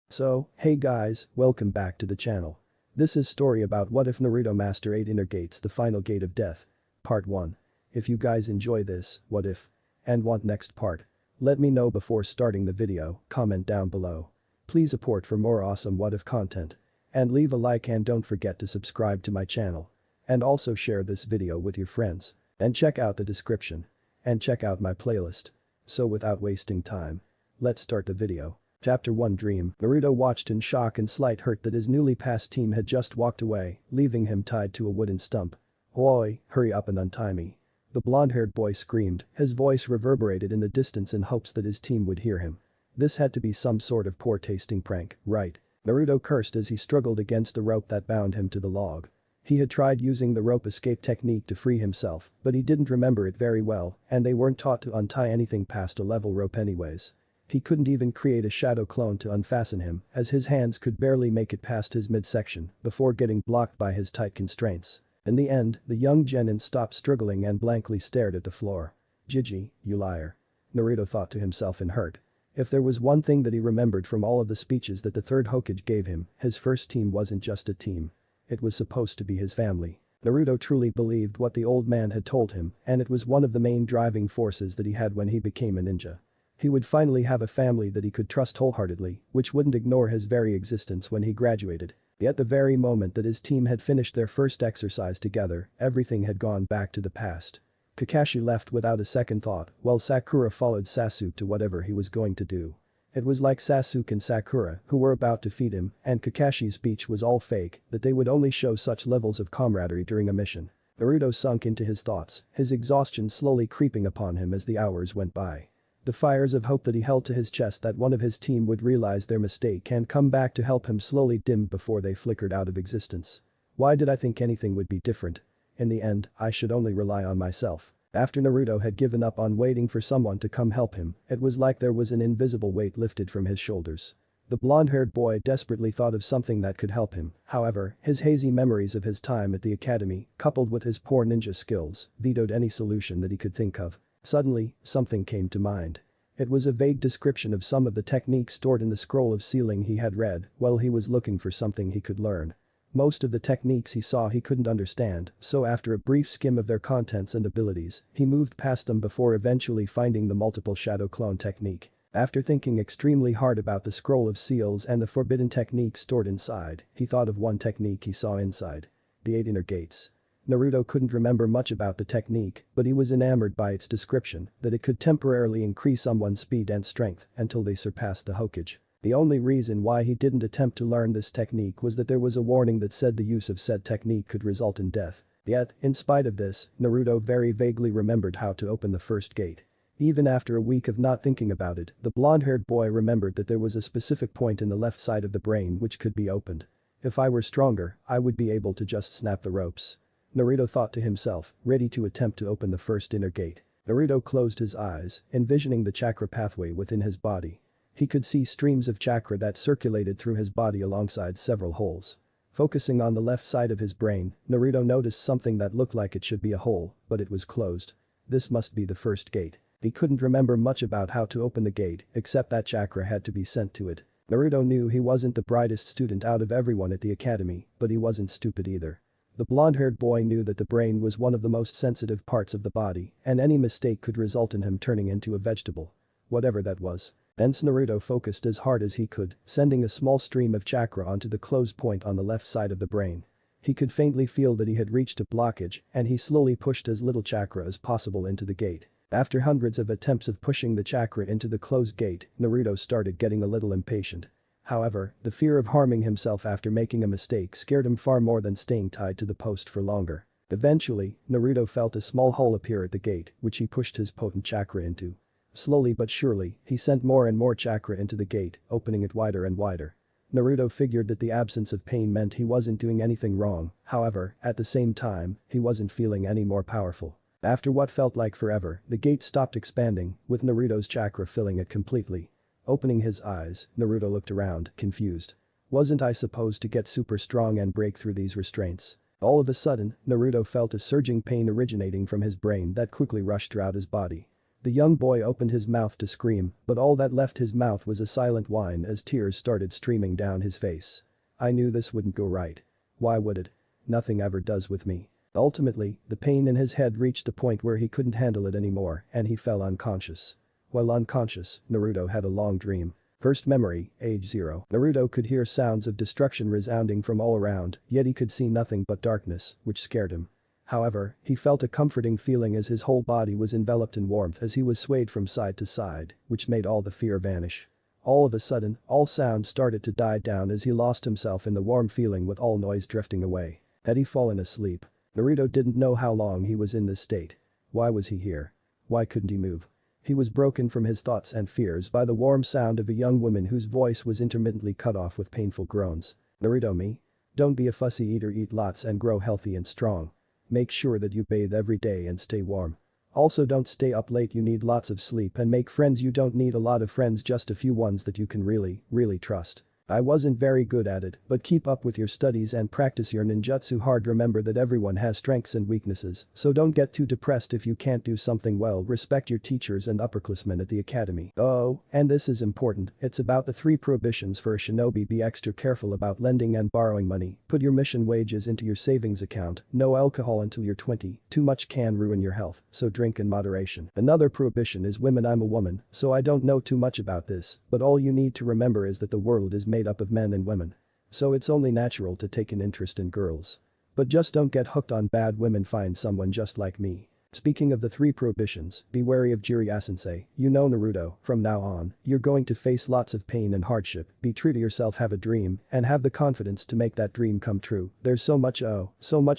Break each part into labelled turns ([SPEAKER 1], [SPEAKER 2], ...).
[SPEAKER 1] So, hey guys, welcome back to the channel. This is story about what if Naruto Master 8 Gates the final gate of death. Part 1. If you guys enjoy this, what if? And want next part? Let me know before starting the video, comment down below. Please support for more awesome what if content. And leave a like and don't forget to subscribe to my channel. And also share this video with your friends. And check out the description. And check out my playlist. So without wasting time, let's start the video. Chapter 1 Dream. Naruto watched in shock and slight hurt that his newly passed team had just walked away, leaving him tied to a wooden stump. "Oi, hurry up and untie me." The blonde-haired boy screamed, his voice reverberated in the distance in hopes that his team would hear him. This had to be some sort of poor-tasting prank, right? Naruto cursed as he struggled against the rope that bound him to the log. He had tried using the rope escape technique to free himself, but he didn't remember it very well, and they weren't taught to untie anything past a level rope anyways. He couldn't even create a shadow clone to unfasten him, as his hands could barely make it past his midsection before getting blocked by his tight constraints. In the end, the young genin stopped struggling and blankly stared at the floor. "Gigi, you liar." Naruto thought to himself in hurt. If there was one thing that he remembered from all of the speeches that the third Hokage gave him, his first team wasn't just a team. It was supposed to be his family. Naruto truly believed what the old man had told him, and it was one of the main driving forces that he had when he became a ninja. He would finally have a family that he could trust wholeheartedly, which wouldn't ignore his very existence when he graduated. Yet the very moment that his team had finished their first exercise together, everything had gone back to the past. Kakashi left without a second thought, while Sakura followed Sasuke to whatever he was going to do. It was like Sasuke and Sakura, who were about to feed him, and Kakashi's speech was all fake, that they would only show such levels of camaraderie during a mission. Naruto sunk into his thoughts, his exhaustion slowly creeping upon him as the hours went by. The fires of hope that he held to his chest that one of his team would realize their mistake and come back to help him slowly dimmed before they flickered out of existence. Why did I think anything would be different? In the end, I should only rely on myself. After Naruto had given up on waiting for someone to come help him, it was like there was an invisible weight lifted from his shoulders. The blonde-haired boy desperately thought of something that could help him, however, his hazy memories of his time at the academy, coupled with his poor ninja skills, vetoed any solution that he could think of. Suddenly, something came to mind. It was a vague description of some of the techniques stored in the scroll of sealing he had read while he was looking for something he could learn. Most of the techniques he saw he couldn't understand, so after a brief skim of their contents and abilities, he moved past them before eventually finding the multiple shadow clone technique. After thinking extremely hard about the scroll of seals and the forbidden techniques stored inside, he thought of one technique he saw inside. The 8 inner gates. Naruto couldn't remember much about the technique, but he was enamored by its description that it could temporarily increase someone's speed and strength until they surpassed the Hokage. The only reason why he didn't attempt to learn this technique was that there was a warning that said the use of said technique could result in death. Yet, in spite of this, Naruto very vaguely remembered how to open the first gate. Even after a week of not thinking about it, the blonde-haired boy remembered that there was a specific point in the left side of the brain which could be opened. If I were stronger, I would be able to just snap the ropes. Naruto thought to himself, ready to attempt to open the first inner gate. Naruto closed his eyes, envisioning the chakra pathway within his body. He could see streams of chakra that circulated through his body alongside several holes. Focusing on the left side of his brain, Naruto noticed something that looked like it should be a hole, but it was closed. This must be the first gate. He couldn't remember much about how to open the gate, except that chakra had to be sent to it. Naruto knew he wasn't the brightest student out of everyone at the academy, but he wasn't stupid either. The blonde-haired boy knew that the brain was one of the most sensitive parts of the body, and any mistake could result in him turning into a vegetable. Whatever that was. Hence Naruto focused as hard as he could, sending a small stream of chakra onto the closed point on the left side of the brain. He could faintly feel that he had reached a blockage, and he slowly pushed as little chakra as possible into the gate. After hundreds of attempts of pushing the chakra into the closed gate, Naruto started getting a little impatient. However, the fear of harming himself after making a mistake scared him far more than staying tied to the post for longer. Eventually, Naruto felt a small hole appear at the gate, which he pushed his potent chakra into. Slowly but surely, he sent more and more chakra into the gate, opening it wider and wider. Naruto figured that the absence of pain meant he wasn't doing anything wrong, however, at the same time, he wasn't feeling any more powerful. After what felt like forever, the gate stopped expanding, with Naruto's chakra filling it completely. Opening his eyes, Naruto looked around, confused. Wasn't I supposed to get super strong and break through these restraints? All of a sudden, Naruto felt a surging pain originating from his brain that quickly rushed throughout his body. The young boy opened his mouth to scream, but all that left his mouth was a silent whine as tears started streaming down his face. I knew this wouldn't go right. Why would it? Nothing ever does with me. Ultimately, the pain in his head reached the point where he couldn't handle it anymore and he fell unconscious. While unconscious, Naruto had a long dream. First memory, age 0. Naruto could hear sounds of destruction resounding from all around, yet he could see nothing but darkness, which scared him. However, he felt a comforting feeling as his whole body was enveloped in warmth as he was swayed from side to side, which made all the fear vanish. All of a sudden, all sound started to die down as he lost himself in the warm feeling with all noise drifting away. Had he fallen asleep? Naruto didn't know how long he was in this state. Why was he here? Why couldn't he move? He was broken from his thoughts and fears by the warm sound of a young woman whose voice was intermittently cut off with painful groans. Naruto me? Don't be a fussy eater, eat lots and grow healthy and strong. Make sure that you bathe every day and stay warm. Also don't stay up late, you need lots of sleep and make friends, you don't need a lot of friends, just a few ones that you can really trust. I wasn't very good at it, but keep up with your studies and practice your ninjutsu hard. Remember that everyone has strengths and weaknesses, so don't get too depressed if you can't do something well. Respect your teachers and upperclassmen at the academy. Oh, and this is important, it's about the 3 prohibitions for a shinobi. Be extra careful about lending and borrowing money, put your mission wages into your savings account, no alcohol until you're 20, too much can ruin your health, so drink in moderation. Another prohibition is women. I'm a woman, so I don't know too much about this, but all you need to remember is that the world is made up of men and women. So it's only natural to take an interest in girls. But just don't get hooked on bad women, find someone just like me. Speaking of the 3 prohibitions, be wary of Jiraiya-sensei, you know Naruto, from now on, you're going to face lots of pain and hardship, be true to yourself, have a dream, and have the confidence to make that dream come true. There's so much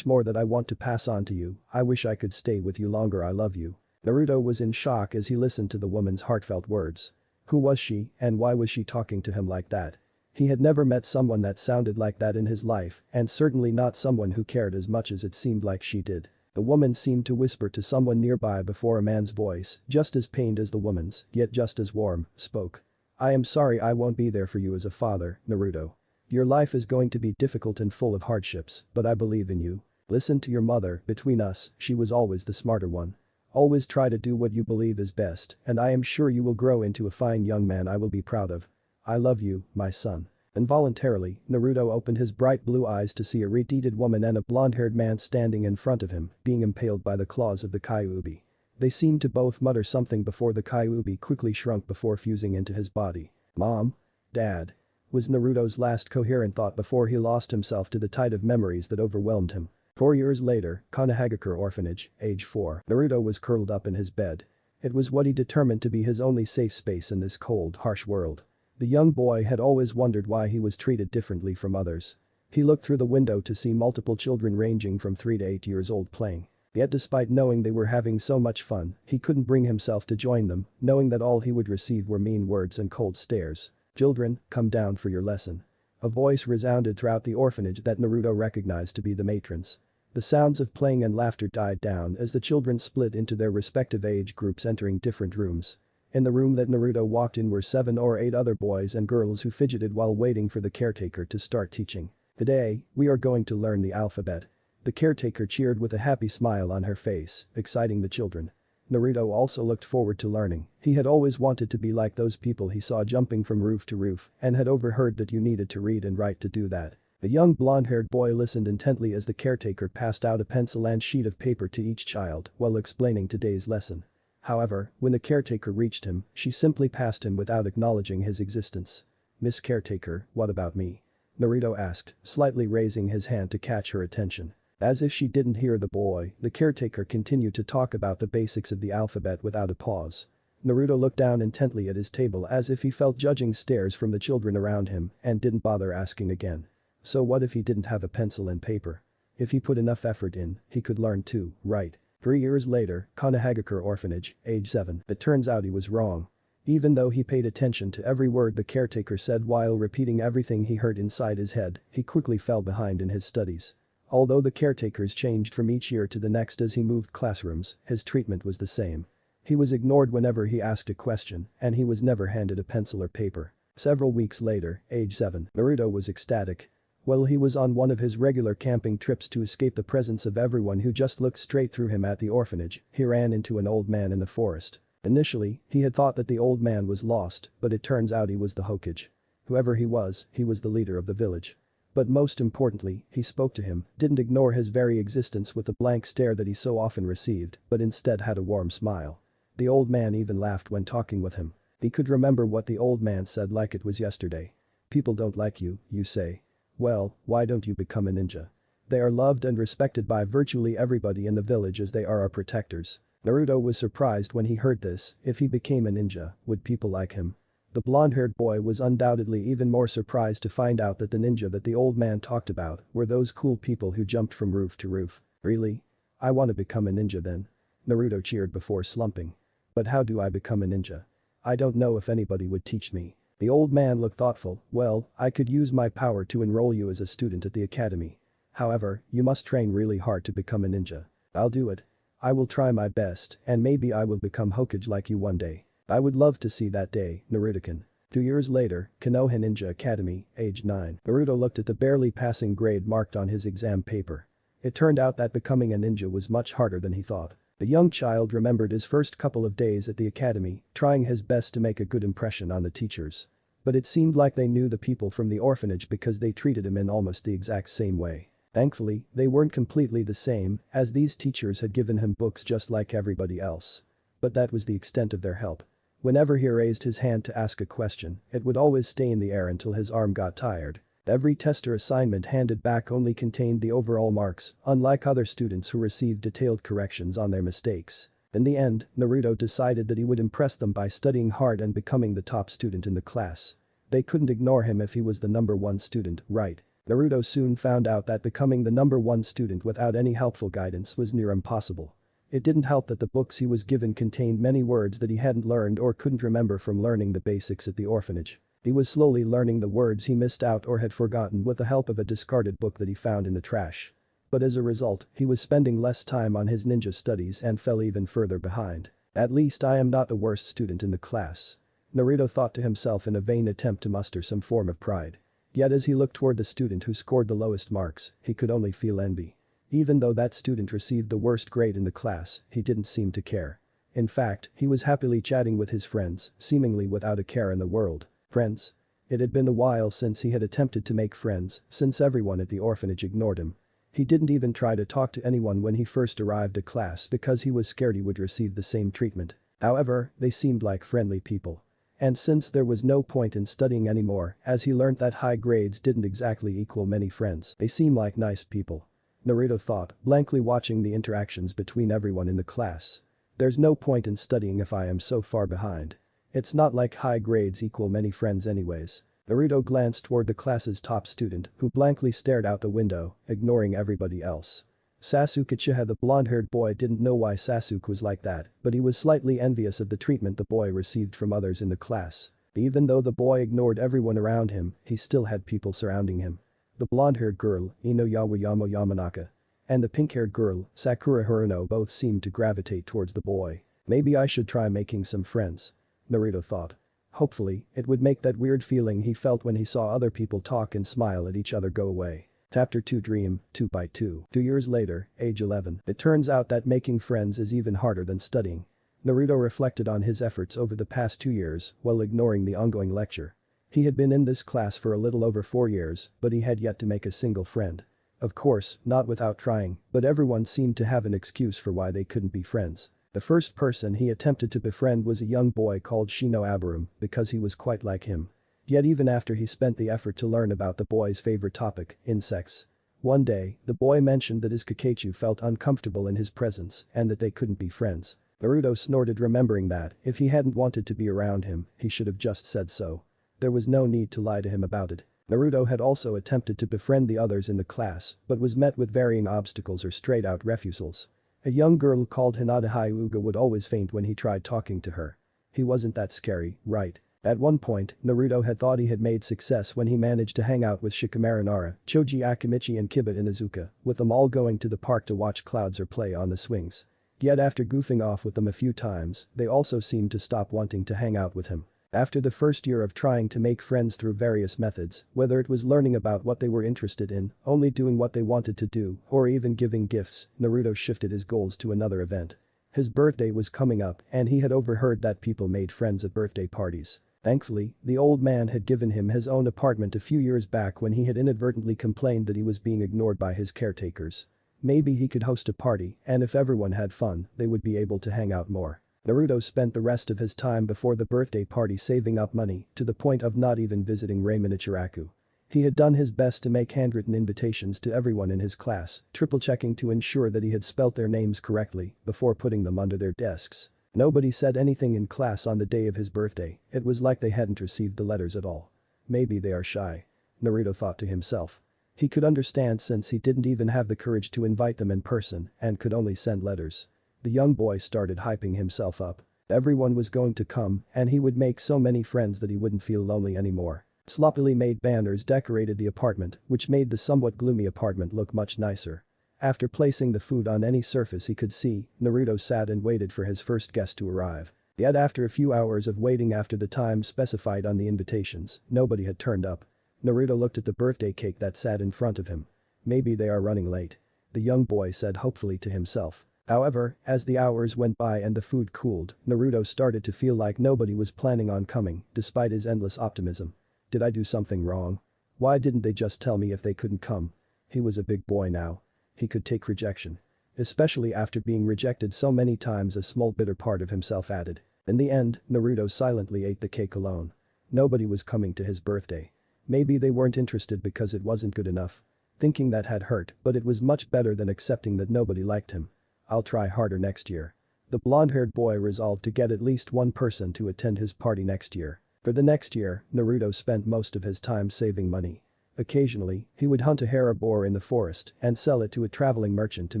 [SPEAKER 1] more that I want to pass on to you, I wish I could stay with you longer, I love you. Naruto was in shock as he listened to the woman's heartfelt words. Who was she, and why was she talking to him like that? He had never met someone that sounded like that in his life, and certainly not someone who cared as much as it seemed like she did. The woman seemed to whisper to someone nearby before a man's voice, just as pained as the woman's, yet just as warm, spoke. I am sorry I won't be there for you as a father, Naruto. Your life is going to be difficult and full of hardships, but I believe in you. Listen to your mother, between us, she was always the smarter one. Always try to do what you believe is best, and I am sure you will grow into a fine young man I will be proud of. I love you, my son. Involuntarily, Naruto opened his bright blue eyes to see a red-headed woman and a blonde-haired man standing in front of him, being impaled by the claws of the Kyuubi. They seemed to both mutter something before the Kyuubi quickly shrunk before fusing into his body. Mom? Dad? Was Naruto's last coherent thought before he lost himself to the tide of memories that overwhelmed him. 4 years later, Konohagakure Orphanage, age 4. Naruto was curled up in his bed. It was what he determined to be his only safe space in this cold, harsh world. The young boy had always wondered why he was treated differently from others. He looked through the window to see multiple children ranging from 3 to 8 years old playing. Yet despite knowing they were having so much fun, he couldn't bring himself to join them, knowing that all he would receive were mean words and cold stares. Children, come down for your lesson. A voice resounded throughout the orphanage that Naruto recognized to be the matron's. The sounds of playing and laughter died down as the children split into their respective age groups, entering different rooms. In the room that Naruto walked in were 7 or 8 other boys and girls who fidgeted while waiting for the caretaker to start teaching. Today, we are going to learn the alphabet. The caretaker cheered with a happy smile on her face, exciting the children. Naruto also looked forward to learning. He had always wanted to be like those people he saw jumping from roof to roof and had overheard that you needed to read and write to do that. The young blonde-haired boy listened intently as the caretaker passed out a pencil and sheet of paper to each child while explaining today's lesson. However, when the caretaker reached him, she simply passed him without acknowledging his existence. Miss Caretaker, what about me? Naruto asked, slightly raising his hand to catch her attention. As if she didn't hear the boy, the caretaker continued to talk about the basics of the alphabet without a pause. Naruto looked down intently at his table as if he felt judging stares from the children around him and didn't bother asking again. So what if he didn't have a pencil and paper? If he put enough effort in, he could learn too, right? 3 years later, Konohagakure Orphanage, age 7. It turns out he was wrong. Even though he paid attention to every word the caretaker said while repeating everything he heard inside his head, he quickly fell behind in his studies. Although the caretakers changed from each year to the next as he moved classrooms, his treatment was the same. He was ignored whenever he asked a question, and he was never handed a pencil or paper. Several weeks later, age 7, Naruto was ecstatic. While he was on one of his regular camping trips to escape the presence of everyone who just looked straight through him at the orphanage, he ran into an old man in the forest. Initially, he had thought that the old man was lost, but it turns out he was the Hokage. Whoever he was the leader of the village. But most importantly, he spoke to him, didn't ignore his very existence with the blank stare that he so often received, but instead had a warm smile. The old man even laughed when talking with him. He could remember what the old man said like it was yesterday. People don't like you, you say. Well, why don't you become a ninja? They are loved and respected by virtually everybody in the village as they are our protectors. Naruto was surprised when he heard this. If he became a ninja, would people like him? The blonde-haired boy was undoubtedly even more surprised to find out that the ninja that the old man talked about were those cool people who jumped from roof to roof. Really? I want to become a ninja then. Naruto cheered before slumping. But how do I become a ninja? I don't know if anybody would teach me. The old man looked thoughtful. Well, I could use my power to enroll you as a student at the academy. However, you must train really hard to become a ninja. I'll do it. I will try my best, and maybe I will become Hokage like you one day. I would love to see that day, Naruto-kun. 2 years later, Konoha Ninja Academy, age 9. Naruto looked at the barely passing grade marked on his exam paper. It turned out that becoming a ninja was much harder than he thought. The young child remembered his first couple of days at the academy, trying his best to make a good impression on the teachers. But it seemed like they knew the people from the orphanage because they treated him in almost the exact same way. Thankfully, they weren't completely the same, as these teachers had given him books just like everybody else. But that was the extent of their help. Whenever he raised his hand to ask a question, it would always stay in the air until his arm got tired. Every test or assignment handed back only contained the overall marks, unlike other students who received detailed corrections on their mistakes. In the end, Naruto decided that he would impress them by studying hard and becoming the top student in the class. They couldn't ignore him if he was the #1 student, right? Naruto soon found out that becoming the #1 student without any helpful guidance was near impossible. It didn't help that the books he was given contained many words that he hadn't learned or couldn't remember from learning the basics at the orphanage. He was slowly learning the words he missed out or had forgotten with the help of a discarded book that he found in the trash. But as a result, he was spending less time on his ninja studies and fell even further behind. At least I am not the worst student in the class. Naruto thought to himself in a vain attempt to muster some form of pride. Yet as he looked toward the student who scored the lowest marks, he could only feel envy. Even though that student received the worst grade in the class, he didn't seem to care. In fact, he was happily chatting with his friends, seemingly without a care in the world. Friends? It had been a while since he had attempted to make friends, since everyone at the orphanage ignored him. He didn't even try to talk to anyone when he first arrived at class because he was scared he would receive the same treatment. However, they seemed like friendly people. And since there was no point in studying anymore, as he learned that high grades didn't exactly equal many friends, they seem like nice people. Naruto thought, blankly watching the interactions between everyone in the class. There's no point in studying if I am so far behind. It's not like high grades equal many friends anyways. Naruto glanced toward the class's top student, who blankly stared out the window, ignoring everybody else. Sasuke Uchiha, the blonde-haired boy, didn't know why Sasuke was like that, but he was slightly envious of the treatment the boy received from others in the class. Even though the boy ignored everyone around him, he still had people surrounding him. The blonde-haired girl, Inoyawa Yamanaka, and the pink-haired girl, Sakura Haruno, both seemed to gravitate towards the boy. Maybe I should try making some friends. Naruto thought. Hopefully, it would make that weird feeling he felt when he saw other people talk and smile at each other go away. Chapter 2 Dream, 2x2. 2 years later, age 11. It turns out that making friends is even harder than studying. Naruto reflected on his efforts over the past 2 years while ignoring the ongoing lecture. He had been in this class for a little over 4 years, but he had yet to make a single friend. Of course, not without trying, but everyone seemed to have an excuse for why they couldn't be friends. The first person he attempted to befriend was a young boy called Shinoabarum because he was quite like him. Yet even after he spent the effort to learn about the boy's favorite topic, insects. One day, the boy mentioned that his Kakachu felt uncomfortable in his presence and that they couldn't be friends. Naruto snorted, remembering that, if he hadn't wanted to be around him, he should have just said so. There was no need to lie to him about it. Naruto had also attempted to befriend the others in the class, but was met with varying obstacles or straight-out refusals. A young girl called Hinata Hyuga would always faint when he tried talking to her. He wasn't that scary, right? At one point, Naruto had thought he had made success when he managed to hang out with Shikamaru Nara, Choji Akimichi and Kiba Inuzuka, with them all going to the park to watch clouds or play on the swings. Yet after goofing off with them a few times, they also seemed to stop wanting to hang out with him. After the first year of trying to make friends through various methods, whether it was learning about what they were interested in, only doing what they wanted to do, or even giving gifts, Naruto shifted his goals to another event. His birthday was coming up and he had overheard that people made friends at birthday parties. Thankfully, the old man had given him his own apartment a few years back when he had inadvertently complained that he was being ignored by his caretakers. Maybe he could host a party, and if everyone had fun, they would be able to hang out more. Naruto spent the rest of his time before the birthday party saving up money to the point of not even visiting Ramen Ichiraku. He had done his best to make handwritten invitations to everyone in his class, triple-checking to ensure that he had spelt their names correctly before putting them under their desks. Nobody said anything in class on the day of his birthday, it was like they hadn't received the letters at all. Maybe they are shy. Naruto thought to himself. He could understand since he didn't even have the courage to invite them in person and could only send letters. The young boy started hyping himself up. Everyone was going to come and he would make so many friends that he wouldn't feel lonely anymore. Sloppily made banners decorated the apartment, which made the somewhat gloomy apartment look much nicer. After placing the food on any surface he could see, Naruto sat and waited for his first guest to arrive. Yet after a few hours of waiting after the time specified on the invitations, nobody had turned up. Naruto looked at the birthday cake that sat in front of him. Maybe they are running late. The young boy said hopefully to himself. However, as the hours went by and the food cooled, Naruto started to feel like nobody was planning on coming, despite his endless optimism. Did I do something wrong? Why didn't they just tell me if they couldn't come? He was a big boy now. He could take rejection. Especially after being rejected so many times, a small bitter part of himself added. In the end, Naruto silently ate the cake alone. Nobody was coming to his birthday. Maybe they weren't interested because it wasn't good enough. Thinking that had hurt, but it was much better than accepting that nobody liked him. I'll try harder next year. The blonde-haired boy resolved to get at least one person to attend his party next year. For the next year, Naruto spent most of his time saving money. Occasionally, he would hunt a hara boar in the forest and sell it to a traveling merchant to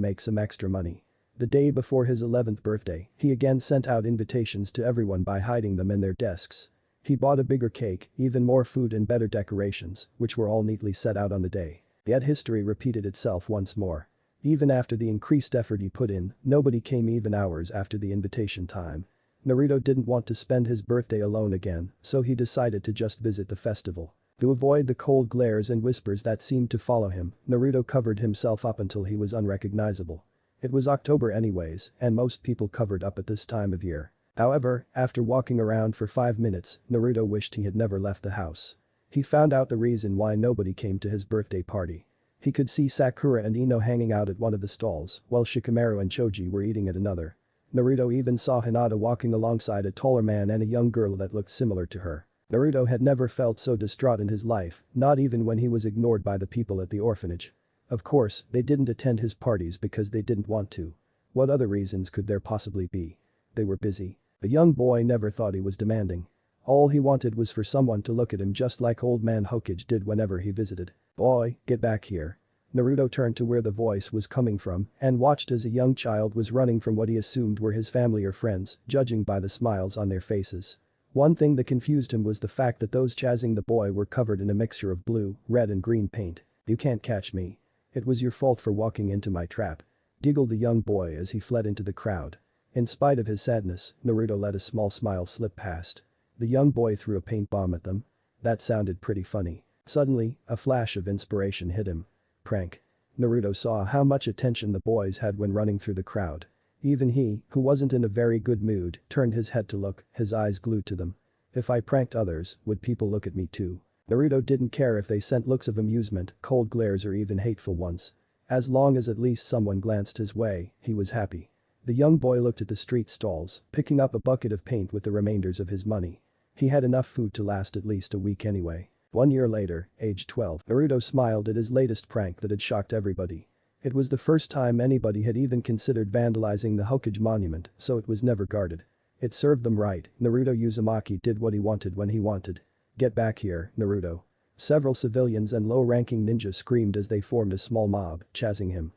[SPEAKER 1] make some extra money. The day before his 11th birthday, he again sent out invitations to everyone by hiding them in their desks. He bought a bigger cake, even more food and better decorations, which were all neatly set out on the day. Yet history repeated itself once more. Even after the increased effort he put in, nobody came even hours after the invitation time. Naruto didn't want to spend his birthday alone again, so he decided to just visit the festival. To avoid the cold glares and whispers that seemed to follow him, Naruto covered himself up until he was unrecognizable. It was October anyways, and most people covered up at this time of year. However, after walking around for 5 minutes, Naruto wished he had never left the house. He found out the reason why nobody came to his birthday party. He could see Sakura and Ino hanging out at one of the stalls, while Shikamaru and Choji were eating at another. Naruto even saw Hinata walking alongside a taller man and a young girl that looked similar to her. Naruto had never felt so distraught in his life, not even when he was ignored by the people at the orphanage. Of course, they didn't attend his parties because they didn't want to. What other reasons could there possibly be? They were busy. The young boy never thought he was demanding. All he wanted was for someone to look at him just like old man Hokage did whenever he visited. Boy, get back here. Naruto turned to where the voice was coming from and watched as a young child was running from what he assumed were his family or friends, judging by the smiles on their faces. One thing that confused him was the fact that those chasing the boy were covered in a mixture of blue, red and green paint. You can't catch me. It was your fault for walking into my trap. Giggled the young boy as he fled into the crowd. In spite of his sadness, Naruto let a small smile slip past. The young boy threw a paint bomb at them. That sounded pretty funny. Suddenly, a flash of inspiration hit him. Prank. Naruto saw how much attention the boys had when running through the crowd. Even he, who wasn't in a very good mood, turned his head to look, his eyes glued to them. If I pranked others, would people look at me too? Naruto didn't care if they sent looks of amusement, cold glares or even hateful ones. As long as at least someone glanced his way, he was happy. The young boy looked at the street stalls, picking up a bucket of paint with the remainders of his money. He had enough food to last at least a week anyway. 1 year later, age 12, Naruto smiled at his latest prank that had shocked everybody. It was the first time anybody had even considered vandalizing the Hokage monument, so it was never guarded. It served them right, Naruto Uzumaki did what he wanted when he wanted. Get back here, Naruto. Several civilians and low-ranking ninjas screamed as they formed a small mob, chasing him.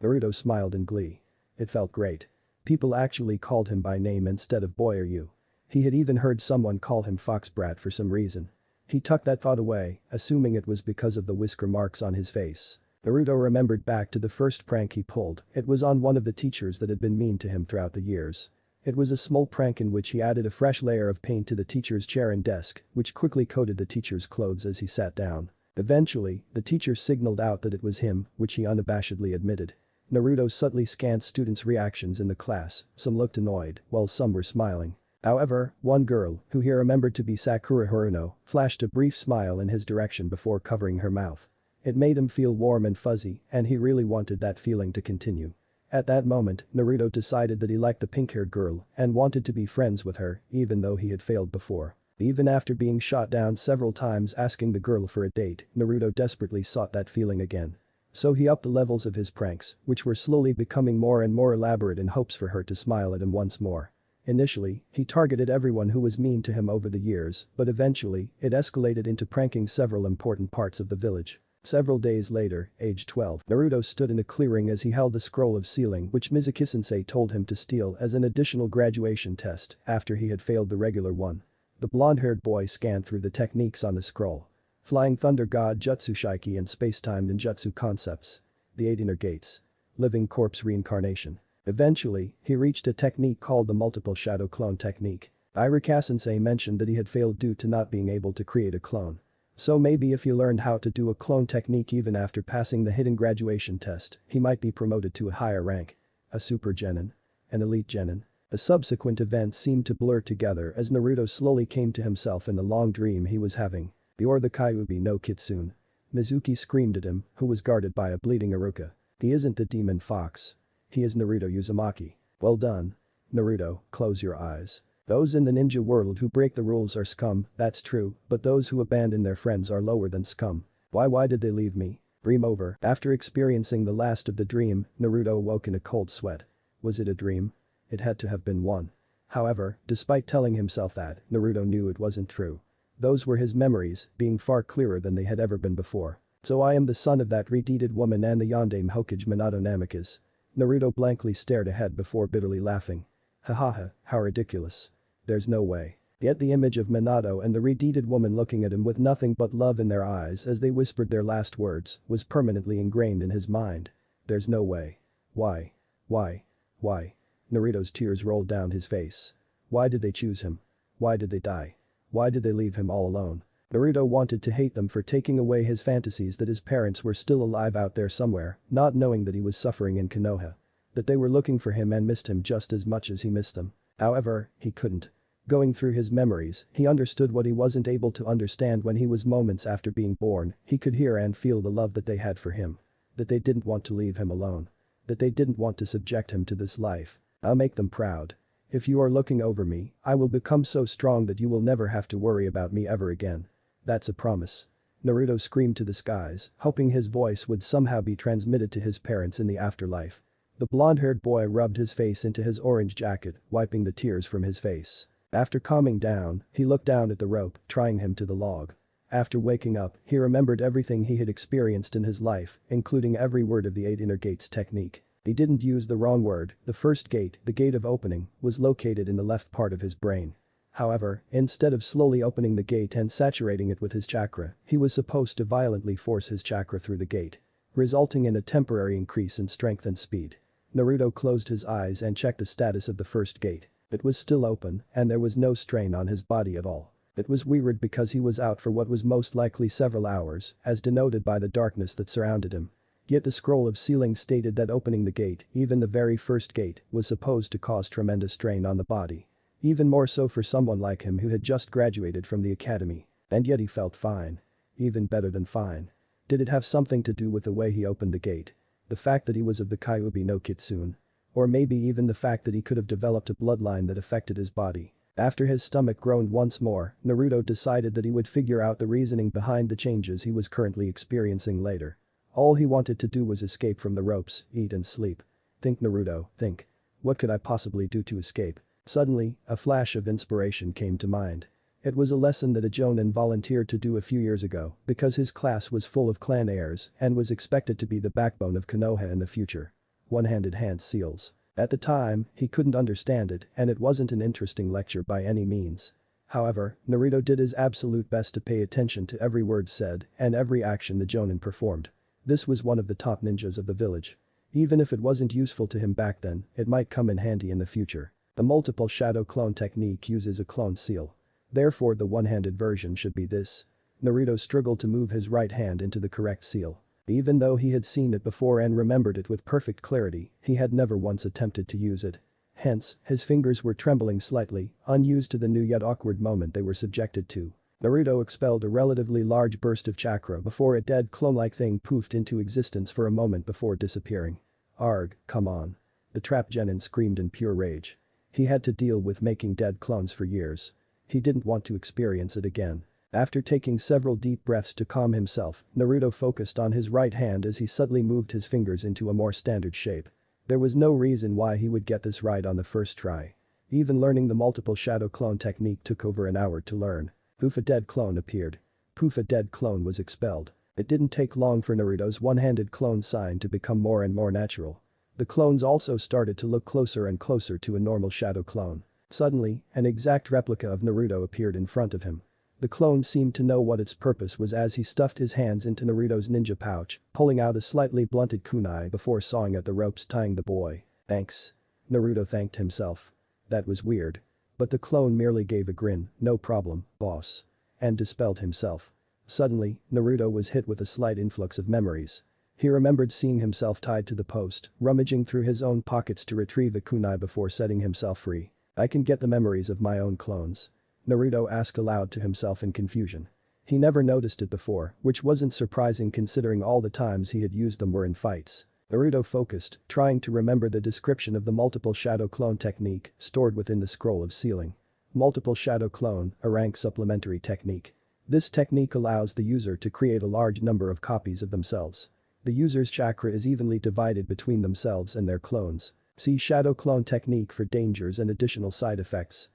[SPEAKER 1] Naruto smiled in glee. It felt great. People actually called him by name instead of boy or you. He had even heard someone call him fox brat for some reason. He tucked that thought away, assuming it was because of the whisker marks on his face. Naruto remembered back to the first prank he pulled. It was on one of the teachers that had been mean to him throughout the years. It was a small prank in which he added a fresh layer of paint to the teacher's chair and desk, which quickly coated the teacher's clothes as he sat down. Eventually, the teacher signaled out that it was him, which he unabashedly admitted. Naruto subtly scanned students' reactions in the class, some looked annoyed, while some were smiling. However, one girl, who he remembered to be Sakura Haruno, flashed a brief smile in his direction before covering her mouth. It made him feel warm and fuzzy, and he really wanted that feeling to continue. At that moment, Naruto decided that he liked the pink-haired girl and wanted to be friends with her, even though he had failed before. Even after being shot down several times asking the girl for a date, Naruto desperately sought that feeling again. So he upped the levels of his pranks, which were slowly becoming more and more elaborate in hopes for her to smile at him once more. Initially, he targeted everyone who was mean to him over the years, but eventually, it escalated into pranking several important parts of the village. Several days later, age 12, Naruto stood in a clearing as he held the scroll of sealing which Mizuki-sensei told him to steal as an additional graduation test after he had failed the regular one. The blonde-haired boy scanned through the techniques on the scroll. Flying Thunder God Jutsu Shiki and Space-Time Ninjutsu concepts. The 8 Inner Gates. Living Corpse Reincarnation. Eventually, he reached a technique called the Multiple Shadow Clone Technique. Irika-sensei mentioned that he had failed due to not being able to create a clone. So maybe if he learned how to do a clone technique even after passing the hidden graduation test, he might be promoted to a higher rank. A Super Genin. An Elite Genin. The subsequent events seemed to blur together as Naruto slowly came to himself in the long dream he was having. You're the Kyuubi no Kitsune. Mizuki screamed at him, who was guarded by a bleeding Iruka. He isn't the demon fox. He is Naruto Uzumaki. Well done. Naruto, close your eyes. Those in the ninja world who break the rules are scum, that's true, but those who abandon their friends are lower than scum. Why did they leave me? Dream over. After experiencing the last of the dream, Naruto awoke in a cold sweat. Was it a dream? It had to have been one. However, despite telling himself that, Naruto knew it wasn't true. Those were his memories, being far clearer than they had ever been before. So I am the son of that redeeded woman and the Yondaime Hokage Minato Namikaze. Naruto blankly stared ahead before bitterly laughing. Hahaha, how ridiculous. There's no way. Yet the image of Minato and the redeeded woman looking at him with nothing but love in their eyes as they whispered their last words was permanently ingrained in his mind. There's no way. Why? Why? Why? Naruto's tears rolled down his face. Why did they choose him? Why did they die? Why did they leave him all alone? Naruto wanted to hate them for taking away his fantasies that his parents were still alive out there somewhere, not knowing that he was suffering in Konoha. That they were looking for him and missed him just as much as he missed them. However, he couldn't. Going through his memories, he understood what he wasn't able to understand when he was moments after being born. He could hear and feel the love that they had for him. That they didn't want to leave him alone. That they didn't want to subject him to this life. I'll make them proud. If you are looking over me, I will become so strong that you will never have to worry about me ever again. That's a promise. Naruto screamed to the skies, hoping his voice would somehow be transmitted to his parents in the afterlife. The blonde-haired boy rubbed his face into his orange jacket, wiping the tears from his face. After calming down, he looked down at the rope, tying him to the log. After waking up, he remembered everything he had experienced in his life, including every word of the 8 Inner Gates technique. He didn't use the wrong word. The first gate, the gate of opening, was located in the left part of his brain. However, instead of slowly opening the gate and saturating it with his chakra, he was supposed to violently force his chakra through the gate, resulting in a temporary increase in strength and speed. Naruto closed his eyes and checked the status of the first gate. It was still open, and there was no strain on his body at all. It was weird because he was out for what was most likely several hours, as denoted by the darkness that surrounded him. Yet the scroll of sealing stated that opening the gate, even the very first gate, was supposed to cause tremendous strain on the body. Even more so for someone like him who had just graduated from the academy. And yet he felt fine. Even better than fine. Did it have something to do with the way he opened the gate? The fact that he was of the Kyuubi no Kitsune? Or maybe even the fact that he could have developed a bloodline that affected his body? After his stomach groaned once more, Naruto decided that he would figure out the reasoning behind the changes he was currently experiencing later. All he wanted to do was escape from the ropes, eat and sleep. Think, Naruto, think. What could I possibly do to escape? Suddenly, a flash of inspiration came to mind. It was a lesson that a Jonin volunteered to do a few years ago because his class was full of clan heirs and was expected to be the backbone of Konoha in the future. One-handed hand seals. At the time, he couldn't understand it and it wasn't an interesting lecture by any means. However, Naruto did his absolute best to pay attention to every word said and every action the Jonin performed. This was one of the top ninjas of the village. Even if it wasn't useful to him back then, it might come in handy in the future. The multiple shadow clone technique uses a clone seal. Therefore the one-handed version should be this. Naruto struggled to move his right hand into the correct seal. Even though he had seen it before and remembered it with perfect clarity, he had never once attempted to use it. Hence, his fingers were trembling slightly, unused to the new yet awkward moment they were subjected to. Naruto expelled a relatively large burst of chakra before a dead clone-like thing poofed into existence for a moment before disappearing. Arg, come on. The trapped genin screamed in pure rage. He had to deal with making dead clones for years. He didn't want to experience it again. After taking several deep breaths to calm himself, Naruto focused on his right hand as he subtly moved his fingers into a more standard shape. There was no reason why he would get this right on the first try. Even learning the multiple shadow clone technique took over an hour to learn. Poof, a dead clone appeared. Poof, a dead clone was expelled. It didn't take long for Naruto's one-handed clone sign to become more and more natural. The clones also started to look closer and closer to a normal shadow clone. Suddenly, an exact replica of Naruto appeared in front of him. The clone seemed to know what its purpose was as he stuffed his hands into Naruto's ninja pouch, pulling out a slightly blunted kunai before sawing at the ropes tying the boy. Thanks. Naruto thanked himself. That was weird. But the clone merely gave a grin, no problem, boss. And dispelled himself. Suddenly, Naruto was hit with a slight influx of memories. He remembered seeing himself tied to the post, rummaging through his own pockets to retrieve a kunai before setting himself free. I can get the memories of my own clones. Naruto asked aloud to himself in confusion. He never noticed it before, which wasn't surprising considering all the times he had used them were in fights. Naruto focused, trying to remember the description of the multiple shadow clone technique stored within the scroll of sealing. Multiple shadow clone, a rank supplementary technique. This technique allows the user to create a large number of copies of themselves. The user's chakra is evenly divided between themselves and their clones. See shadow clone technique for dangers and additional side effects.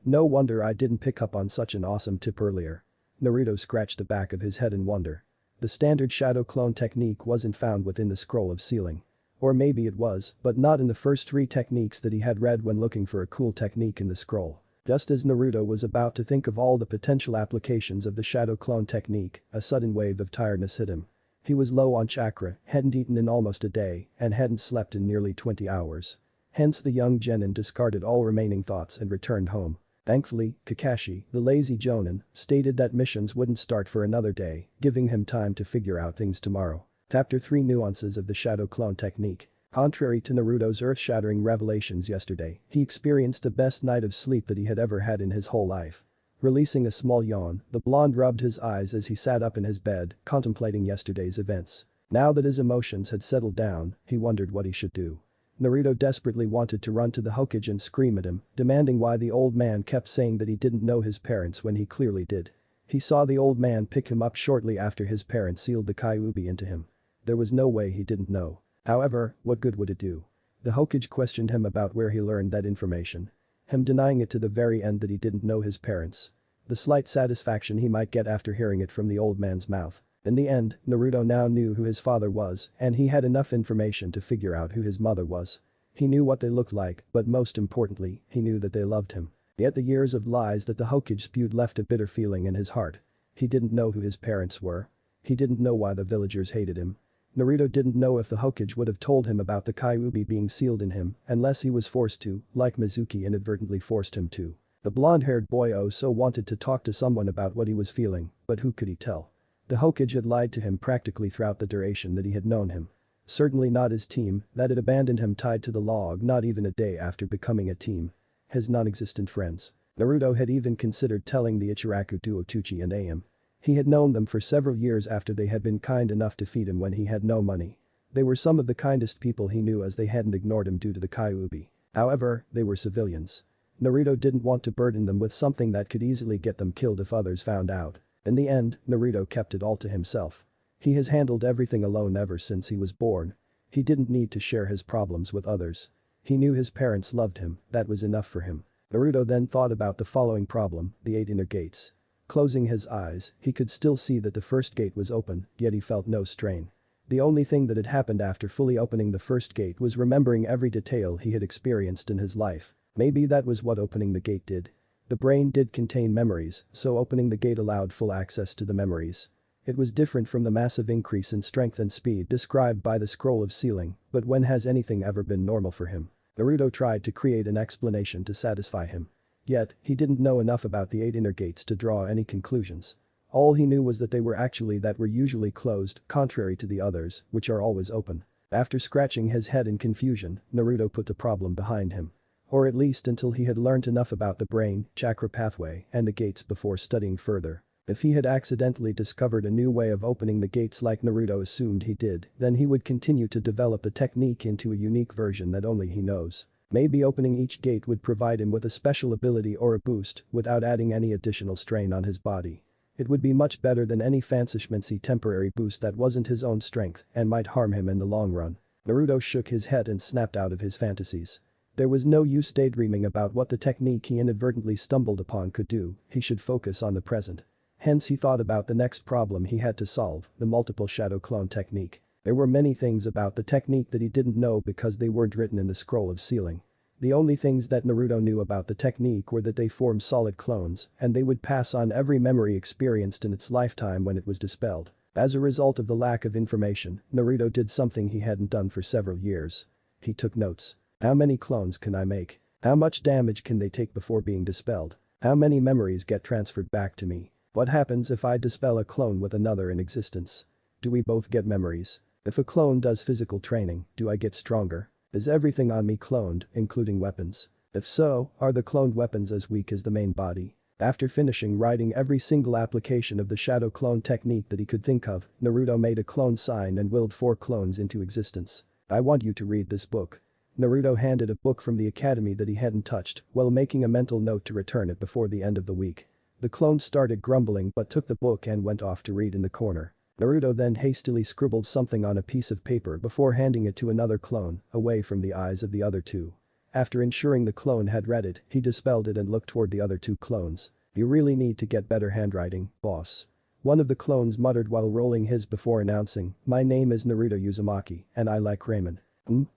[SPEAKER 1] No wonder I didn't pick up on such an awesome tip earlier. Naruto scratched the back of his head in wonder. The standard shadow clone technique wasn't found within the scroll of sealing. Or maybe it was, but not in the first 3 techniques that he had read when looking for a cool technique in the scroll. Just as Naruto was about to think of all the potential applications of the shadow clone technique, a sudden wave of tiredness hit him. He was low on chakra, hadn't eaten in almost a day, and hadn't slept in nearly 20 hours. Hence the young genin discarded all remaining thoughts and returned home. Thankfully, Kakashi, the lazy jonin, stated that missions wouldn't start for another day, giving him time to figure out things tomorrow. Chapter 3 Nuances of the Shadow Clone Technique. Contrary to Naruto's earth-shattering revelations yesterday, he experienced the best night of sleep that he had ever had in his whole life. Releasing a small yawn, the blonde rubbed his eyes as he sat up in his bed, contemplating yesterday's events. Now that his emotions had settled down, he wondered what he should do. Naruto desperately wanted to run to the Hokage and scream at him, demanding why the old man kept saying that he didn't know his parents when he clearly did. He saw the old man pick him up shortly after his parents sealed the Kyuubi into him. There was no way he didn't know. However, what good would it do? The Hokage questioned him about where he learned that information. Him denying it to the very end that he didn't know his parents. The slight satisfaction he might get after hearing it from the old man's mouth. In the end, Naruto now knew who his father was, and he had enough information to figure out who his mother was. He knew what they looked like, but most importantly, he knew that they loved him. Yet the years of lies that the Hokage spewed left a bitter feeling in his heart. He didn't know who his parents were. He didn't know why the villagers hated him. Naruto didn't know if the Hokage would have told him about the Kyuubi being sealed in him unless he was forced to, like Mizuki inadvertently forced him to. The blonde-haired boy oh so wanted to talk to someone about what he was feeling, but who could he tell? The Hokage had lied to him practically throughout the duration that he had known him. Certainly not his team, that had abandoned him tied to the log not even a day after becoming a team. His non-existent friends. Naruto had even considered telling the Ichiraku duo Tuchi and Aim. He had known them for several years after they had been kind enough to feed him when he had no money. They were some of the kindest people he knew as they hadn't ignored him due to the Kyuubi. However, they were civilians. Naruto didn't want to burden them with something that could easily get them killed if others found out. In the end, Naruto kept it all to himself. He has handled everything alone ever since he was born. He didn't need to share his problems with others. He knew his parents loved him, that was enough for him. Naruto then thought about the following problem, the 8 inner gates. Closing his eyes, he could still see that the first gate was open, yet he felt no strain. The only thing that had happened after fully opening the first gate was remembering every detail he had experienced in his life. Maybe that was what opening the gate did. The brain did contain memories, so opening the gate allowed full access to the memories. It was different from the massive increase in strength and speed described by the scroll of sealing, but when has anything ever been normal for him? Naruto tried to create an explanation to satisfy him. Yet, he didn't know enough about the 8 inner gates to draw any conclusions. All he knew was that they were actually that were usually closed, contrary to the others, which are always open. After scratching his head in confusion, Naruto put the problem behind him. Or at least until he had learned enough about the brain, chakra pathway, and the gates before studying further. If he had accidentally discovered a new way of opening the gates like Naruto assumed he did, then he would continue to develop the technique into a unique version that only he knows. Maybe opening each gate would provide him with a special ability or a boost without adding any additional strain on his body. It would be much better than any fancy temporary boost that wasn't his own strength and might harm him in the long run. Naruto shook his head and snapped out of his fantasies. There was no use daydreaming about what the technique he inadvertently stumbled upon could do, he should focus on the present. Hence he thought about the next problem he had to solve, the multiple shadow clone technique. There were many things about the technique that he didn't know because they weren't written in the scroll of sealing. The only things that Naruto knew about the technique were that they formed solid clones and they would pass on every memory experienced in its lifetime when it was dispelled. As a result of the lack of information, Naruto did something he hadn't done for several years. He took notes. How many clones can I make? How much damage can they take before being dispelled? How many memories get transferred back to me? What happens if I dispel a clone with another in existence? Do we both get memories? If a clone does physical training, do I get stronger? Is everything on me cloned, including weapons? If so, are the cloned weapons as weak as the main body? After finishing writing every single application of the shadow clone technique that he could think of, Naruto made a clone sign and willed 4 clones into existence. I want you to read this book. Naruto handed a book from the academy that he hadn't touched, while making a mental note to return it before the end of the week. The clones started grumbling but took the book and went off to read in the corner. Naruto then hastily scribbled something on a piece of paper before handing it to another clone, away from the eyes of the other 2. After ensuring the clone had read it, he dispelled it and looked toward the other 2 clones. You really need to get better handwriting, boss. One of the clones muttered while rolling his before announcing, my name is Naruto Uzumaki, and I like ramen.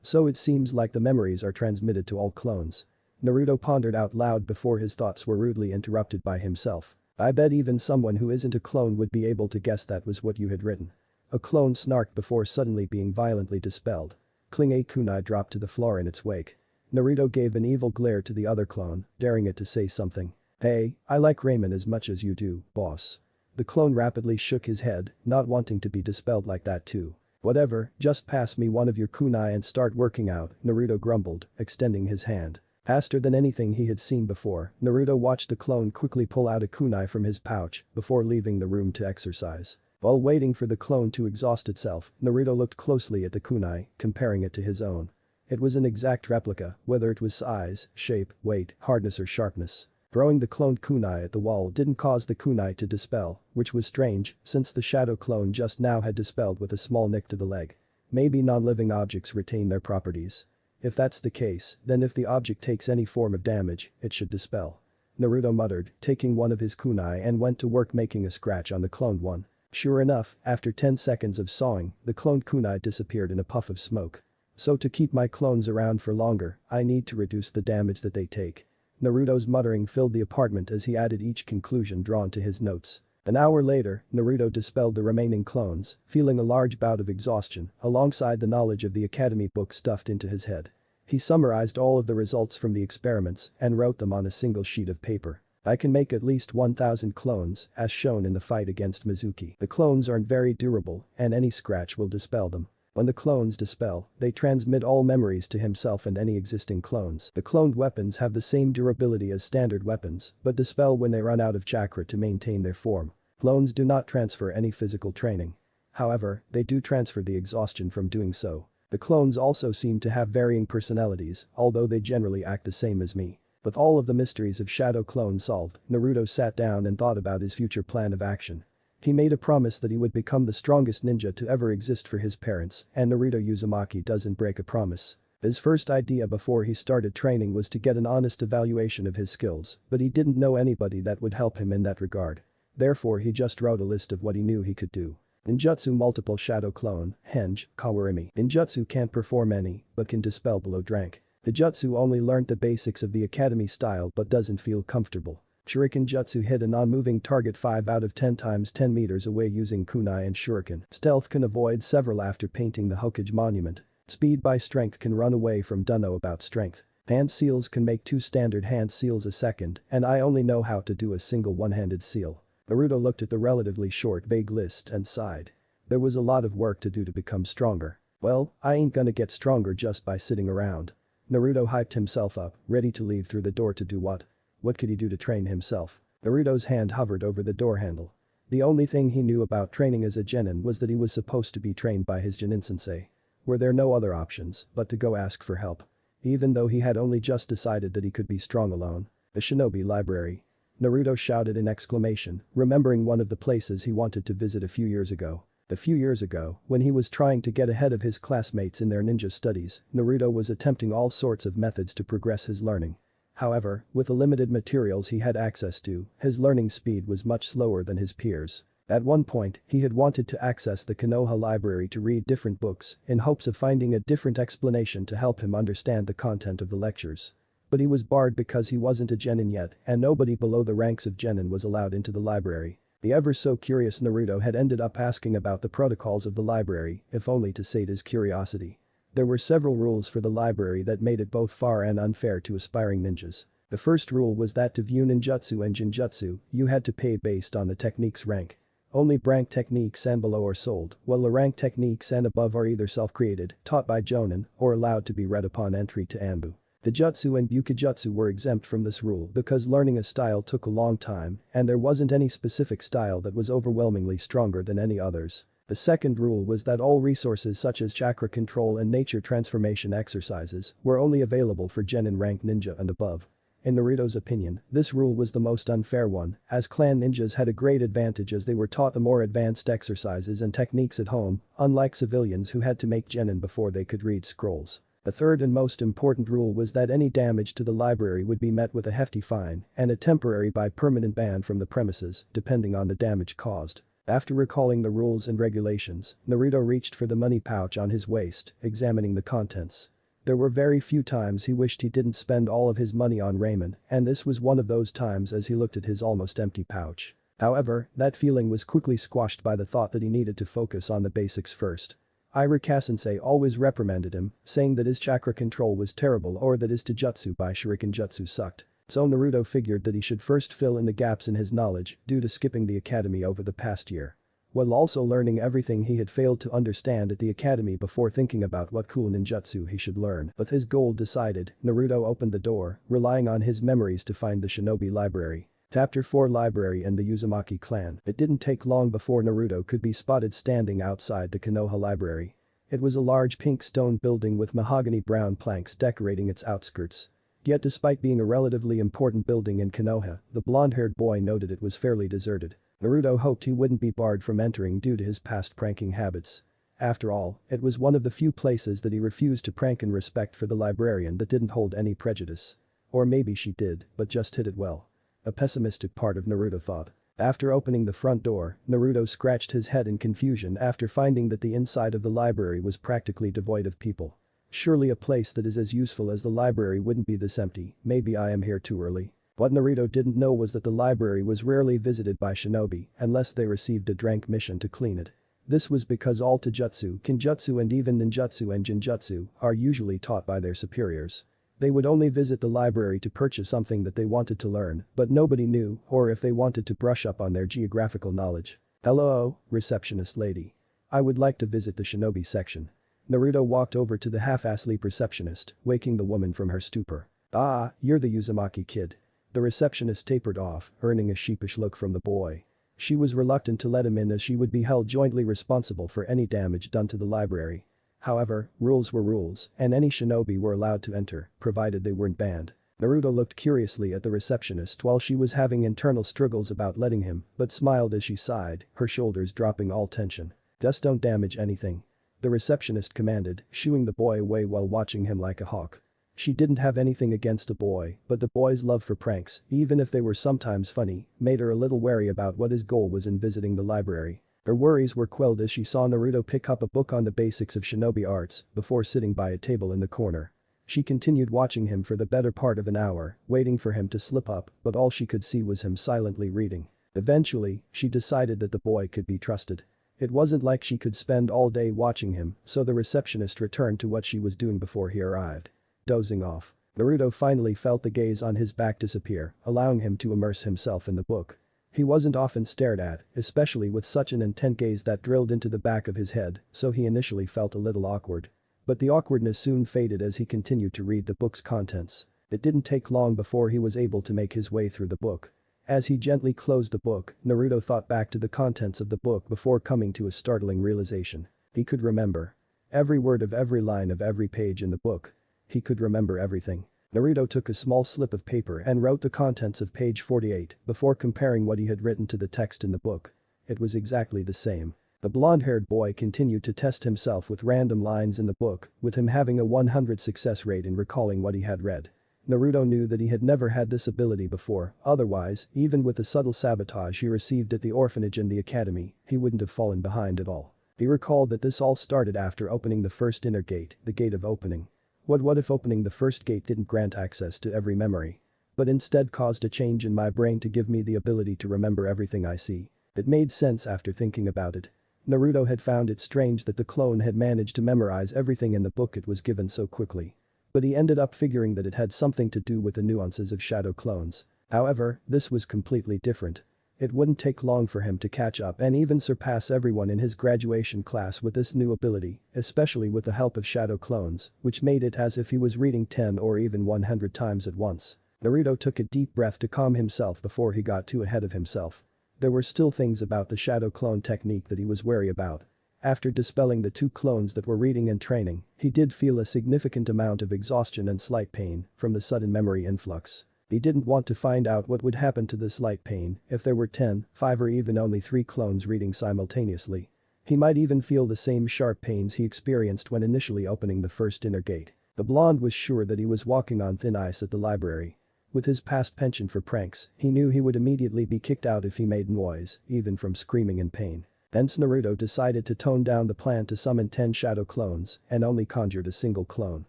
[SPEAKER 1] So it seems like the memories are transmitted to all clones. Naruto pondered out loud before his thoughts were rudely interrupted by himself. I bet even someone who isn't a clone would be able to guess that was what you had written. A clone snarked before suddenly being violently dispelled. Cling a kunai dropped to the floor in its wake. Naruto gave an evil glare to the other clone, daring it to say something. Hey, I like ramen as much as you do, boss. The clone rapidly shook his head, not wanting to be dispelled like that too. Whatever, just pass me one of your kunai and start working out, Naruto grumbled, extending his hand. Faster than anything he had seen before, Naruto watched the clone quickly pull out a kunai from his pouch before leaving the room to exercise. While waiting for the clone to exhaust itself, Naruto looked closely at the kunai, comparing it to his own. It was an exact replica, whether it was size, shape, weight, hardness or sharpness. Throwing the cloned kunai at the wall didn't cause the kunai to dispel, which was strange since the shadow clone just now had dispelled with a small nick to the leg. Maybe non-living objects retain their properties. If that's the case, then if the object takes any form of damage, it should dispel. Naruto muttered, taking one of his kunai and went to work making a scratch on the cloned one. Sure enough, after 10 seconds of sawing, the cloned kunai disappeared in a puff of smoke. So to keep my clones around for longer, I need to reduce the damage that they take. Naruto's muttering filled the apartment as he added each conclusion drawn to his notes. An hour later, Naruto dispelled the remaining clones, feeling a large bout of exhaustion, alongside the knowledge of the academy book stuffed into his head. He summarized all of the results from the experiments and wrote them on a single sheet of paper. I can make at least 1,000 clones, as shown in the fight against Mizuki. The clones aren't very durable, and any scratch will dispel them. When the clones dispel, they transmit all memories to himself and any existing clones. The cloned weapons have the same durability as standard weapons, but dispel when they run out of chakra to maintain their form. Clones do not transfer any physical training. However, they do transfer the exhaustion from doing so. The clones also seem to have varying personalities, although they generally act the same as me. With all of the mysteries of Shadow Clone solved, Naruto sat down and thought about his future plan of action. He made a promise that he would become the strongest ninja to ever exist for his parents, and Naruto Uzumaki doesn't break a promise. His first idea before he started training was to get an honest evaluation of his skills, but he didn't know anybody that would help him in that regard. Therefore he just wrote a list of what he knew he could do. Ninjutsu multiple shadow clone, henge, kawarimi. Ninjutsu can't perform any, but can dispel below rank. The jutsu only learned the basics of the academy style but doesn't feel comfortable. Shuriken Jutsu hit a non-moving target 5 out of 10 times 10 meters away using kunai and shuriken. Stealth can avoid several after painting the Hokage monument. Speed by strength can run away from don't know about strength. Hand seals can make 2 standard hand seals a second, and I only know how to do a single one-handed seal. Naruto looked at the relatively short vague list and sighed. There was a lot of work to do to become stronger. Well, I ain't gonna get stronger just by sitting around. Naruto hyped himself up, ready to leave through the door to do what? What could he do to train himself? Naruto's hand hovered over the door handle. The only thing he knew about training as a genin was that he was supposed to be trained by his genin sensei. Were there no other options but to go ask for help? Even though he had only just decided that he could be strong alone. The shinobi library. Naruto shouted in exclamation, remembering one of the places he wanted to visit a few years ago. A few years ago, when he was trying to get ahead of his classmates in their ninja studies, Naruto was attempting all sorts of methods to progress his learning. However, with the limited materials he had access to, his learning speed was much slower than his peers. At one point, he had wanted to access the Konoha library to read different books in hopes of finding a different explanation to help him understand the content of the lectures. But he was barred because he wasn't a genin yet and nobody below the ranks of genin was allowed into the library. The ever so curious Naruto had ended up asking about the protocols of the library, if only to sate his curiosity. There were several rules for the library that made it both fair and unfair to aspiring ninjas. The first rule was that to view ninjutsu and jinjutsu, you had to pay based on the technique's rank. Only rank techniques and below are sold, while the rank techniques and above are either self-created, taught by jonin, or allowed to be read upon entry to Anbu. The jutsu and bukijutsu were exempt from this rule because learning a style took a long time and there wasn't any specific style that was overwhelmingly stronger than any others. The second rule was that all resources such as chakra control and nature transformation exercises were only available for genin rank ninja and above. In Naruto's opinion, this rule was the most unfair one, as clan ninjas had a great advantage as they were taught the more advanced exercises and techniques at home, unlike civilians who had to make genin before they could read scrolls. The third and most important rule was that any damage to the library would be met with a hefty fine and a temporary by permanent ban from the premises, depending on the damage caused. After recalling the rules and regulations, Naruto reached for the money pouch on his waist, examining the contents. There were very few times he wished he didn't spend all of his money on ramen, and this was one of those times as he looked at his almost empty pouch. However, that feeling was quickly squashed by the thought that he needed to focus on the basics first. Irika-sensei always reprimanded him, saying that his chakra control was terrible or that his taijutsu by shuriken jutsu sucked. So Naruto figured that he should first fill in the gaps in his knowledge due to skipping the academy over the past year. While also learning everything he had failed to understand at the academy before thinking about what cool ninjutsu he should learn. With his goal decided, Naruto opened the door, relying on his memories to find the shinobi library. Chapter 4 Library and the Uzumaki clan. It didn't take long before Naruto could be spotted standing outside the Konoha library. It was a large pink stone building with mahogany brown planks decorating its outskirts. Yet despite being a relatively important building in Konoha, the blonde-haired boy noted it was fairly deserted. Naruto hoped he wouldn't be barred from entering due to his past pranking habits. After all, it was one of the few places that he refused to prank in respect for the librarian that didn't hold any prejudice. Or maybe she did, but just hid it well. A pessimistic part of Naruto thought. After opening the front door, Naruto scratched his head in confusion after finding that the inside of the library was practically devoid of people. Surely a place that is as useful as the library wouldn't be this empty, maybe I am here too early. What Naruto didn't know was that the library was rarely visited by shinobi unless they received a rank mission to clean it. This was because all taijutsu, kinjutsu and even ninjutsu and jinjutsu are usually taught by their superiors. They would only visit the library to purchase something that they wanted to learn, but nobody knew or if they wanted to brush up on their geographical knowledge. Hello, receptionist lady. I would like to visit the shinobi section. Naruto walked over to the half-asleep receptionist, waking the woman from her stupor. Ah, you're the Uzumaki kid. The receptionist tapered off, earning a sheepish look from the boy. She was reluctant to let him in as she would be held jointly responsible for any damage done to the library. However, rules were rules, and any shinobi were allowed to enter, provided they weren't banned. Naruto looked curiously at the receptionist while she was having internal struggles about letting him, but smiled as she sighed, her shoulders dropping all tension. Just don't damage anything. The receptionist commanded, shooing the boy away while watching him like a hawk. She didn't have anything against the boy, but the boy's love for pranks, even if they were sometimes funny, made her a little wary about what his goal was in visiting the library. Her worries were quelled as she saw Naruto pick up a book on the basics of shinobi arts before sitting by a table in the corner. She continued watching him for the better part of an hour, waiting for him to slip up, but all she could see was him silently reading. Eventually, she decided that the boy could be trusted. It wasn't like she could spend all day watching him, so the receptionist returned to what she was doing before he arrived. Dozing off. Naruto finally felt the gaze on his back disappear, allowing him to immerse himself in the book. He wasn't often stared at, especially with such an intent gaze that drilled into the back of his head, so he initially felt a little awkward. But the awkwardness soon faded as he continued to read the book's contents. It didn't take long before he was able to make his way through the book. As he gently closed the book, Naruto thought back to the contents of the book before coming to a startling realization. He could remember every word of every line of every page in the book. He could remember everything. Naruto took a small slip of paper and wrote the contents of page 48 before comparing what he had written to the text in the book. It was exactly the same. The blonde-haired boy continued to test himself with random lines in the book, with him having a 100 success rate in recalling what he had read. Naruto knew that he had never had this ability before, otherwise, even with the subtle sabotage he received at the orphanage and the academy, he wouldn't have fallen behind at all. He recalled that this all started after opening the first inner gate, the gate of opening. What if opening the first gate didn't grant access to every memory, but instead caused a change in my brain to give me the ability to remember everything I see? It made sense after thinking about it. Naruto had found it strange that the clone had managed to memorize everything in the book it was given so quickly. But he ended up figuring that it had something to do with the nuances of shadow clones. However, this was completely different. It wouldn't take long for him to catch up and even surpass everyone in his graduation class with this new ability, especially with the help of shadow clones, which made it as if he was reading 10 or even 100 times at once. Naruto took a deep breath to calm himself before he got too ahead of himself. There were still things about the shadow clone technique that he was wary about. After dispelling the 2 clones that were reading and training, he did feel a significant amount of exhaustion and slight pain from the sudden memory influx. He didn't want to find out what would happen to this light pain if there were 10, 5 or even only 3 clones reading simultaneously. He might even feel the same sharp pains he experienced when initially opening the first inner gate. The blonde was sure that he was walking on thin ice at the library. With his past penchant for pranks, he knew he would immediately be kicked out if he made noise, even from screaming in pain. Hence Naruto decided to tone down the plan to summon 10 shadow clones and only conjured a single clone.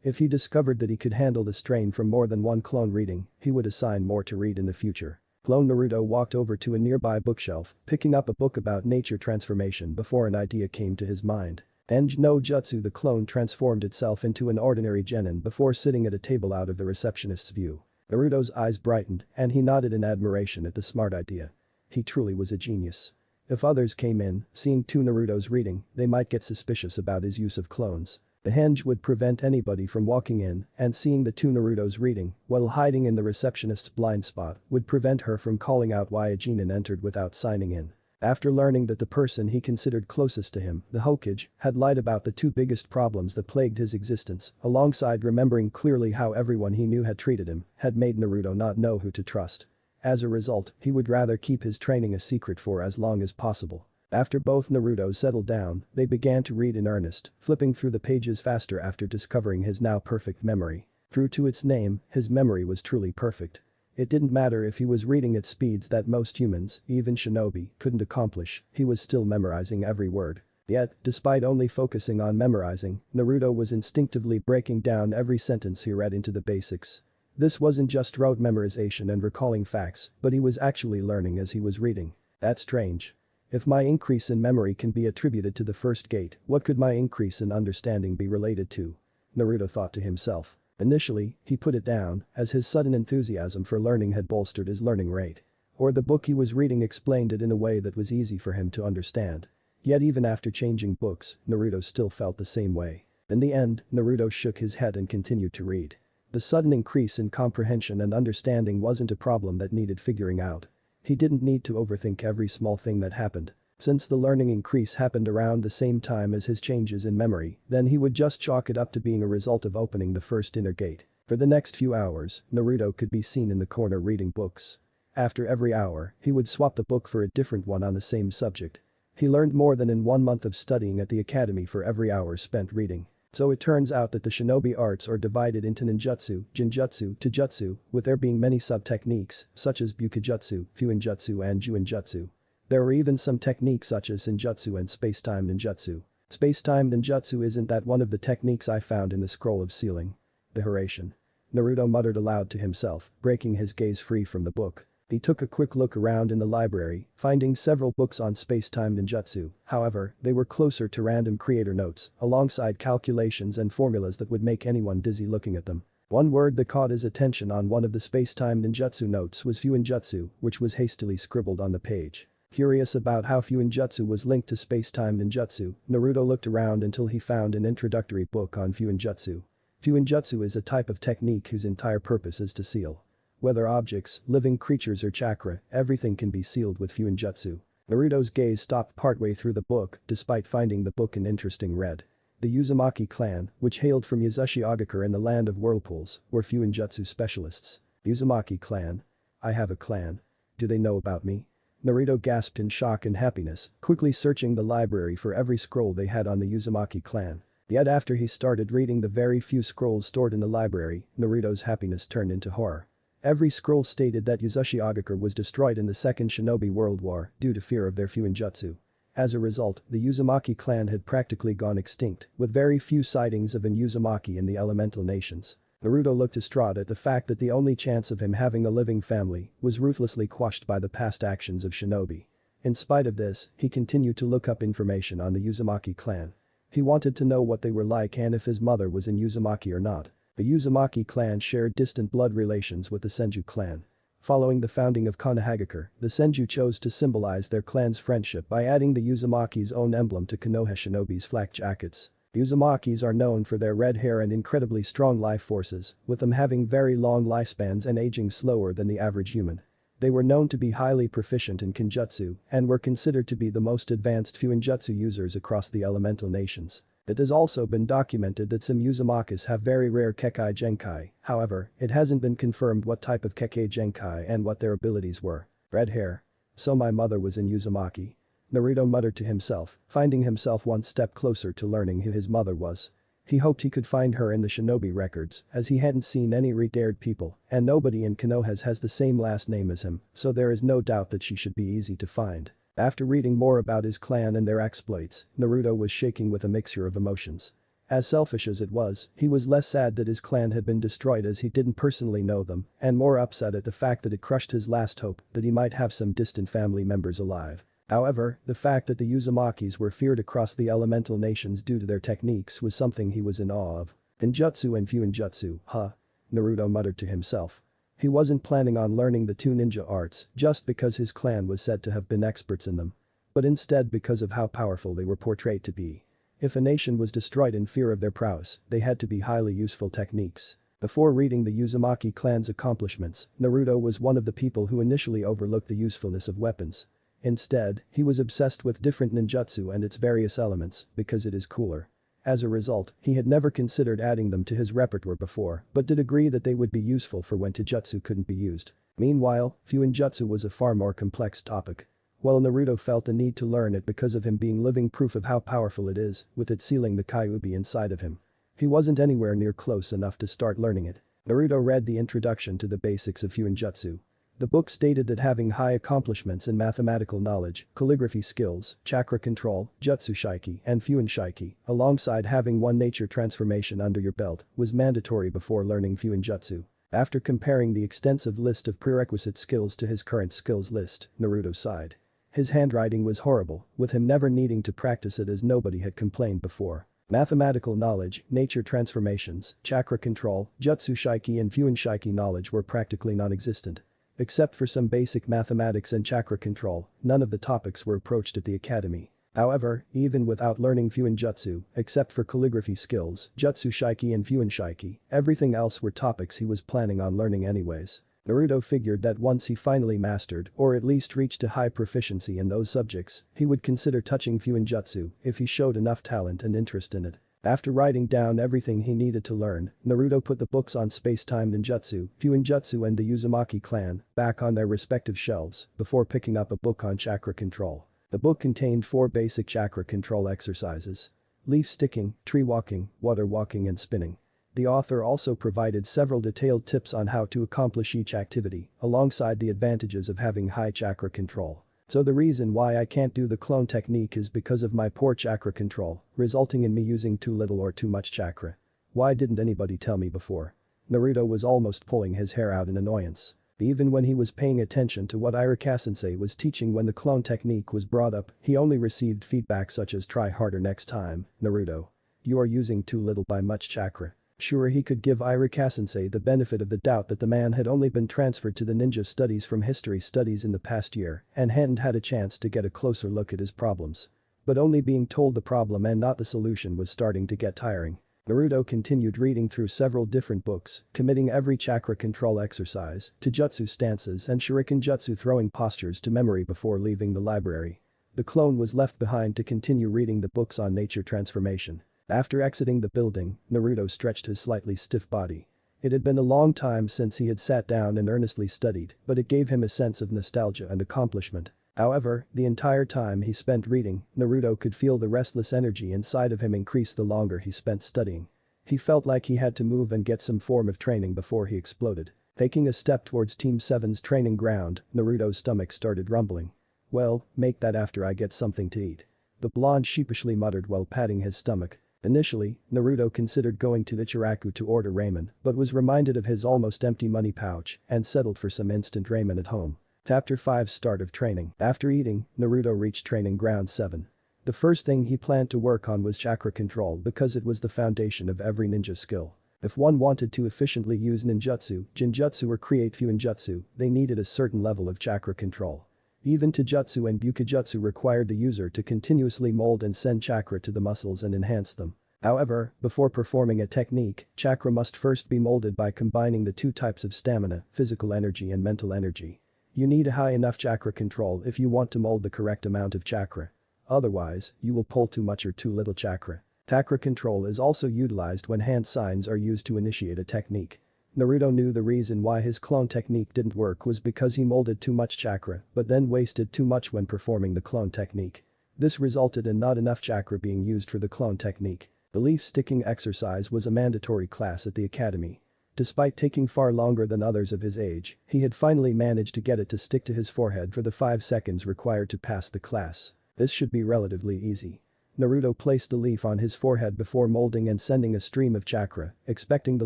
[SPEAKER 1] If he discovered that he could handle the strain from more than 1 clone reading, he would assign more to read in the future. Clone Naruto walked over to a nearby bookshelf, picking up a book about nature transformation before an idea came to his mind. Enj no Jutsu, the clone transformed itself into an ordinary genin before sitting at a table out of the receptionist's view. Naruto's eyes brightened and he nodded in admiration at the smart idea. He truly was a genius. If others came in, seeing 2 Narutos reading, they might get suspicious about his use of clones. The henge would prevent anybody from walking in and seeing the 2 Narutos reading while hiding in the receptionist's blind spot would prevent her from calling out why a genin entered without signing in. After learning that the person he considered closest to him, the Hokage, had lied about the 2 biggest problems that plagued his existence, alongside remembering clearly how everyone he knew had treated him, had made Naruto not know who to trust. As a result, he would rather keep his training a secret for as long as possible. After both Narutos settled down, they began to read in earnest, flipping through the pages faster after discovering his now perfect memory. True to its name, his memory was truly perfect. It didn't matter if he was reading at speeds that most humans, even shinobi, couldn't accomplish, he was still memorizing every word. Yet, despite only focusing on memorizing, Naruto was instinctively breaking down every sentence he read into the basics. This wasn't just rote memorization and recalling facts, but he was actually learning as he was reading. That's strange. If my increase in memory can be attributed to the first gate, what could my increase in understanding be related to? Naruto thought to himself. Initially, he put it down, as his sudden enthusiasm for learning had bolstered his learning rate. Or the book he was reading explained it in a way that was easy for him to understand. Yet even after changing books, Naruto still felt the same way. In the end, Naruto shook his head and continued to read. The sudden increase in comprehension and understanding wasn't a problem that needed figuring out. He didn't need to overthink every small thing that happened. Since the learning increase happened around the same time as his changes in memory, then he would just chalk it up to being a result of opening the first inner gate. For the next few hours, Naruto could be seen in the corner reading books. After every hour, he would swap the book for a different one on the same subject. He learned more than in 1 month of studying at the academy for every hour spent reading. So it turns out that the shinobi arts are divided into ninjutsu, jinjutsu, taijutsu, with there being many sub-techniques, such as bukijutsu, fuinjutsu and juinjutsu. There are even some techniques such as senjutsu and space-time ninjutsu. Space-time ninjutsu isn't that one of the techniques I found in the scroll of sealing? The Hiraishin. Naruto muttered aloud to himself, breaking his gaze free from the book. He took a quick look around in the library, finding several books on space-time ninjutsu, however, they were closer to random creator notes, alongside calculations and formulas that would make anyone dizzy looking at them. One word that caught his attention on one of the space-time ninjutsu notes was fuinjutsu, which was hastily scribbled on the page. Curious about how fuinjutsu was linked to space-time ninjutsu, Naruto looked around until he found an introductory book on fuinjutsu. Fuinjutsu is a type of technique whose entire purpose is to seal. Whether objects, living creatures or chakra, everything can be sealed with fuinjutsu. Naruto's gaze stopped partway through the book, despite finding the book an interesting read. The Uzumaki clan, which hailed from Yuzashii Ogakure in the land of whirlpools, were fuinjutsu specialists. Uzumaki clan? I have a clan. Do they know about me? Naruto gasped in shock and happiness, quickly searching the library for every scroll they had on the Uzumaki clan. Yet after he started reading the very few scrolls stored in the library, Naruto's happiness turned into horror. Every scroll stated that Yuzashii Ogakure was destroyed in the Second Shinobi World War due to fear of their fuinjutsu. As a result, the Uzumaki clan had practically gone extinct, with very few sightings of an Uzumaki in the elemental nations. Naruto looked distraught at the fact that the only chance of him having a living family was ruthlessly quashed by the past actions of shinobi. In spite of this, he continued to look up information on the Uzumaki clan. He wanted to know what they were like and if his mother was an Uzumaki or not. The Uzumaki clan shared distant blood relations with the Senju clan. Following the founding of Konohagakure, the Senju chose to symbolize their clan's friendship by adding the Uzumaki's own emblem to Konoha shinobi's flak jackets. Uzumakis are known for their red hair and incredibly strong life forces, with them having very long lifespans and aging slower than the average human. They were known to be highly proficient in Kenjutsu and were considered to be the most advanced fuinjutsu users across the elemental nations. It has also been documented that some Uzumakas have very rare Kekkei Genkai, however, it hasn't been confirmed what type of Kekkei Genkai and what their abilities were. Red hair. So my mother was an Uzumaki. Naruto muttered to himself, finding himself one step closer to learning who his mother was. He hoped he could find her in the shinobi records, as he hadn't seen any retired people, and nobody in Konoha has the same last name as him, so there is no doubt that she should be easy to find. After reading more about his clan and their exploits, Naruto was shaking with a mixture of emotions. As selfish as it was, he was less sad that his clan had been destroyed as he didn't personally know them, and more upset at the fact that it crushed his last hope that he might have some distant family members alive. However, the fact that the Uzumakis were feared across the elemental nations due to their techniques was something he was in awe of. Ninjutsu and fuinjutsu, huh? Naruto muttered to himself. He wasn't planning on learning the two ninja arts just because his clan was said to have been experts in them. But instead because of how powerful they were portrayed to be. If a nation was destroyed in fear of their prowess, they had to be highly useful techniques. Before reading the Uzumaki clan's accomplishments, Naruto was one of the people who initially overlooked the usefulness of weapons. Instead, he was obsessed with different ninjutsu and its various elements because it is cooler. As a result, he had never considered adding them to his repertoire before, but did agree that they would be useful for when taijutsu couldn't be used. Meanwhile, fuinjutsu was a far more complex topic. While Naruto felt the need to learn it because of him being living proof of how powerful it is, with it sealing the Kyuubi inside of him. He wasn't anywhere near close enough to start learning it. Naruto read the introduction to the basics of fuinjutsu. The book stated that having high accomplishments in mathematical knowledge, calligraphy skills, chakra control, jutsu shiki, and fuin shiki, alongside having one nature transformation under your belt, was mandatory before learning fuinjutsu. After comparing the extensive list of prerequisite skills to his current skills list, Naruto sighed. His handwriting was horrible, with him never needing to practice it as nobody had complained before. Mathematical knowledge, nature transformations, chakra control, jutsu shiki and fuin shiki knowledge were practically non-existent. Except for some basic mathematics and chakra control, none of the topics were approached at the academy. However, even without learning fuinjutsu, except for calligraphy skills, jutsu shiki and fuin shiki, everything else were topics he was planning on learning anyways. Naruto figured that once he finally mastered, or at least reached a high proficiency in those subjects, he would consider touching fuinjutsu if he showed enough talent and interest in it. After writing down everything he needed to learn, Naruto put the books on space-time ninjutsu, fuinjutsu and the Uzumaki clan back on their respective shelves before picking up a book on chakra control. The book contained 4 basic chakra control exercises: leaf sticking, tree walking, water walking and spinning. The author also provided several detailed tips on how to accomplish each activity, alongside the advantages of having high chakra control. So the reason why I can't do the clone technique is because of my poor chakra control, resulting in me using too little or too much chakra. Why didn't anybody tell me before? Naruto was almost pulling his hair out in annoyance. Even when he was paying attention to what Irika-sensei was teaching when the clone technique was brought up, he only received feedback such as "try harder next time, Naruto. You are using too little by much chakra." Sure, he could give Irika-sensei the benefit of the doubt that the man had only been transferred to the ninja studies from history studies in the past year and hadn't had a chance to get a closer look at his problems. But only being told the problem and not the solution was starting to get tiring. Naruto continued reading through several different books, committing every chakra control exercise, Taijutsu stances and shuriken jutsu throwing postures to memory before leaving the library. The clone was left behind to continue reading the books on nature transformation. After exiting the building, Naruto stretched his slightly stiff body. It had been a long time since he had sat down and earnestly studied, but it gave him a sense of nostalgia and accomplishment. However, the entire time he spent reading, Naruto could feel the restless energy inside of him increase the longer he spent studying. He felt like he had to move and get some form of training before he exploded. Taking a step towards Team 7's training ground, Naruto's stomach started rumbling. Well, make that after I get something to eat. The blonde sheepishly muttered while patting his stomach. Initially, Naruto considered going to Ichiraku to order ramen but was reminded of his almost empty money pouch and settled for some instant ramen at home. Chapter 5 Start of Training. After eating, Naruto reached training ground 7. The first thing he planned to work on was chakra control because it was the foundation of every ninja skill. If one wanted to efficiently use ninjutsu, jinjutsu or create fuinjutsu, they needed a certain level of chakra control. Even Taijutsu and Bukijutsu required the user to continuously mold and send chakra to the muscles and enhance them. However, before performing a technique, chakra must first be molded by combining the two types of stamina, physical energy and mental energy. You need a high enough chakra control if you want to mold the correct amount of chakra. Otherwise, you will pull too much or too little chakra. Chakra control is also utilized when hand signs are used to initiate a technique. Naruto knew the reason why his clone technique didn't work was because he molded too much chakra but then wasted too much when performing the clone technique. This resulted in not enough chakra being used for the clone technique. The leaf sticking exercise was a mandatory class at the academy. Despite taking far longer than others of his age, he had finally managed to get it to stick to his forehead for the 5 seconds required to pass the class. This should be relatively easy. Naruto placed the leaf on his forehead before molding and sending a stream of chakra, expecting the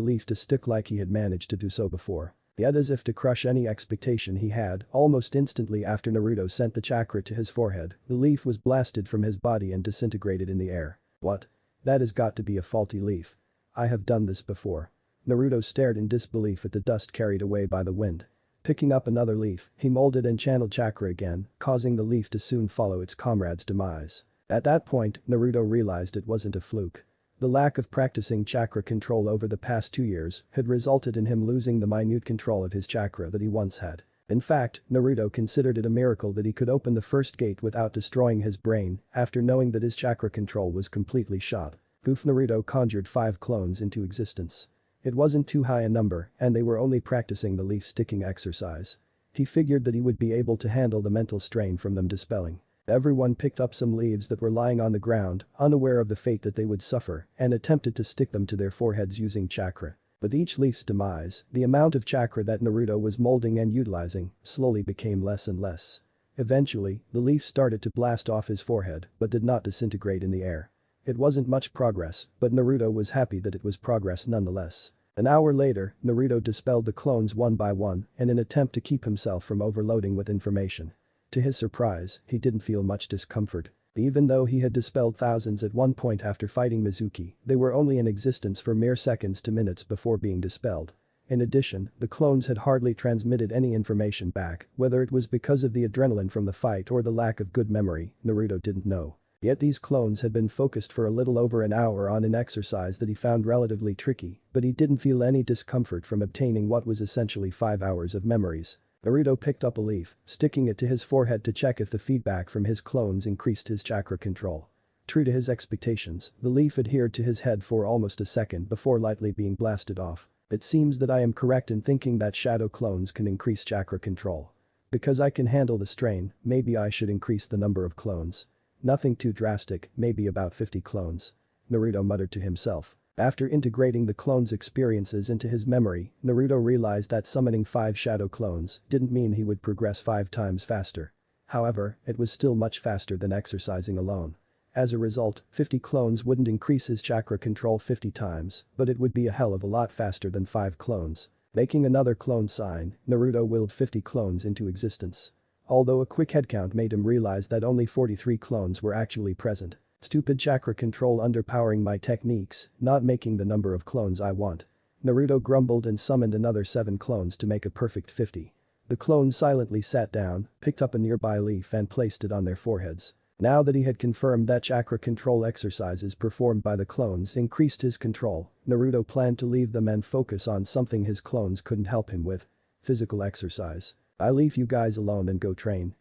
[SPEAKER 1] leaf to stick like he had managed to do so before. Yet as if to crush any expectation he had, almost instantly after Naruto sent the chakra to his forehead, the leaf was blasted from his body and disintegrated in the air. What? That has got to be a faulty leaf. I have done this before. Naruto stared in disbelief at the dust carried away by the wind. Picking up another leaf, he molded and channeled chakra again, causing the leaf to soon follow its comrade's demise. At that point, Naruto realized it wasn't a fluke. The lack of practicing chakra control over the past 2 years had resulted in him losing the minute control of his chakra that he once had. In fact, Naruto considered it a miracle that he could open the first gate without destroying his brain after knowing that his chakra control was completely shot. Poof! Naruto conjured 5 clones into existence. It wasn't too high a number and they were only practicing the leaf sticking exercise. He figured that he would be able to handle the mental strain from them dispelling. Everyone picked up some leaves that were lying on the ground, unaware of the fate that they would suffer, and attempted to stick them to their foreheads using chakra. With each leaf's demise, the amount of chakra that Naruto was molding and utilizing slowly became less and less. Eventually, the leaf started to blast off his forehead but did not disintegrate in the air. It wasn't much progress, but Naruto was happy that it was progress nonetheless. An hour later, Naruto dispelled the clones one by one in an attempt to keep himself from overloading with information. To his surprise, he didn't feel much discomfort. Even though he had dispelled thousands at one point after fighting Mizuki, they were only in existence for mere seconds to minutes before being dispelled. In addition, the clones had hardly transmitted any information back, whether it was because of the adrenaline from the fight or the lack of good memory, Naruto didn't know. Yet these clones had been focused for a little over an hour on an exercise that he found relatively tricky, but he didn't feel any discomfort from obtaining what was essentially 5 hours of memories. Naruto picked up a leaf, sticking it to his forehead to check if the feedback from his clones increased his chakra control. True to his expectations, the leaf adhered to his head for almost a second before lightly being blasted off. It seems that I am correct in thinking that shadow clones can increase chakra control. Because I can handle the strain, maybe I should increase the number of clones. Nothing too drastic, maybe about 50 clones. Naruto muttered to himself. After integrating the clones' experiences into his memory, Naruto realized that summoning 5 shadow clones didn't mean he would progress 5 times faster. However, it was still much faster than exercising alone. As a result, 50 clones wouldn't increase his chakra control 50 times, but it would be a hell of a lot faster than 5 clones. Making another clone sign, Naruto willed 50 clones into existence. Although a quick headcount made him realize that only 43 clones were actually present. Stupid chakra control underpowering my techniques, not making the number of clones I want. Naruto grumbled and summoned another 7 clones to make a perfect 50. The clones silently sat down, picked up a nearby leaf and placed it on their foreheads. Now that he had confirmed that chakra control exercises performed by the clones increased his control, Naruto planned to leave them and focus on something his clones couldn't help him with. Physical exercise. I leave you guys alone and go train,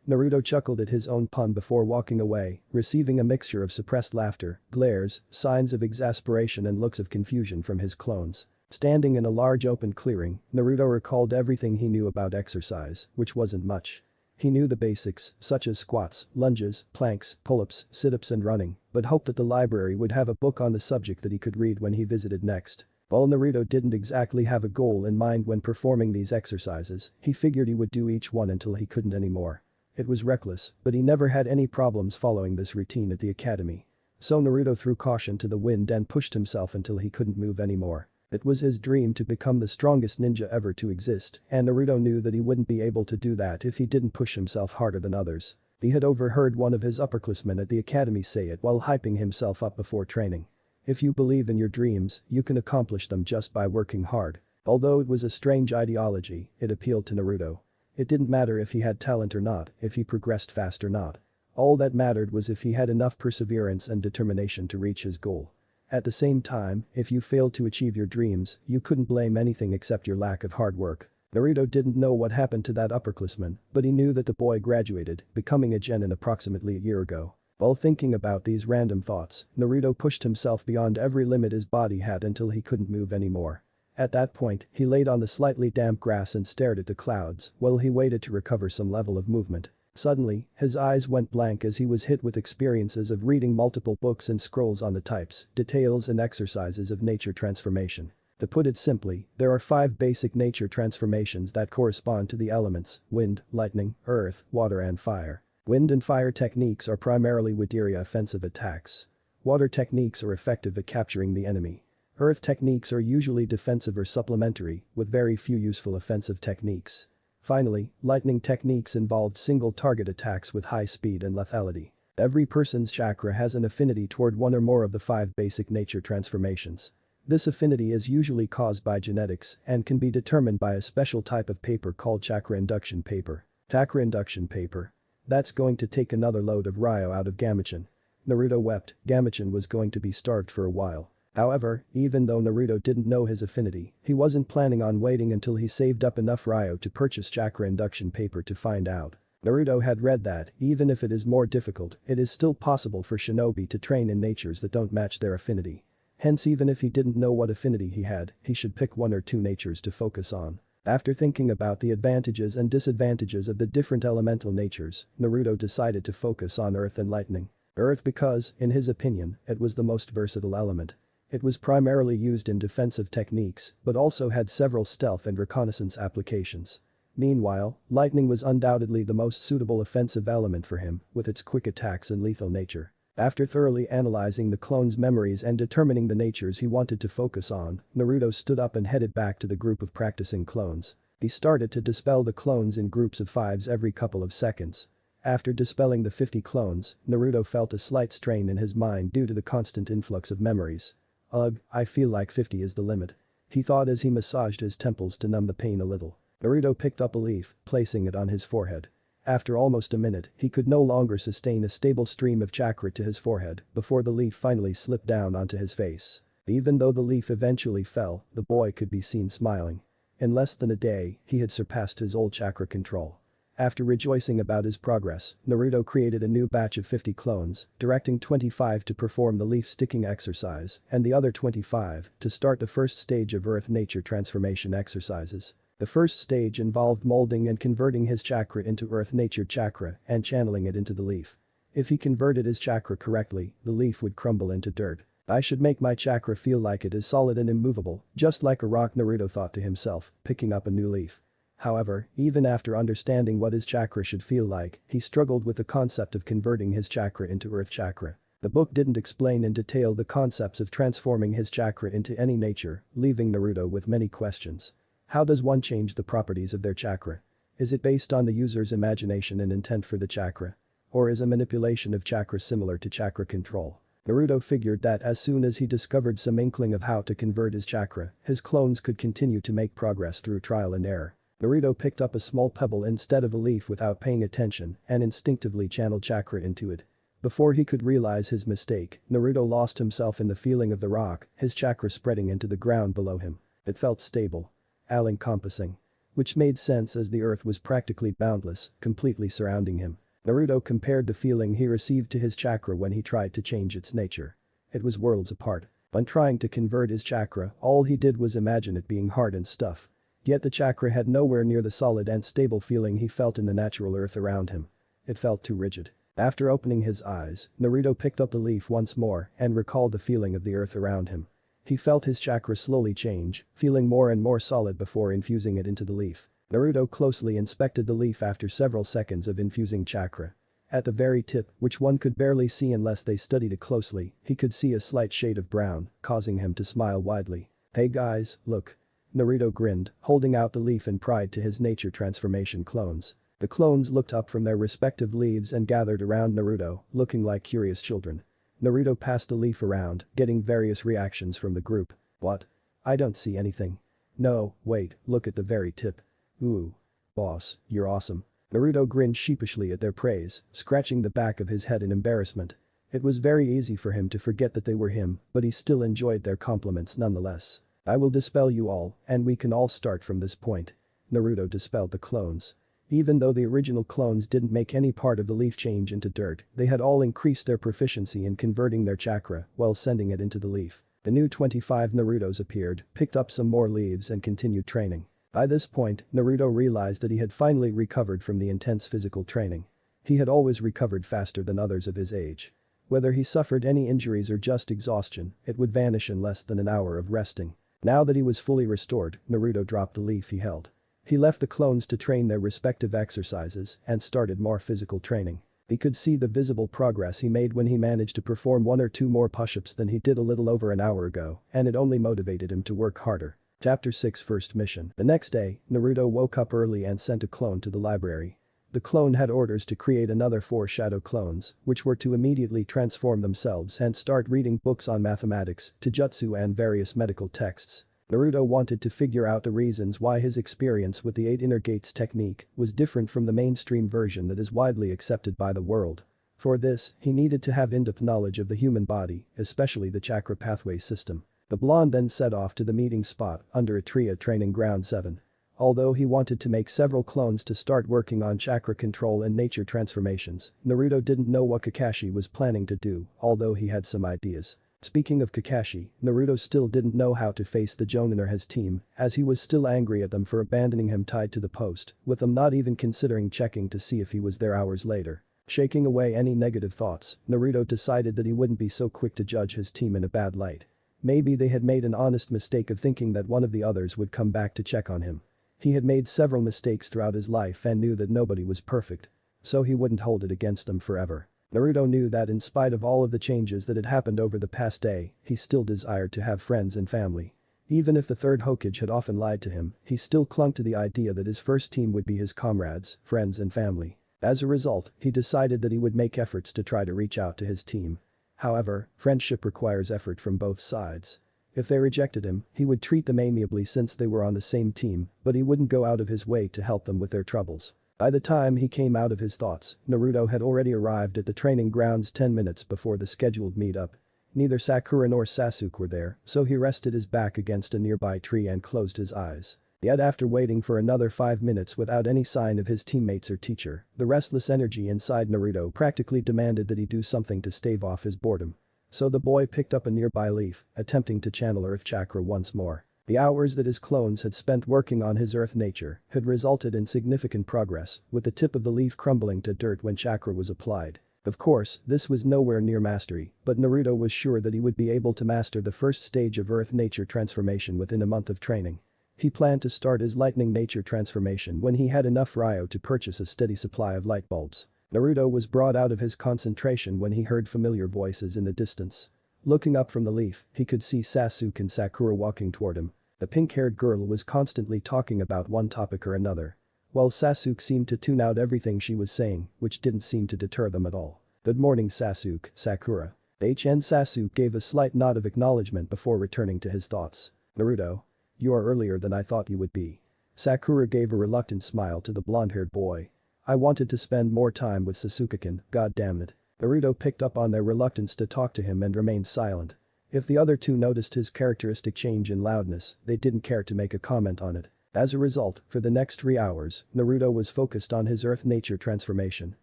[SPEAKER 1] Naruto chuckled at his own pun before walking away, receiving a mixture of suppressed laughter, glares, signs of exasperation and looks of confusion from his clones. Standing in a large open clearing, Naruto recalled everything he knew about exercise, which wasn't much. He knew the basics, such as squats, lunges, planks, pull-ups, sit-ups and running, but hoped that the library would have a book on the subject that he could read when he visited next. While Naruto didn't exactly have a goal in mind when performing these exercises, he figured he would do each one until he couldn't anymore. It was reckless, but he never had any problems following this routine at the academy. So Naruto threw caution to the wind and pushed himself until he couldn't move anymore. It was his dream to become the strongest ninja ever to exist, and Naruto knew that he wouldn't be able to do that if he didn't push himself harder than others. He had overheard one of his upperclassmen at the academy say it while hyping himself up before training. If you believe in your dreams, you can accomplish them just by working hard. Although it was a strange ideology, it appealed to Naruto. It didn't matter if he had talent or not, if he progressed fast or not. All that mattered was if he had enough perseverance and determination to reach his goal. At the same time, if you failed to achieve your dreams, you couldn't blame anything except your lack of hard work. Naruto didn't know what happened to that upperclassman, but he knew that the boy graduated, becoming a genin approximately a year ago. While thinking about these random thoughts, Naruto pushed himself beyond every limit his body had until he couldn't move anymore. At that point, he laid on the slightly damp grass and stared at the clouds while he waited to recover some level of movement. Suddenly, his eyes went blank as he was hit with experiences of reading multiple books and scrolls on the types, details and exercises of nature transformation. To put it simply, there are 5 basic nature transformations that correspond to the elements: wind, lightning, earth, water and fire. Wind and fire techniques are primarily Wideria offensive attacks. Water techniques are effective at capturing the enemy. Earth techniques are usually defensive or supplementary, with very few useful offensive techniques. Finally, lightning techniques involved single target attacks with high speed and lethality. Every person's chakra has an affinity toward one or more of the 5 basic nature transformations. This affinity is usually caused by genetics and can be determined by a special type of paper called chakra induction paper. Chakra induction paper. That's going to take another load of Ryo out of Gamachan. Naruto wept, Gamachan was going to be starved for a while. However, even though Naruto didn't know his affinity, he wasn't planning on waiting until he saved up enough Ryo to purchase chakra induction paper to find out. Naruto had read that, even if it is more difficult, it is still possible for shinobi to train in natures that don't match their affinity. Hence, even if he didn't know what affinity he had, he should pick 1 or 2 natures to focus on. After thinking about the advantages and disadvantages of the different elemental natures, Naruto decided to focus on earth and lightning. Earth because, in his opinion, it was the most versatile element. It was primarily used in defensive techniques, but also had several stealth and reconnaissance applications. Meanwhile, lightning was undoubtedly the most suitable offensive element for him, with its quick attacks and lethal nature. After thoroughly analyzing the clone's memories and determining the natures he wanted to focus on, Naruto stood up and headed back to the group of practicing clones. He started to dispel the clones in groups of 5s every couple of seconds. After dispelling the 50 clones, Naruto felt a slight strain in his mind due to the constant influx of memories. Ugh, I feel like 50 is the limit. He thought as he massaged his temples to numb the pain a little. Naruto picked up a leaf, placing it on his forehead. After almost a minute, he could no longer sustain a stable stream of chakra to his forehead before the leaf finally slipped down onto his face. Even though the leaf eventually fell, the boy could be seen smiling. In less than a day, he had surpassed his old chakra control. After rejoicing about his progress, Naruto created a new batch of 50 clones, directing 25 to perform the leaf-sticking exercise and the other 25 to start the first stage of Earth Nature transformation exercises. The first stage involved molding and converting his chakra into Earth Nature chakra and channeling it into the leaf. If he converted his chakra correctly, the leaf would crumble into dirt. I should make my chakra feel like it is solid and immovable, just like a rock, Naruto thought to himself, picking up a new leaf. However, even after understanding what his chakra should feel like, he struggled with the concept of converting his chakra into Earth chakra. The book didn't explain in detail the concepts of transforming his chakra into any nature, leaving Naruto with many questions. How does one change the properties of their chakra? Is it based on the user's imagination and intent for the chakra? or is a manipulation of chakra similar to chakra control? Naruto figured that as soon as he discovered some inkling of how to convert his chakra, his clones could continue to make progress through trial and error. Naruto picked up a small pebble instead of a leaf without paying attention and instinctively channeled chakra into it. Before he could realize his mistake, Naruto lost himself in the feeling of the rock, his chakra spreading into the ground below him. It felt stable. All-encompassing. Which made sense as the earth was practically boundless, completely surrounding him. Naruto compared the feeling he received to his chakra when he tried to change its nature. It was worlds apart. When trying to convert his chakra, all he did was imagine it being hard and stuff. Yet the chakra had nowhere near the solid and stable feeling he felt in the natural earth around him. It felt too rigid. After opening his eyes, Naruto picked up the leaf once more and recalled the feeling of the earth around him. He felt his chakra slowly change, feeling more and more solid before infusing it into the leaf. Naruto closely inspected the leaf after several seconds of infusing chakra. At the very tip, which one could barely see unless they studied it closely, he could see a slight shade of brown, causing him to smile widely. "Hey guys, look." Naruto grinned, holding out the leaf in pride to his nature transformation clones. The clones looked up from their respective leaves and gathered around Naruto, looking like curious children. Naruto passed the leaf around, getting various reactions from the group. "What? I don't see anything." "No, wait, look at the very tip." "Ooh. Boss, you're awesome." Naruto grinned sheepishly at their praise, scratching the back of his head in embarrassment. It was very easy for him to forget that they were him, but he still enjoyed their compliments nonetheless. "I will dispel you all, and we can all start from this point." Naruto dispelled the clones. Even though the original clones didn't make any part of the leaf change into dirt, they had all increased their proficiency in converting their chakra while sending it into the leaf. The new 25 Narutos appeared, picked up some more leaves and continued training. By this point, Naruto realized that he had finally recovered from the intense physical training. He had always recovered faster than others of his age. Whether he suffered any injuries or just exhaustion, it would vanish in less than an hour of resting. Now that he was fully restored, Naruto dropped the leaf he held. He left the clones to train their respective exercises and started more physical training. He could see the visible progress he made when he managed to perform 1 or 2 more push-ups than he did a little over an hour ago, and it only motivated him to work harder. Chapter 6 First Mission. The next day, Naruto woke up early and sent a clone to the library. The clone had orders to create another 4 shadow clones, which were to immediately transform themselves and start reading books on mathematics, taijutsu and various medical texts. Naruto wanted to figure out the reasons why his experience with the 8 inner gates technique was different from the mainstream version that is widely accepted by the world. For this, he needed to have in-depth knowledge of the human body, especially the chakra pathway system. The blonde then set off to the meeting spot under a tree at Training Ground 7. Although he wanted to make several clones to start working on chakra control and nature transformations, Naruto didn't know what Kakashi was planning to do, although he had some ideas. Speaking of Kakashi, Naruto still didn't know how to face the Jonin or his team, as he was still angry at them for abandoning him tied to the post, with them not even considering checking to see if he was there hours later. Shaking away any negative thoughts, Naruto decided that he wouldn't be so quick to judge his team in a bad light. Maybe they had made an honest mistake of thinking that one of the others would come back to check on him. He had made several mistakes throughout his life and knew that nobody was perfect. So he wouldn't hold it against them forever. Naruto knew that in spite of all of the changes that had happened over the past day, he still desired to have friends and family. Even if the third Hokage had often lied to him, he still clung to the idea that his first team would be his comrades, friends and family. As a result, he decided that he would make efforts to try to reach out to his team. However, friendship requires effort from both sides. If they rejected him, he would treat them amiably since they were on the same team, but he wouldn't go out of his way to help them with their troubles. By the time he came out of his thoughts, Naruto had already arrived at the training grounds 10 minutes before the scheduled meetup. Neither Sakura nor Sasuke were there, so he rested his back against a nearby tree and closed his eyes. Yet after waiting for another 5 minutes without any sign of his teammates or teacher, the restless energy inside Naruto practically demanded that he do something to stave off his boredom. So the boy picked up a nearby leaf, attempting to channel earth chakra once more. The hours that his clones had spent working on his earth nature had resulted in significant progress, with the tip of the leaf crumbling to dirt when chakra was applied. Of course, this was nowhere near mastery, but Naruto was sure that he would be able to master the first stage of earth nature transformation within a month of training. He planned to start his lightning nature transformation when he had enough Ryo to purchase a steady supply of light bulbs. Naruto was brought out of his concentration when he heard familiar voices in the distance. Looking up from the leaf, he could see Sasuke and Sakura walking toward him. The pink-haired girl was constantly talking about one topic or another. while Sasuke seemed to tune out everything she was saying, which didn't seem to deter them at all. "Good morning Sasuke, Sakura." Sasuke gave a slight nod of acknowledgement before returning to his thoughts. "Naruto. You are earlier than I thought you would be." Sakura gave a reluctant smile to the blonde-haired boy. "I wanted to spend more time with Sasuke-kun, goddammit." Naruto picked up on their reluctance to talk to him and remained silent. If the other two noticed his characteristic change in loudness, they didn't care to make a comment on it. As a result, for the next 3 hours, Naruto was focused on his earth-nature transformation,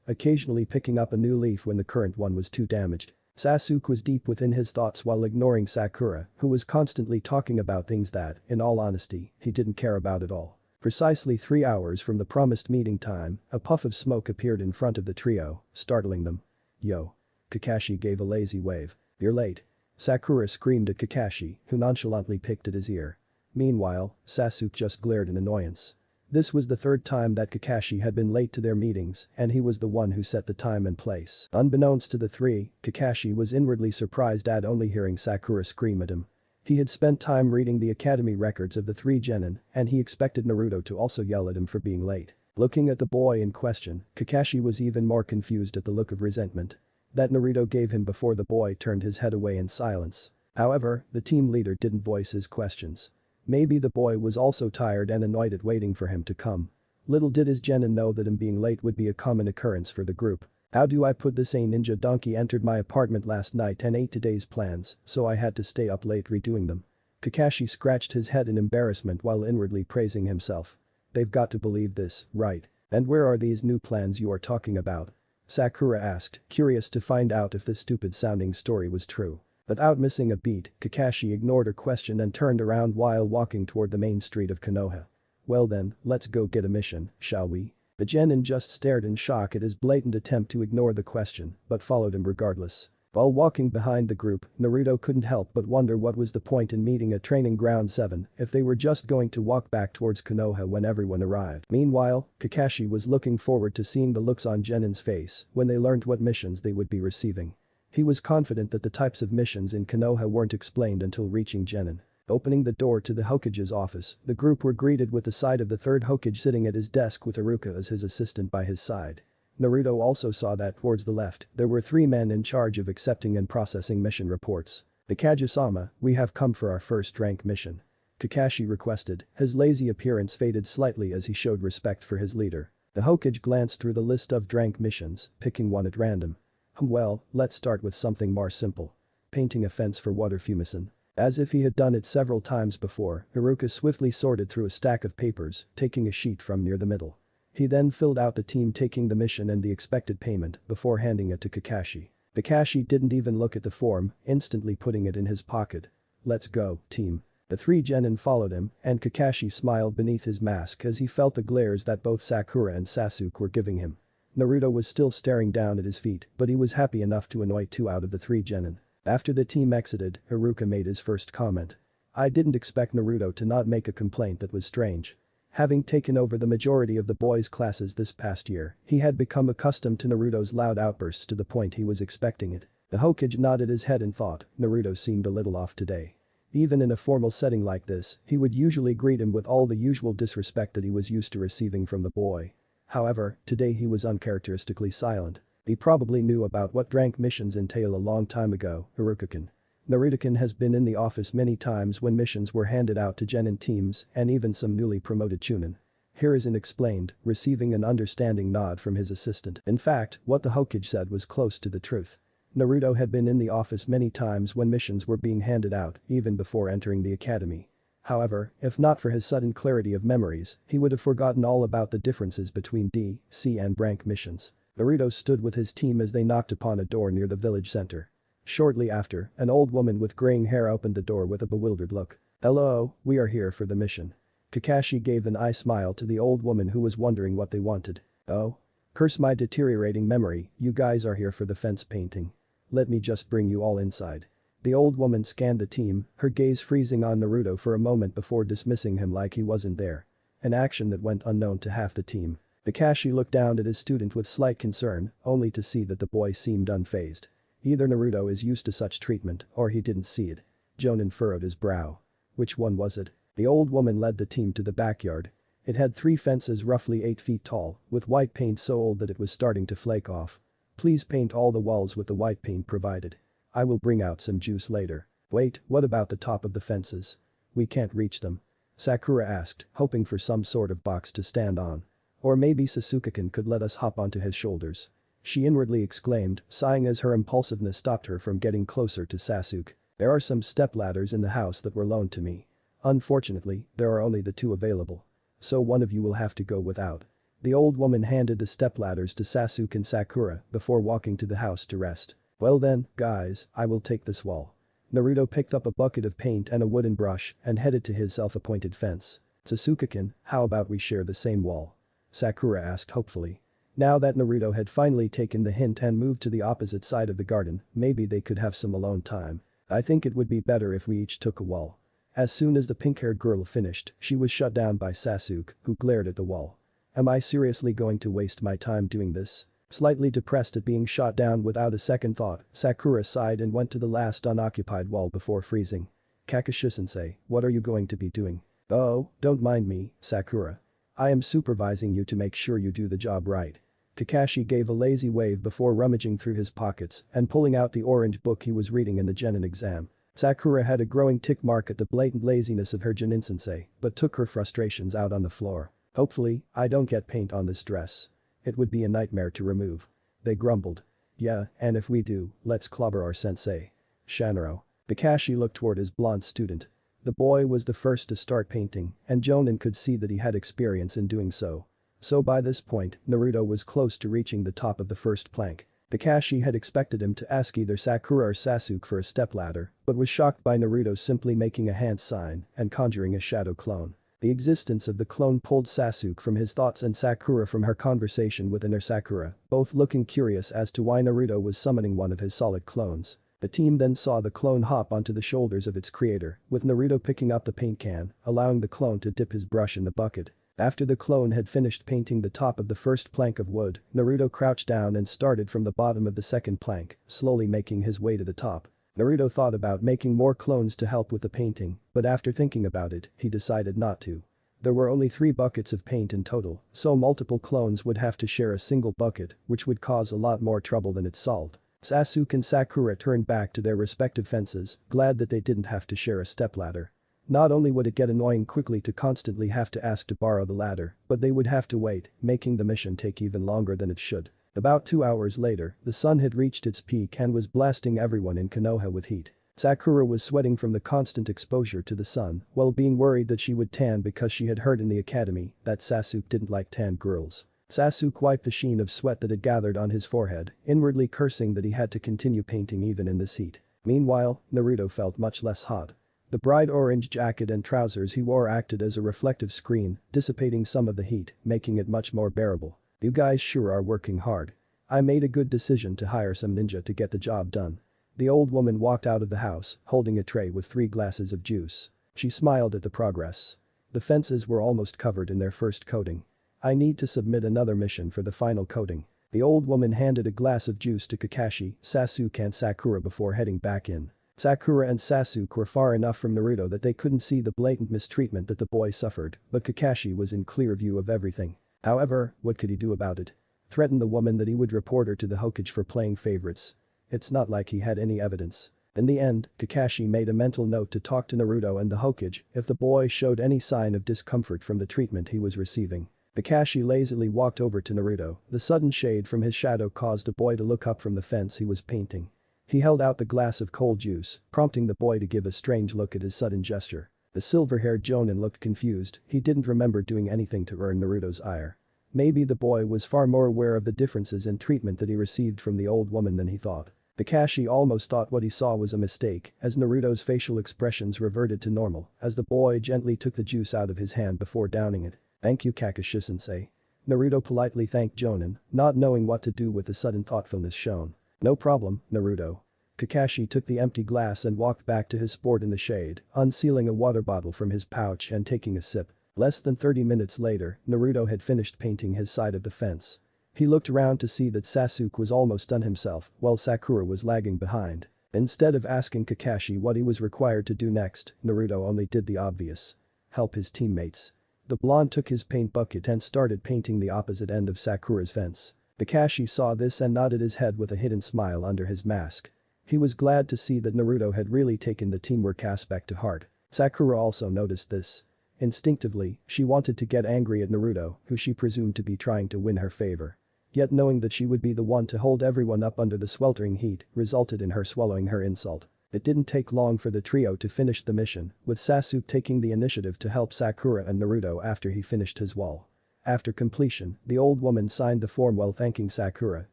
[SPEAKER 1] occasionally picking up a new leaf when the current one was too damaged. Sasuke was deep within his thoughts while ignoring Sakura, who was constantly talking about things that, in all honesty, he didn't care about at all. Precisely 3 hours from the promised meeting time, a puff of smoke appeared in front of the trio, startling them. "Yo." Kakashi gave a lazy wave. "You're late." Sakura screamed at Kakashi, who nonchalantly picked at his ear. Meanwhile, Sasuke just glared in annoyance. This was the third time that Kakashi had been late to their meetings, and he was the one who set the time and place. Unbeknownst to the three, Kakashi was inwardly surprised at only hearing Sakura scream at him. He had spent time reading the academy records of the three genin, and he expected Naruto to also yell at him for being late. Looking at the boy in question, Kakashi was even more confused at the look of resentment that Naruto gave him before the boy turned his head away in silence. However, the team leader didn't voice his questions. Maybe the boy was also tired and annoyed at waiting for him to come. Little did his genin know that him being late would be a common occurrence for the group. "How do I put this? A ninja donkey entered my apartment last night and ate today's plans, so I had to stay up late redoing them." Kakashi scratched his head in embarrassment while inwardly praising himself. "They've got to believe this, right? And where are these new plans you are talking about?" Sakura asked, curious to find out if this stupid-sounding story was true. Without missing a beat, Kakashi ignored her question and turned around while walking toward the main street of Konoha. "Well then, let's go get a mission, shall we?" The genin just stared in shock at his blatant attempt to ignore the question, but followed him regardless. While walking behind the group, Naruto couldn't help but wonder what was the point in meeting at Training Ground 7 if they were just going to walk back towards Konoha when everyone arrived. Meanwhile, Kakashi was looking forward to seeing the looks on Genin's face when they learned what missions they would be receiving. He was confident that the types of missions in Konoha weren't explained until reaching Genin. Opening the door to the Hokage's office, the group were greeted with the sight of the third Hokage sitting at his desk with Iruka as his assistant by his side. Naruto also saw that towards the left, there were 3 men in charge of accepting and processing mission reports. "The Kage-sama, we have come for our first rank mission," Kakashi requested, his lazy appearance faded slightly as he showed respect for his leader. The Hokage glanced through the list of rank missions, picking one at random. "Well, let's start with something more simple. Painting a fence for water Fumison." As if he had done it several times before, Iruka swiftly sorted through a stack of papers, taking a sheet from near the middle. He then filled out the team taking the mission and the expected payment before handing it to Kakashi. Kakashi didn't even look at the form, instantly putting it in his pocket. "Let's go, team." The 3 genin followed him, and Kakashi smiled beneath his mask as he felt the glares that both Sakura and Sasuke were giving him. Naruto was still staring down at his feet, but he was happy enough to annoy 2 out of the 3 genin. After the team exited, Iruka made his first comment. "I didn't expect Naruto to not make a complaint that was strange." Having taken over the majority of the boys' classes this past year, he had become accustomed to Naruto's loud outbursts to the point he was expecting it. The Hokage nodded his head in thought, Naruto seemed a little off today. Even in a formal setting like this, he would usually greet him with all the usual disrespect that he was used to receiving from the boy. However, today he was uncharacteristically silent. He probably knew about what rank missions entail a long time ago, Iruka-kun. Naruto-kun has been in the office many times when missions were handed out to genin teams and even some newly promoted chunin. Hiruzen explained, receiving an understanding nod from his assistant. In fact, what the Hokage said was close to the truth. Naruto had been in the office many times when missions were being handed out, even before entering the academy. However, if not for his sudden clarity of memories, he would have forgotten all about the differences between D, C and rank missions. Naruto stood with his team as they knocked upon a door near the village center. Shortly after, an old woman with graying hair opened the door with a bewildered look. "Hello, we are here for the mission." Kakashi gave an eye smile to the old woman who was wondering what they wanted. "Oh? Curse my deteriorating memory, you guys are here for the fence painting. Let me just bring you all inside." The old woman scanned the team, her gaze freezing on Naruto for a moment before dismissing him like he wasn't there. An action that went unknown to half the team. Kakashi looked down at his student with slight concern, only to see that the boy seemed unfazed. Either Naruto is used to such treatment, or he didn't see it. Jonin furrowed his brow. Which one was it? The old woman led the team to the backyard. It had 3 fences roughly 8 feet tall, with white paint so old that it was starting to flake off. Please paint all the walls with the white paint provided. I will bring out some juice later. Wait, what about the top of the fences? We can't reach them. Sakura asked, hoping for some sort of box to stand on. Or maybe Sasuke-kun could let us hop onto his shoulders. She inwardly exclaimed, sighing as her impulsiveness stopped her from getting closer to Sasuke. There are some stepladders in the house that were loaned to me. Unfortunately, there are only the 2 available. So one of you will have to go without. The old woman handed the stepladders to Sasuke and Sakura before walking to the house to rest. Well then, guys, I will take this wall. Naruto picked up a bucket of paint and a wooden brush and headed to his self-appointed fence. Sasuke-kun, how about we share the same wall? Sakura asked hopefully. Now that Naruto had finally taken the hint and moved to the opposite side of the garden, maybe they could have some alone time. I think it would be better if we each took a wall. As soon as the pink-haired girl finished, she was shut down by Sasuke, who glared at the wall. Am I seriously going to waste my time doing this? Slightly depressed at being shot down without a second thought, Sakura sighed and went to the last unoccupied wall before freezing. Kakashi-sensei, what are you going to be doing? Oh, don't mind me, Sakura. I am supervising you to make sure you do the job right. Kakashi gave a lazy wave before rummaging through his pockets and pulling out the orange book he was reading in the Genin exam. Sakura had a growing tick mark at the blatant laziness of her Genin-sensei, but took her frustrations out on the floor. Hopefully, I don't get paint on this dress. It would be a nightmare to remove. They grumbled. Yeah, and if we do, let's clobber our sensei. Shanro. Kakashi looked toward his blonde student. The boy was the first to start painting, and Jonin could see that he had experience in doing so. So by this point, Naruto was close to reaching the top of the first plank. Kakashi had expected him to ask either Sakura or Sasuke for a stepladder, but was shocked by Naruto simply making a hand sign and conjuring a shadow clone. The existence of the clone pulled Sasuke from his thoughts and Sakura from her conversation with inner Sakura, both looking curious as to why Naruto was summoning one of his solid clones. The team then saw the clone hop onto the shoulders of its creator, with Naruto picking up the paint can, allowing the clone to dip his brush in the bucket. After the clone had finished painting the top of the first plank of wood, Naruto crouched down and started from the bottom of the second plank, slowly making his way to the top. Naruto thought about making more clones to help with the painting, but after thinking about it, he decided not to. There were only 3 buckets of paint in total, so multiple clones would have to share a single bucket, which would cause a lot more trouble than it solved. Sasuke and Sakura turned back to their respective fences, glad that they didn't have to share a stepladder. Not only would it get annoying quickly to constantly have to ask to borrow the ladder, but they would have to wait, making the mission take even longer than it should. About 2 hours later, the sun had reached its peak and was blasting everyone in Konoha with heat. Sakura was sweating from the constant exposure to the sun, while being worried that she would tan because she had heard in the academy that Sasuke didn't like tan girls. Sasuke wiped the sheen of sweat that had gathered on his forehead, inwardly cursing that he had to continue painting even in this heat. Meanwhile, Naruto felt much less hot. The bright orange jacket and trousers he wore acted as a reflective screen, dissipating some of the heat, making it much more bearable. You guys sure are working hard. I made a good decision to hire some ninja to get the job done. The old woman walked out of the house, holding a tray with 3 glasses of juice. She smiled at the progress. The fences were almost covered in their first coating. I need to submit another mission for the final coating. The old woman handed a glass of juice to Kakashi, Sasuke and Sakura before heading back in. Sakura and Sasuke were far enough from Naruto that they couldn't see the blatant mistreatment that the boy suffered, but Kakashi was in clear view of everything. However, what could he do about it? Threaten the woman that he would report her to the Hokage for playing favorites. It's not like he had any evidence. In the end, Kakashi made a mental note to talk to Naruto and the Hokage if the boy showed any sign of discomfort from the treatment he was receiving. Kakashi lazily walked over to Naruto. The sudden shade from his shadow caused the boy to look up from the fence he was painting. He held out the glass of cold juice, prompting the boy to give a strange look at his sudden gesture. The silver-haired Jonin looked confused, he didn't remember doing anything to earn Naruto's ire. Maybe the boy was far more aware of the differences in treatment that he received from the old woman than he thought. Kakashi almost thought what he saw was a mistake as Naruto's facial expressions reverted to normal as the boy gently took the juice out of his hand before downing it. Thank you Kakashi-sensei. Naruto politely thanked Jonin, not knowing what to do with the sudden thoughtfulness shown. No problem, Naruto. Kakashi took the empty glass and walked back to his sport in the shade, unsealing a water bottle from his pouch and taking a sip. Less than 30 minutes later, Naruto had finished painting his side of the fence. He looked around to see that Sasuke was almost done himself, while Sakura was lagging behind. Instead of asking Kakashi what he was required to do next, Naruto only did the obvious. Help his teammates. The blonde took his paint bucket and started painting the opposite end of Sakura's fence. Kakashi saw this and nodded his head with a hidden smile under his mask. He was glad to see that Naruto had really taken the teamwork aspect to heart. Sakura also noticed this. Instinctively, she wanted to get angry at Naruto, who she presumed to be trying to win her favor. Yet knowing that she would be the one to hold everyone up under the sweltering heat resulted in her swallowing her insult. It didn't take long for the trio to finish the mission, with Sasuke taking the initiative to help Sakura and Naruto after he finished his wall. After completion, the old woman signed the form while thanking Sakura,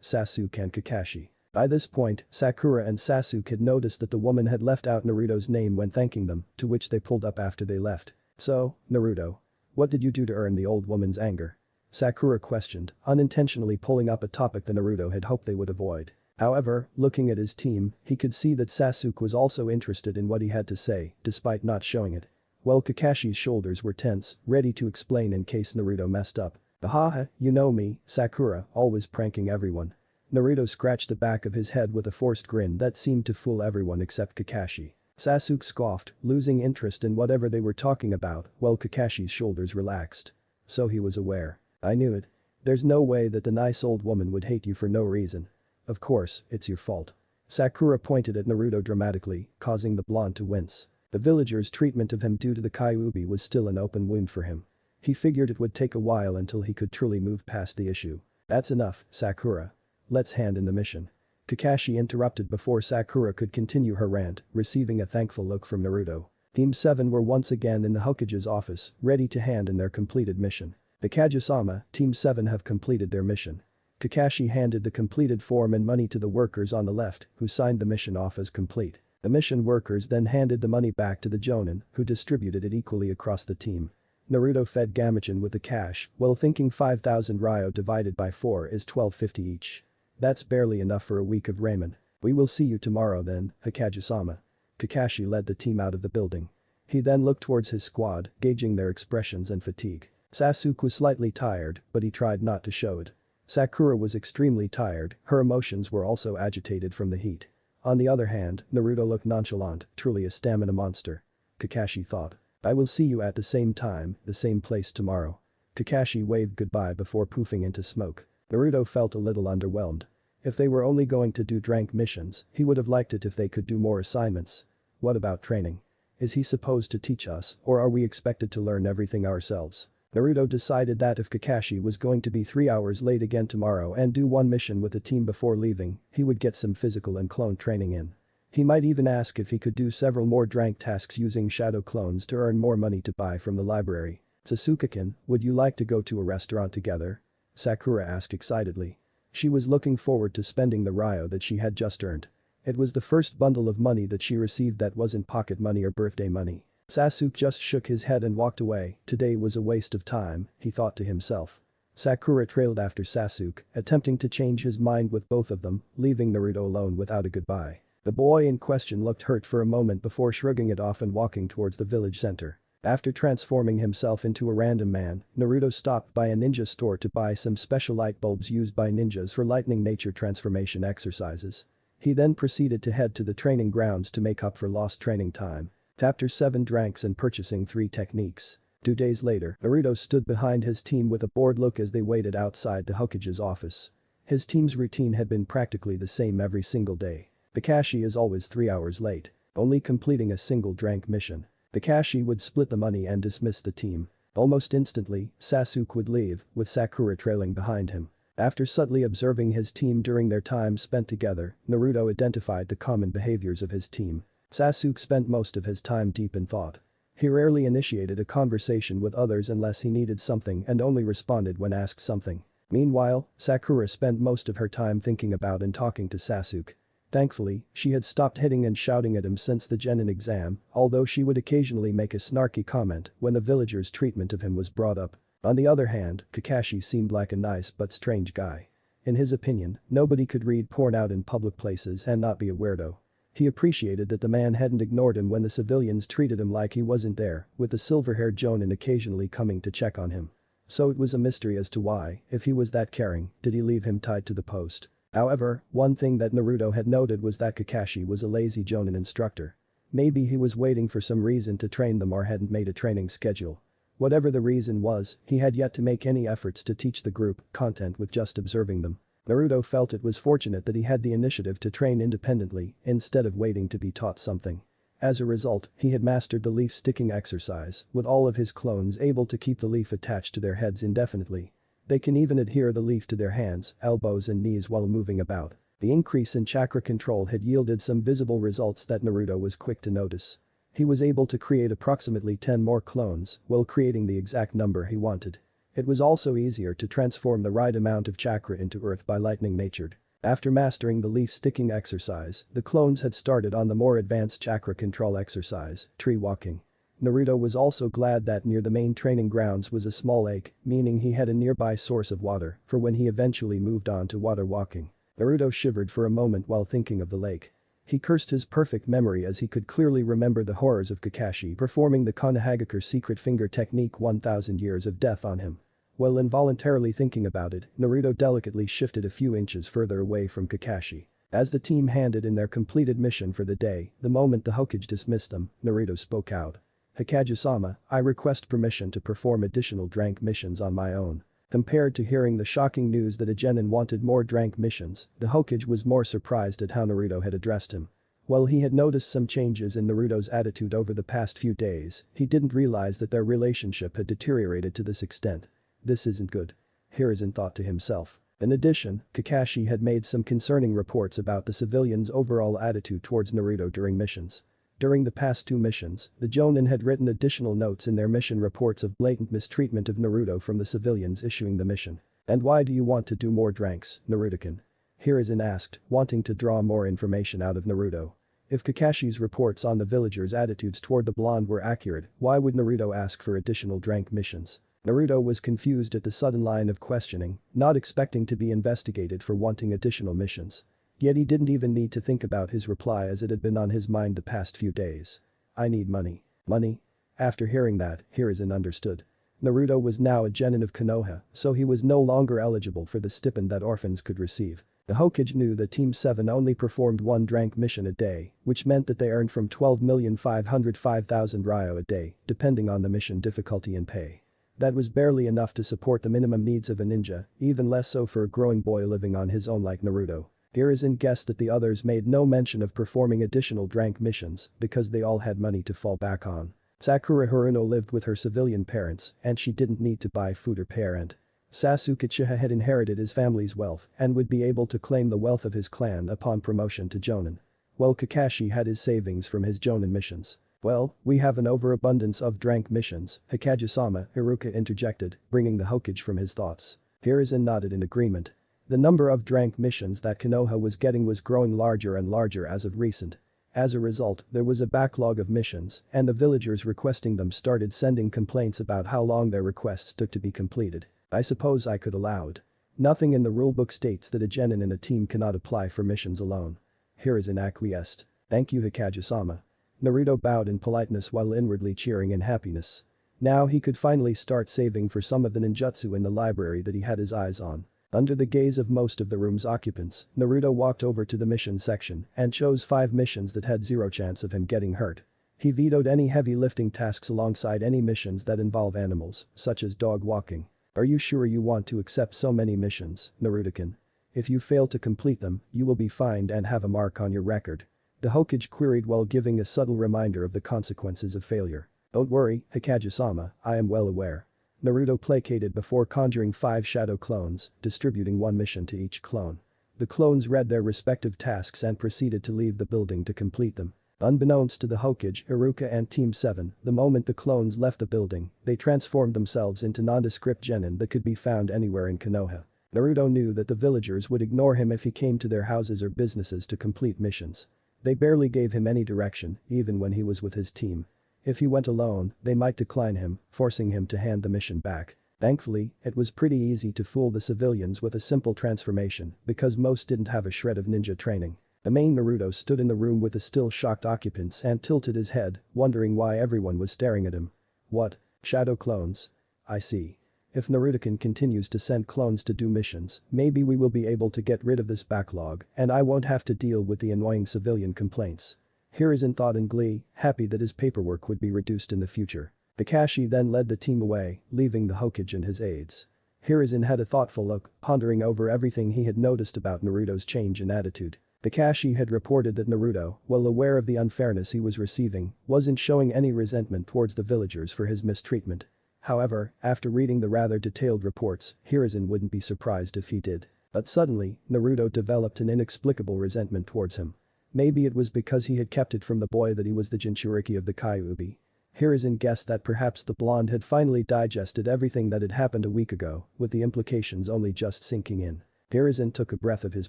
[SPEAKER 1] Sasuke and Kakashi. By this point, Sakura and Sasuke had noticed that the woman had left out Naruto's name when thanking them, to which they pulled up after they left. "So, Naruto, what did you do to earn the old woman's anger?" Sakura questioned, unintentionally pulling up a topic that Naruto had hoped they would avoid. However, looking at his team, he could see that Sasuke was also interested in what he had to say, despite not showing it. While Kakashi's shoulders were tense, ready to explain in case Naruto messed up. "Haha, you know me, Sakura, always pranking everyone." Naruto scratched the back of his head with a forced grin that seemed to fool everyone except Kakashi. Sasuke scoffed, losing interest in whatever they were talking about, while Kakashi's shoulders relaxed. So he was aware. "I knew it. There's no way that the nice old woman would hate you for no reason. Of course, it's your fault." Sakura pointed at Naruto dramatically, causing the blonde to wince. The villagers' treatment of him due to the Kyuubi was still an open wound for him. He figured it would take a while until he could truly move past the issue. "That's enough, Sakura. Let's hand in the mission." Kakashi interrupted before Sakura could continue her rant, receiving a thankful look from Naruto. Team 7 were once again in the Hokage's office, ready to hand in their completed mission. "The Kage-sama, Team 7 have completed their mission." Kakashi handed the completed form and money to the workers on the left, who signed the mission off as complete. The mission workers then handed the money back to the Jonin, who distributed it equally across the team. Naruto fed Gamachin with the cash, while thinking 5,000 ryo divided by 4 is 1250 each. "That's barely enough for a week of ramen. We will see you tomorrow then, Hokage-sama." Kakashi led the team out of the building. He then looked towards his squad, gauging their expressions and fatigue. Sasuke was slightly tired, but he tried not to show it. Sakura was extremely tired, her emotions were also agitated from the heat. On the other hand, Naruto looked nonchalant, truly a stamina monster. Kakashi thought. "I will see you at the same time, the same place tomorrow." Kakashi waved goodbye before poofing into smoke. Naruto felt a little underwhelmed. If they were only going to do drank missions, he would have liked it if they could do more assignments. What about training? Is he supposed to teach us, or are we expected to learn everything ourselves? Naruto decided that if Kakashi was going to be 3 hours late again tomorrow and do one mission with the team before leaving, he would get some physical and clone training in. He might even ask if he could do several more drank tasks using shadow clones to earn more money to buy from the library. "Sasuke-kun, would you like to go to a restaurant together?" Sakura asked excitedly. She was looking forward to spending the ryo that she had just earned. It was the first bundle of money that she received that wasn't pocket money or birthday money. Sasuke just shook his head and walked away. Today was a waste of time, he thought to himself. Sakura trailed after Sasuke, attempting to change his mind with both of them, leaving Naruto alone without a goodbye. The boy in question looked hurt for a moment before shrugging it off and walking towards the village center. After transforming himself into a random man, Naruto stopped by a ninja store to buy some special light bulbs used by ninjas for lightning nature transformation exercises. He then proceeded to head to the training grounds to make up for lost training time. After 7 drinks and purchasing 3 techniques. 2 days later, Naruto stood behind his team with a bored look as they waited outside the Hokage's office. His team's routine had been practically the same every single day. Kakashi is always 3 hours late, only completing a single drank mission. Kakashi would split the money and dismiss the team. Almost instantly, Sasuke would leave, with Sakura trailing behind him. After subtly observing his team during their time spent together, Naruto identified the common behaviors of his team. Sasuke spent most of his time deep in thought. He rarely initiated a conversation with others unless he needed something and only responded when asked something. Meanwhile, Sakura spent most of her time thinking about and talking to Sasuke. Thankfully, she had stopped hitting and shouting at him since the genin exam, although she would occasionally make a snarky comment when the villagers' treatment of him was brought up. On the other hand, Kakashi seemed like a nice but strange guy. In his opinion, nobody could read porn out in public places and not be a weirdo. He appreciated that the man hadn't ignored him when the civilians treated him like he wasn't there, with the silver-haired Jonin occasionally coming to check on him. So it was a mystery as to why, if he was that caring, did he leave him tied to the post. However, one thing that Naruto had noted was that Kakashi was a lazy Jonin instructor. Maybe he was waiting for some reason to train them or hadn't made a training schedule. Whatever the reason was, he had yet to make any efforts to teach the group content with just observing them. Naruto felt it was fortunate that he had the initiative to train independently instead of waiting to be taught something. As a result, he had mastered the leaf sticking exercise, with all of his clones able to keep the leaf attached to their heads indefinitely. They can even adhere the leaf to their hands, elbows and knees while moving about. The increase in chakra control had yielded some visible results that Naruto was quick to notice. He was able to create approximately 10 more clones while creating the exact number he wanted. It was also easier to transform the right amount of chakra into earth by lightning natured. After mastering the leaf sticking exercise, the clones had started on the more advanced chakra control exercise, tree walking. Naruto was also glad that near the main training grounds was a small lake, meaning he had a nearby source of water for when he eventually moved on to water walking. Naruto shivered for a moment while thinking of the lake. He cursed his perfect memory as he could clearly remember the horrors of Kakashi performing the Konohagakure secret finger technique 1000 years of death on him. While involuntarily thinking about it, Naruto delicately shifted a few inches further away from Kakashi. As the team handed in their completed mission for the day, the moment the Hokage dismissed them, Naruto spoke out. "Hokage-sama, I request permission to perform additional drank missions on my own." Compared to hearing the shocking news that a genin wanted more drank missions, the Hokage was more surprised at how Naruto had addressed him. While he had noticed some changes in Naruto's attitude over the past few days, he didn't realize that their relationship had deteriorated to this extent. This isn't good. Hiruzen thought to himself. In addition, Kakashi had made some concerning reports about the civilians' overall attitude towards Naruto during missions. During the past 2 missions, the Jonin had written additional notes in their mission reports of blatant mistreatment of Naruto from the civilians issuing the mission. "And why do you want to do more dranks, Naruto-kun?" Hiruzen asked, wanting to draw more information out of Naruto. If Kakashi's reports on the villagers' attitudes toward the blonde were accurate, why would Naruto ask for additional drank missions? Naruto was confused at the sudden line of questioning, not expecting to be investigated for wanting additional missions. Yet he didn't even need to think about his reply as it had been on his mind the past few days. "I need money." Money? After hearing that, Hiruzen understood. Naruto was now a genin of Konoha, so he was no longer eligible for the stipend that orphans could receive. The Hokage knew that Team 7 only performed 1 drank mission a day, which meant that they earned from 12,505,000 ryo a day, depending on the mission difficulty and pay. That was barely enough to support the minimum needs of a ninja, even less so for a growing boy living on his own like Naruto. Hiruzen guessed that the others made no mention of performing additional drank missions because they all had money to fall back on. Sakura Haruno lived with her civilian parents and she didn't need to buy food or pay rent. Sasuke Uchiha had inherited his family's wealth and would be able to claim the wealth of his clan upon promotion to Jonin. While Kakashi had his savings from his Jonin missions. "Well, we have an overabundance of drank missions," Hokage-sama, Iruka interjected, bringing the Hokage from his thoughts. Hiruzen nodded in agreement. The number of drank missions that Konoha was getting was growing larger and larger as of recent. As a result, there was a backlog of missions, and the villagers requesting them started sending complaints about how long their requests took to be completed. "I suppose I could allow it. Nothing in the rulebook states that a genin in a team cannot apply for missions alone." Hiruzen acquiesced. "Thank you, Hokage-sama." Naruto bowed in politeness while inwardly cheering in happiness. Now he could finally start saving for some of the ninjutsu in the library that he had his eyes on. Under the gaze of most of the room's occupants, Naruto walked over to the mission section and chose 5 missions that had 0 chance of him getting hurt. He vetoed any heavy lifting tasks alongside any missions that involve animals, such as dog walking. "Are you sure you want to accept so many missions, Naruto-kun? If you fail to complete them, you will be fined and have a mark on your record." The Hokage queried while giving a subtle reminder of the consequences of failure. "Don't worry, Hokage-sama, I am well aware." Naruto placated before conjuring 5 shadow clones, distributing 1 mission to each clone. The clones read their respective tasks and proceeded to leave the building to complete them. Unbeknownst to the Hokage, Iruka and Team 7, the moment the clones left the building, they transformed themselves into nondescript genin that could be found anywhere in Konoha. Naruto knew that the villagers would ignore him if he came to their houses or businesses to complete missions. They barely gave him any direction, even when he was with his team. If he went alone, they might decline him, forcing him to hand the mission back. Thankfully, it was pretty easy to fool the civilians with a simple transformation because most didn't have a shred of ninja training. The main Naruto stood in the room with the still shocked occupants and tilted his head, wondering why everyone was staring at him. "What? Shadow clones? I see. If Naruto-kun continues to send clones to do missions, maybe we will be able to get rid of this backlog and I won't have to deal with the annoying civilian complaints." Hiruzen thought in glee, happy that his paperwork would be reduced in the future. Kakashi then led the team away, leaving the Hokage and his aides. Hiruzen had a thoughtful look, pondering over everything he had noticed about Naruto's change in attitude. Kakashi had reported that Naruto, while aware of the unfairness he was receiving, wasn't showing any resentment towards the villagers for his mistreatment. However, after reading the rather detailed reports, Hiruzen wouldn't be surprised if he did. But suddenly, Naruto developed an inexplicable resentment towards him. Maybe it was because he had kept it from the boy that he was the Jinchuriki of the Kyuubi. Hiruzen guessed that perhaps the blonde had finally digested everything that had happened a week ago, with the implications only just sinking in. Hiruzen took a breath of his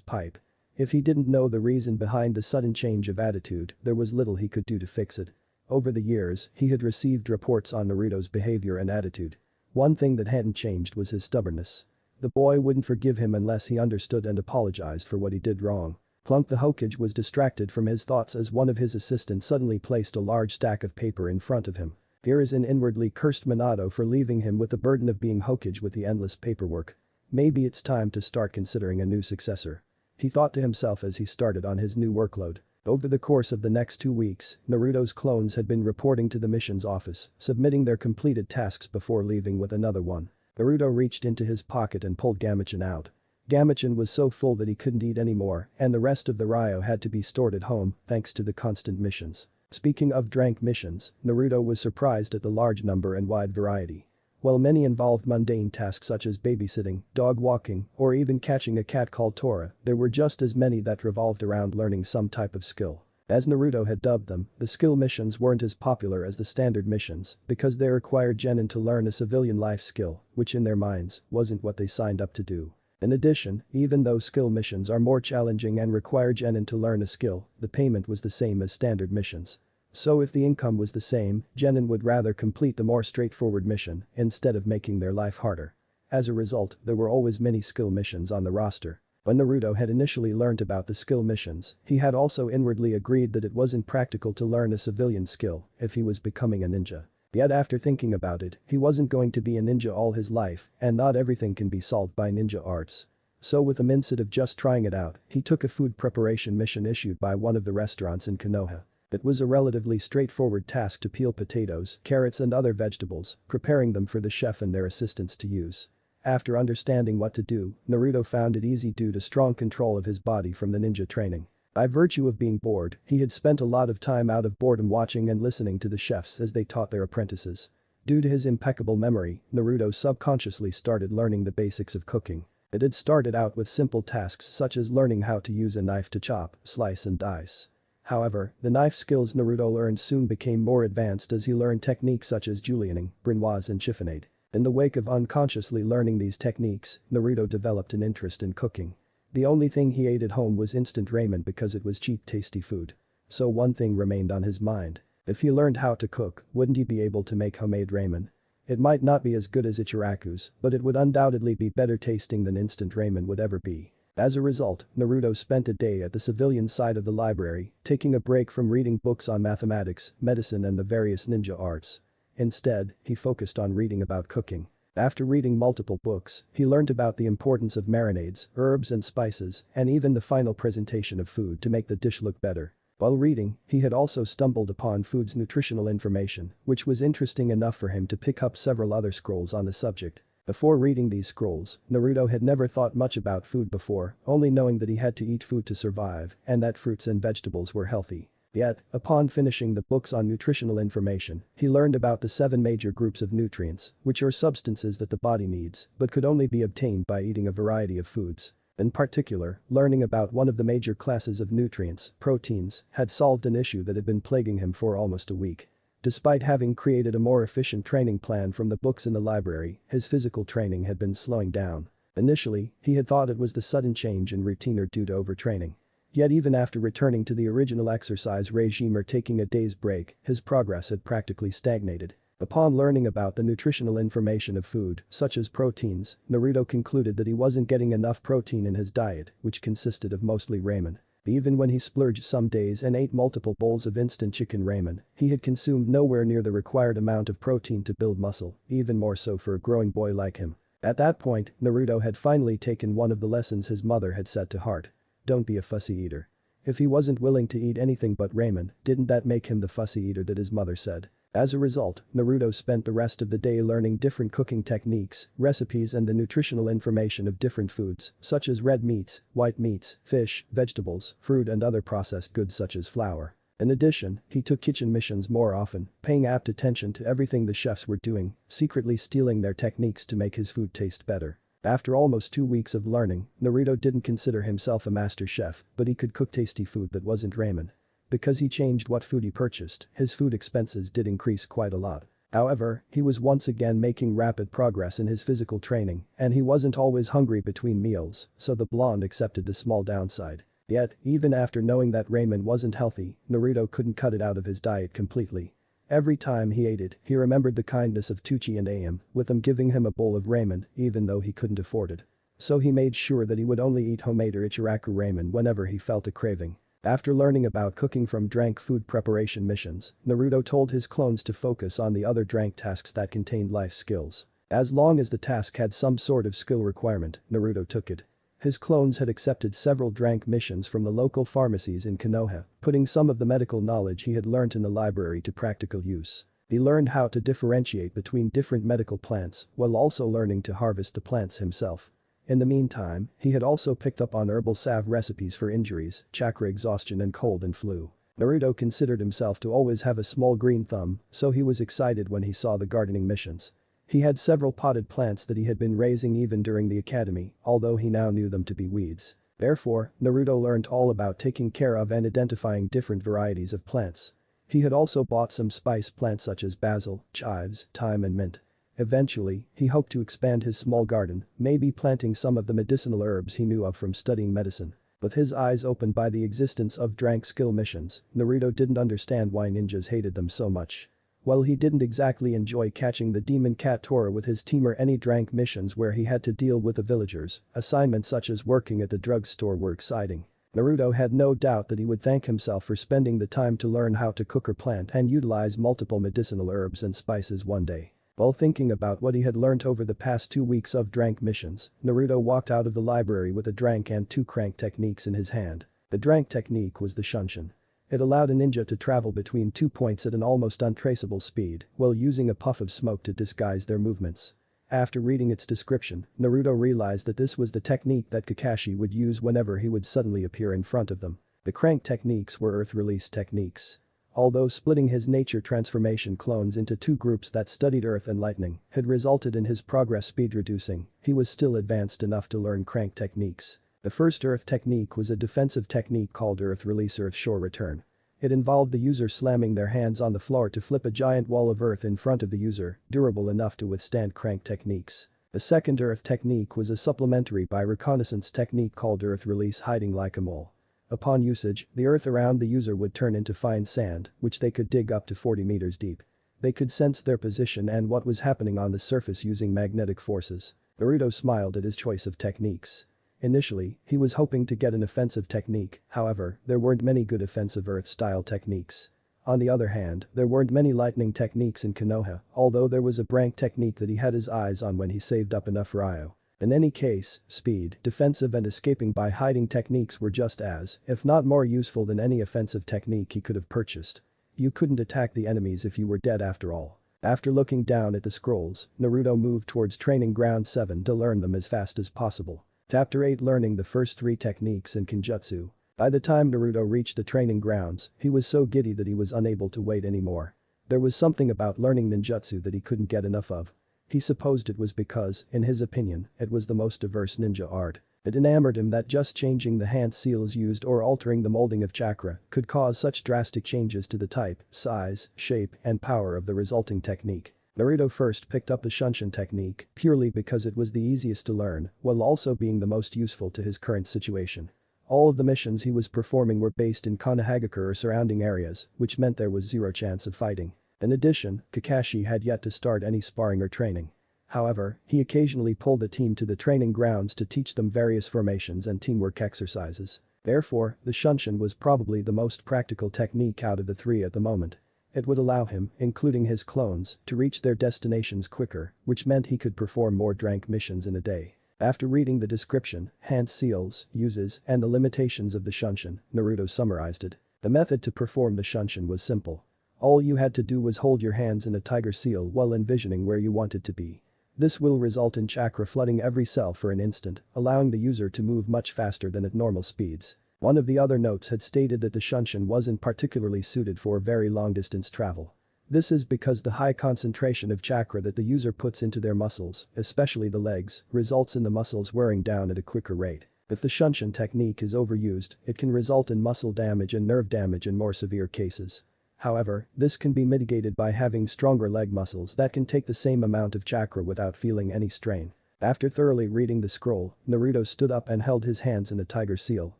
[SPEAKER 1] pipe. If he didn't know the reason behind the sudden change of attitude, there was little he could do to fix it. Over the years, he had received reports on Naruto's behavior and attitude. One thing that hadn't changed was his stubbornness. The boy wouldn't forgive him unless he understood and apologized for what he did wrong. Plunk the Hokage was distracted from his thoughts as one of his assistants suddenly placed a large stack of paper in front of him. Hiruzen inwardly cursed Minato for leaving him with the burden of being Hokage with the endless paperwork. Maybe it's time to start considering a new successor. He thought to himself as he started on his new workload. Over the course of the next 2 weeks, Naruto's clones had been reporting to the missions office, submitting their completed tasks before leaving with another one. Naruto reached into his pocket and pulled Gamachan out. Gamachan was so full that he couldn't eat anymore, and the rest of the Ryo had to be stored at home thanks to the constant missions. Speaking of drank missions, Naruto was surprised at the large number and wide variety. While many involved mundane tasks such as babysitting, dog walking, or even catching a cat called Tora, there were just as many that revolved around learning some type of skill. As Naruto had dubbed them, the skill missions weren't as popular as the standard missions because they required genin to learn a civilian life skill, which in their minds, wasn't what they signed up to do. In addition, even though skill missions are more challenging and require genin to learn a skill, the payment was the same as standard missions. So if the income was the same, genin would rather complete the more straightforward mission instead of making their life harder. As a result, there were always many skill missions on the roster. When Naruto had initially learned about the skill missions, he had also inwardly agreed that it wasn't practical to learn a civilian skill if he was becoming a ninja. Yet after thinking about it, he wasn't going to be a ninja all his life, and not everything can be solved by ninja arts. So with the mindset of just trying it out, he took a food preparation mission issued by one of the restaurants in Konoha. It was a relatively straightforward task to peel potatoes, carrots and other vegetables, preparing them for the chef and their assistants to use. After understanding what to do, Naruto found it easy due to strong control of his body from the ninja training. By virtue of being bored, he had spent a lot of time out of boredom watching and listening to the chefs as they taught their apprentices. Due to his impeccable memory, Naruto subconsciously started learning the basics of cooking. It had started out with simple tasks such as learning how to use a knife to chop, slice and dice. However, the knife skills Naruto learned soon became more advanced as he learned techniques such as julienning, brunoise and chiffonade. In the wake of unconsciously learning these techniques, Naruto developed an interest in cooking. The only thing he ate at home was instant ramen because it was cheap tasty food. So one thing remained on his mind. If he learned how to cook, wouldn't he be able to make homemade ramen? It might not be as good as Ichiraku's, but it would undoubtedly be better tasting than instant ramen would ever be. As a result, Naruto spent a day at the civilian side of the library, taking a break from reading books on mathematics, medicine and the various ninja arts. Instead, he focused on reading about cooking. After reading multiple books, he learned about the importance of marinades, herbs and spices, and even the final presentation of food to make the dish look better. While reading, he had also stumbled upon food's nutritional information, which was interesting enough for him to pick up several other scrolls on the subject. Before reading these scrolls, Naruto had never thought much about food before, only knowing that he had to eat food to survive and that fruits and vegetables were healthy. Yet, upon finishing the books on nutritional information, he learned about the 7 major groups of nutrients, which are substances that the body needs but could only be obtained by eating a variety of foods. In particular, learning about one of the major classes of nutrients, proteins, had solved an issue that had been plaguing him for almost a week. Despite having created a more efficient training plan from the books in the library, his physical training had been slowing down. Initially, he had thought it was the sudden change in routine or due to overtraining. Yet even after returning to the original exercise regime or taking a day's break, his progress had practically stagnated. Upon learning about the nutritional information of food, such as proteins, Naruto concluded that he wasn't getting enough protein in his diet, which consisted of mostly ramen. Even when he splurged some days and ate multiple bowls of instant chicken ramen, he had consumed nowhere near the required amount of protein to build muscle, even more so for a growing boy like him. At that point, Naruto had finally taken one of the lessons his mother had set to heart. Don't be a fussy eater. If he wasn't willing to eat anything but ramen, didn't that make him the fussy eater that his mother said? As a result, Naruto spent the rest of the day learning different cooking techniques, recipes and the nutritional information of different foods, such as red meats, white meats, fish, vegetables, fruit and other processed goods such as flour. In addition, he took kitchen missions more often, paying apt attention to everything the chefs were doing, secretly stealing their techniques to make his food taste better. After almost 2 weeks of learning, Naruto didn't consider himself a master chef, but he could cook tasty food that wasn't ramen. Because he changed what food he purchased, his food expenses did increase quite a lot. However, he was once again making rapid progress in his physical training, and he wasn't always hungry between meals, so the blonde accepted the small downside. Yet, even after knowing that ramen wasn't healthy, Naruto couldn't cut it out of his diet completely. Every time he ate it, he remembered the kindness of Tucci and Aim, with them giving him a bowl of ramen, even though he couldn't afford it. So he made sure that he would only eat homemade or Ichiraku ramen whenever he felt a craving. After learning about cooking from drank food preparation missions, Naruto told his clones to focus on the other drank tasks that contained life skills. As long as the task had some sort of skill requirement, Naruto took it. His clones had accepted several drank missions from the local pharmacies in Konoha, putting some of the medical knowledge he had learnt in the library to practical use. He learned how to differentiate between different medical plants while also learning to harvest the plants himself. In the meantime, he had also picked up on herbal salve recipes for injuries, chakra exhaustion and cold and flu. Naruto considered himself to always have a small green thumb, so he was excited when he saw the gardening missions. He had several potted plants that he had been raising even during the academy, although he now knew them to be weeds. Therefore, Naruto learned all about taking care of and identifying different varieties of plants. He had also bought some spice plants such as basil, chives, thyme and mint. Eventually, he hoped to expand his small garden, maybe planting some of the medicinal herbs he knew of from studying medicine. With his eyes opened by the existence of drank skill missions, Naruto didn't understand why ninjas hated them so much. While he didn't exactly enjoy catching the demon cat Tora with his team or any drank missions where he had to deal with the villagers, assignments such as working at the drugstore were exciting. Naruto had no doubt that he would thank himself for spending the time to learn how to cook or plant and utilize multiple medicinal herbs and spices one day. While thinking about what he had learnt over the past 2 weeks of drank missions, Naruto walked out of the library with a drank and 2 crank techniques in his hand. The drank technique was the shunshin. It allowed a ninja to travel between 2 points at an almost untraceable speed while using a puff of smoke to disguise their movements. After reading its description, Naruto realized that this was the technique that Kakashi would use whenever he would suddenly appear in front of them. The crank techniques were earth release techniques. Although splitting his nature transformation clones into 2 groups that studied earth and lightning had resulted in his progress speed reducing, he was still advanced enough to learn crank techniques. The first earth technique was a defensive technique called earth release earth shore return. It involved the user slamming their hands on the floor to flip a giant wall of earth in front of the user, durable enough to withstand crank techniques. The second earth technique was a supplementary by reconnaissance technique called earth release hiding like a mole. Upon usage, the earth around the user would turn into fine sand, which they could dig up to 40 meters deep. They could sense their position and what was happening on the surface using magnetic forces. Naruto smiled at his choice of techniques. Initially, he was hoping to get an offensive technique, however, there weren't many good offensive earth-style techniques. On the other hand, there weren't many lightning techniques in Konoha, although there was a brank technique that he had his eyes on when he saved up enough Ryo. In any case, speed, defensive and escaping by hiding techniques were just as, if not more useful than any offensive technique he could have purchased. You couldn't attack the enemies if you were dead after all. After looking down at the scrolls, Naruto moved towards training ground 7 to learn them as fast as possible. Chapter 8 Learning the first 3 techniques in Kenjutsu. By the time Naruto reached the training grounds, he was so giddy that he was unable to wait anymore. There was something about learning ninjutsu that he couldn't get enough of. He supposed it was because, in his opinion, it was the most diverse ninja art. It enamored him that just changing the hand seals used or altering the molding of chakra could cause such drastic changes to the type, size, shape, and power of the resulting technique. Naruto first picked up the Shunshin technique purely because it was the easiest to learn, while also being the most useful to his current situation. All of the missions he was performing were based in Konohagakure or surrounding areas, which meant there was zero chance of fighting. In addition, Kakashi had yet to start any sparring or training. However, he occasionally pulled the team to the training grounds to teach them various formations and teamwork exercises. Therefore, the Shunshin was probably the most practical technique out of the 3 at the moment. It would allow him, including his clones, to reach their destinations quicker, which meant he could perform more drank missions in a day. After reading the description, hand seals, uses, and the limitations of the Shunshin, Naruto summarized it. The method to perform the Shunshin was simple. All you had to do was hold your hands in a tiger seal while envisioning where you wanted to be. This will result in chakra flooding every cell for an instant, allowing the user to move much faster than at normal speeds. One of the other notes had stated that the Shunshin wasn't particularly suited for very long-distance travel. This is because the high concentration of chakra that the user puts into their muscles, especially the legs, results in the muscles wearing down at a quicker rate. If the Shunshin technique is overused, it can result in muscle damage and nerve damage in more severe cases. However, this can be mitigated by having stronger leg muscles that can take the same amount of chakra without feeling any strain. After thoroughly reading the scroll, Naruto stood up and held his hands in a tiger seal,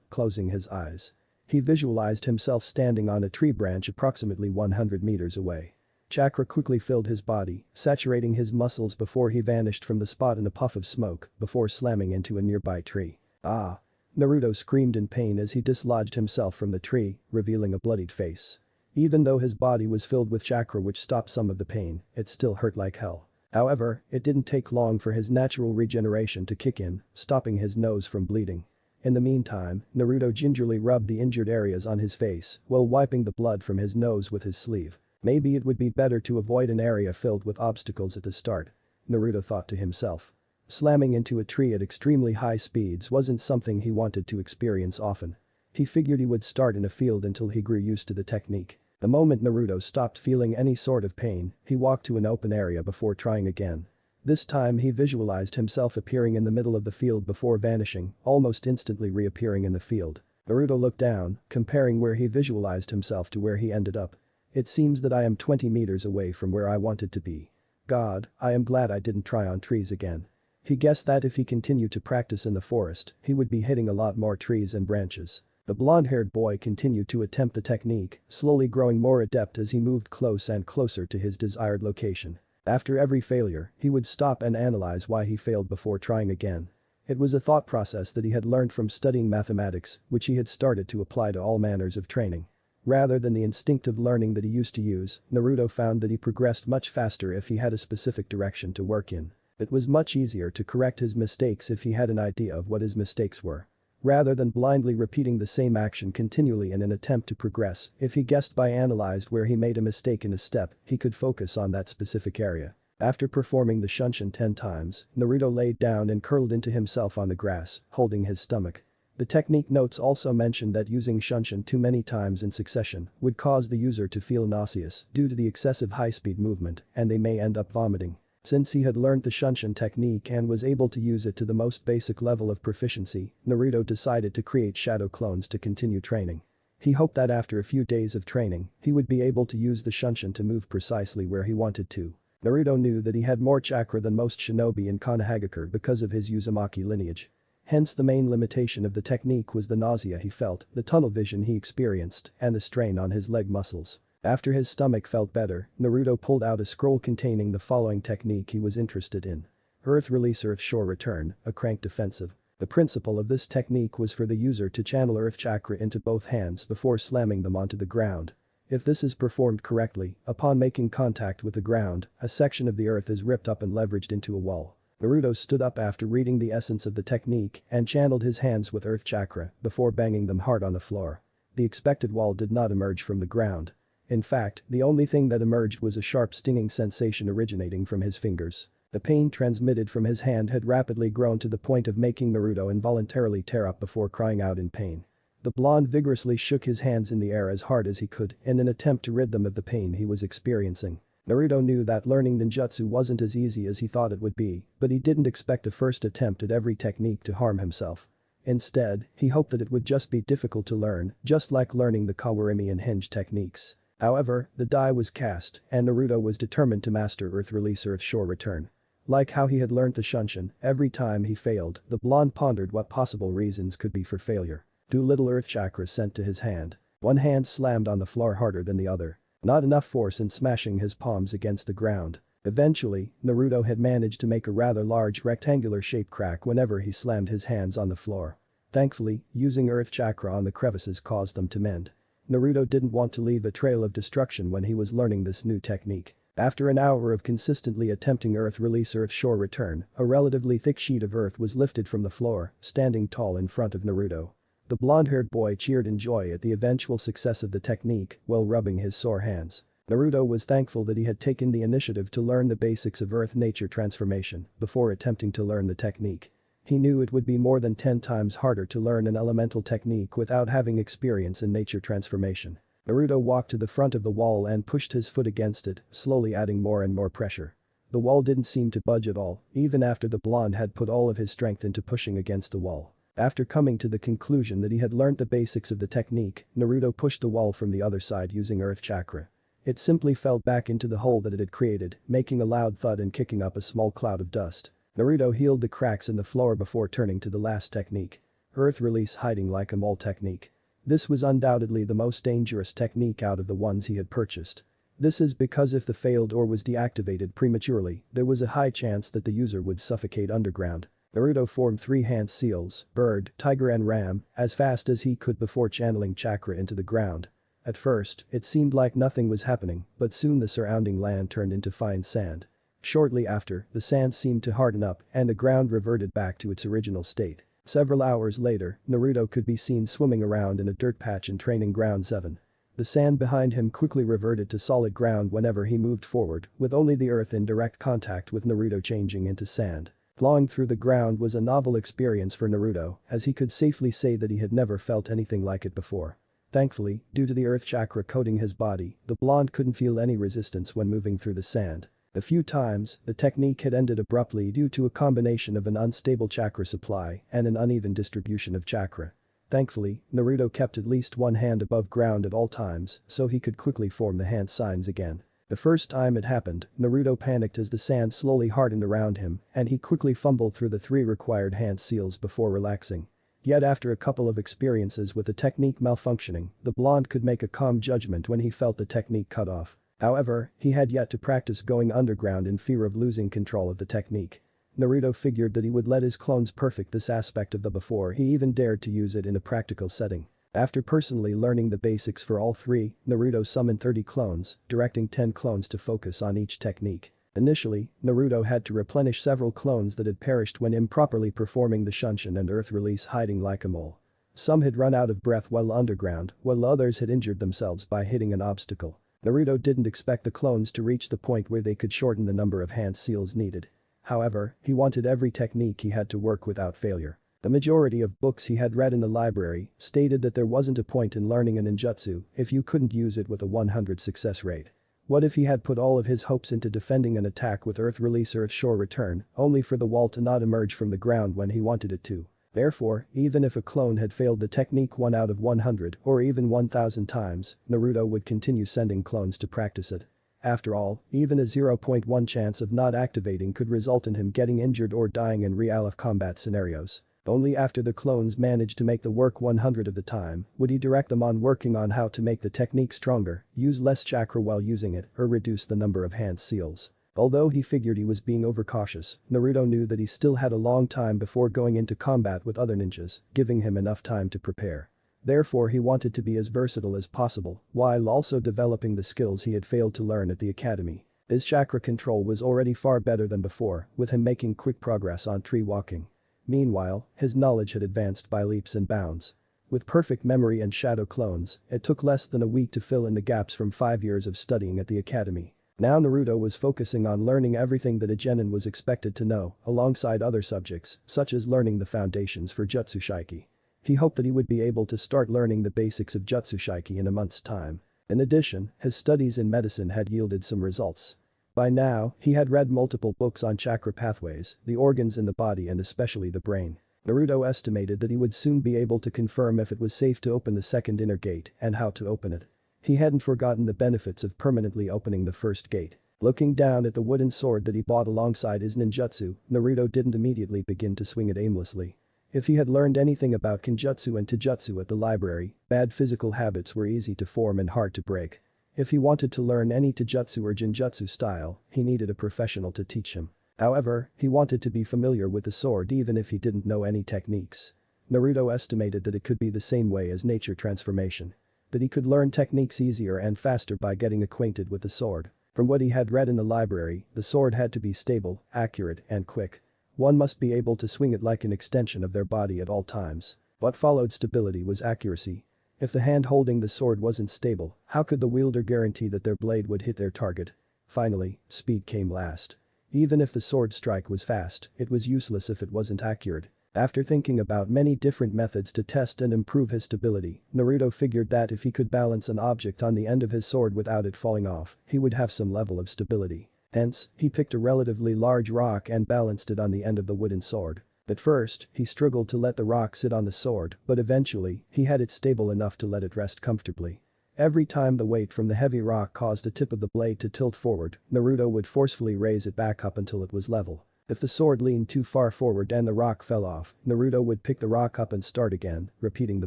[SPEAKER 1] closing his eyes. He visualized himself standing on a tree branch approximately 100 meters away. Chakra quickly filled his body, saturating his muscles before he vanished from the spot in a puff of smoke before slamming into a nearby tree. Ah! Naruto screamed in pain as he dislodged himself from the tree, revealing a bloodied face. Even though his body was filled with chakra which stopped some of the pain, it still hurt like hell. However, it didn't take long for his natural regeneration to kick in, stopping his nose from bleeding. In the meantime, Naruto gingerly rubbed the injured areas on his face while wiping the blood from his nose with his sleeve. Maybe it would be better to avoid an area filled with obstacles at the start, Naruto thought to himself. Slamming into a tree at extremely high speeds wasn't something he wanted to experience often. He figured he would start in a field until he grew used to the technique. The moment Naruto stopped feeling any sort of pain, he walked to an open area before trying again. This time he visualized himself appearing in the middle of the field before vanishing, almost instantly reappearing in the field. Naruto looked down, comparing where he visualized himself to where he ended up. It seems that I am 20 meters away from where I wanted to be. God, I am glad I didn't try on trees again. He guessed that if he continued to practice in the forest, he would be hitting a lot more trees and branches. The blonde-haired boy continued to attempt the technique, slowly growing more adept as he moved close and closer to his desired location. After every failure, he would stop and analyze why he failed before trying again. It was a thought process that he had learned from studying mathematics, which he had started to apply to all manners of training. Rather than the instinctive learning that he used to use, Naruto found that he progressed much faster if he had a specific direction to work in. It was much easier to correct his mistakes if he had an idea of what his mistakes were. Rather than blindly repeating the same action continually in an attempt to progress, if he guessed by analyzed where he made a mistake in a step, he could focus on that specific area. After performing the Shunshin 10 times, Naruto laid down and curled into himself on the grass, holding his stomach. The technique notes also mentioned that using Shunshin too many times in succession would cause the user to feel nauseous due to the excessive high-speed movement, and they may end up vomiting. Since he had learned the Shunshin technique and was able to use it to the most basic level of proficiency, Naruto decided to create shadow clones to continue training. He hoped that after a few days of training, he would be able to use the Shunshin to move precisely where he wanted to. Naruto knew that he had more chakra than most shinobi in Konohagakure because of his Uzumaki lineage. Hence the main limitation of the technique was the nausea he felt, the tunnel vision he experienced, and the strain on his leg muscles. After his stomach felt better, Naruto pulled out a scroll containing the following technique he was interested in. Earth Release Earth Shore Return, a crank defensive. The principle of this technique was for the user to channel earth chakra into both hands before slamming them onto the ground. If this is performed correctly, upon making contact with the ground, a section of the earth is ripped up and leveraged into a wall. Naruto stood up after reading the essence of the technique and channeled his hands with earth chakra before banging them hard on the floor. The expected wall did not emerge from the ground. In fact, the only thing that emerged was a sharp stinging sensation originating from his fingers. The pain transmitted from his hand had rapidly grown to the point of making Naruto involuntarily tear up before crying out in pain. The blonde vigorously shook his hands in the air as hard as he could in an attempt to rid them of the pain he was experiencing. Naruto knew that learning ninjutsu wasn't as easy as he thought it would be, but he didn't expect a first attempt at every technique to harm himself. Instead, he hoped that it would just be difficult to learn, just like learning the Kawarimi and hinge techniques. However, the die was cast, and Naruto was determined to master Earth Release Earth Shore Return. Like how he had learned the Shunshin, every time he failed, the blonde pondered what possible reasons could be for failure. Too little earth chakra sent to his hand. One hand slammed on the floor harder than the other. Not enough force in smashing his palms against the ground. Eventually, Naruto had managed to make a rather large rectangular-shaped crack whenever he slammed his hands on the floor. Thankfully, using earth chakra on the crevices caused them to mend. Naruto didn't want to leave a trail of destruction when he was learning this new technique. After an hour of consistently attempting Earth Release Earth Shore Return, a relatively thick sheet of earth was lifted from the floor, standing tall in front of Naruto. The blonde-haired boy cheered in joy at the eventual success of the technique while rubbing his sore hands. Naruto was thankful that he had taken the initiative to learn the basics of earth-nature transformation before attempting to learn the technique. He knew it would be more than 10 times harder to learn an elemental technique without having experience in nature transformation. Naruto walked to the front of the wall and pushed his foot against it, slowly adding more and more pressure. The wall didn't seem to budge at all, even after the blonde had put all of his strength into pushing against the wall. After coming to the conclusion that he had learnt the basics of the technique, Naruto pushed the wall from the other side using earth chakra. It simply fell back into the hole that it had created, making a loud thud and kicking up a small cloud of dust. Naruto healed the cracks in the floor before turning to the last technique. Earth release hiding like a mole technique. This was undoubtedly the most dangerous technique out of the ones he had purchased. This is because if the failed or was deactivated prematurely, there was a high chance that the user would suffocate underground. Naruto formed 3 hand seals, bird, tiger and ram, as fast as he could before channeling chakra into the ground. At first, it seemed like nothing was happening, but soon the surrounding land turned into fine sand. Shortly after, the sand seemed to harden up and the ground reverted back to its original state. Several hours later, Naruto could be seen swimming around in a dirt patch in Training Ground 7. The sand behind him quickly reverted to solid ground whenever he moved forward, with only the earth in direct contact with Naruto changing into sand. Plowing through the ground was a novel experience for Naruto, as he could safely say that he had never felt anything like it before. Thankfully, due to the earth chakra coating his body, the blonde couldn't feel any resistance when moving through the sand. A few times, the technique had ended abruptly due to a combination of an unstable chakra supply and an uneven distribution of chakra. Thankfully, Naruto kept at least one hand above ground at all times, so he could quickly form the hand signs again. The first time it happened, Naruto panicked as the sand slowly hardened around him, and he quickly fumbled through the 3 required hand seals before relaxing. Yet after a couple of experiences with the technique malfunctioning, the blonde could make a calm judgment when he felt the technique cut off. However, he had yet to practice going underground in fear of losing control of the technique. Naruto figured that he would let his clones perfect this aspect of the before he even dared to use it in a practical setting. After personally learning the basics for all 3, Naruto summoned 30 clones, directing 10 clones to focus on each technique. Initially, Naruto had to replenish several clones that had perished when improperly performing the Shunshin and earth release hiding like a mole. Some had run out of breath while underground, while others had injured themselves by hitting an obstacle. Naruto didn't expect the clones to reach the point where they could shorten the number of hand seals needed. However, he wanted every technique he had to work without failure. The majority of books he had read in the library stated that there wasn't a point in learning a ninjutsu if you couldn't use it with a 100 success rate. What if he had put all of his hopes into defending an attack with earth release earth shore return, only for the wall to not emerge from the ground when he wanted it to? Therefore, even if a clone had failed the technique 1 out of 100 or even 1000 times, Naruto would continue sending clones to practice it. After all, even a 0.1 chance of not activating could result in him getting injured or dying in real-life combat scenarios. Only after the clones managed to make the work 100 of the time would he direct them on working on how to make the technique stronger, use less chakra while using it, or reduce the number of hand seals. Although he figured he was being overcautious, Naruto knew that he still had a long time before going into combat with other ninjas, giving him enough time to prepare. Therefore he wanted to be as versatile as possible, while also developing the skills he had failed to learn at the academy. His chakra control was already far better than before, with him making quick progress on tree walking. Meanwhile, his knowledge had advanced by leaps and bounds. With perfect memory and shadow clones, it took less than a week to fill in the gaps from 5 years of studying at the academy. Now Naruto was focusing on learning everything that a genin was expected to know, alongside other subjects, such as learning the foundations for Jutsu Shiki. He hoped that he would be able to start learning the basics of Jutsu Shiki in a month's time. In addition, his studies in medicine had yielded some results. By now, he had read multiple books on chakra pathways, the organs in the body and especially the brain. Naruto estimated that he would soon be able to confirm if it was safe to open the second inner gate and how to open it. He hadn't forgotten the benefits of permanently opening the first gate. Looking down at the wooden sword that he bought alongside his ninjutsu, Naruto didn't immediately begin to swing it aimlessly. If he had learned anything about Kinjutsu and Taijutsu at the library, bad physical habits were easy to form and hard to break. If he wanted to learn any Taijutsu or Genjutsu style, he needed a professional to teach him. However, he wanted to be familiar with the sword even if he didn't know any techniques. Naruto estimated that it could be the same way as nature transformation. That he could learn techniques easier and faster by getting acquainted with the sword. From what he had read in the library, the sword had to be stable, accurate, and quick. One must be able to swing it like an extension of their body at all times. What followed stability was accuracy. If the hand holding the sword wasn't stable, how could the wielder guarantee that their blade would hit their target? Finally, speed came last. Even if the sword strike was fast, it was useless if it wasn't accurate. After thinking about many different methods to test and improve his stability, Naruto figured that if he could balance an object on the end of his sword without it falling off, he would have some level of stability. Hence, he picked a relatively large rock and balanced it on the end of the wooden sword. At first, he struggled to let the rock sit on the sword, but eventually, he had it stable enough to let it rest comfortably. Every time the weight from the heavy rock caused the tip of the blade to tilt forward, Naruto would forcefully raise it back up until it was level. If the sword leaned too far forward and the rock fell off, Naruto would pick the rock up and start again, repeating the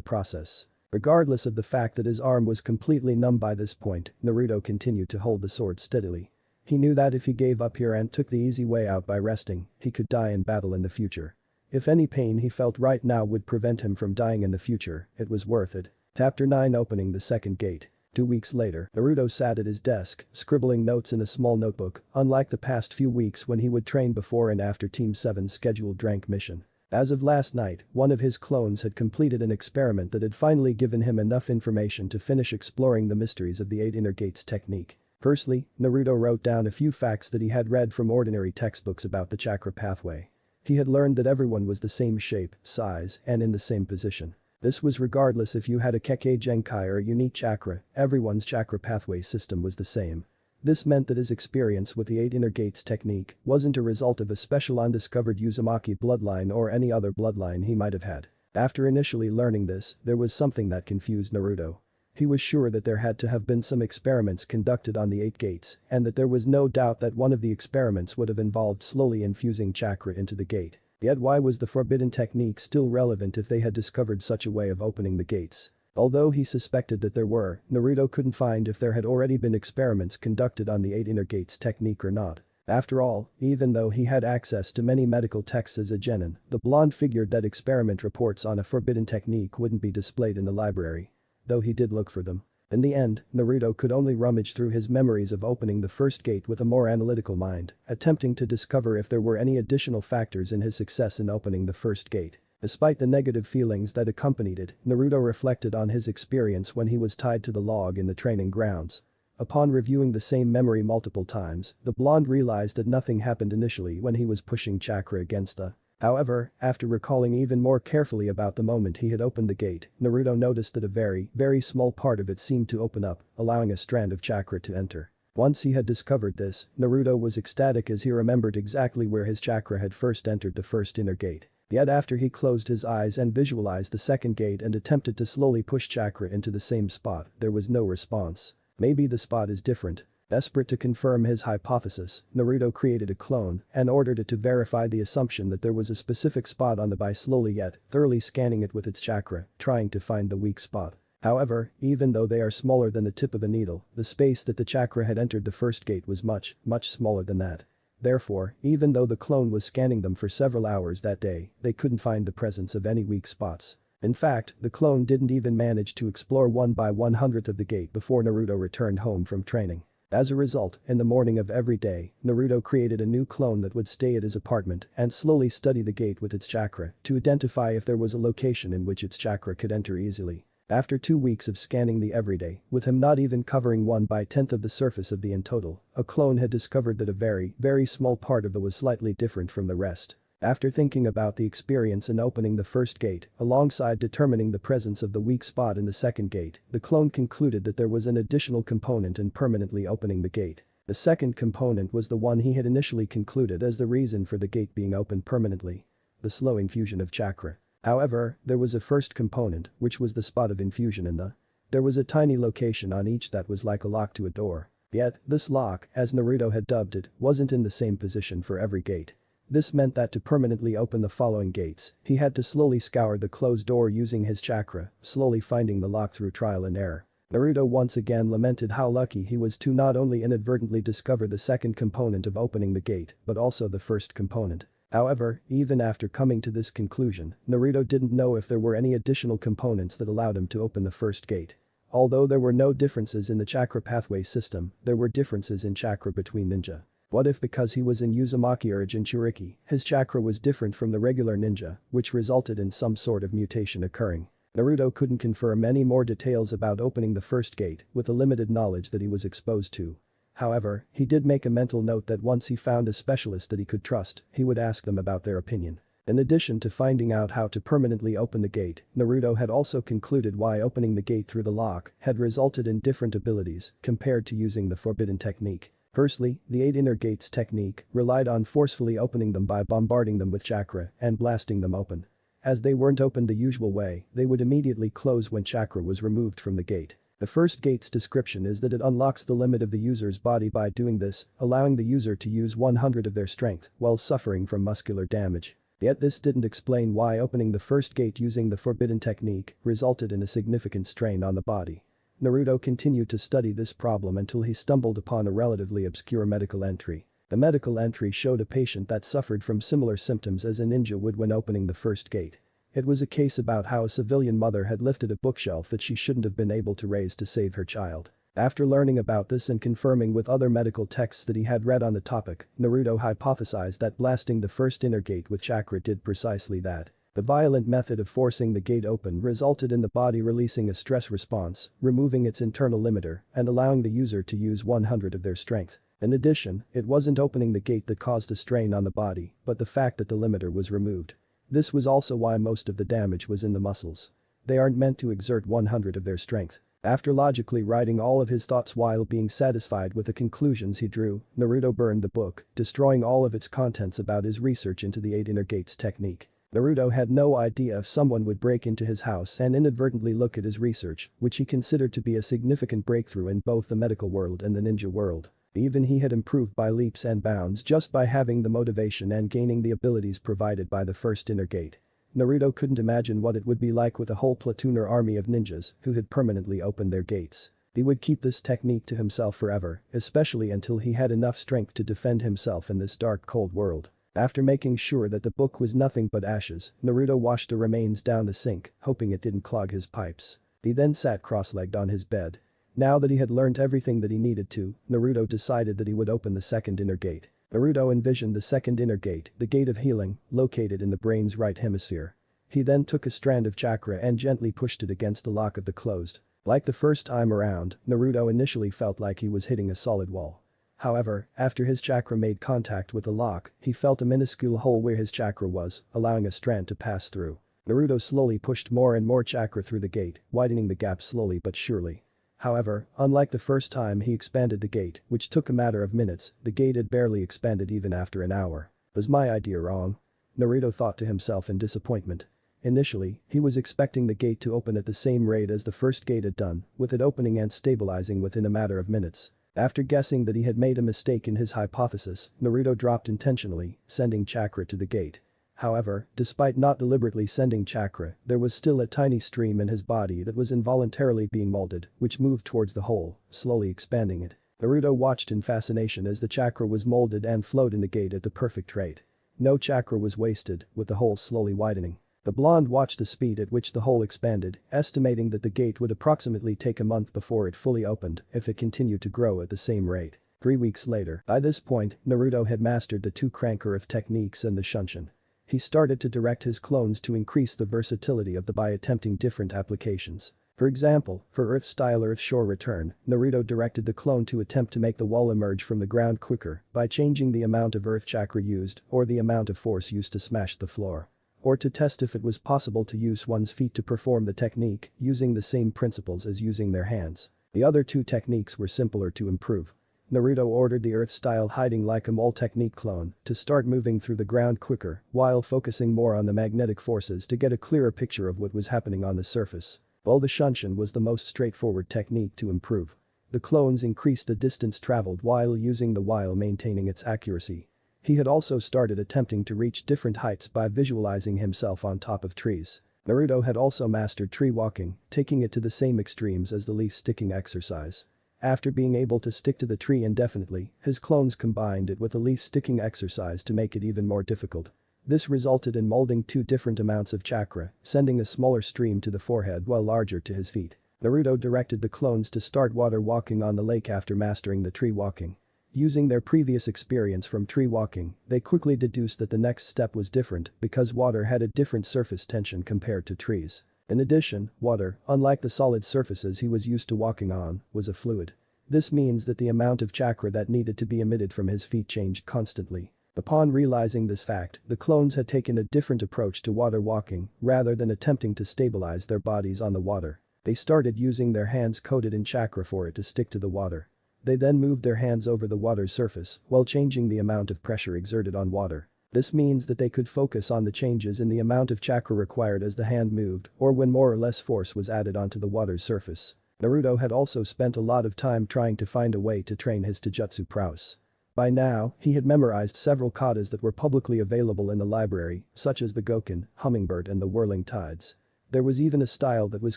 [SPEAKER 1] process. Regardless of the fact that his arm was completely numb by this point, Naruto continued to hold the sword steadily. He knew that if he gave up here and took the easy way out by resting, he could die in battle in the future. If any pain he felt right now would prevent him from dying in the future, it was worth it. Chapter 9 Opening the Second Gate. 2 weeks later, Naruto sat at his desk, scribbling notes in a small notebook, unlike the past few weeks when he would train before and after Team 7's scheduled rank mission. As of last night, one of his clones had completed an experiment that had finally given him enough information to finish exploring the mysteries of the 8 Inner Gates technique. Firstly, Naruto wrote down a few facts that he had read from ordinary textbooks about the chakra pathway. He had learned that everyone was the same shape, size, and in the same position. This was regardless if you had a Kekkei Genkai or a unique chakra, everyone's chakra pathway system was the same. This meant that his experience with the 8 Inner Gates technique wasn't a result of a special undiscovered Uzumaki bloodline or any other bloodline he might have had. After initially learning this, there was something that confused Naruto. He was sure that there had to have been some experiments conducted on the 8 gates, and that there was no doubt that one of the experiments would have involved slowly infusing chakra into the gate. Yet why was the forbidden technique still relevant if they had discovered such a way of opening the gates? Although he suspected that there were, Naruto couldn't find if there had already been experiments conducted on the 8 Inner Gates technique or not. After all, even though he had access to many medical texts as a genin, the blonde figured that experiment reports on a forbidden technique wouldn't be displayed in the library. Though he did look for them. In the end, Naruto could only rummage through his memories of opening the first gate with a more analytical mind, attempting to discover if there were any additional factors in his success in opening the first gate. Despite the negative feelings that accompanied it, Naruto reflected on his experience when he was tied to the log in the training grounds. Upon reviewing the same memory multiple times, the blonde realized that nothing happened initially when he was pushing chakra against the. However, after recalling even more carefully about the moment he had opened the gate, Naruto noticed that a very small part of it seemed to open up, allowing a strand of chakra to enter. Once he had discovered this, Naruto was ecstatic as he remembered exactly where his chakra had first entered the first inner gate. Yet after he closed his eyes and visualized the second gate and attempted to slowly push chakra into the same spot, there was no response. Maybe the spot is different. Desperate to confirm his hypothesis, Naruto created a clone and ordered it to verify the assumption that there was a specific spot on the by slowly yet thoroughly scanning it with its chakra, trying to find the weak spot. However, even though they are smaller than the tip of a needle, the space that the chakra had entered the first gate was much smaller than that. Therefore, even though the clone was scanning them for several hours that day, they couldn't find the presence of any weak spots. In fact, the clone didn't even manage to explore 1/100th of the gate before Naruto returned home from training. As a result, in the morning of every day, Naruto created a new clone that would stay at his apartment and slowly study the gate with its chakra to identify if there was a location in which its chakra could enter easily. After 2 weeks of scanning the everyday, with him not even covering 1/10th of the surface of the in total, a clone had discovered that a very small part of it was slightly different from the rest. After thinking about the experience in opening the first gate, alongside determining the presence of the weak spot in the second gate, the clone concluded that there was an additional component in permanently opening the gate. The second component was the one he had initially concluded as the reason for the gate being opened permanently. The slow infusion of chakra. However, there was a first component, which was the spot of infusion in the. There was a tiny location on each that was like a lock to a door. Yet, this lock, as Naruto had dubbed it, wasn't in the same position for every gate. This meant that to permanently open the following gates, he had to slowly scour the closed door using his chakra, slowly finding the lock through trial and error. Naruto once again lamented how lucky he was to not only inadvertently discover the second component of opening the gate, but also the first component. However, even after coming to this conclusion, Naruto didn't know if there were any additional components that allowed him to open the first gate. Although there were no differences in the chakra pathway system, there were differences in chakra between ninja. What if because he was in Uzumaki or Jinchuriki, his chakra was different from the regular ninja, which resulted in some sort of mutation occurring? Naruto couldn't confirm any more details about opening the first gate with the limited knowledge that he was exposed to. However, he did make a mental note that once he found a specialist that he could trust, he would ask them about their opinion. In addition to finding out how to permanently open the gate, Naruto had also concluded why opening the gate through the lock had resulted in different abilities compared to using the forbidden technique. Firstly, the 8 inner gates technique relied on forcefully opening them by bombarding them with chakra and blasting them open. As they weren't opened the usual way, they would immediately close when chakra was removed from the gate. The first gate's description is that it unlocks the limit of the user's body by doing this, allowing the user to use 100 of their strength while suffering from muscular damage. Yet this didn't explain why opening the first gate using the forbidden technique resulted in a significant strain on the body. Naruto continued to study this problem until he stumbled upon a relatively obscure medical entry. The medical entry showed a patient that suffered from similar symptoms as a ninja would when opening the first gate. It was a case about how a civilian mother had lifted a bookshelf that she shouldn't have been able to raise to save her child. After learning about this and confirming with other medical texts that he had read on the topic, Naruto hypothesized that blasting the first inner gate with chakra did precisely that. The violent method of forcing the gate open resulted in the body releasing a stress response, removing its internal limiter, and allowing the user to use 100 of their strength. In addition, it wasn't opening the gate that caused a strain on the body, but the fact that the limiter was removed. This was also why most of the damage was in the muscles. They aren't meant to exert 100 of their strength. After logically writing all of his thoughts while being satisfied with the conclusions he drew, Naruto burned the book, destroying all of its contents about his research into the 8 inner gates technique. Naruto had no idea if someone would break into his house and inadvertently look at his research, which he considered to be a significant breakthrough in both the medical world and the ninja world. Even he had improved by leaps and bounds just by having the motivation and gaining the abilities provided by the first inner gate. Naruto couldn't imagine what it would be like with a whole platoon or army of ninjas who had permanently opened their gates. He would keep this technique to himself forever, especially until he had enough strength to defend himself in this dark cold world. After making sure that the book was nothing but ashes, Naruto washed the remains down the sink, hoping it didn't clog his pipes. He then sat cross-legged on his bed. Now that he had learned everything that he needed to, Naruto decided that he would open the second inner gate. Naruto envisioned the second inner gate, the gate of healing, located in the brain's right hemisphere. He then took a strand of chakra and gently pushed it against the lock of the closed. Like the first time around, Naruto initially felt like he was hitting a solid wall. However, after his chakra made contact with the lock, he felt a minuscule hole where his chakra was, allowing a strand to pass through. Naruto slowly pushed more and more chakra through the gate, widening the gap slowly but surely. However, unlike the first time he expanded the gate, which took a matter of minutes, the gate had barely expanded even after an hour. Was my idea wrong? Naruto thought to himself in disappointment. Initially, he was expecting the gate to open at the same rate as the first gate had done, with it opening and stabilizing within a matter of minutes. After guessing that he had made a mistake in his hypothesis, Naruto dropped intentionally, sending chakra to the gate. However, despite not deliberately sending chakra, there was still a tiny stream in his body that was involuntarily being molded, which moved towards the hole, slowly expanding it. Naruto watched in fascination as the chakra was molded and flowed in the gate at the perfect rate. No chakra was wasted, with the hole slowly widening. The blonde watched the speed at which the hole expanded, estimating that the gate would approximately take a month before it fully opened if it continued to grow at the same rate. 3 weeks later. By this point, Naruto had mastered the 2 crank earth techniques and the shunshin. He started to direct his clones to increase the versatility of the by attempting different applications. For example, for Earth-style Earth Shore return, Naruto directed the clone to attempt to make the wall emerge from the ground quicker by changing the amount of Earth chakra used or the amount of force used to smash the floor. Or to test if it was possible to use one's feet to perform the technique using the same principles as using their hands. The other 2 techniques were simpler to improve. Naruto ordered the Earth-style hiding like a mole technique clone to start moving through the ground quicker while focusing more on the magnetic forces to get a clearer picture of what was happening on the surface. While the shunshin was the most straightforward technique to improve. The clones increased the distance traveled while maintaining its accuracy. He had also started attempting to reach different heights by visualizing himself on top of trees. Naruto had also mastered tree walking, taking it to the same extremes as the leaf sticking exercise. After being able to stick to the tree indefinitely, his clones combined it with a leaf sticking exercise to make it even more difficult. This resulted in molding 2 different amounts of chakra, sending a smaller stream to the forehead while larger to his feet. Naruto directed the clones to start water walking on the lake after mastering the tree walking. Using their previous experience from tree walking, they quickly deduced that the next step was different because water had a different surface tension compared to trees. In addition, water, unlike the solid surfaces he was used to walking on, was a fluid. This means that the amount of chakra that needed to be emitted from his feet changed constantly. Upon realizing this fact, the clones had taken a different approach to water walking rather than attempting to stabilize their bodies on the water. They started using their hands coated in chakra for it to stick to the water. They then moved their hands over the water's surface while changing the amount of pressure exerted on water. This means that they could focus on the changes in the amount of chakra required as the hand moved or when more or less force was added onto the water's surface. Naruto had also spent a lot of time trying to find a way to train his taijutsu prowess. By now, he had memorized several katas that were publicly available in the library, such as the Goken, Hummingbird and the Whirling Tides. There was even a style that was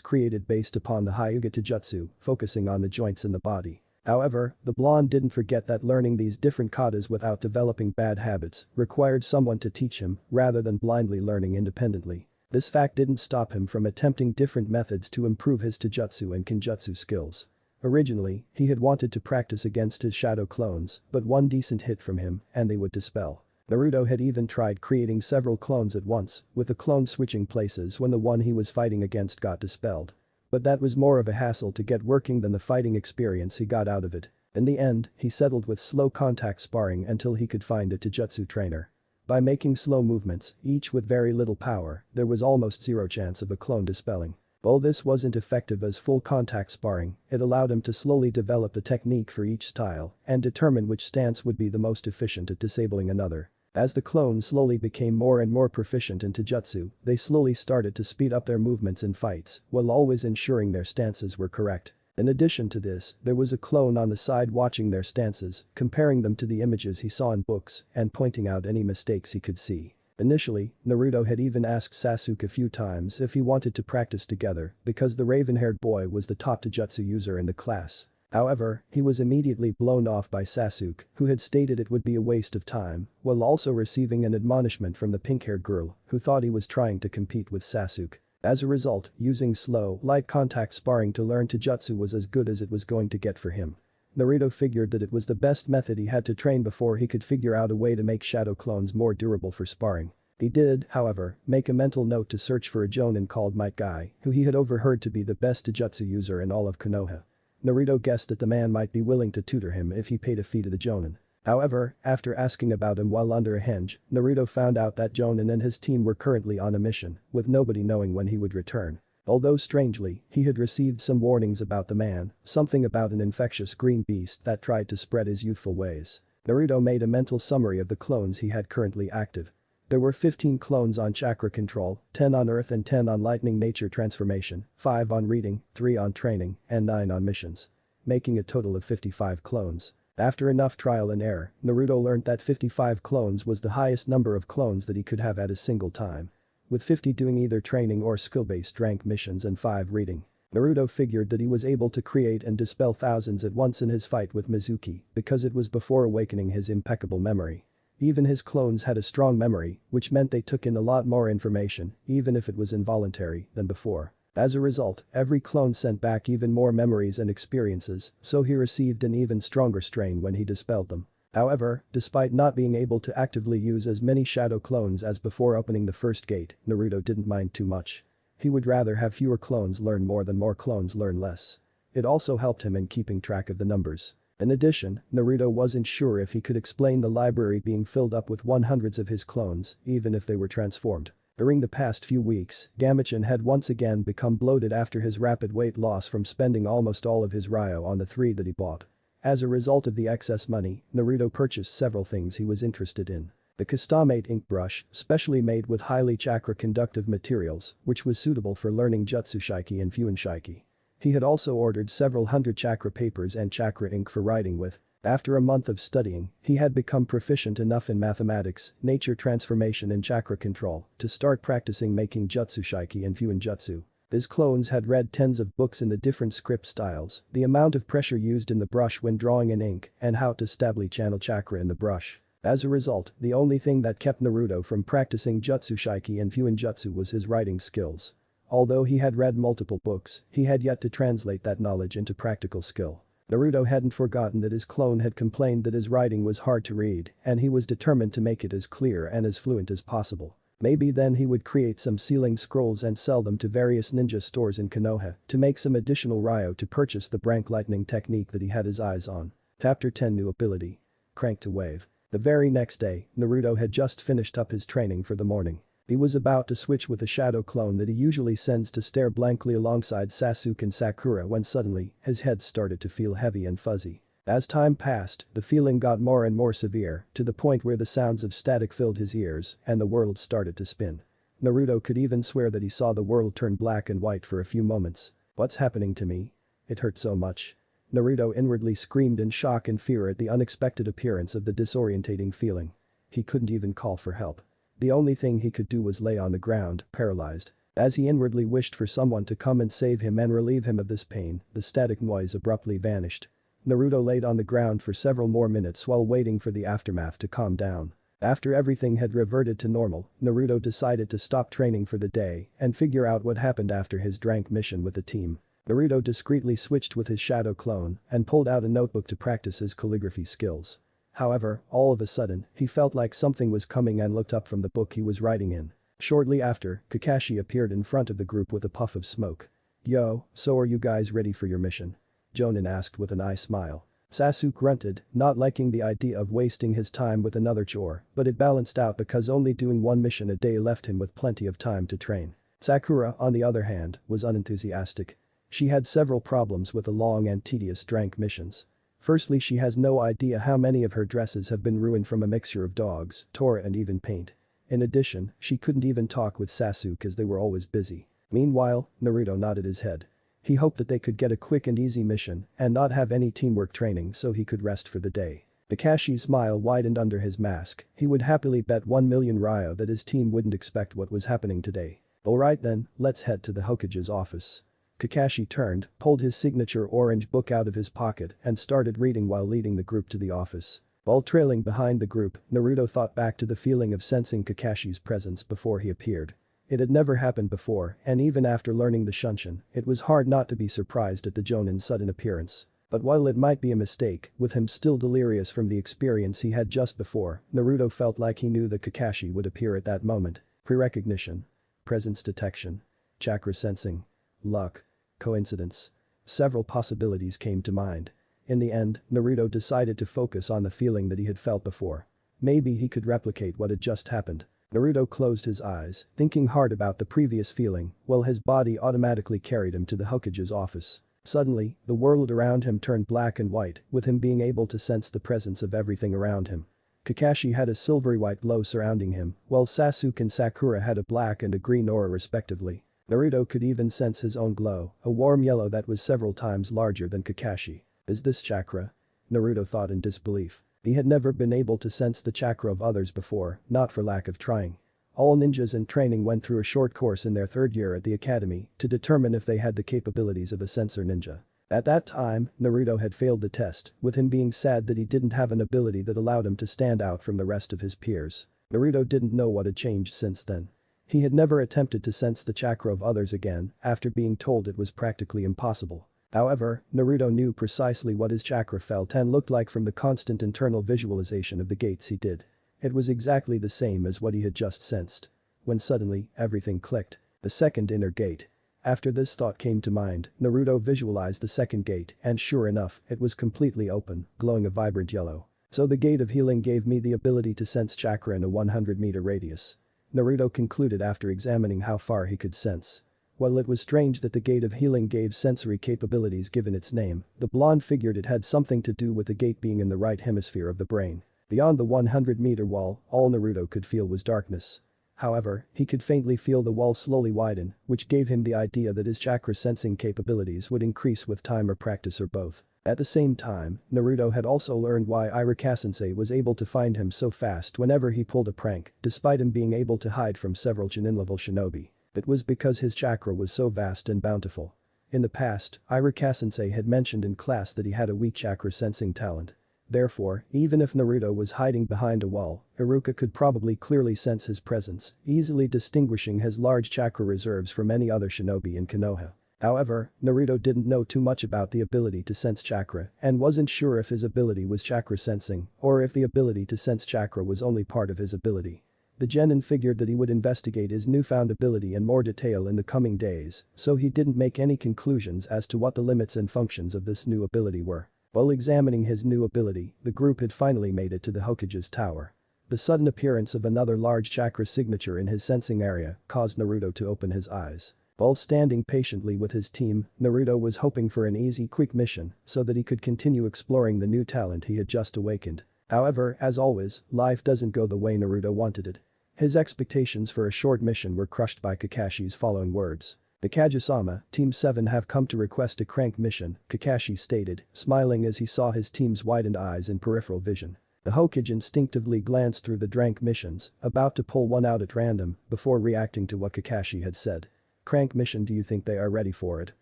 [SPEAKER 1] created based upon the Hyuga taijutsu, focusing on the joints in the body. However, the blonde didn't forget that learning these different katas without developing bad habits required someone to teach him rather than blindly learning independently. This fact didn't stop him from attempting different methods to improve his taijutsu and kenjutsu skills. Originally, he had wanted to practice against his shadow clones, but one decent hit from him and they would dispel. Naruto had even tried creating several clones at once, with the clone switching places when the one he was fighting against got dispelled. But that was more of a hassle to get working than the fighting experience he got out of it. In the end, he settled with slow contact sparring until he could find a taijutsu trainer. By making slow movements, each with very little power, there was almost zero chance of the clone dispelling. While this wasn't effective as full contact sparring, it allowed him to slowly develop the technique for each style and determine which stance would be the most efficient at disabling another. As the clones slowly became more and more proficient in taijutsu, they slowly started to speed up their movements in fights while always ensuring their stances were correct. In addition to this, there was a clone on the side watching their stances, comparing them to the images he saw in books and pointing out any mistakes he could see. Initially, Naruto had even asked Sasuke a few times if he wanted to practice together because the raven-haired boy was the top taijutsu user in the class. However, he was immediately blown off by Sasuke, who had stated it would be a waste of time, while also receiving an admonishment from the pink-haired girl, who thought he was trying to compete with Sasuke. As a result, using slow, light contact sparring to learn taijutsu was as good as it was going to get for him. Naruto figured that it was the best method he had to train before he could figure out a way to make shadow clones more durable for sparring. He did, however, make a mental note to search for a jonin called Might Guy, who he had overheard to be the best taijutsu user in all of Konoha. Naruto guessed that the man might be willing to tutor him if he paid a fee to the jonin. However, after asking about him while under a henge, Naruto found out that jonin and his team were currently on a mission, with nobody knowing when he would return. Although strangely, he had received some warnings about the man, something about an infectious green beast that tried to spread his youthful ways. Naruto made a mental summary of the clones he had currently active. There were 15 clones on chakra control, 10 on earth and 10 on lightning nature transformation, 5 on reading, 3 on training, and 9 on missions. Making a total of 55 clones. After enough trial and error, Naruto learned that 55 clones was the highest number of clones that he could have at a single time. With 50 doing either training or skill-based rank missions and 5 reading. Naruto figured that he was able to create and dispel thousands at once in his fight with Mizuki because it was before awakening his impeccable memory. Even his clones had a strong memory, which meant they took in a lot more information, even if it was involuntary, than before. As a result, every clone sent back even more memories and experiences, so he received an even stronger strain when he dispelled them. However, despite not being able to actively use as many shadow clones as before opening the first gate, Naruto didn't mind too much. He would rather have fewer clones learn more than more clones learn less. It also helped him in keeping track of the numbers. In addition, Naruto wasn't sure if he could explain the library being filled up with 100s of his clones, even if they were transformed. During the past few weeks, Gamachan had once again become bloated after his rapid weight loss from spending almost all of his Ryo on the 3 that he bought. As a result of the excess money, Naruto purchased several things he was interested in. The custom-made ink brush, specially made with highly chakra-conductive materials, which was suitable for learning Jutsu Shiki and Fuin Shiki. He had also ordered several hundred chakra papers and chakra ink for writing with. After a month of studying, he had become proficient enough in mathematics, nature transformation and chakra control to start practicing making Jutsu Shiki and Fuin Jutsu. His clones had read tens of books in the different script styles, the amount of pressure used in the brush when drawing in ink, and how to stably channel chakra in the brush. As a result, the only thing that kept Naruto from practicing Jutsu Shiki and Fuin Jutsu was his writing skills. Although he had read multiple books, he had yet to translate that knowledge into practical skill. Naruto hadn't forgotten that his clone had complained that his writing was hard to read, and he was determined to make it as clear and as fluent as possible. Maybe then he would create some sealing scrolls and sell them to various ninja stores in Konoha to make some additional ryo to purchase the branch lightning technique that he had his eyes on. Chapter 10 New Ability. Crank to Wave. The very next day, Naruto had just finished up his training for the morning. He was about to switch with a shadow clone that he usually sends to stare blankly alongside Sasuke and Sakura when suddenly, his head started to feel heavy and fuzzy. As time passed, the feeling got more and more severe, to the point where the sounds of static filled his ears and the world started to spin. Naruto could even swear that he saw the world turn black and white for a few moments. What's happening to me? It hurt so much. Naruto inwardly screamed in shock and fear at the unexpected appearance of the disorientating feeling. He couldn't even call for help. The only thing he could do was lay on the ground, paralyzed. As he inwardly wished for someone to come and save him and relieve him of this pain, the static noise abruptly vanished. Naruto laid on the ground for several more minutes while waiting for the aftermath to calm down. After everything had reverted to normal, Naruto decided to stop training for the day and figure out what happened after his drank mission with the team. Naruto discreetly switched with his shadow clone and pulled out a notebook to practice his calligraphy skills. However, all of a sudden, he felt like something was coming and looked up from the book he was writing in. Shortly after, Kakashi appeared in front of the group with a puff of smoke. "Yo, so are you guys ready for your mission?" Jonin asked with an eye smile. Sasuke grunted, not liking the idea of wasting his time with another chore, but it balanced out because only doing one mission a day left him with plenty of time to train. Sakura, on the other hand, was unenthusiastic. She had several problems with the long and tedious drank missions. Firstly, she has no idea how many of her dresses have been ruined from a mixture of dogs, Tora and even paint. In addition, she couldn't even talk with Sasuke as they were always busy. Meanwhile, Naruto nodded his head. He hoped that they could get a quick and easy mission and not have any teamwork training so he could rest for the day. Kakashi's smile widened under his mask. He would happily bet 1,000,000 ryo that his team wouldn't expect what was happening today. Alright then, let's head to the Hokage's office. Kakashi turned, pulled his signature orange book out of his pocket and started reading while leading the group to the office. While trailing behind the group, Naruto thought back to the feeling of sensing Kakashi's presence before he appeared. It had never happened before, and even after learning the Shunshin, it was hard not to be surprised at the Jonin's sudden appearance. But while it might be a mistake, with him still delirious from the experience he had just before, Naruto felt like he knew that Kakashi would appear at that moment. Pre-recognition. Presence detection. Chakra sensing. Luck. Coincidence. Several possibilities came to mind. In the end, Naruto decided to focus on the feeling that he had felt before. Maybe he could replicate what had just happened. Naruto closed his eyes, thinking hard about the previous feeling, while his body automatically carried him to the Hokage's office. Suddenly, the world around him turned black and white, with him being able to sense the presence of everything around him. Kakashi had a silvery white glow surrounding him, while Sasuke and Sakura had a black and a green aura respectively. Naruto could even sense his own glow, a warm yellow that was several times larger than Kakashi. Is this chakra? Naruto thought in disbelief. He had never been able to sense the chakra of others before, not for lack of trying. All ninjas in training went through a short course in their third year at the academy to determine if they had the capabilities of a sensor ninja. At that time, Naruto had failed the test, with him being sad that he didn't have an ability that allowed him to stand out from the rest of his peers. Naruto didn't know what had changed since then. He had never attempted to sense the chakra of others again after being told it was practically impossible. However, Naruto knew precisely what his chakra felt and looked like from the constant internal visualization of the gates he did. It was exactly the same as what he had just sensed. When suddenly, everything clicked. The second inner gate. After this thought came to mind, Naruto visualized the second gate and sure enough, it was completely open, glowing a vibrant yellow. So the gate of healing gave me the ability to sense chakra in a 100-meter radius. Naruto concluded after examining how far he could sense. While it was strange that the gate of healing gave sensory capabilities given its name, the blonde figured it had something to do with the gate being in the right hemisphere of the brain. Beyond the 100-meter wall, all Naruto could feel was darkness. However, he could faintly feel the wall slowly widen, which gave him the idea that his chakra sensing capabilities would increase with time or practice or both. At the same time, Naruto had also learned why Irika-sensei was able to find him so fast whenever he pulled a prank, despite him being able to hide from several Chunin-level shinobi. It was because his chakra was so vast and bountiful. In the past, Irika-sensei had mentioned in class that he had a weak chakra sensing talent. Therefore, even if Naruto was hiding behind a wall, Iruka could probably clearly sense his presence, easily distinguishing his large chakra reserves from any other shinobi in Konoha. However, Naruto didn't know too much about the ability to sense chakra and wasn't sure if his ability was chakra sensing or if the ability to sense chakra was only part of his ability. The genin figured that he would investigate his newfound ability in more detail in the coming days, so he didn't make any conclusions as to what the limits and functions of this new ability were. While examining his new ability, the group had finally made it to the Hokage's tower. The sudden appearance of another large chakra signature in his sensing area caused Naruto to open his eyes. While standing patiently with his team, Naruto was hoping for an easy, quick mission so that he could continue exploring the new talent he had just awakened. However, as always, life doesn't go the way Naruto wanted it. His expectations for a short mission were crushed by Kakashi's following words. "The Kage-sama, Team 7 have come to request a crank mission," Kakashi stated, smiling as he saw his team's widened eyes in peripheral vision. The Hokage instinctively glanced through the drank missions, about to pull one out at random, before reacting to what Kakashi had said. "Crank mission, do you think they are ready for it?"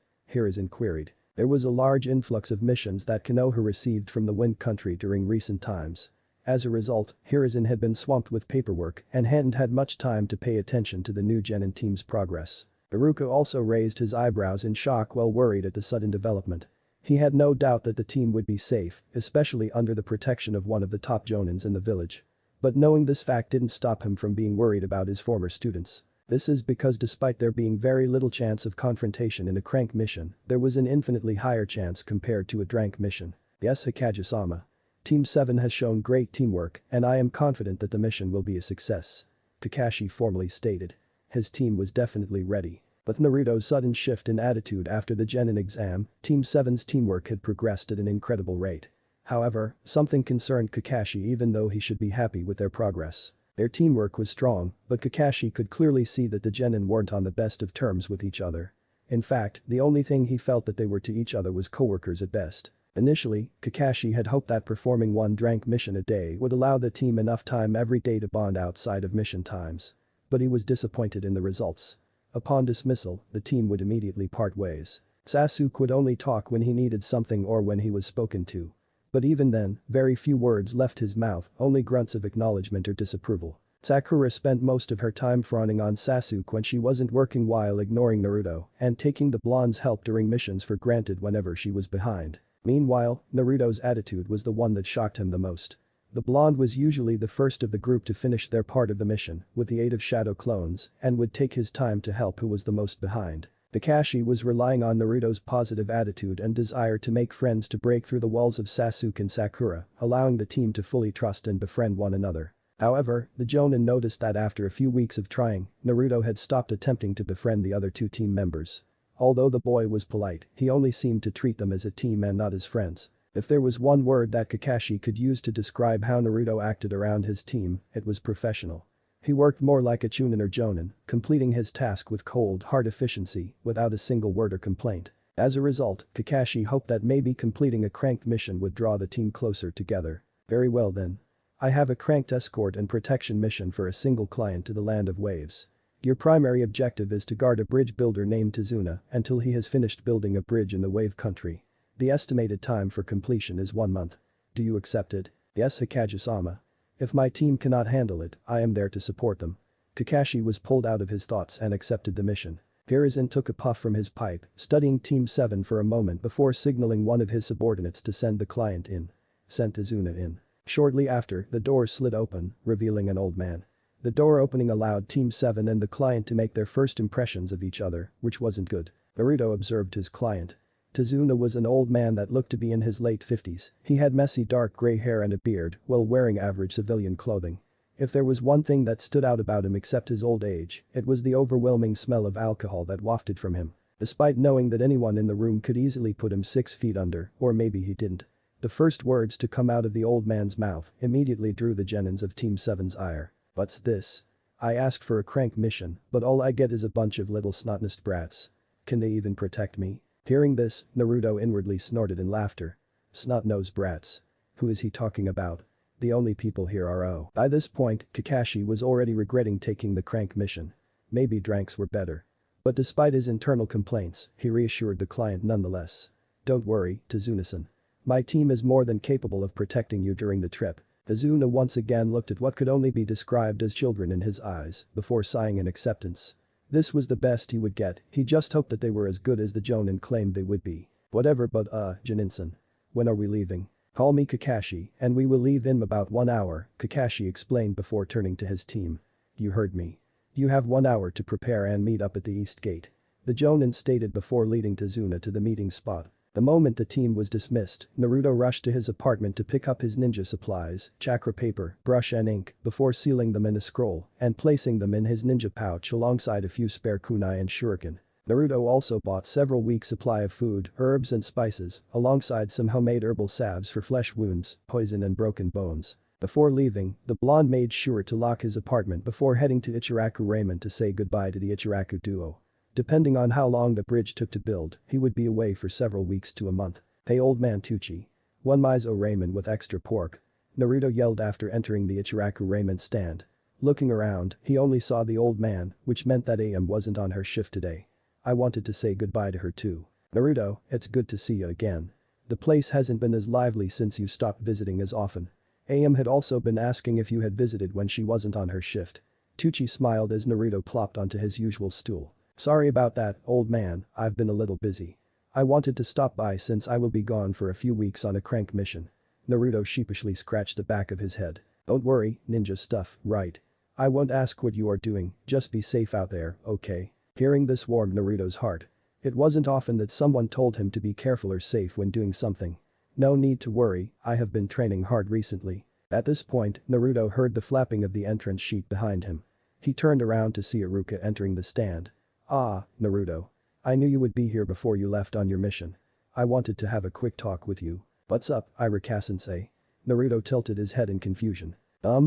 [SPEAKER 1] Hiruzen queried. There was a large influx of missions that Konoha received from the Wind Country during recent times. As a result, Hiruzen had been swamped with paperwork and hadn't had much time to pay attention to the new genin team's progress. Iruka also raised his eyebrows in shock while worried at the sudden development. He had no doubt that the team would be safe, especially under the protection of one of the top jonins in the village. But knowing this fact didn't stop him from being worried about his former students. This is because despite there being very little chance of confrontation in a crank mission, there was an infinitely higher chance compared to a drank mission. "Yes, Hokage-sama. Team 7 has shown great teamwork and I am confident that the mission will be a success," Kakashi formally stated. His team was definitely ready. With Naruto's sudden shift in attitude after the genin exam, Team 7's teamwork had progressed at an incredible rate. However, something concerned Kakashi even though he should be happy with their progress. Their teamwork was strong, but Kakashi could clearly see that the genin weren't on the best of terms with each other. In fact, the only thing he felt that they were to each other was co-workers at best. Initially, Kakashi had hoped that performing one drank mission a day would allow the team enough time every day to bond outside of mission times. But he was disappointed in the results. Upon dismissal, the team would immediately part ways. Sasuke would only talk when he needed something or when he was spoken to. But even then, very few words left his mouth, only grunts of acknowledgement or disapproval. Sakura spent most of her time frowning on Sasuke when she wasn't working while ignoring Naruto and taking the blonde's help during missions for granted whenever she was behind. Meanwhile, Naruto's attitude was the one that shocked him the most. The blonde was usually the first of the group to finish their part of the mission with the aid of shadow clones and would take his time to help who was the most behind. Kakashi was relying on Naruto's positive attitude and desire to make friends to break through the walls of Sasuke and Sakura, allowing the team to fully trust and befriend one another. However, the Jonin noticed that after a few weeks of trying, Naruto had stopped attempting to befriend the other two team members. Although the boy was polite, he only seemed to treat them as a team and not as friends. If there was one word that Kakashi could use to describe how Naruto acted around his team, it was professional. He worked more like a Chunin or Jonin, completing his task with cold, hard efficiency, without a single word or complaint. As a result, Kakashi hoped that maybe completing a cranked mission would draw the team closer together. Very well then. I have a cranked escort and protection mission for a single client to the Land of Waves. Your primary objective is to guard a bridge builder named Tizuna until he has finished building a bridge in the Wave Country. The estimated time for completion is 1 month. Do you accept it? Yes, Hokage-sama. If my team cannot handle it, I am there to support them. Kakashi was pulled out of his thoughts and accepted the mission. Hiruzen took a puff from his pipe, studying Team 7 for a moment before signaling one of his subordinates to send the client in. Sent Tizuna in. Shortly after, the door slid open, revealing an old man. The door opening allowed Team 7 and the client to make their first impressions of each other, which wasn't good. Naruto observed his client. Tizuna was an old man that looked to be in his late 50s. He had messy dark gray hair and a beard while wearing average civilian clothing. If there was one thing that stood out about him except his old age, it was the overwhelming smell of alcohol that wafted from him. Despite knowing that anyone in the room could easily put him 6 feet under, or maybe he didn't. The first words to come out of the old man's mouth immediately drew the genins of Team 7's ire. What's this? I asked for a crank mission, but all I get is a bunch of little snot-nosed brats. Can they even protect me? Hearing this, Naruto inwardly snorted in laughter. Snot-nosed brats. Who is he talking about? The only people here are O. By this point, Kakashi was already regretting taking the crank mission. Maybe dranks were better. But despite his internal complaints, he reassured the client nonetheless. Don't worry, Tizuna-san. My team is more than capable of protecting you during the trip. Tizuna once again looked at what could only be described as children in his eyes, before sighing in acceptance. This was the best he would get, he just hoped that they were as good as the Jonin claimed they would be. Whatever but Jonin-san. When are we leaving? Call me Kakashi and we will leave in about 1 hour, Kakashi explained before turning to his team. you heard me. You have 1 hour to prepare and meet up at the east gate. The Jonin stated before leading Tazuna to the meeting spot. The moment the team was dismissed, Naruto rushed to his apartment to pick up his ninja supplies, chakra paper, brush and ink, before sealing them in a scroll and placing them in his ninja pouch alongside a few spare kunai and shuriken. Naruto also bought several weeks' supply of food, herbs and spices, alongside some homemade herbal salves for flesh wounds, poison and broken bones. Before leaving, the blonde made sure to lock his apartment before heading to Ichiraku Ramen to say goodbye to the Ichiraku duo. Depending on how long the bridge took to build, he would be away for several weeks to a month. "Hey old man Tucci. One miso ramen with extra pork." Naruto yelled after entering the Ichiraku Ramen stand. Looking around, he only saw the old man, which meant that AM wasn't on her shift today. "I wanted to say goodbye to her too. Naruto, it's good to see you again. The place hasn't been as lively since you stopped visiting as often." AM had also been asking if you had visited when she wasn't on her shift. Tucci smiled as Naruto plopped onto his usual stool. "Sorry about that, old man, I've been a little busy. I wanted to stop by since I will be gone for a few weeks on a crank mission." Naruto sheepishly scratched the back of his head. "Don't worry, ninja stuff, right? I won't ask what you are doing, just be safe out there, okay?" Hearing this warmed Naruto's heart. It wasn't often that someone told him to be careful or safe when doing something. "No need to worry, I have been training hard recently." At this point, Naruto heard the flapping of the entrance sheet behind him. He turned around to see Iruka entering the stand. "Ah, Naruto. I knew you would be here before you left on your mission. I wanted to have a quick talk with you." "What's up, Iruka-sensei?" Naruto tilted his head in confusion.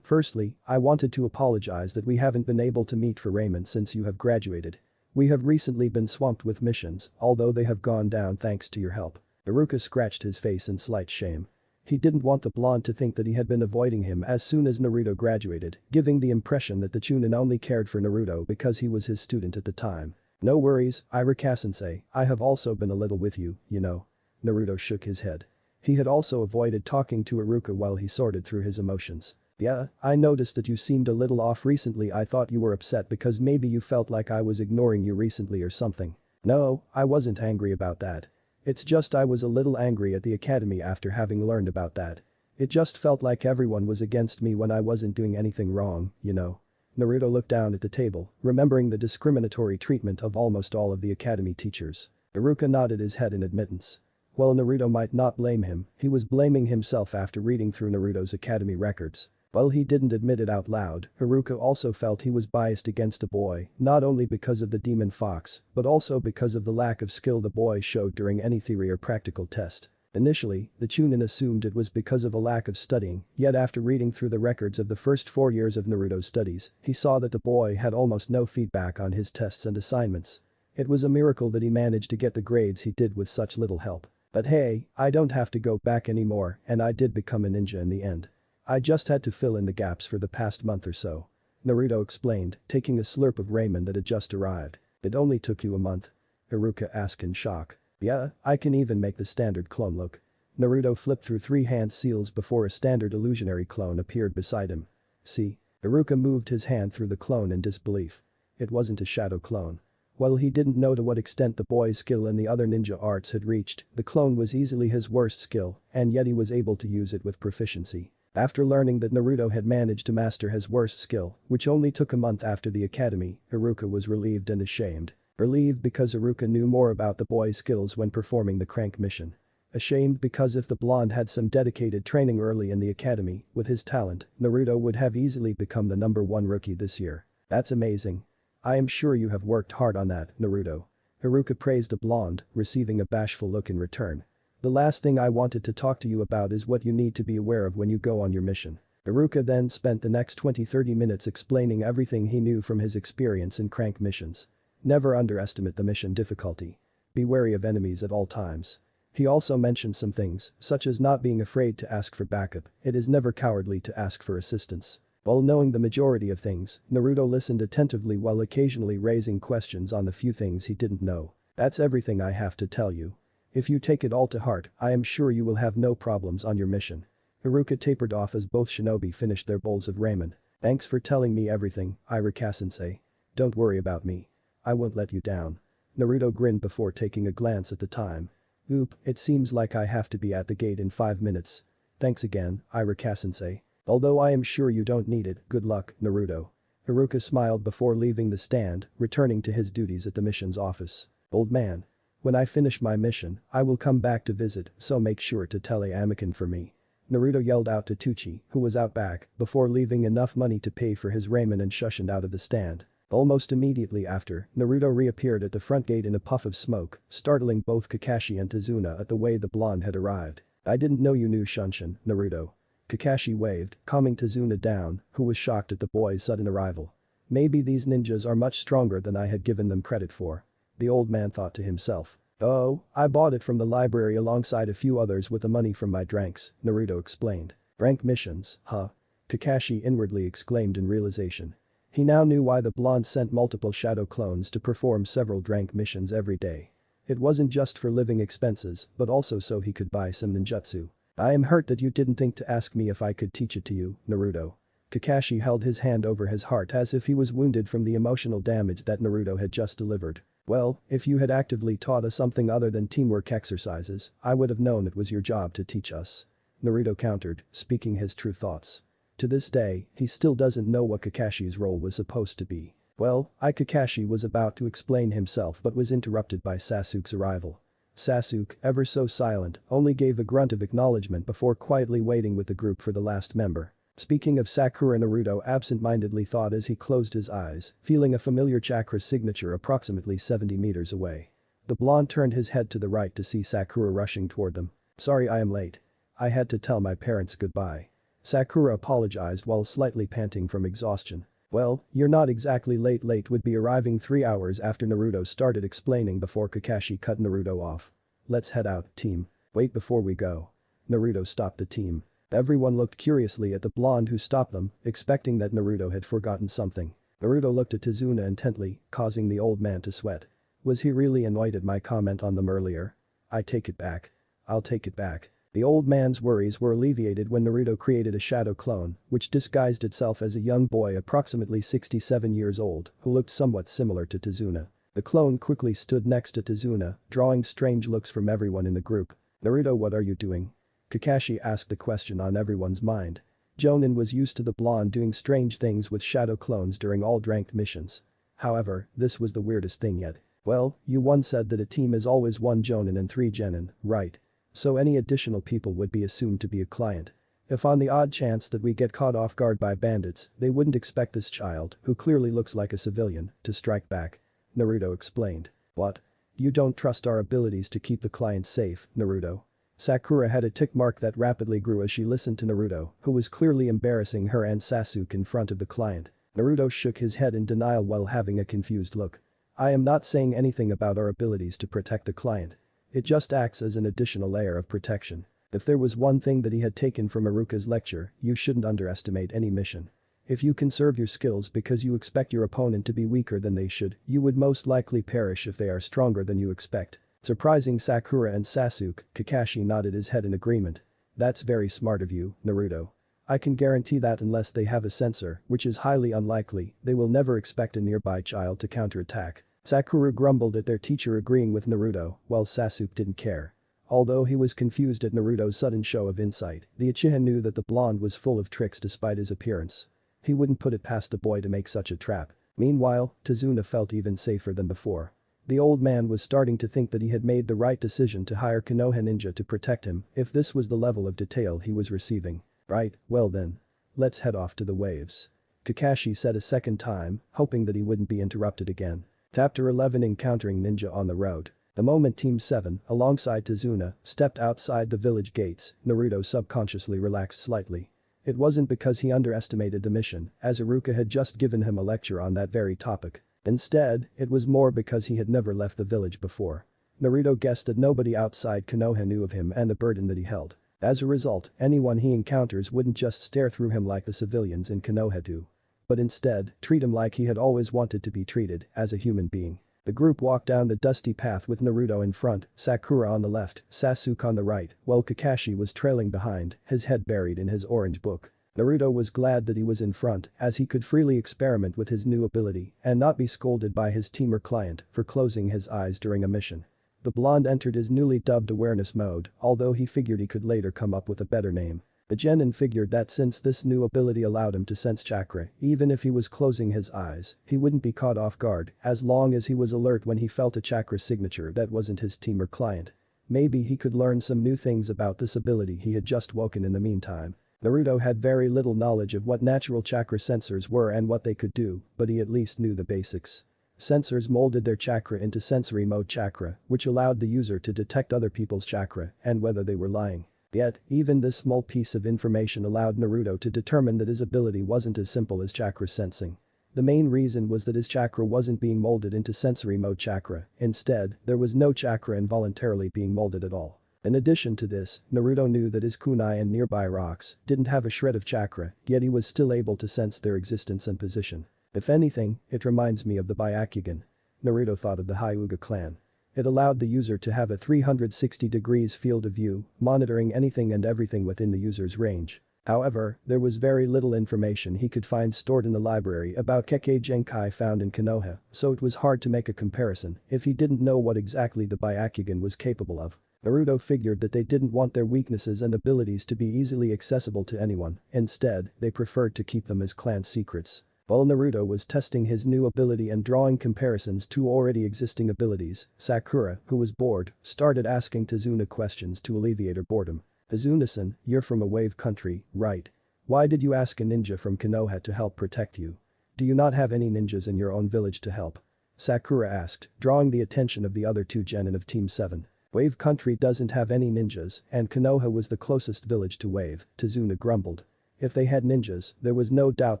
[SPEAKER 1] Firstly, I wanted to apologize that we haven't been able to meet for ramen since you have graduated. We have recently been swamped with missions, although they have gone down thanks to your help." Iruka scratched his face in slight shame. He didn't want the blonde to think that he had been avoiding him as soon as Naruto graduated, giving the impression that the Chunin only cared for Naruto because he was his student at the time. "No worries, Iruka-sensei, I have also been a little with you, you know." Naruto shook his head. He had also avoided talking to Iruka while he sorted through his emotions. "Yeah, I noticed that you seemed a little off recently. I thought you were upset because maybe you felt like I was ignoring you recently or something." "No, I wasn't angry about that. It's just I was a little angry at the academy after having learned about that. It just felt like everyone was against me when I wasn't doing anything wrong, you know." Naruto looked down at the table, remembering the discriminatory treatment of almost all of the academy teachers. Iruka nodded his head in admittance. While Naruto might not blame him, he was blaming himself after reading through Naruto's academy records. While he didn't admit it out loud, Iruka also felt he was biased against the boy, not only because of the demon fox, but also because of the lack of skill the boy showed during any theory or practical test. Initially, the Chunin assumed it was because of a lack of studying, yet after reading through the records of the first 4 years of Naruto's studies, he saw that the boy had almost no feedback on his tests and assignments. It was a miracle that he managed to get the grades he did with such little help. But hey, I don't have to go back anymore and I did become a ninja in the end. I just had to fill in the gaps for the past month or so." Naruto explained, taking a slurp of ramen that had just arrived. "It only took you a month?" Iruka asked in shock. "Yeah, I can even make the standard clone look." Naruto flipped through 3 hand seals before a standard illusionary clone appeared beside him. "See?" Iruka moved his hand through the clone in disbelief. It wasn't a shadow clone. While he didn't know to what extent the boy's skill in the other ninja arts had reached, the clone was easily his worst skill, and yet he was able to use it with proficiency. After learning that Naruto had managed to master his worst skill, which only took a month after the academy, Iruka was relieved and ashamed. Relieved because Iruka knew more about the boy's skills when performing the crank mission. Ashamed because if the blonde had some dedicated training early in the academy, with his talent, Naruto would have easily become the #1 rookie this year. "That's amazing. I am sure you have worked hard on that, Naruto." Iruka praised the blonde, receiving a bashful look in return. "The last thing I wanted to talk to you about is what you need to be aware of when you go on your mission." Iruka then spent the next 20-30 minutes explaining everything he knew from his experience in crank missions. Never underestimate the mission difficulty. Be wary of enemies at all times. He also mentioned some things, such as not being afraid to ask for backup. It is never cowardly to ask for assistance. While knowing the majority of things, Naruto listened attentively while occasionally raising questions on the few things he didn't know. "That's everything I have to tell you. If you take it all to heart, I am sure you will have no problems on your mission." Iruka tapered off as both shinobi finished their bowls of ramen. "Thanks for telling me everything, Iruka-sensei. Don't worry about me. I won't let you down." Naruto grinned before taking a glance at the time. "Oop, it seems like I have to be at the gate in 5 minutes. Thanks again, Iruka-sensei. Although I am sure you don't need it, good luck, Naruto." Haruka smiled before leaving the stand, returning to his duties at the mission's office. Old man. When I finish my mission, I will come back to visit, so make sure to tell Anakin for me. Naruto yelled out to Tucci, who was out back, before leaving enough money to pay for his ramen and shushed out of the stand. Almost immediately after, Naruto reappeared at the front gate in a puff of smoke, startling both Kakashi and Tazuna at the way the blonde had arrived. I didn't know you knew Shunshin, Naruto. Kakashi waved, calming Tazuna down, who was shocked at the boy's sudden arrival. Maybe these ninjas are much stronger than I had given them credit for. The old man thought to himself. Oh, I bought it from the library alongside a few others with the money from my dranks, Naruto explained. Rank missions, huh? Kakashi inwardly exclaimed in realization. He now knew why the blonde sent multiple shadow clones to perform several drank missions every day. It wasn't just for living expenses, but also so he could buy some ninjutsu. I am hurt that you didn't think to ask me if I could teach it to you, Naruto. Kakashi held his hand over his heart as if he was wounded from the emotional damage that Naruto had just delivered. Well, if you had actively taught us something other than teamwork exercises, I would have known it was your job to teach us. Naruto countered, speaking his true thoughts. To this day, he still doesn't know what Kakashi's role was supposed to be. Well, Kakashi was about to explain himself but was interrupted by Sasuke's arrival. Sasuke, ever so silent, only gave a grunt of acknowledgement before quietly waiting with the group for the last member. Speaking of Sakura, Naruto absent-mindedly thought as he closed his eyes, feeling a familiar chakra signature approximately 70 meters away. The blonde turned his head to the right to see Sakura rushing toward them. Sorry I am late. I had to tell my parents goodbye. Sakura apologized while slightly panting from exhaustion. Well, you're not exactly late. Late would be arriving 3 hours after Naruto started explaining before Kakashi cut Naruto off. Let's head out, team. Wait before we go. Naruto stopped the team. Everyone looked curiously at the blonde who stopped them, expecting that Naruto had forgotten something. Naruto looked at Tazuna intently, causing the old man to sweat. Was he really annoyed at my comment on them earlier? I take it back. I'll take it back. The old man's worries were alleviated when Naruto created a shadow clone, which disguised itself as a young boy approximately 67 years old, who looked somewhat similar to Tazuna. The clone quickly stood next to Tazuna, drawing strange looks from everyone in the group. Naruto, what are you doing? Kakashi asked the question on everyone's mind. Jonin was used to the blonde doing strange things with shadow clones during all ranked missions. However, this was the weirdest thing yet. Well, you once said that a team is always 1 Jonin and 3 Genin, right? So any additional people would be assumed to be a client. If on the odd chance that we get caught off guard by bandits, they wouldn't expect this child, who clearly looks like a civilian, to strike back. Naruto explained. What? You don't trust our abilities to keep the client safe, Naruto? Sakura had a tick mark that rapidly grew as she listened to Naruto, who was clearly embarrassing her and Sasuke in front of the client. Naruto shook his head in denial while having a confused look. I am not saying anything about our abilities to protect the client. It just acts as an additional layer of protection. If there was one thing that he had taken from Iruka's lecture, you shouldn't underestimate any mission. If you conserve your skills because you expect your opponent to be weaker than they should, you would most likely perish if they are stronger than you expect. Surprising Sakura and Sasuke, Kakashi nodded his head in agreement. That's very smart of you, Naruto. I can guarantee that unless they have a sensor, which is highly unlikely, they will never expect a nearby child to counterattack. Sakura grumbled at their teacher agreeing with Naruto, while Sasuke didn't care. Although he was confused at Naruto's sudden show of insight, the Uchiha knew that the blonde was full of tricks despite his appearance. He wouldn't put it past the boy to make such a trap. Meanwhile, Tazuna felt even safer than before. The old man was starting to think that he had made the right decision to hire Konoha ninja to protect him if this was the level of detail he was receiving. Right, well then. Let's head off to the waves. Kakashi said a second time, hoping that he wouldn't be interrupted again. Chapter 11 Encountering Ninja on the Road. The moment Team 7, alongside Tazuna, stepped outside the village gates, Naruto subconsciously relaxed slightly. It wasn't because he underestimated the mission, as Iruka had just given him a lecture on that very topic. Instead, it was more because he had never left the village before. Naruto guessed that nobody outside Konoha knew of him and the burden that he held. As a result, anyone he encounters wouldn't just stare through him like the civilians in Konoha do. But instead, treat him like he had always wanted to be treated, as a human being. The group walked down the dusty path with Naruto in front, Sakura on the left, Sasuke on the right, while Kakashi was trailing behind, his head buried in his orange book. Naruto was glad that he was in front, as he could freely experiment with his new ability and not be scolded by his team or client for closing his eyes during a mission. The blonde entered his newly dubbed awareness mode, although he figured he could later come up with a better name. The genin figured that since this new ability allowed him to sense chakra, even if he was closing his eyes, he wouldn't be caught off guard as long as he was alert when he felt a chakra signature that wasn't his team or client. Maybe he could learn some new things about this ability he had just woken in the meantime. Naruto had very little knowledge of what natural chakra sensors were and what they could do, but he at least knew the basics. Sensors molded their chakra into sensory mode chakra, which allowed the user to detect other people's chakra and whether they were lying. Yet, even this small piece of information allowed Naruto to determine that his ability wasn't as simple as chakra sensing. The main reason was that his chakra wasn't being molded into sensory mode chakra, instead, there was no chakra involuntarily being molded at all. In addition to this, Naruto knew that his kunai and nearby rocks didn't have a shred of chakra, yet he was still able to sense their existence and position. If anything, it reminds me of the Byakugan. Naruto thought of the Hyuga clan. It allowed the user to have a 360 degrees field of view, monitoring anything and everything within the user's range. However, there was very little information he could find stored in the library about Kekkei Genkai found in Konoha, so it was hard to make a comparison if he didn't know what exactly the Byakugan was capable of. Naruto figured that they didn't want their weaknesses and abilities to be easily accessible to anyone, instead, they preferred to keep them as clan secrets. While Naruto was testing his new ability and drawing comparisons to already existing abilities, Sakura, who was bored, started asking Tazuna questions to alleviate her boredom. Tazuna-san, you're from a wave country, right? Why did you ask a ninja from Konoha to help protect you? Do you not have any ninjas in your own village to help? Sakura asked, drawing the attention of the other two genin of Team 7. Wave country doesn't have any ninjas, and Konoha was the closest village to Wave, Tazuna grumbled. If they had ninjas, there was no doubt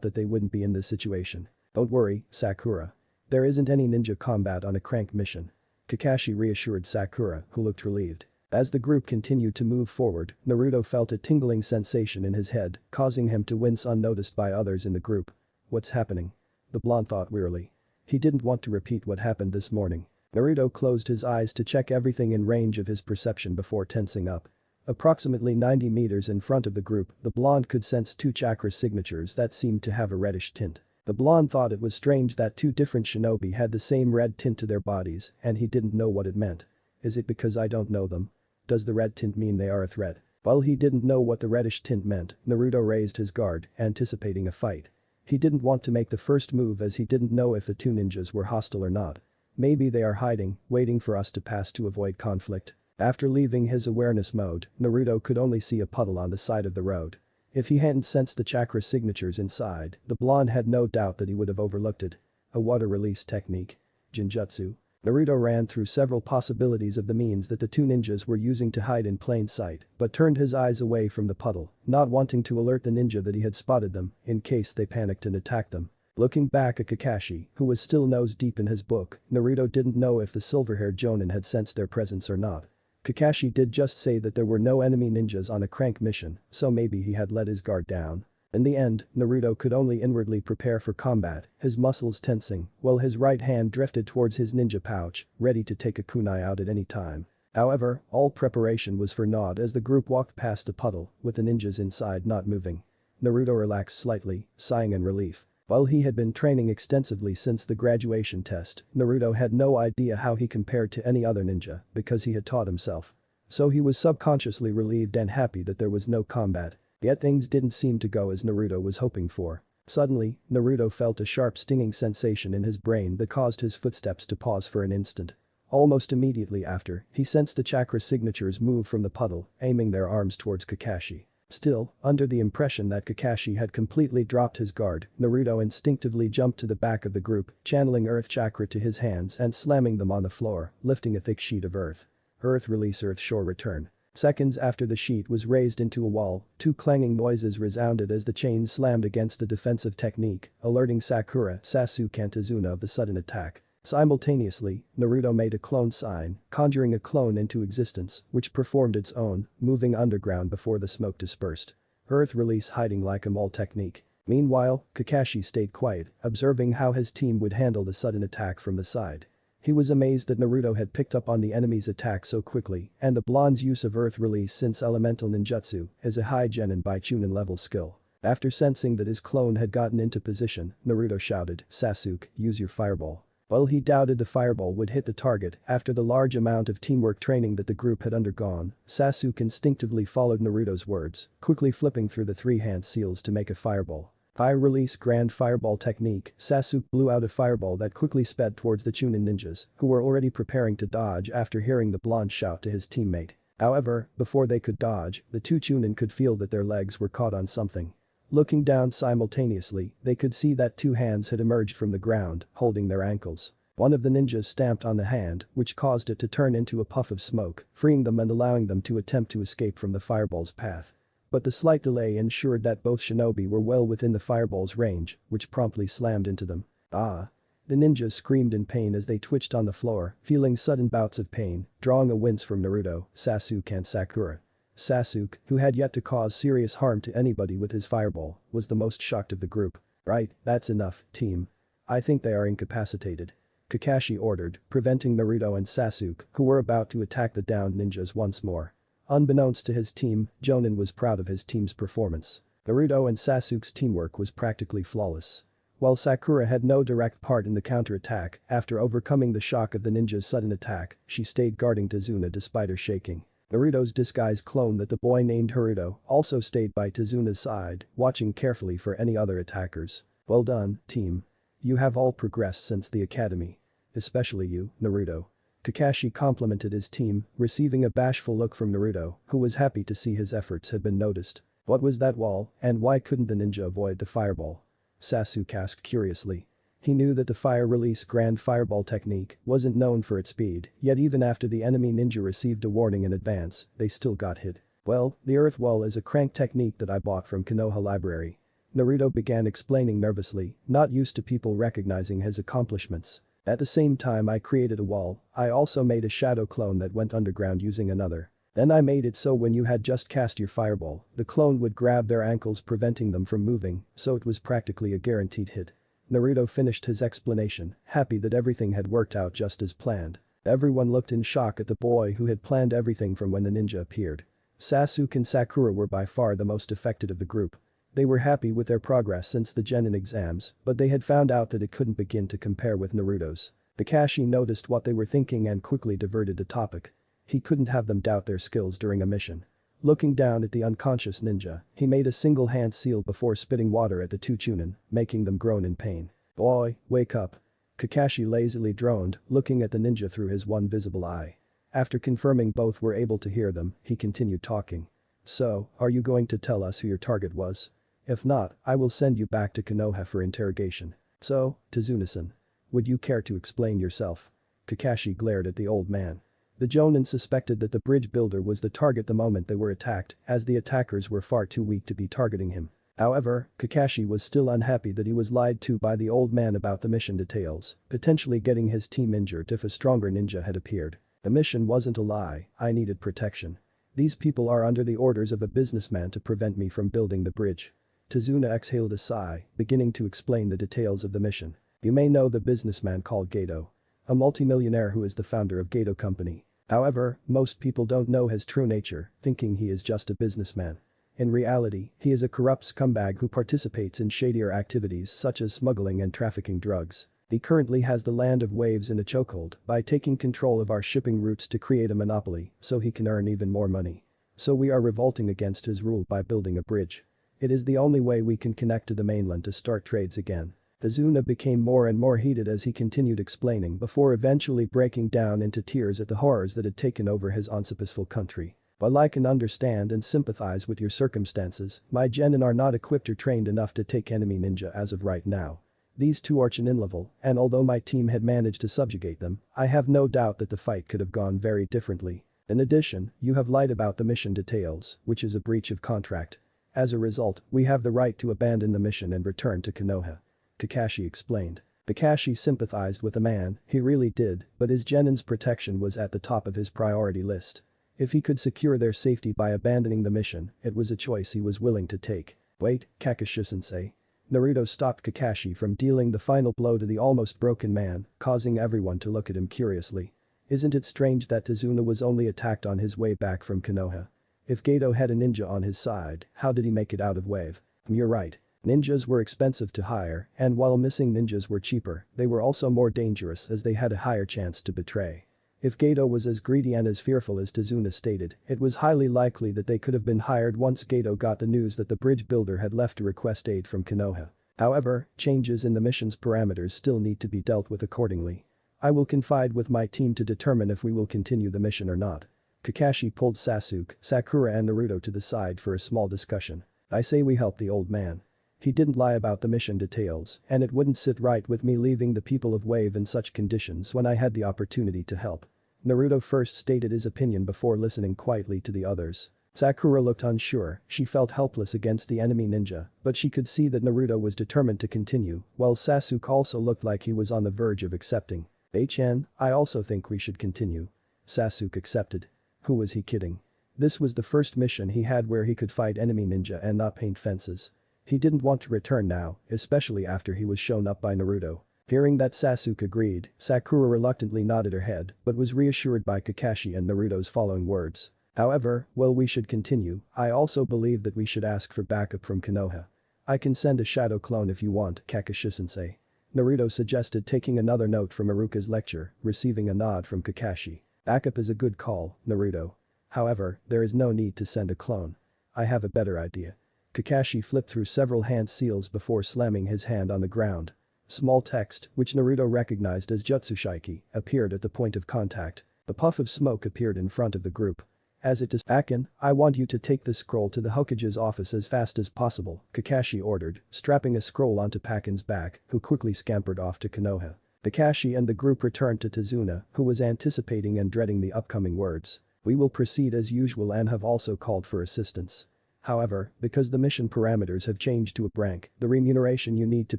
[SPEAKER 1] that they wouldn't be in this situation. Don't worry, Sakura. There isn't any ninja combat on a crank mission. Kakashi reassured Sakura, who looked relieved. As the group continued to move forward, Naruto felt a tingling sensation in his head, causing him to wince unnoticed by others in the group. What's happening? The blonde thought wearily. He didn't want to repeat what happened this morning. Naruto closed his eyes to check everything in range of his perception before tensing up. Approximately 90 meters in front of the group, the blonde could sense two chakra signatures that seemed to have a reddish tint. The blonde thought it was strange that two different shinobi had the same red tint to their bodies, and he didn't know what it meant. Is it because I don't know them? Does the red tint mean they are a threat? While he didn't know what the reddish tint meant, Naruto raised his guard, anticipating a fight. He didn't want to make the first move as he didn't know if the two ninjas were hostile or not. Maybe they are hiding, waiting for us to pass to avoid conflict. After leaving his awareness mode, Naruto could only see a puddle on the side of the road. If he hadn't sensed the chakra signatures inside, the blonde had no doubt that he would have overlooked it. A water release technique. Jinjutsu. Naruto ran through several possibilities of the means that the two ninjas were using to hide in plain sight, but turned his eyes away from the puddle, not wanting to alert the ninja that he had spotted them, in case they panicked and attacked them. Looking back at Kakashi, who was still nose deep in his book, Naruto didn't know if the silver-haired jonin had sensed their presence or not. Kakashi did just say that there were no enemy ninjas on a crank mission, so maybe he had let his guard down. In the end, Naruto could only inwardly prepare for combat, his muscles tensing, while his right hand drifted towards his ninja pouch, ready to take a kunai out at any time. However, all preparation was for naught as the group walked past the puddle, with the ninjas inside not moving. Naruto relaxed slightly, sighing in relief. While he had been training extensively since the graduation test, Naruto had no idea how he compared to any other ninja because he had taught himself. So he was subconsciously relieved and happy that there was no combat. Yet things didn't seem to go as Naruto was hoping for. Suddenly, Naruto felt a sharp stinging sensation in his brain that caused his footsteps to pause for an instant. Almost immediately after, he sensed the chakra signatures move from the puddle, aiming their arms towards Kakashi. Still, under the impression that Kakashi had completely dropped his guard, Naruto instinctively jumped to the back of the group, channeling earth chakra to his hands and slamming them on the floor, lifting a thick sheet of earth. Earth release, earth shore return. Seconds after the sheet was raised into a wall, two clanging noises resounded as the chain slammed against the defensive technique, alerting Sakura, Sasuke and Tazuna of the sudden attack. Simultaneously, Naruto made a clone sign, conjuring a clone into existence, which performed its own, moving underground before the smoke dispersed. Earth release hiding like a mole technique. Meanwhile, Kakashi stayed quiet, observing how his team would handle the sudden attack from the side. He was amazed that Naruto had picked up on the enemy's attack so quickly, and the blonde's use of earth release since elemental ninjutsu is a high genin by chunin level skill. After sensing that his clone had gotten into position, Naruto shouted, "Sasuke, use your fireball." Well, he doubted the fireball would hit the target after the large amount of teamwork training that the group had undergone. Sasuke instinctively followed Naruto's words, quickly flipping through the three-hand seals to make a fireball. High-release grand fireball technique, Sasuke blew out a fireball that quickly sped towards the Chunin ninjas, who were already preparing to dodge after hearing the blonde shout to his teammate. However, before they could dodge, the two Chunin could feel that their legs were caught on something. Looking down simultaneously, they could see that two hands had emerged from the ground, holding their ankles. One of the ninjas stamped on the hand, which caused it to turn into a puff of smoke, freeing them and allowing them to attempt to escape from the fireball's path. But the slight delay ensured that both shinobi were well within the fireball's range, which promptly slammed into them. Ah! The ninjas screamed in pain as they twitched on the floor, feeling sudden bouts of pain, drawing a wince from Naruto, Sasuke and Sakura. Sasuke, who had yet to cause serious harm to anybody with his fireball, was the most shocked of the group. Right, that's enough, team. I think they are incapacitated. Kakashi ordered, preventing Naruto and Sasuke, who were about to attack the downed ninjas once more. Unbeknownst to his team, Jonin was proud of his team's performance. Naruto and Sasuke's teamwork was practically flawless. While Sakura had no direct part in the counterattack, after overcoming the shock of the ninja's sudden attack, she stayed guarding Tazuna despite her shaking. Naruto's disguised clone that the boy named Haruto also stayed by Tazuna's side, watching carefully for any other attackers. Well done, team. You have all progressed since the academy. Especially you, Naruto. Kakashi complimented his team, receiving a bashful look from Naruto, who was happy to see his efforts had been noticed. What was that wall, and why couldn't the ninja avoid the fireball? Sasuke asked curiously. He knew that the fire-release grand fireball technique wasn't known for its speed, yet even after the enemy ninja received a warning in advance, they still got hit. Well, the earth wall is a crank technique that I bought from Konoha Library. Naruto began explaining nervously, not used to people recognizing his accomplishments. At the same time I created a wall, I also made a shadow clone that went underground using another. Then I made it so when you had just cast your fireball, the clone would grab their ankles preventing them from moving, so it was practically a guaranteed hit. Naruto finished his explanation, happy that everything had worked out just as planned. Everyone looked in shock at the boy who had planned everything from when the ninja appeared. Sasuke and Sakura were by far the most affected of the group. They were happy with their progress since the genin exams, but they had found out that it couldn't begin to compare with Naruto's. Kakashi noticed what they were thinking and quickly diverted the topic. He couldn't have them doubt their skills during a mission. Looking down at the unconscious ninja, he made a single hand seal before spitting water at the two Chunin, making them groan in pain. Boy, wake up. Kakashi lazily droned, looking at the ninja through his one visible eye. After confirming both were able to hear them, he continued talking. So, are you going to tell us who your target was? If not, I will send you back to Konoha for interrogation. So, Tazuna-san. Would you care to explain yourself? Kakashi glared at the old man. The Jonin suspected that the bridge builder was the target the moment they were attacked, as the attackers were far too weak to be targeting him. However, Kakashi was still unhappy that he was lied to by the old man about the mission details, potentially getting his team injured if a stronger ninja had appeared. The mission wasn't a lie, I needed protection. These people are under the orders of a businessman to prevent me from building the bridge. Tazuna exhaled a sigh, beginning to explain the details of the mission. You may know the businessman called Gato. A multimillionaire who is the founder of Gato Company. However, most people don't know his true nature, thinking he is just a businessman. In reality, he is a corrupt scumbag who participates in shadier activities such as smuggling and trafficking drugs. He currently has the land of waves in a chokehold by taking control of our shipping routes to create a monopoly so he can earn even more money. So we are revolting against his rule by building a bridge. It is the only way we can connect to the mainland to start trades again. Tazuna became more and more heated as he continued explaining before eventually breaking down into tears at the horrors that had taken over his unsuccessful country. While I can understand and sympathize with your circumstances, my genin are not equipped or trained enough to take enemy ninja as of right now. These two are Chunin level, and although my team had managed to subjugate them, I have no doubt that the fight could have gone very differently. In addition, you have lied about the mission details, which is a breach of contract. As a result, we have the right to abandon the mission and return to Konoha. Kakashi explained. Kakashi sympathized with the man, he really did, but his genin's protection was at the top of his priority list. If he could secure their safety by abandoning the mission, it was a choice he was willing to take. Wait, Kakashi-sensei. Naruto stopped Kakashi from dealing the final blow to the almost broken man, causing everyone to look at him curiously. Isn't it strange that Tazuna was only attacked on his way back from Konoha? If Gato had a ninja on his side, how did he make it out of wave? You're right. Ninjas were expensive to hire, and while missing ninjas were cheaper, they were also more dangerous as they had a higher chance to betray. If Gato was as greedy and as fearful as Tazuna stated, it was highly likely that they could have been hired once Gato got the news that the bridge builder had left to request aid from Konoha. However, changes in the mission's parameters still need to be dealt with accordingly. I will confide with my team to determine if we will continue the mission or not. Kakashi pulled Sasuke, Sakura and Naruto to the side for a small discussion. I say we help the old man. He didn't lie about the mission details, and it wouldn't sit right with me leaving the people of Wave in such conditions when I had the opportunity to help. Naruto first stated his opinion before listening quietly to the others. Sakura looked unsure, she felt helpless against the enemy ninja, but she could see that Naruto was determined to continue, while Sasuke also looked like he was on the verge of accepting. I also think we should continue. Sasuke accepted. Who was he kidding? This was the first mission he had where he could fight enemy ninja and not paint fences. He didn't want to return now, especially after he was shown up by Naruto. Hearing that Sasuke agreed, Sakura reluctantly nodded her head but was reassured by Kakashi and Naruto's following words. However, while we should continue, I also believe that we should ask for backup from Konoha. I can send a shadow clone if you want, Kakashi-sensei. Naruto suggested taking another note from Iruka's lecture, receiving a nod from Kakashi. Backup is a good call, Naruto. However, there is no need to send a clone. I have a better idea. Kakashi flipped through several hand seals before slamming his hand on the ground. Small text, which Naruto recognized as Jutsushiki, appeared at the point of contact. A puff of smoke appeared in front of the group. As it is Akin, I want you to take this scroll to the Hokage's office as fast as possible, Kakashi ordered, strapping a scroll onto Pakin's back, who quickly scampered off to Konoha. Kakashi and the group returned to Tazuna, who was anticipating and dreading the upcoming words. We will proceed as usual and have also called for assistance. However, because the mission parameters have changed to a rank, the remuneration you need to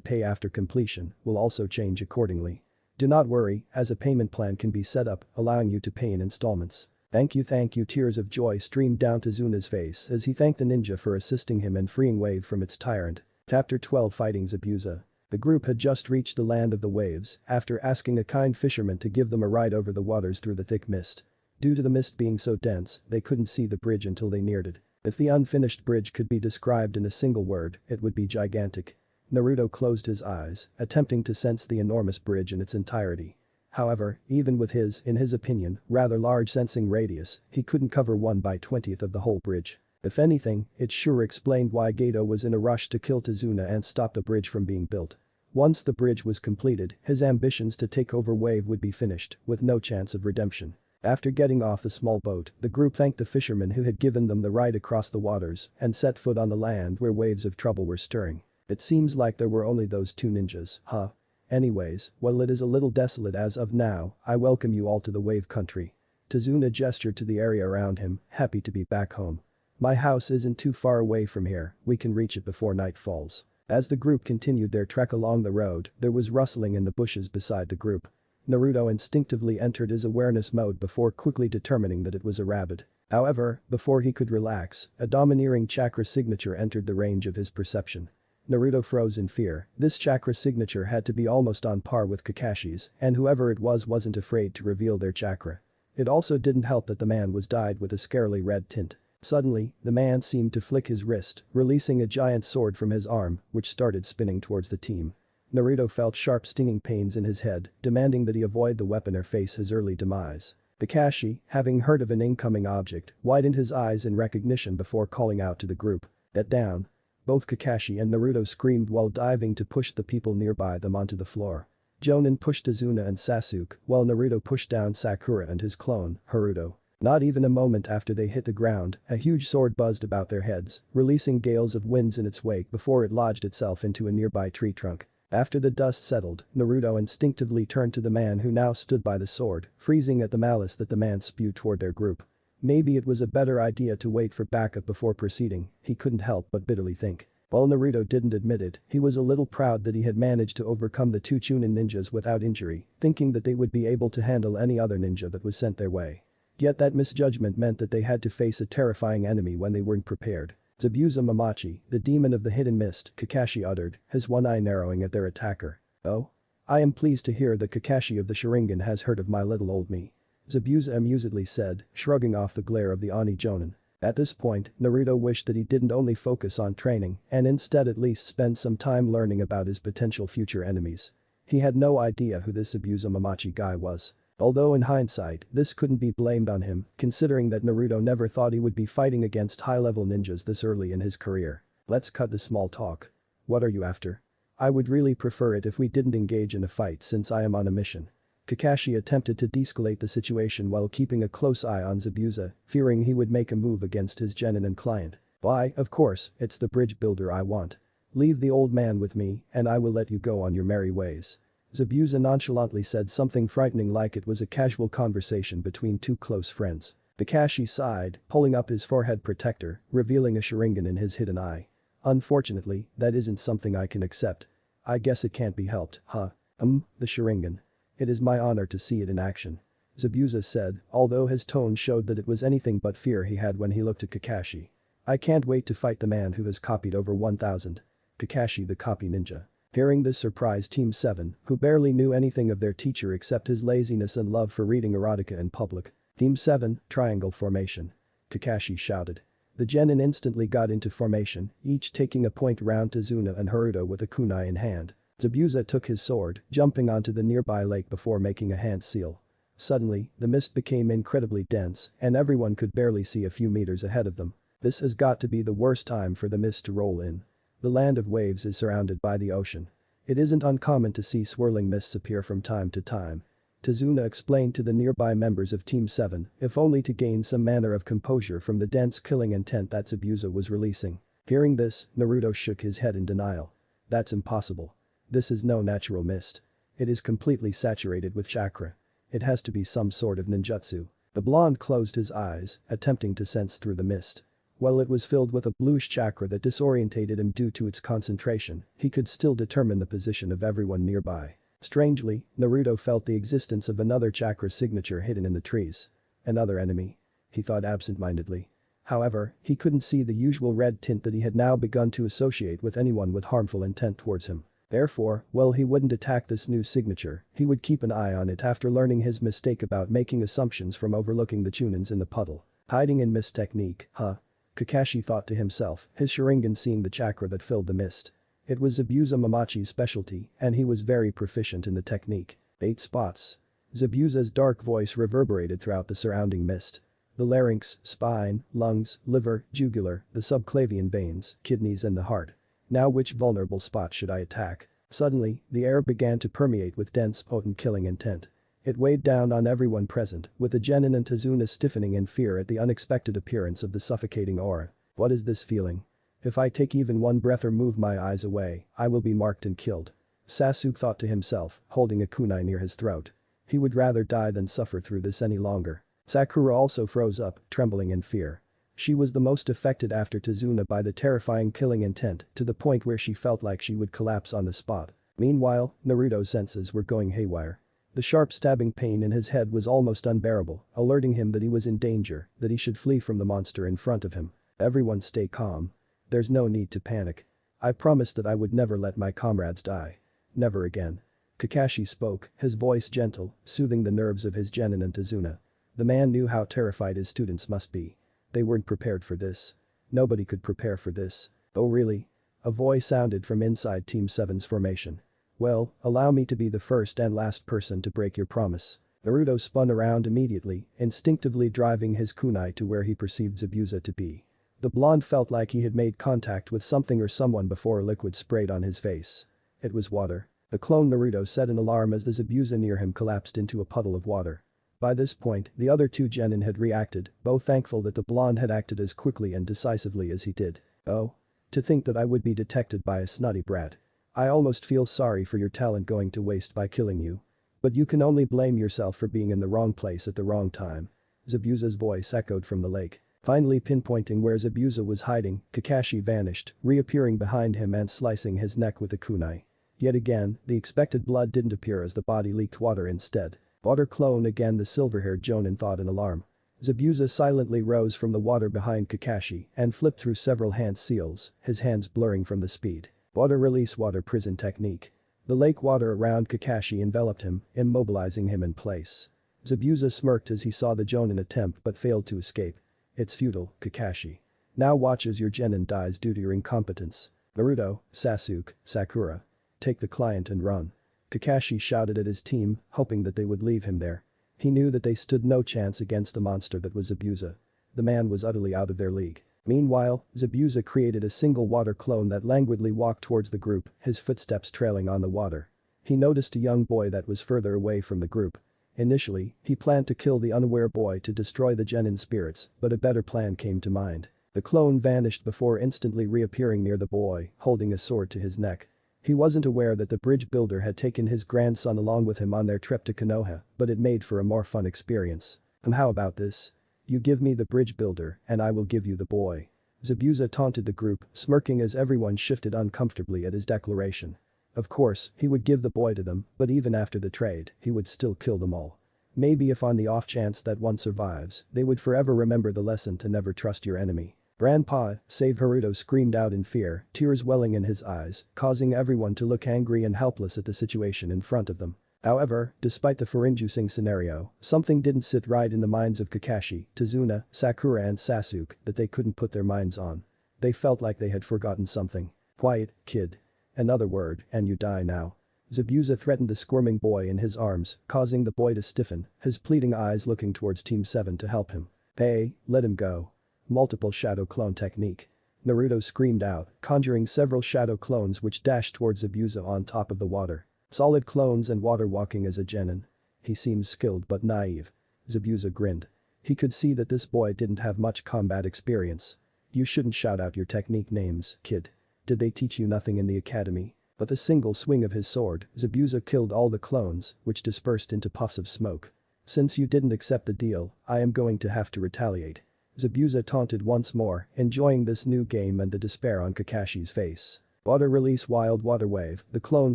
[SPEAKER 1] pay after completion will also change accordingly. Do not worry, as a payment plan can be set up, allowing you to pay in installments. Thank you. Tears of joy streamed down Tazuna's face as he thanked the ninja for assisting him and freeing Wave from its tyrant. Chapter 12 Fighting Zabuza. The group had just reached the land of the waves after asking a kind fisherman to give them a ride over the waters through the thick mist. Due to the mist being so dense, they couldn't see the bridge until they neared it. If the unfinished bridge could be described in a single word, it would be gigantic. Naruto closed his eyes, attempting to sense the enormous bridge in its entirety. However, even with his, in his opinion, rather large sensing radius, he couldn't cover 1/20th of the whole bridge. If anything, it sure explained why Gato was in a rush to kill Tazuna and stop the bridge from being built. Once the bridge was completed, his ambitions to take over Wave would be finished, with no chance of redemption. After getting off the small boat, the group thanked the fisherman who had given them the ride across the waters and set foot on the land where waves of trouble were stirring. It seems like there were only those two ninjas, huh? Anyways, while it is a little desolate as of now, I welcome you all to the Wave Country. Tazuna gestured to the area around him, happy to be back home. My house isn't too far away from here, we can reach it before night falls. As the group continued their trek along the road, there was rustling in the bushes beside the group. Naruto instinctively entered his awareness mode before quickly determining that it was a rabbit. However, before he could relax, a domineering chakra signature entered the range of his perception. Naruto froze in fear. This chakra signature had to be almost on par with Kakashi's, and whoever it was wasn't afraid to reveal their chakra. It also didn't help that the man was dyed with a scarily red tint. Suddenly, the man seemed to flick his wrist, releasing a giant sword from his arm, which started spinning towards the team. Naruto felt sharp stinging pains in his head, demanding that he avoid the weapon or face his early demise. Kakashi, having heard of an incoming object, widened his eyes in recognition before calling out to the group. Get down. Both Kakashi and Naruto screamed while diving to push the people nearby them onto the floor. Jonin pushed Tazuna and Sasuke, while Naruto pushed down Sakura and his clone, Haruto. Not even a moment after they hit the ground, a huge sword buzzed about their heads, releasing gales of winds in its wake before it lodged itself into a nearby tree trunk. After the dust settled, Naruto instinctively turned to the man who now stood by the sword, freezing at the malice that the man spewed toward their group. Maybe it was a better idea to wait for backup before proceeding, he couldn't help but bitterly think. While Naruto didn't admit it, he was a little proud that he had managed to overcome the two Chunin ninjas without injury, thinking that they would be able to handle any other ninja that was sent their way. Yet that misjudgment meant that they had to face a terrifying enemy when they weren't prepared. Zabuza Mamachi, the demon of the hidden mist, Kakashi uttered, his one eye narrowing at their attacker. Oh? I am pleased to hear that Kakashi of the Sharingan has heard of my little old me. Zabuza amusedly said, shrugging off the glare of the Oni Jonin. At this point, Naruto wished that he didn't only focus on training and instead at least spend some time learning about his potential future enemies. He had no idea who this Zabuza Mamachi guy was. Although in hindsight, this couldn't be blamed on him, considering that Naruto never thought he would be fighting against high-level ninjas this early in his career. Let's cut the small talk. What are you after? I would really prefer it if we didn't engage in a fight since I am on a mission. Kakashi attempted to de-escalate the situation while keeping a close eye on Zabuza, fearing he would make a move against his genin client. Why, of course, it's the bridge builder I want. Leave the old man with me and I will let you go on your merry ways. Zabuza nonchalantly said something frightening like it was a casual conversation between two close friends. Kakashi sighed, pulling up his forehead protector, revealing a Sharingan in his hidden eye. Unfortunately, that isn't something I can accept. I guess it can't be helped, huh? The Sharingan. It is my honor to see it in action. Zabuza said, although his tone showed that it was anything but fear he had when he looked at Kakashi. I can't wait to fight the man who has copied over 1,000. Kakashi the copy ninja. Hearing this surprised Team 7, who barely knew anything of their teacher except his laziness and love for reading erotica in public. Team 7, triangle formation. Kakashi shouted. The genin instantly got into formation, each taking a point round Tazuna and Naruto with a kunai in hand. Zabuza took his sword, jumping onto the nearby lake before making a hand seal. Suddenly, the mist became incredibly dense and everyone could barely see a few meters ahead of them. This has got to be the worst time for the mist to roll in. The land of waves is surrounded by the ocean. It isn't uncommon to see swirling mists appear from time to time. Tazuna explained to the nearby members of Team 7, if only to gain some manner of composure from the dense killing intent that Zabuza was releasing. Hearing this, Naruto shook his head in denial. That's impossible. This is no natural mist. It is completely saturated with chakra. It has to be some sort of ninjutsu. The blonde closed his eyes, attempting to sense through the mist. While it was filled with a bluish chakra that disorientated him due to its concentration, he could still determine the position of everyone nearby. Strangely, Naruto felt the existence of another chakra signature hidden in the trees. Another enemy. He thought absent-mindedly. However, he couldn't see the usual red tint that he had now begun to associate with anyone with harmful intent towards him. Therefore, while he wouldn't attack this new signature, he would keep an eye on it after learning his mistake about making assumptions from overlooking the chunins in the puddle. Hiding in mist technique, huh? Kakashi thought to himself, his Sharingan seeing the chakra that filled the mist. It was Zabuza Mamachi's specialty, and he was very proficient in the technique. 8 spots. Zabuza's dark voice reverberated throughout the surrounding mist. The larynx, spine, lungs, liver, jugular, the subclavian veins, kidneys and the heart. Now which vulnerable spot should I attack? Suddenly, the air began to permeate with dense, potent killing intent. It weighed down on everyone present, with the genin and Tazuna stiffening in fear at the unexpected appearance of the suffocating aura. What is this feeling? If I take even one breath or move my eyes away, I will be marked and killed. Sasuke thought to himself, holding a kunai near his throat. He would rather die than suffer through this any longer. Sakura also froze up, trembling in fear. She was the most affected after Tazuna by the terrifying killing intent, to the point where she felt like she would collapse on the spot. Meanwhile, Naruto's senses were going haywire. The sharp stabbing pain in his head was almost unbearable, alerting him that he was in danger, that he should flee from the monster in front of him. Everyone stay calm. There's no need to panic. I promised that I would never let my comrades die. Never again. Kakashi spoke, his voice gentle, soothing the nerves of his genin and Tazuna. The man knew how terrified his students must be. They weren't prepared for this. Nobody could prepare for this. Oh really? A voice sounded from inside Team 7's formation. Well, allow me to be the first and last person to break your promise. Naruto spun around immediately, instinctively driving his kunai to where he perceived Zabuza to be. The blonde felt like he had made contact with something or someone before a liquid sprayed on his face. It was water. The clone Naruto set an alarm as the Zabuza near him collapsed into a puddle of water. By this point, the other two genin had reacted, both thankful that the blonde had acted as quickly and decisively as he did. Oh. To think that I would be detected by a snotty brat. I almost feel sorry for your talent going to waste by killing you. But you can only blame yourself for being in the wrong place at the wrong time. Zabuza's voice echoed from the lake. Finally pinpointing where Zabuza was hiding, Kakashi vanished, reappearing behind him and slicing his neck with a kunai. Yet again, the expected blood didn't appear as the body leaked water instead. Water clone again, the silver-haired jonin thought in alarm. Zabuza silently rose from the water behind Kakashi and flipped through several hand seals, his hands blurring from the speed. Water release, water prison technique. The lake water around Kakashi enveloped him, immobilizing him in place. Zabuza smirked as he saw the jonin attempt but failed to escape. It's futile, Kakashi. Now watch as your genin dies due to your incompetence. Naruto, Sasuke, Sakura. Take the client and run. Kakashi shouted at his team, hoping that they would leave him there. He knew that they stood no chance against the monster that was Zabuza. The man was utterly out of their league. Meanwhile, Zabuza created a single water clone that languidly walked towards the group, his footsteps trailing on the water. He noticed a young boy that was further away from the group. Initially, he planned to kill the unaware boy to destroy the genin spirits, but a better plan came to mind. The clone vanished before instantly reappearing near the boy, holding a sword to his neck. He wasn't aware that the bridge builder had taken his grandson along with him on their trip to Konoha, but it made for a more fun experience. And how about this? You give me the bridge builder, and I will give you the boy. Zabuza taunted the group, smirking as everyone shifted uncomfortably at his declaration. Of course, he would give the boy to them, but even after the trade, he would still kill them all. Maybe if on the off chance that one survives, they would forever remember the lesson to never trust your enemy. Grandpa, save Naruto screamed out in fear, tears welling in his eyes, causing everyone to look angry and helpless at the situation in front of them. However, despite the fear-inducing scenario, something didn't sit right in the minds of Kakashi, Tazuna, Sakura and Sasuke that they couldn't put their minds on. They felt like they had forgotten something. Quiet, kid. Another word, and you die now. Zabuza threatened the squirming boy in his arms, causing the boy to stiffen, his pleading eyes looking towards Team 7 to help him. Hey, let him go. Multiple shadow clone technique. Naruto screamed out, conjuring several shadow clones which dashed towards Zabuza on top of the water. Solid clones and water walking as a genin. He seemed skilled but naive. Zabuza grinned. He could see that this boy didn't have much combat experience. You shouldn't shout out your technique names, kid. Did they teach you nothing in the academy? With a single swing of his sword, Zabuza killed all the clones, which dispersed into puffs of smoke. Since you didn't accept the deal, I am going to have to retaliate. Zabuza taunted once more, enjoying this new game and the despair on Kakashi's face. Water release wild water wave, the clone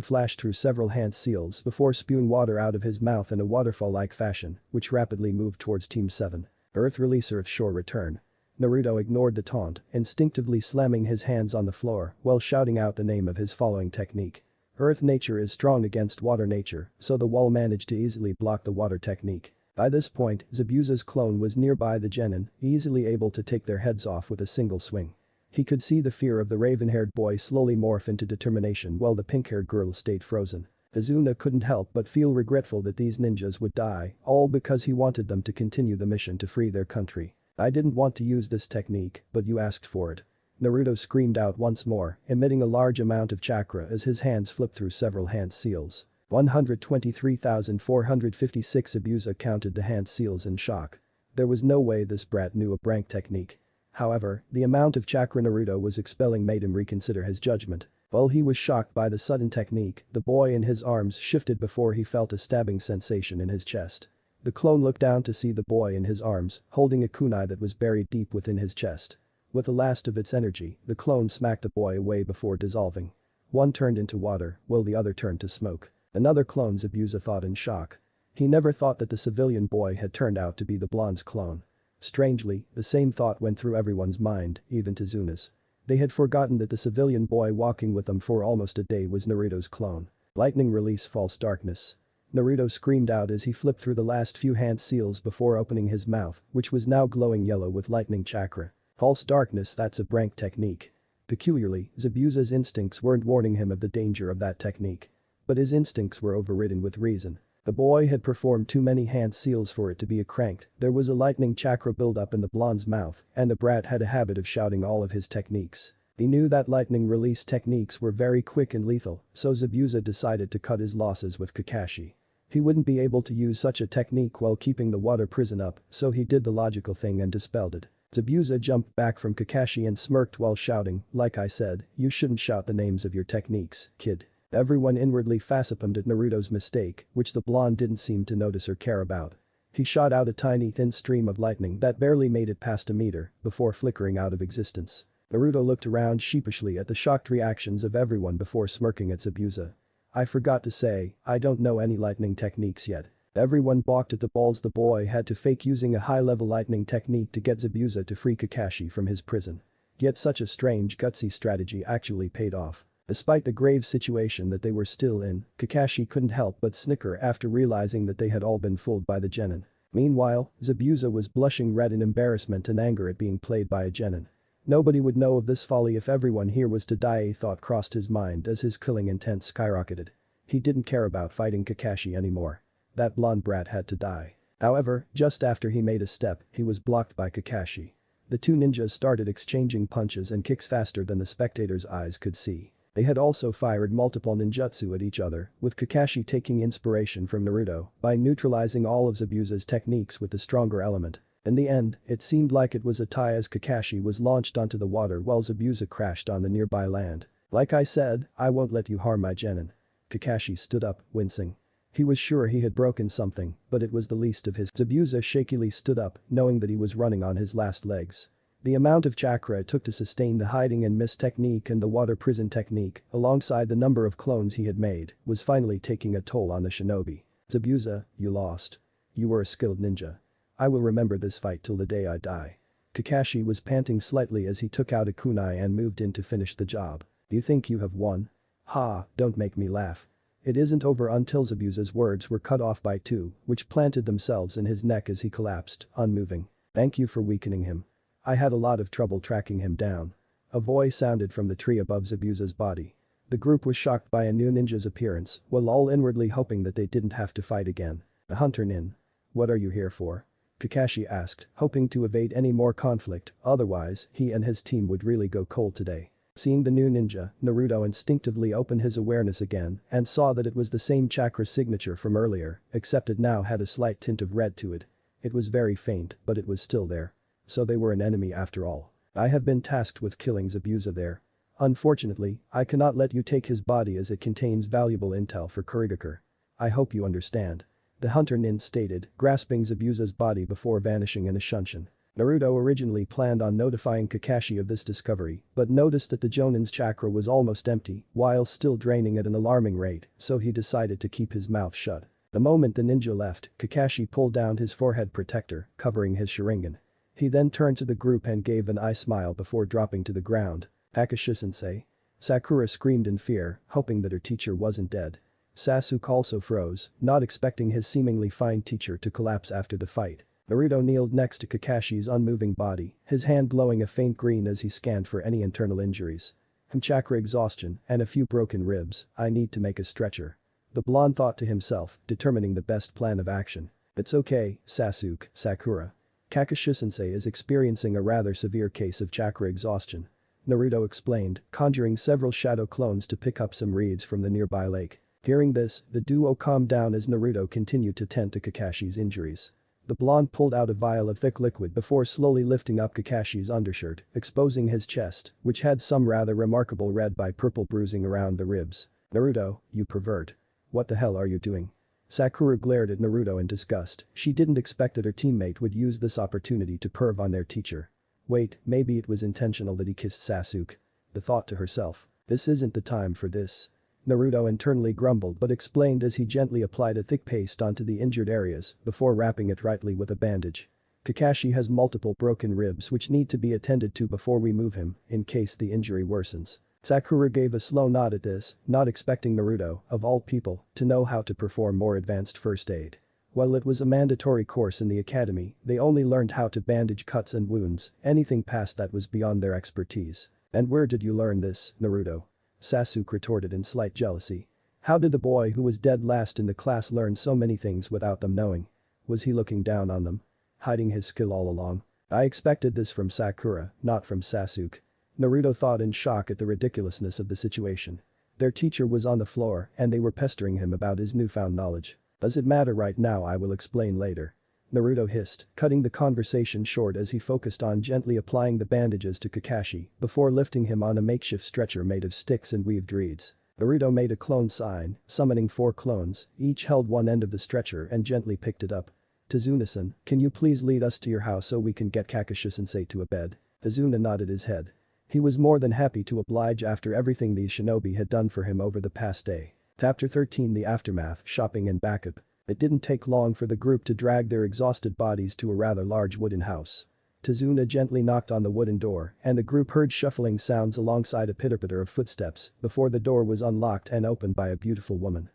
[SPEAKER 1] flashed through several hand seals before spewing water out of his mouth in a waterfall-like fashion, which rapidly moved towards Team 7. Earth releaser of sure return. Naruto ignored the taunt, instinctively slamming his hands on the floor while shouting out the name of his following technique. Earth nature is strong against water nature, so the wall managed to easily block the water technique. By this point, Zabuza's clone was nearby the genin, easily able to take their heads off with a single swing. He could see the fear of the raven-haired boy slowly morph into determination while the pink-haired girl stayed frozen. Azuna couldn't help but feel regretful that these ninjas would die, all because he wanted them to continue the mission to free their country. I didn't want to use this technique, but you asked for it. Naruto screamed out once more, emitting a large amount of chakra as his hands flipped through several hand seals. 123,456 Zabuza counted the hand seals in shock. There was no way this brat knew a brank technique. However, the amount of chakra Naruto was expelling made him reconsider his judgment. While he was shocked by the sudden technique, the boy in his arms shifted before he felt a stabbing sensation in his chest. The clone looked down to see the boy in his arms, holding a kunai that was buried deep within his chest. With the last of its energy, the clone smacked the boy away before dissolving. One turned into water, while the other turned to smoke. Another clone, Zabuza thought in shock. He never thought that the civilian boy had turned out to be the blonde's clone. Strangely, the same thought went through everyone's mind, even Tazuna's. They had forgotten that the civilian boy walking with them for almost a day was Naruto's clone. Lightning release false darkness. Naruto screamed out as he flipped through the last few hand seals before opening his mouth, which was now glowing yellow with lightning chakra. False darkness, that's a brank technique. Peculiarly, Zabuza's instincts weren't warning him of the danger of that technique. But his instincts were overridden with reason. The boy had performed too many hand seals for it to be a crank. There was a lightning chakra buildup in the blonde's mouth, and the brat had a habit of shouting all of his techniques. He knew that lightning release techniques were very quick and lethal, so Zabuza decided to cut his losses with Kakashi. He wouldn't be able to use such a technique while keeping the water prison up, so he did the logical thing and dispelled it. Zabuza jumped back from Kakashi and smirked while shouting, like I said, you shouldn't shout the names of your techniques, kid. Everyone inwardly facepalmed at Naruto's mistake, which the blonde didn't seem to notice or care about. He shot out a tiny thin stream of lightning that barely made it past a meter, before flickering out of existence. Naruto looked around sheepishly at the shocked reactions of everyone before smirking at Zabuza. I forgot to say, I don't know any lightning techniques yet. Everyone balked at the balls the boy had to fake using a high-level lightning technique to get Zabuza to free Kakashi from his prison. Yet such a strange gutsy strategy actually paid off. Despite the grave situation that they were still in, Kakashi couldn't help but snicker after realizing that they had all been fooled by the genin. Meanwhile, Zabuza was blushing red in embarrassment and anger at being played by a genin. Nobody would know of this folly if everyone here was to die, a thought crossed his mind as his killing intent skyrocketed. He didn't care about fighting Kakashi anymore. That blonde brat had to die. However, just after he made a step, he was blocked by Kakashi. The two ninjas started exchanging punches and kicks faster than the spectators' eyes could see. They had also fired multiple ninjutsu at each other, with Kakashi taking inspiration from Naruto by neutralizing all of Zabuza's techniques with the stronger element. In the end, it seemed like it was a tie as Kakashi was launched onto the water while Zabuza crashed on the nearby land. Like I said, I won't let you harm my genin. Kakashi stood up, wincing. He was sure he had broken something, but it was the least of his. Zabuza shakily stood up, knowing that he was running on his last legs. The amount of chakra it took to sustain the hiding and miss technique and the water prison technique, alongside the number of clones he had made, was finally taking a toll on the shinobi. Zabuza, you lost. You were a skilled ninja. I will remember this fight till the day I die. Kakashi was panting slightly as he took out a kunai and moved in to finish the job. You think you have won? Ha, don't make me laugh. It isn't over until Zabuza's words were cut off by two, which planted themselves in his neck as he collapsed, unmoving. Thank you for weakening him. I had a lot of trouble tracking him down. A voice sounded from the tree above Zabuza's body. The group was shocked by a new ninja's appearance, while all inwardly hoping that they didn't have to fight again. A hunter nin. What are you here for? Kakashi asked, hoping to evade any more conflict, otherwise, he and his team would really go cold today. Seeing the new ninja, Naruto instinctively opened his awareness again and saw that it was the same chakra signature from earlier, except it now had a slight tint of red to it. It was very faint, but it was still there. So they were an enemy after all. I have been tasked with killing Zabuza there. Unfortunately, I cannot let you take his body as it contains valuable intel for Kurigakure. I hope you understand. The hunter nin stated, grasping Zabuza's body before vanishing in a shunshin. Naruto originally planned on notifying Kakashi of this discovery, but noticed that the Jonin's chakra was almost empty while still draining at an alarming rate, so he decided to keep his mouth shut. The moment the ninja left, Kakashi pulled down his forehead protector, covering his Sharingan. He then turned to the group and gave an eye smile before dropping to the ground. Kakashi-sensei? Sakura screamed in fear, hoping that her teacher wasn't dead. Sasuke also froze, not expecting his seemingly fine teacher to collapse after the fight. Naruto kneeled next to Kakashi's unmoving body, his hand glowing a faint green as he scanned for any internal injuries. Chakra exhaustion and a few broken ribs, I need to make a stretcher. The blonde thought to himself, determining the best plan of action. It's okay, Sasuke, Sakura. Kakashi-sensei is experiencing a rather severe case of chakra exhaustion. Naruto explained, conjuring several shadow clones to pick up some reeds from the nearby lake. Hearing this, the duo calmed down as Naruto continued to tend to Kakashi's injuries. The blonde pulled out a vial of thick liquid before slowly lifting up Kakashi's undershirt, exposing his chest, which had some rather remarkable red by purple bruising around the ribs. Naruto, you pervert. What the hell are you doing? Sakura glared at Naruto in disgust. She didn't expect that her teammate would use this opportunity to perv on their teacher. Wait, maybe it was intentional that he kissed Sasuke. The thought to herself. This isn't the time for this. Naruto internally grumbled but explained as he gently applied a thick paste onto the injured areas before wrapping it rightly with a bandage. Kakashi has multiple broken ribs which need to be attended to before we move him, in case the injury worsens. Sakura gave a slow nod at this, not expecting Naruto, of all people, to know how to perform more advanced first aid. While it was a mandatory course in the academy, they only learned how to bandage cuts and wounds, anything past that was beyond their expertise. And where did you learn this, Naruto? Sasuke retorted in slight jealousy. How did the boy who was dead last in the class learn so many things without them knowing? Was he looking down on them? Hiding his skill all along? I expected this from Sakura, not from Sasuke. Naruto thought in shock at the ridiculousness of the situation. Their teacher was on the floor and they were pestering him about his newfound knowledge. Does it matter right now? I will explain later. Naruto hissed, cutting the conversation short as he focused on gently applying the bandages to Kakashi before lifting him on a makeshift stretcher made of sticks and weaved reeds. Naruto made a clone sign, summoning 4 clones, each held one end of the stretcher and gently picked it up. Tazuna-san, can you please lead us to your house so we can get Kakashi-sensei to a bed? Tazuna nodded his head. He was more than happy to oblige after everything the shinobi had done for him over the past day. Chapter 13 The Aftermath, Shopping and Backup. It didn't take long for the group to drag their exhausted bodies to a rather large wooden house. Tazuna gently knocked on the wooden door and the group heard shuffling sounds alongside a pitter-patter of footsteps before the door was unlocked and opened by a beautiful woman.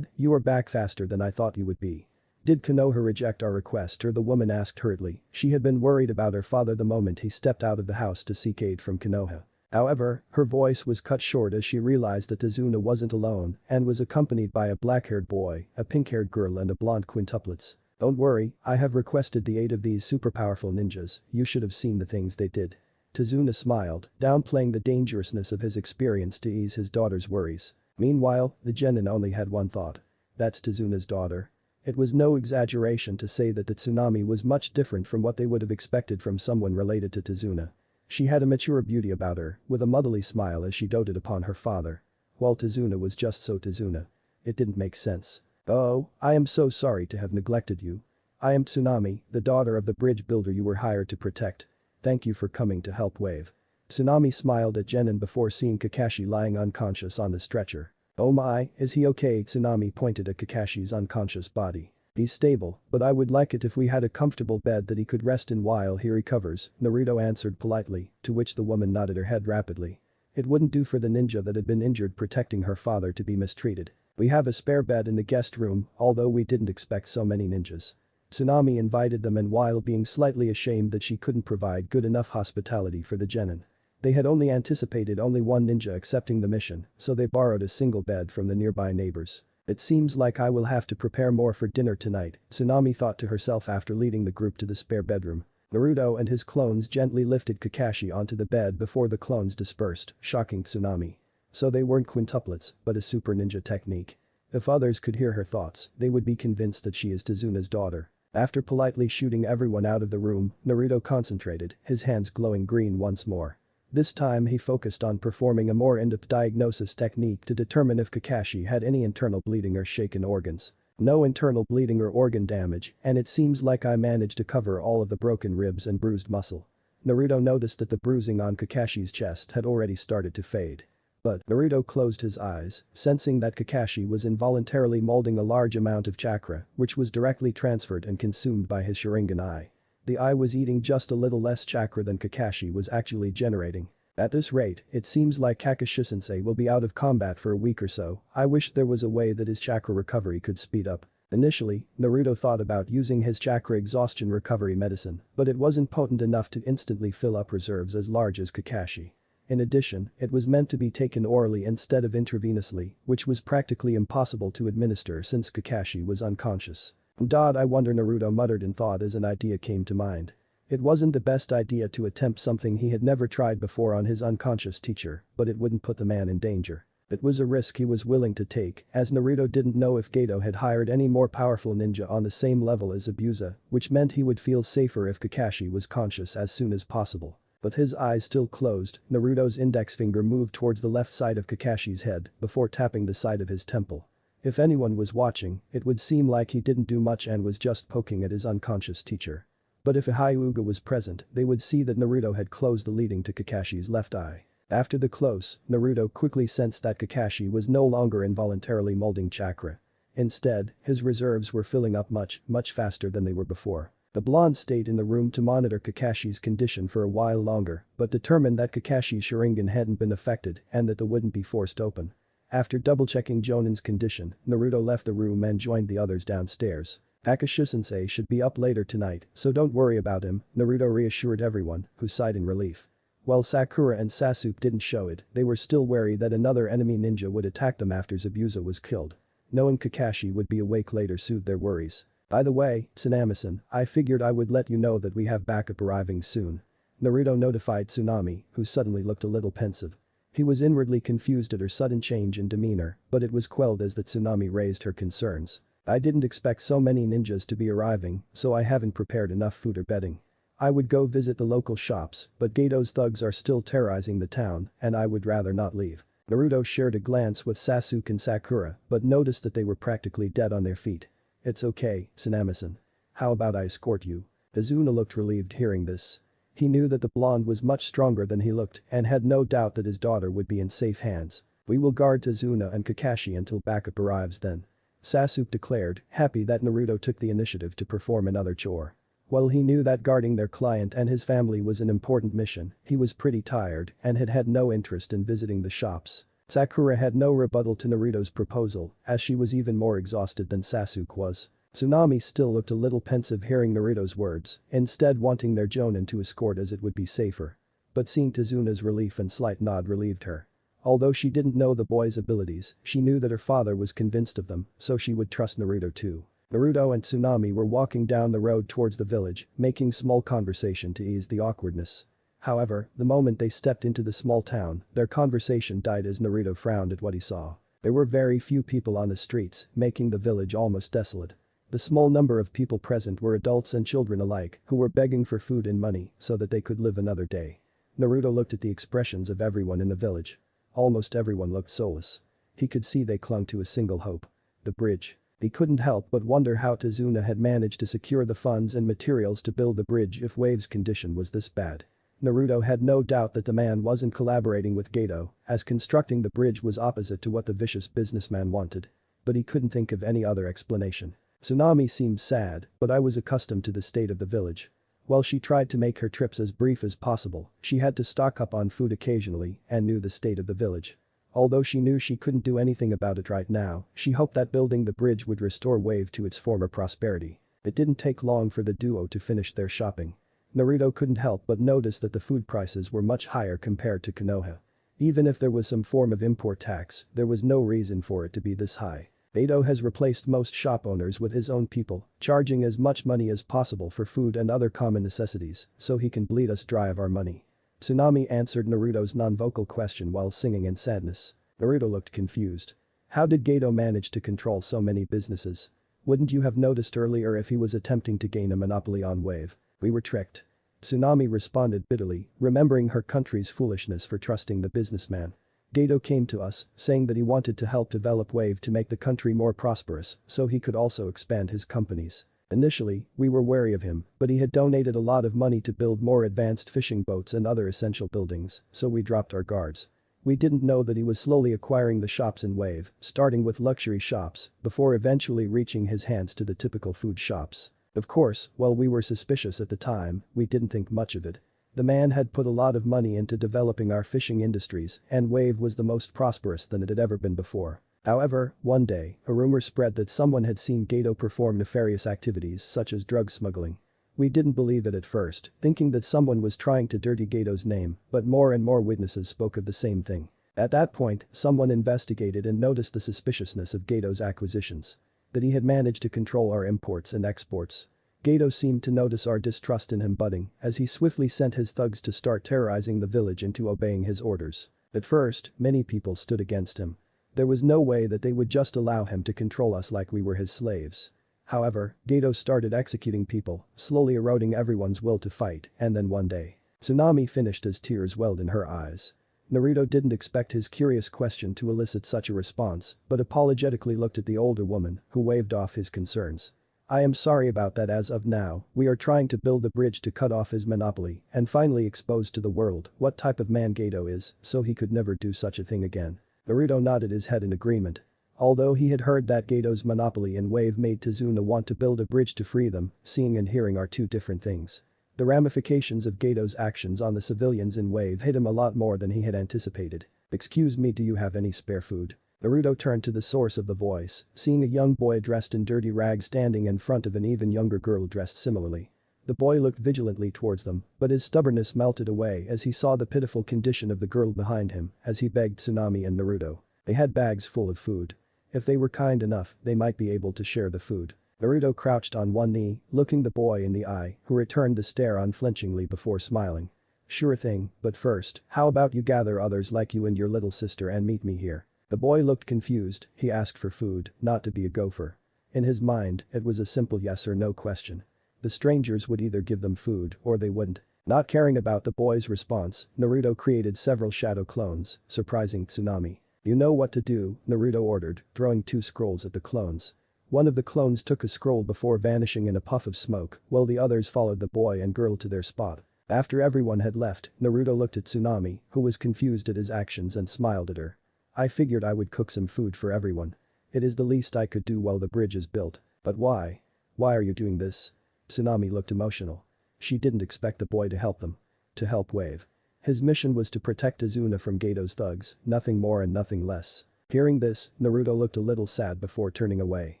[SPEAKER 1] You are back faster than I thought you would be. "Did Konoha reject our request?" or the woman asked hurriedly. She had been worried about her father the moment he stepped out of the house to seek aid from Konoha. However, her voice was cut short as she realized that Tazuna wasn't alone and was accompanied by a black-haired boy, a pink-haired girl and a blonde quintuplets. "Don't worry, I have requested the aid of these super-powerful ninjas, you should have seen the things they did." Tazuna smiled, downplaying the dangerousness of his experience to ease his daughter's worries. Meanwhile, the genin only had one thought. That's Tazuna's daughter. It was no exaggeration to say that the tsunami was much different from what they would have expected from someone related to Tazuna. She had a mature beauty about her, with a motherly smile as she doted upon her father. While Tazuna was just so Tazuna. It didn't make sense. "Oh, I am so sorry to have neglected you. I am Tsunami, the daughter of the bridge builder you were hired to protect. Thank you for coming to help Wave." Tsunami smiled at Genin before seeing Kakashi lying unconscious on the stretcher. "Oh my, is he okay?" Tsunami pointed at Kakashi's unconscious body. "He's stable, but I would like it if we had a comfortable bed that he could rest in while he recovers," Naruto answered politely, to which the woman nodded her head rapidly. It wouldn't do for the ninja that had been injured protecting her father to be mistreated. "We have a spare bed in the guest room, although we didn't expect so many ninjas." Tsunami invited them, and while being slightly ashamed that she couldn't provide good enough hospitality for the genin. They had only anticipated only one ninja accepting the mission, so they borrowed a single bed from the nearby neighbors. "It seems like I will have to prepare more for dinner tonight," Tsunami thought to herself after leading the group to the spare bedroom. Naruto and his clones gently lifted Kakashi onto the bed before the clones dispersed, shocking Tsunami. So they weren't quintuplets, but a super ninja technique. If others could hear her thoughts, they would be convinced that she is Tazuna's daughter. After politely shooting everyone out of the room, Naruto concentrated, his hands glowing green once more. This time he focused on performing a more in-depth diagnosis technique to determine if Kakashi had any internal bleeding or shaken organs. No internal bleeding or organ damage, and it seems like I managed to cover all of the broken ribs and bruised muscle. Naruto noticed that the bruising on Kakashi's chest had already started to fade. But Naruto closed his eyes, sensing that Kakashi was involuntarily molding a large amount of chakra, which was directly transferred and consumed by his Sharingan eye. The eye was eating just a little less chakra than Kakashi was actually generating. At this rate, it seems like Kakashi-sensei will be out of combat for a week or so. I wish there was a way that his chakra recovery could speed up. Initially, Naruto thought about using his chakra exhaustion recovery medicine, but it wasn't potent enough to instantly fill up reserves as large as Kakashi. In addition, it was meant to be taken orally instead of intravenously, which was practically impossible to administer since Kakashi was unconscious. I wonder, Naruto muttered in thought as an idea came to mind. It wasn't the best idea to attempt something he had never tried before on his unconscious teacher, but it wouldn't put the man in danger. It was a risk he was willing to take, as Naruto didn't know if Gato had hired any more powerful ninja on the same level as Abusa, which meant he would feel safer if Kakashi was conscious as soon as possible. With his eyes still closed, Naruto's index finger moved towards the left side of Kakashi's head before tapping the side of his temple. If anyone was watching, it would seem like he didn't do much and was just poking at his unconscious teacher. But if a Hyuga was present, they would see that Naruto had closed the leading to Kakashi's left eye. After the close, Naruto quickly sensed that Kakashi was no longer involuntarily molding chakra. Instead, his reserves were filling up much faster than they were before. The blonde stayed in the room to monitor Kakashi's condition for a while longer, but determined that Kakashi's Sharingan hadn't been affected and that they wouldn't be forced open. After double-checking Jonin's condition, Naruto left the room and joined the others downstairs. Kakashi-sensei should be up later tonight, so don't worry about him, Naruto reassured everyone, who sighed in relief. While Sakura and Sasuke didn't show it, they were still wary that another enemy ninja would attack them after Zabuza was killed. Knowing Kakashi would be awake later soothed their worries. By the way, Tsunami-san, I figured I would let you know that we have backup arriving soon. Naruto notified Tsunami, who suddenly looked a little pensive. He was inwardly confused at her sudden change in demeanor, but it was quelled as the Tsunami raised her concerns. I didn't expect so many ninjas to be arriving, so I haven't prepared enough food or bedding. I would go visit the local shops, but Gato's thugs are still terrorizing the town, and I would rather not leave. Naruto shared a glance with Sasuke and Sakura, but noticed that they were practically dead on their feet. It's okay, Tsunami-san. How about I escort you? Izuna looked relieved hearing this. He knew that the blonde was much stronger than he looked and had no doubt that his daughter would be in safe hands. We will guard Izuna and Kakashi until backup arrives then. Sasuke declared, happy that Naruto took the initiative to perform another chore. While he knew that guarding their client and his family was an important mission, he was pretty tired and had no interest in visiting the shops. Sakura had no rebuttal to Naruto's proposal, as she was even more exhausted than Sasuke was. Tsunami still looked a little pensive hearing Naruto's words, instead wanting their Jonin to escort as it would be safer. But seeing Tezuna's relief and slight nod relieved her. Although she didn't know the boy's abilities, she knew that her father was convinced of them, so she would trust Naruto too. Naruto and Tsunami were walking down the road towards the village, making small conversation to ease the awkwardness. However, the moment they stepped into the small town, their conversation died as Naruto frowned at what he saw. There were very few people on the streets, making the village almost desolate. The small number of people present were adults and children alike who were begging for food and money so that they could live another day. Naruto looked at the expressions of everyone in the village. Almost everyone looked soulless. He could see they clung to a single hope. The bridge. He couldn't help but wonder how Tezuna had managed to secure the funds and materials to build the bridge if Wave's condition was this bad. Naruto had no doubt that the man wasn't collaborating with Gato, as constructing the bridge was opposite to what the vicious businessman wanted. But he couldn't think of any other explanation. Tsunami seemed sad, but I was accustomed to the state of the village. While she tried to make her trips as brief as possible, she had to stock up on food occasionally and knew the state of the village. Although she knew she couldn't do anything about it right now, she hoped that building the bridge would restore Wave to its former prosperity. It didn't take long for the duo to finish their shopping. Naruto couldn't help but notice that the food prices were much higher compared to Konoha. Even if there was some form of import tax, there was no reason for it to be this high. Gato has replaced most shop owners with his own people, charging as much money as possible for food and other common necessities, so he can bleed us dry of our money. Tsunami answered Naruto's non-vocal question while singing in sadness. Naruto looked confused. How did Gato manage to control so many businesses? Wouldn't you have noticed earlier if he was attempting to gain a monopoly on Wave? We were tricked. Tsunami responded bitterly, remembering her country's foolishness for trusting the businessman. Gato came to us, saying that he wanted to help develop Wave to make the country more prosperous so he could also expand his companies. Initially, we were wary of him, but he had donated a lot of money to build more advanced fishing boats and other essential buildings, so we dropped our guards. We didn't know that he was slowly acquiring the shops in Wave, starting with luxury shops, before eventually reaching his hands to the typical food shops. Of course, while we were suspicious at the time, we didn't think much of it. The man had put a lot of money into developing our fishing industries, and Wave was the most prosperous than it had ever been before. However, one day, a rumor spread that someone had seen Gato perform nefarious activities such as drug smuggling. We didn't believe it at first, thinking that someone was trying to dirty Gato's name, but more and more witnesses spoke of the same thing. At that point, someone investigated and noticed the suspiciousness of Gato's acquisitions. That he had managed to control our imports and exports. Gato seemed to notice our distrust in him budding as he swiftly sent his thugs to start terrorizing the village into obeying his orders. At first, many people stood against him. There was no way that they would just allow him to control us like we were his slaves. However, Gato started executing people, slowly eroding everyone's will to fight, and then one day. Tsunami finished as tears welled in her eyes. Naruto didn't expect his curious question to elicit such a response, but apologetically looked at the older woman, who waved off his concerns. I am sorry about that. As of now, we are trying to build a bridge to cut off his monopoly and finally expose to the world what type of man Gato is, so he could never do such a thing again. Naruto nodded his head in agreement. Although he had heard that Gato's monopoly in Wave made Tezuna want to build a bridge to free them, seeing and hearing are two different things. The ramifications of Gato's actions on the civilians in Wave hit him a lot more than he had anticipated. Excuse me, do you have any spare food? Naruto turned to the source of the voice, seeing a young boy dressed in dirty rags standing in front of an even younger girl dressed similarly. The boy looked vigilantly towards them, but his stubbornness melted away as he saw the pitiful condition of the girl behind him as he begged Tsunami and Naruto. They had bags full of food. If they were kind enough, they might be able to share the food. Naruto crouched on one knee, looking the boy in the eye, who returned the stare unflinchingly before smiling. Sure thing, but first, how about you gather others like you and your little sister and meet me here? The boy looked confused, he asked for food, not to be a gopher. In his mind, it was a simple yes or no question. The strangers would either give them food or they wouldn't. Not caring about the boy's response, Naruto created several shadow clones, surprising Tsunami. You know what to do, Naruto ordered, throwing 2 scrolls at the clones. One of the clones took a scroll before vanishing in a puff of smoke, while the others followed the boy and girl to their spot. After everyone had left, Naruto looked at Tsunami, who was confused at his actions and smiled at her. I figured I would cook some food for everyone. It is the least I could do while the bridge is built. But why? Why are you doing this? Tsunami looked emotional. She didn't expect the boy to help them. To help Wave. His mission was to protect Azuna from Gato's thugs, nothing more and nothing less. Hearing this, Naruto looked a little sad before turning away.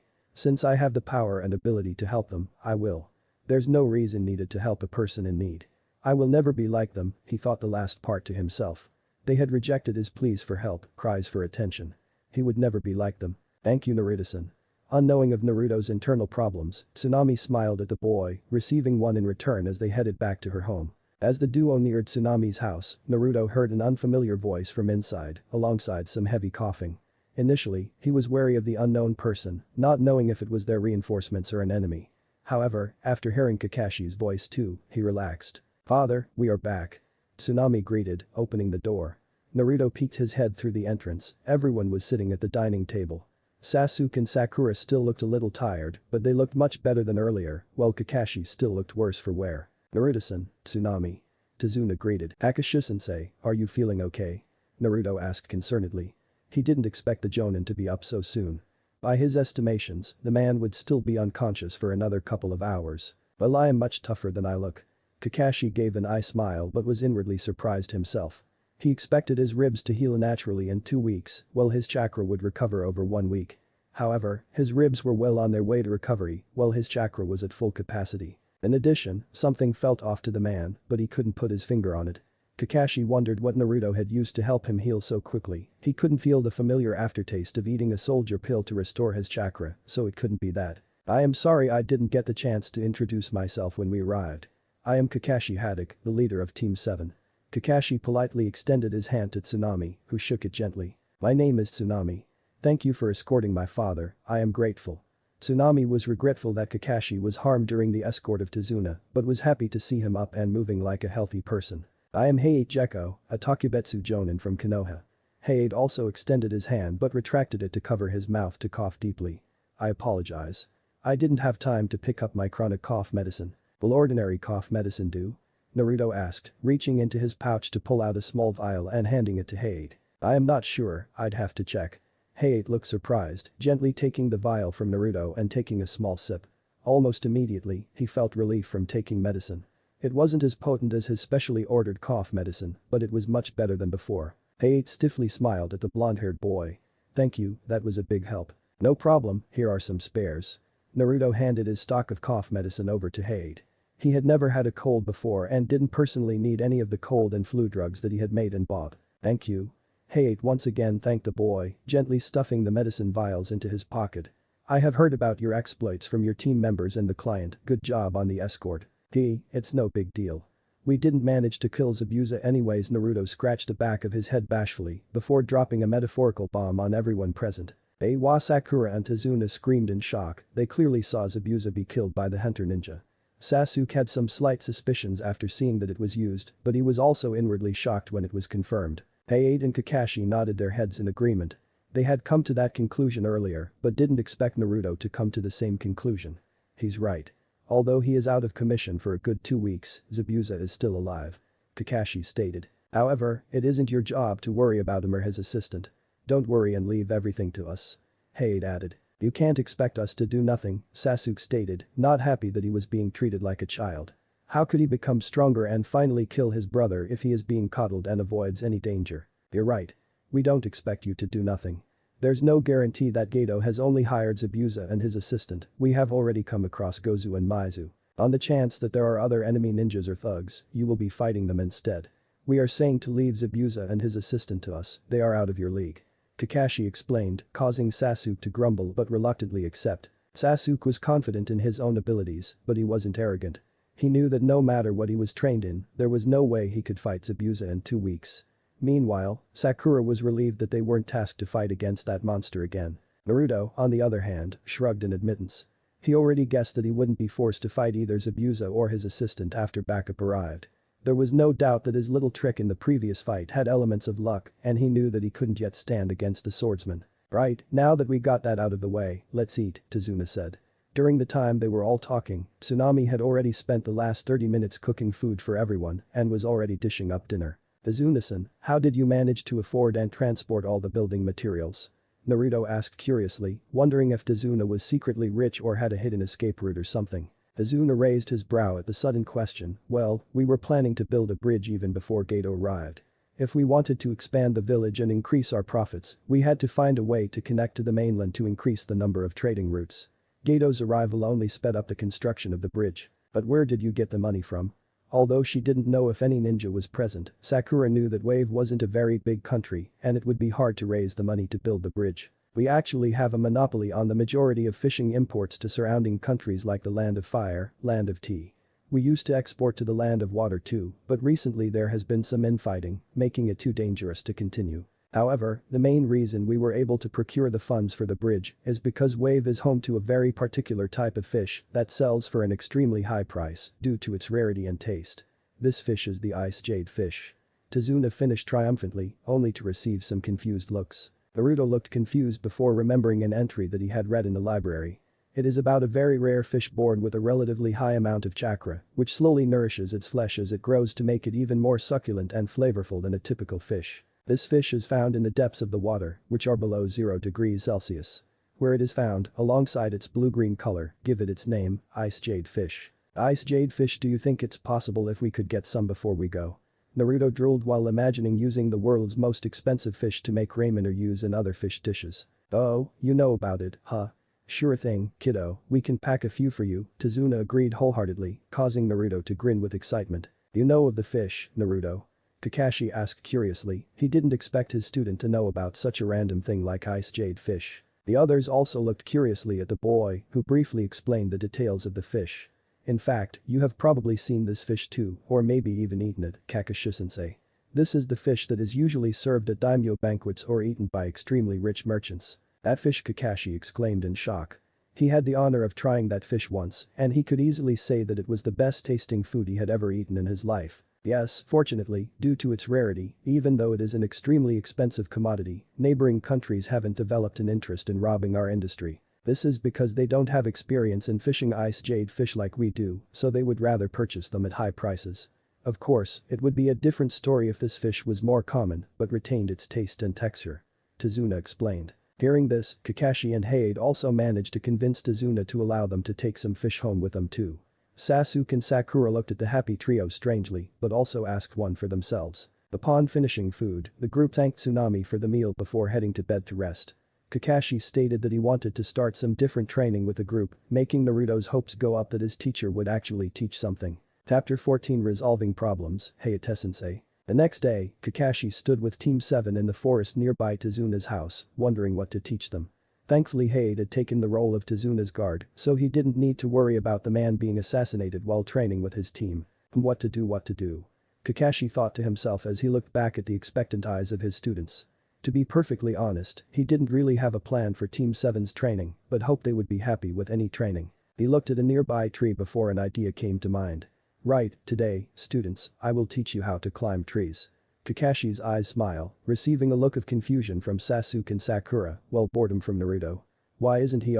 [SPEAKER 1] Since I have the power and ability to help them, I will. There's no reason needed to help a person in need. I will never be like them, he thought the last part to himself. They had rejected his pleas for help, cries for attention. He would never be like them. Thank you, Naruto-san. Unknowing of Naruto's internal problems, Tsunami smiled at the boy, receiving one in return as they headed back to her home. As the duo neared Tsunami's house, Naruto heard an unfamiliar voice from inside, alongside some heavy coughing. Initially, he was wary of the unknown person, not knowing if it was their reinforcements or an enemy. However, after hearing Kakashi's voice too, he relaxed. "Father, we are back." Tsunami greeted, opening the door. Naruto peeked his head through the entrance. Everyone was sitting at the dining table. Sasuke and Sakura still looked a little tired, but they looked much better than earlier, while Kakashi still looked worse for wear. "Naruto-san, Tsunami." Tazuna greeted. "Akashi-sensei, are you feeling okay?" Naruto asked concernedly. He didn't expect the Jonin to be up so soon. By his estimations, the man would still be unconscious for another couple of hours. "Well, I am much tougher than I look." Kakashi gave an eye smile but was inwardly surprised himself. He expected his ribs to heal naturally in 2 weeks, while his chakra would recover over 1 week. However, his ribs were well on their way to recovery, while his chakra was at full capacity. In addition, something felt off to the man, but he couldn't put his finger on it. Kakashi wondered what Naruto had used to help him heal so quickly. He couldn't feel the familiar aftertaste of eating a soldier pill to restore his chakra, so it couldn't be that. "I am sorry I didn't get the chance to introduce myself when we arrived. I am Kakashi Haddock, the leader of Team 7. Kakashi politely extended his hand to Tsunami, who shook it gently. "My name is Tsunami. Thank you for escorting my father, I am grateful." Tsunami was regretful that Kakashi was harmed during the escort of Tazuna, but was happy to see him up and moving like a healthy person. "I am Heiei Gecko, a Takubetsu Jonin from Konoha." Heiei also extended his hand but retracted it to cover his mouth to cough deeply. "I apologize. I didn't have time to pick up my chronic cough medicine. Will ordinary cough medicine do?" Naruto asked, reaching into his pouch to pull out a small vial and handing it to Heiei. "I am not sure, I'd have to check." Heiei looked surprised, gently taking the vial from Naruto and taking a small sip. Almost immediately, he felt relief from taking medicine. It wasn't as potent as his specially ordered cough medicine, but it was much better than before. Heiei stiffly smiled at the blonde-haired boy. "Thank you, that was a big help." "No problem, here are some spares." Naruto handed his stock of cough medicine over to Heiei. He had never had a cold before and didn't personally need any of the cold and flu drugs that he had made and bought. "Thank you." Heiei once again thanked the boy, gently stuffing the medicine vials into his pocket. "I have heard about your exploits from your team members and the client, good job on the escort." It's no big deal. "We didn't manage to kill Zabuza anyways." Naruto scratched the back of his head bashfully before dropping a metaphorical bomb on everyone present. Sakura and Tazuna screamed in shock, they clearly saw Zabuza be killed by the hunter ninja. Sasuke had some slight suspicions after seeing that it was used, but he was also inwardly shocked when it was confirmed. Heiei and Kakashi nodded their heads in agreement. They had come to that conclusion earlier, but didn't expect Naruto to come to the same conclusion. He's right. Although he is out of commission for a good 2 weeks, Zabuza is still alive. Kakashi stated. "However, it isn't your job to worry about him or his assistant. Don't worry and leave everything to us." Heiei added. "You can't expect us to do nothing," Sasuke stated, not happy that he was being treated like a child. How could he become stronger and finally kill his brother if he is being coddled and avoids any danger? "You're right. We don't expect you to do nothing. There's no guarantee that Gato has only hired Zabuza and his assistant, we have already come across Gozu and Maizu. On the chance that there are other enemy ninjas or thugs, you will be fighting them instead. We are saying to leave Zabuza and his assistant to us, they are out of your league." Kakashi explained, causing Sasuke to grumble but reluctantly accept. Sasuke was confident in his own abilities, but he wasn't arrogant. He knew that no matter what he was trained in, there was no way he could fight Zabuza in 2 weeks. Meanwhile, Sakura was relieved that they weren't tasked to fight against that monster again. Naruto, on the other hand, shrugged in admittance. He already guessed that he wouldn't be forced to fight either Zabuza or his assistant after backup arrived. There was no doubt that his little trick in the previous fight had elements of luck and he knew that he couldn't yet stand against the swordsman. "Right, now that we got that out of the way, let's eat," Tazuna said. During the time they were all talking, Tsunami had already spent the last 30 minutes cooking food for everyone and was already dishing up dinner. "Tazuna-san, how did you manage to afford and transport all the building materials?" Naruto asked curiously, wondering if Tazuna was secretly rich or had a hidden escape route or something. Tazuna raised his brow at the sudden question. "Well, we were planning to build a bridge even before Gato arrived. If we wanted to expand the village and increase our profits, we had to find a way to connect to the mainland to increase the number of trading routes." Gato's arrival only sped up the construction of the bridge. But where did you get the money from? Although she didn't know if any ninja was present, Sakura knew that Wave wasn't a very big country and it would be hard to raise the money to build the bridge. We actually have a monopoly on the majority of fishing imports to surrounding countries like the Land of Fire, Land of Tea. We used to export to the Land of Water too, but recently there has been some infighting, making it too dangerous to continue. However, the main reason we were able to procure the funds for the bridge is because Wave is home to a very particular type of fish that sells for an extremely high price due to its rarity and taste. This fish is the ice jade fish. Tazuna finished triumphantly, only to receive some confused looks. Naruto looked confused before remembering an entry that he had read in the library. It is about a very rare fish born with a relatively high amount of chakra, which slowly nourishes its flesh as it grows to make it even more succulent and flavorful than a typical fish. This fish is found in the depths of the water, which are below 0 degrees Celsius. Where it is found, alongside its blue-green color, give it its name, ice jade fish. Ice jade fish, do you think it's possible if we could get some before we go? Naruto drooled while imagining using the world's most expensive fish to make ramen or use in other fish dishes. Oh, you know about it, huh? Sure thing, kiddo, we can pack a few for you, Tazuna agreed wholeheartedly, causing Naruto to grin with excitement. You know of the fish, Naruto? Kakashi asked curiously, he didn't expect his student to know about such a random thing like ice jade fish. The others also looked curiously at the boy, who briefly explained the details of the fish. In fact, you have probably seen this fish too, or maybe even eaten it, Kakashi-sensei. This is the fish that is usually served at daimyo banquets or eaten by extremely rich merchants. That fish, Kakashi exclaimed in shock. He had the honor of trying that fish once, and he could easily say that it was the best tasting food he had ever eaten in his life. Yes, fortunately, due to its rarity, even though it is an extremely expensive commodity, neighboring countries haven't developed an interest in robbing our industry. This is because they don't have experience in fishing ice jade fish like we do, so they would rather purchase them at high prices. Of course, it would be a different story if this fish was more common but retained its taste and texture. Tazuna explained. Hearing this, Kakashi and Hade also managed to convince Tazuna to allow them to take some fish home with them too. Sasuke and Sakura looked at the happy trio strangely but also asked one for themselves. Upon finishing food, the group thanked Tsunami for the meal before heading to bed to rest. Kakashi stated that he wanted to start some different training with the group, making Naruto's hopes go up that his teacher would actually teach something. Chapter 14 Resolving Problems, Hayate-sensei. The next day, Kakashi stood with Team 7 in the forest nearby Tazuna's house, wondering what to teach them. Thankfully Hade had taken the role of Tazuna's guard, so he didn't need to worry about the man being assassinated while training with his team. What to do. Kakashi thought to himself as he looked back at the expectant eyes of his students. To be perfectly honest, he didn't really have a plan for Team 7's training, but hoped they would be happy with any training. He looked at a nearby tree before an idea came to mind. Right, today, students, I will teach you how to climb trees. Kakashi's eyes smile, receiving a look of confusion from Sasuke and Sakura, while boredom from Naruto. Why isn't he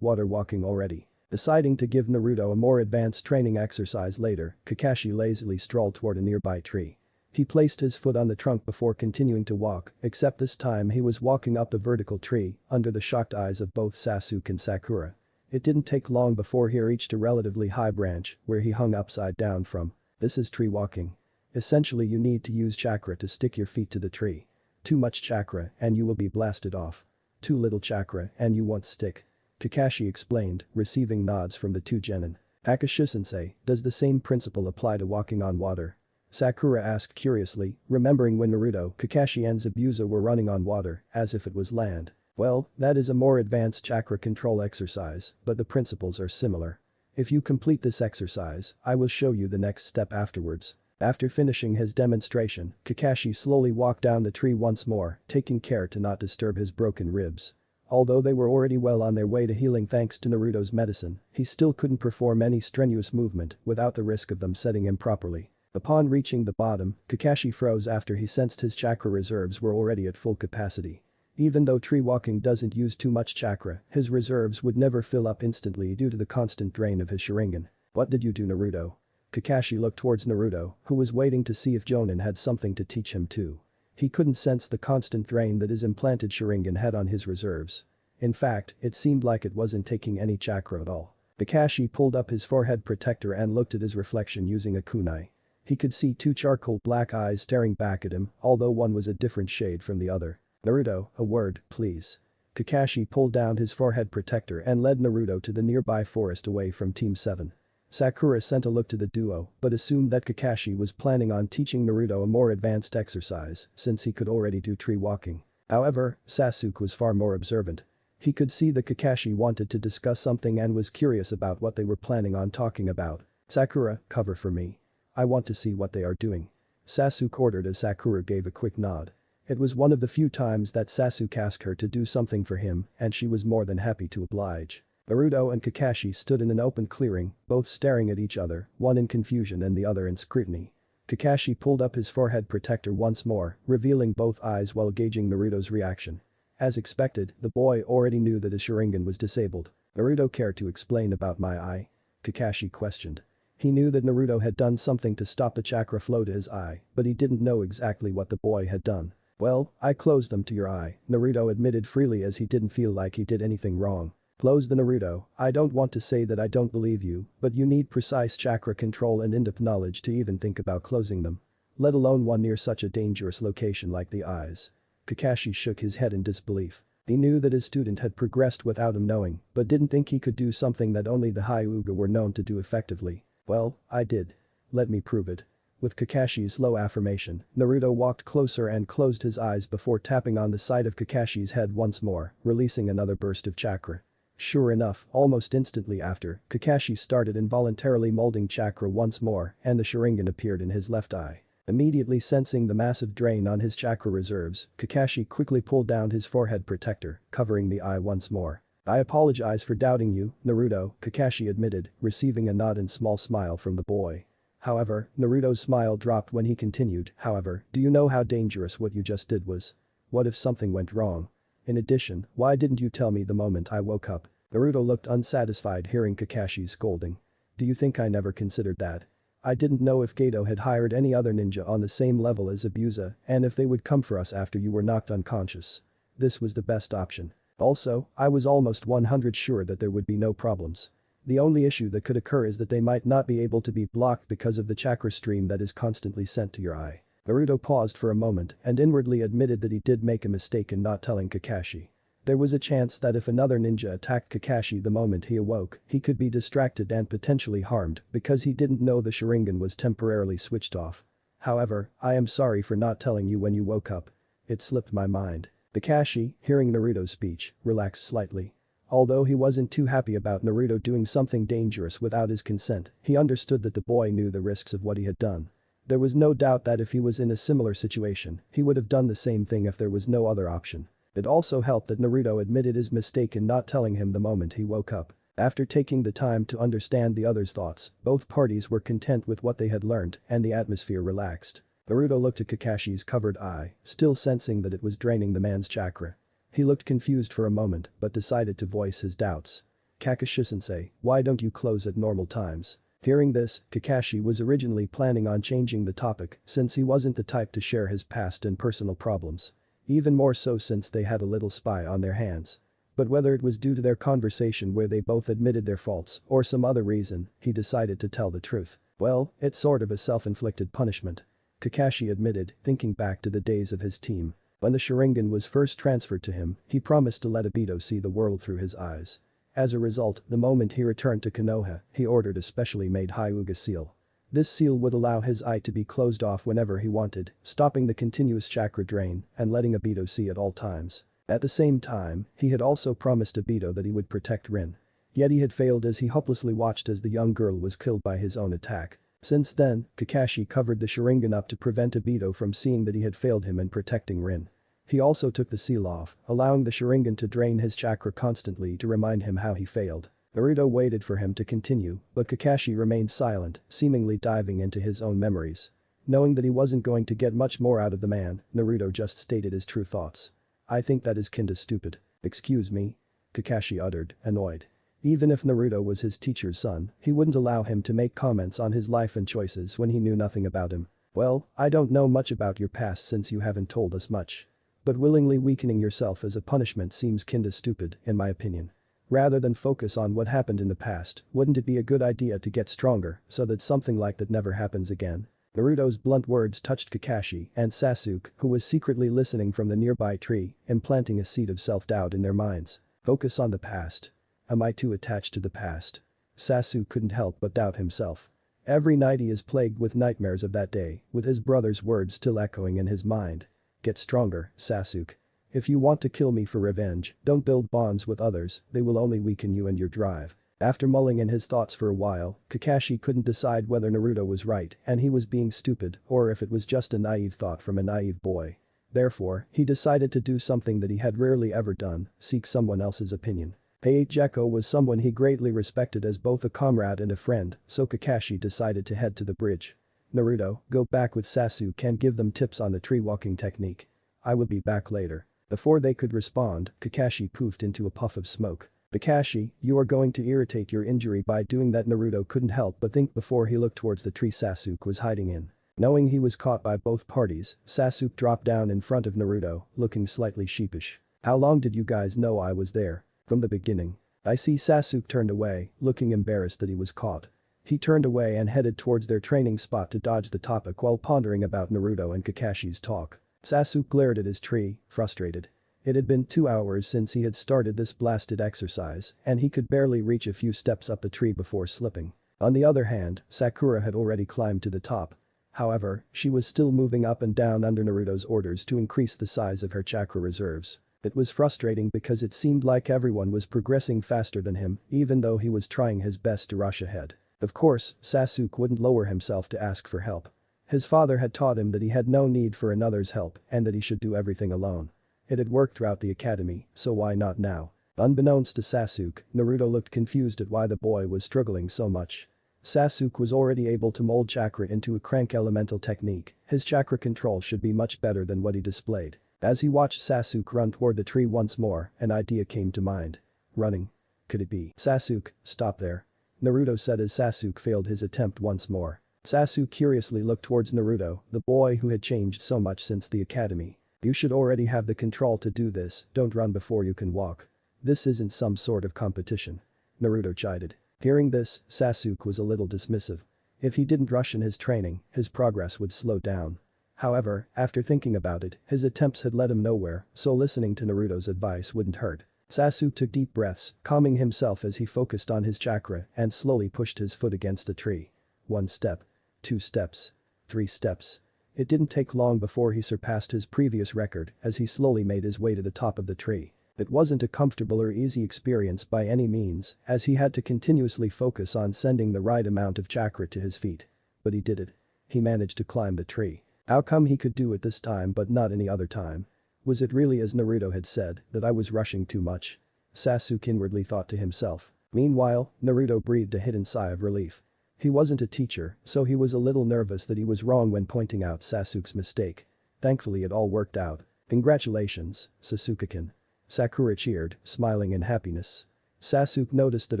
[SPEAKER 1] water walking already? Deciding to give Naruto a more advanced training exercise later, Kakashi lazily strolled toward a nearby tree. He placed his foot on the trunk before continuing to walk, except this time he was walking up the vertical tree, under the shocked eyes of both Sasuke and Sakura. It didn't take long before he reached a relatively high branch, where he hung upside down from. This is tree walking. Essentially you need to use chakra to stick your feet to the tree. Too much chakra and you will be blasted off. Too little chakra and you won't stick. Kakashi explained, receiving nods from the two genin. Kakashi-sensei, does the same principle apply to walking on water? Sakura asked curiously, remembering when Naruto, Kakashi and Zabuza were running on water, as if it was land. Well, that is a more advanced chakra control exercise, but the principles are similar. If you complete this exercise, I will show you the next step afterwards. After finishing his demonstration, Kakashi slowly walked down the tree once more, taking care to not disturb his broken ribs. Although they were already well on their way to healing thanks to Naruto's medicine, he still couldn't perform any strenuous movement without the risk of them setting him properly. Upon reaching the bottom, Kakashi froze after he sensed his chakra reserves were already at full capacity. Even though tree walking doesn't use too much chakra, his reserves would never fill up instantly due to the constant drain of his Sharingan. What did you do, Naruto? Kakashi looked towards Naruto, who was waiting to see if Jonin had something to teach him too. He couldn't sense the constant drain that his implanted Sharingan had on his reserves. In fact, it seemed like it wasn't taking any chakra at all. Kakashi pulled up his forehead protector and looked at his reflection using a kunai. He could see two charcoal black eyes staring back at him, although one was a different shade from the other. Naruto, a word, please. Kakashi pulled down his forehead protector and led Naruto to the nearby forest away from Team 7. Sakura sent a look to the duo but assumed that Kakashi was planning on teaching Naruto a more advanced exercise since he could already do tree walking. However, Sasuke was far more observant. He could see that Kakashi wanted to discuss something and was curious about what they were planning on talking about. "Sakura, cover for me. I want to see what they are doing." Sasuke ordered as Sakura gave a quick nod. It was one of the few times that Sasuke asked her to do something for him and she was more than happy to oblige. Naruto and Kakashi stood in an open clearing, both staring at each other, one in confusion and the other in scrutiny. Kakashi pulled up his forehead protector once more, revealing both eyes while gauging Naruto's reaction. As expected, the boy already knew that his Sharingan was disabled. "Naruto, care to explain about my eye?" Kakashi questioned. He knew that Naruto had done something to stop the chakra flow to his eye, but he didn't know exactly what the boy had done. "Well, I closed them to your eye," Naruto admitted freely as he didn't feel like he did anything wrong. "Close the Naruto, I don't want to say that I don't believe you, but you need precise chakra control and in-depth knowledge to even think about closing them. Let alone one near such a dangerous location like the eyes." Kakashi shook his head in disbelief. He knew that his student had progressed without him knowing, but didn't think he could do something that only the Hyuga were known to do effectively. "Well, I did. Let me prove it." With Kakashi's slow affirmation, Naruto walked closer and closed his eyes before tapping on the side of Kakashi's head once more, releasing another burst of chakra. Sure enough, almost instantly after, Kakashi started involuntarily molding chakra once more and the Sharingan appeared in his left eye. Immediately sensing the massive drain on his chakra reserves, Kakashi quickly pulled down his forehead protector, covering the eye once more. "I apologize for doubting you, Naruto," Kakashi admitted, receiving a nod and small smile from the boy. However, Naruto's smile dropped when he continued, "However, do you know how dangerous what you just did was? What if something went wrong? In addition, why didn't you tell me the moment I woke up?" Naruto looked unsatisfied hearing Kakashi's scolding. "Do you think I never considered that? I didn't know if Gato had hired any other ninja on the same level as Abusa and if they would come for us after you were knocked unconscious. This was the best option. Also, I was almost 100 sure that there would be no problems. The only issue that could occur is that they might not be able to be blocked because of the chakra stream that is constantly sent to your eye." Naruto paused for a moment and inwardly admitted that he did make a mistake in not telling Kakashi. There was a chance that if another ninja attacked Kakashi the moment he awoke, he could be distracted and potentially harmed because he didn't know the Sharingan was temporarily switched off. "However, I am sorry for not telling you when you woke up. It slipped my mind." Kakashi, hearing Naruto's speech, relaxed slightly. Although he wasn't too happy about Naruto doing something dangerous without his consent, he understood that the boy knew the risks of what he had done. There was no doubt that if he was in a similar situation, he would have done the same thing if there was no other option. It also helped that Naruto admitted his mistake in not telling him the moment he woke up. After taking the time to understand the other's thoughts, both parties were content with what they had learned and the atmosphere relaxed. Naruto looked at Kakashi's covered eye, still sensing that it was draining the man's chakra. He looked confused for a moment but decided to voice his doubts. "Kakashi-sensei, why don't you close at normal times?" Hearing this, Kakashi was originally planning on changing the topic since he wasn't the type to share his past and personal problems. Even more so since they had a little spy on their hands. But whether it was due to their conversation where they both admitted their faults or some other reason, he decided to tell the truth. "Well, it's sort of a self-inflicted punishment," Kakashi admitted, thinking back to the days of his team. When the Sharingan was first transferred to him, he promised to let Obito see the world through his eyes. As a result, the moment he returned to Konoha, he ordered a specially made Hyuga seal. This seal would allow his eye to be closed off whenever he wanted, stopping the continuous chakra drain and letting Obito see at all times. At the same time, he had also promised Obito that he would protect Rin. Yet he had failed as he hopelessly watched as the young girl was killed by his own attack. Since then, Kakashi covered the Sharingan up to prevent Obito from seeing that he had failed him in protecting Rin. He also took the seal off, allowing the Sharingan to drain his chakra constantly to remind him how he failed. Naruto waited for him to continue, but Kakashi remained silent, seemingly diving into his own memories. Knowing that he wasn't going to get much more out of the man, Naruto just stated his true thoughts. "I think that is kinda stupid." "Excuse me?" Kakashi uttered, annoyed. Even if Naruto was his teacher's son, he wouldn't allow him to make comments on his life and choices when he knew nothing about him. "Well, I don't know much about your past since you haven't told us much. But willingly weakening yourself as a punishment seems kinda stupid, in my opinion. Rather than focus on what happened in the past, wouldn't it be a good idea to get stronger so that something like that never happens again?" Naruto's blunt words touched Kakashi and Sasuke, who was secretly listening from the nearby tree, implanting a seed of self-doubt in their minds. Focus on the past. Am I too attached to the past? Sasuke couldn't help but doubt himself. Every night he is plagued with nightmares of that day, with his brother's words still echoing in his mind. Get stronger, Sasuke. If you want to kill me for revenge, don't build bonds with others, they will only weaken you and your drive. After mulling in his thoughts for a while, Kakashi couldn't decide whether Naruto was right and he was being stupid or if it was just a naive thought from a naive boy. Therefore, he decided to do something that he had rarely ever done, seek someone else's opinion. Heiei Gecko was someone he greatly respected as both a comrade and a friend, so Kakashi decided to head to the bridge. Naruto, go back with Sasuke and give them tips on the tree walking technique. I will be back later. Before they could respond, Kakashi poofed into a puff of smoke. Kakashi, you are going to irritate your injury by doing that. Naruto couldn't help but think before he looked towards the tree Sasuke was hiding in. Knowing he was caught by both parties, Sasuke dropped down in front of Naruto, looking slightly sheepish. How long did you guys know I was there? From the beginning. I see. Sasuke turned away, looking embarrassed that he was caught. He turned away and headed towards their training spot to dodge the topic while pondering about Naruto and Kakashi's talk. Sasuke glared at his tree, frustrated. It had been 2 hours since he had started this blasted exercise, and he could barely reach a few steps up the tree before slipping. On the other hand, Sakura had already climbed to the top. However, she was still moving up and down under Naruto's orders to increase the size of her chakra reserves. It was frustrating because it seemed like everyone was progressing faster than him, even though he was trying his best to rush ahead. Of course, Sasuke wouldn't lower himself to ask for help. His father had taught him that he had no need for another's help and that he should do everything alone. It had worked throughout the academy, so why not now? Unbeknownst to Sasuke, Naruto looked confused at why the boy was struggling so much. Sasuke was already able to mold chakra into a crank elemental technique, his chakra control should be much better than what he displayed. As he watched Sasuke run toward the tree once more, an idea came to mind. Running. Could it be? Sasuke, stop there. Naruto said as Sasuke failed his attempt once more. Sasuke curiously looked towards Naruto, the boy who had changed so much since the academy. You should already have the control to do this, don't run before you can walk. This isn't some sort of competition. Naruto chided. Hearing this, Sasuke was a little dismissive. If he didn't rush in his training, his progress would slow down. However, after thinking about it, his attempts had led him nowhere, so listening to Naruto's advice wouldn't hurt. Sasuke took deep breaths, calming himself as he focused on his chakra and slowly pushed his foot against the tree. 1 step. 2 steps. 3 steps. It didn't take long before he surpassed his previous record as he slowly made his way to the top of the tree. It wasn't a comfortable or easy experience by any means, as he had to continuously focus on sending the right amount of chakra to his feet. But he did it. He managed to climb the tree. How come he could do it this time but not any other time? Was it really as Naruto had said, that I was rushing too much? Sasuke inwardly thought to himself. Meanwhile, Naruto breathed a hidden sigh of relief. He wasn't a teacher, so he was a little nervous that he was wrong when pointing out Sasuke's mistake. Thankfully it all worked out. Congratulations, Sasuke-kun. Sakura cheered, smiling in happiness. Sasuke noticed that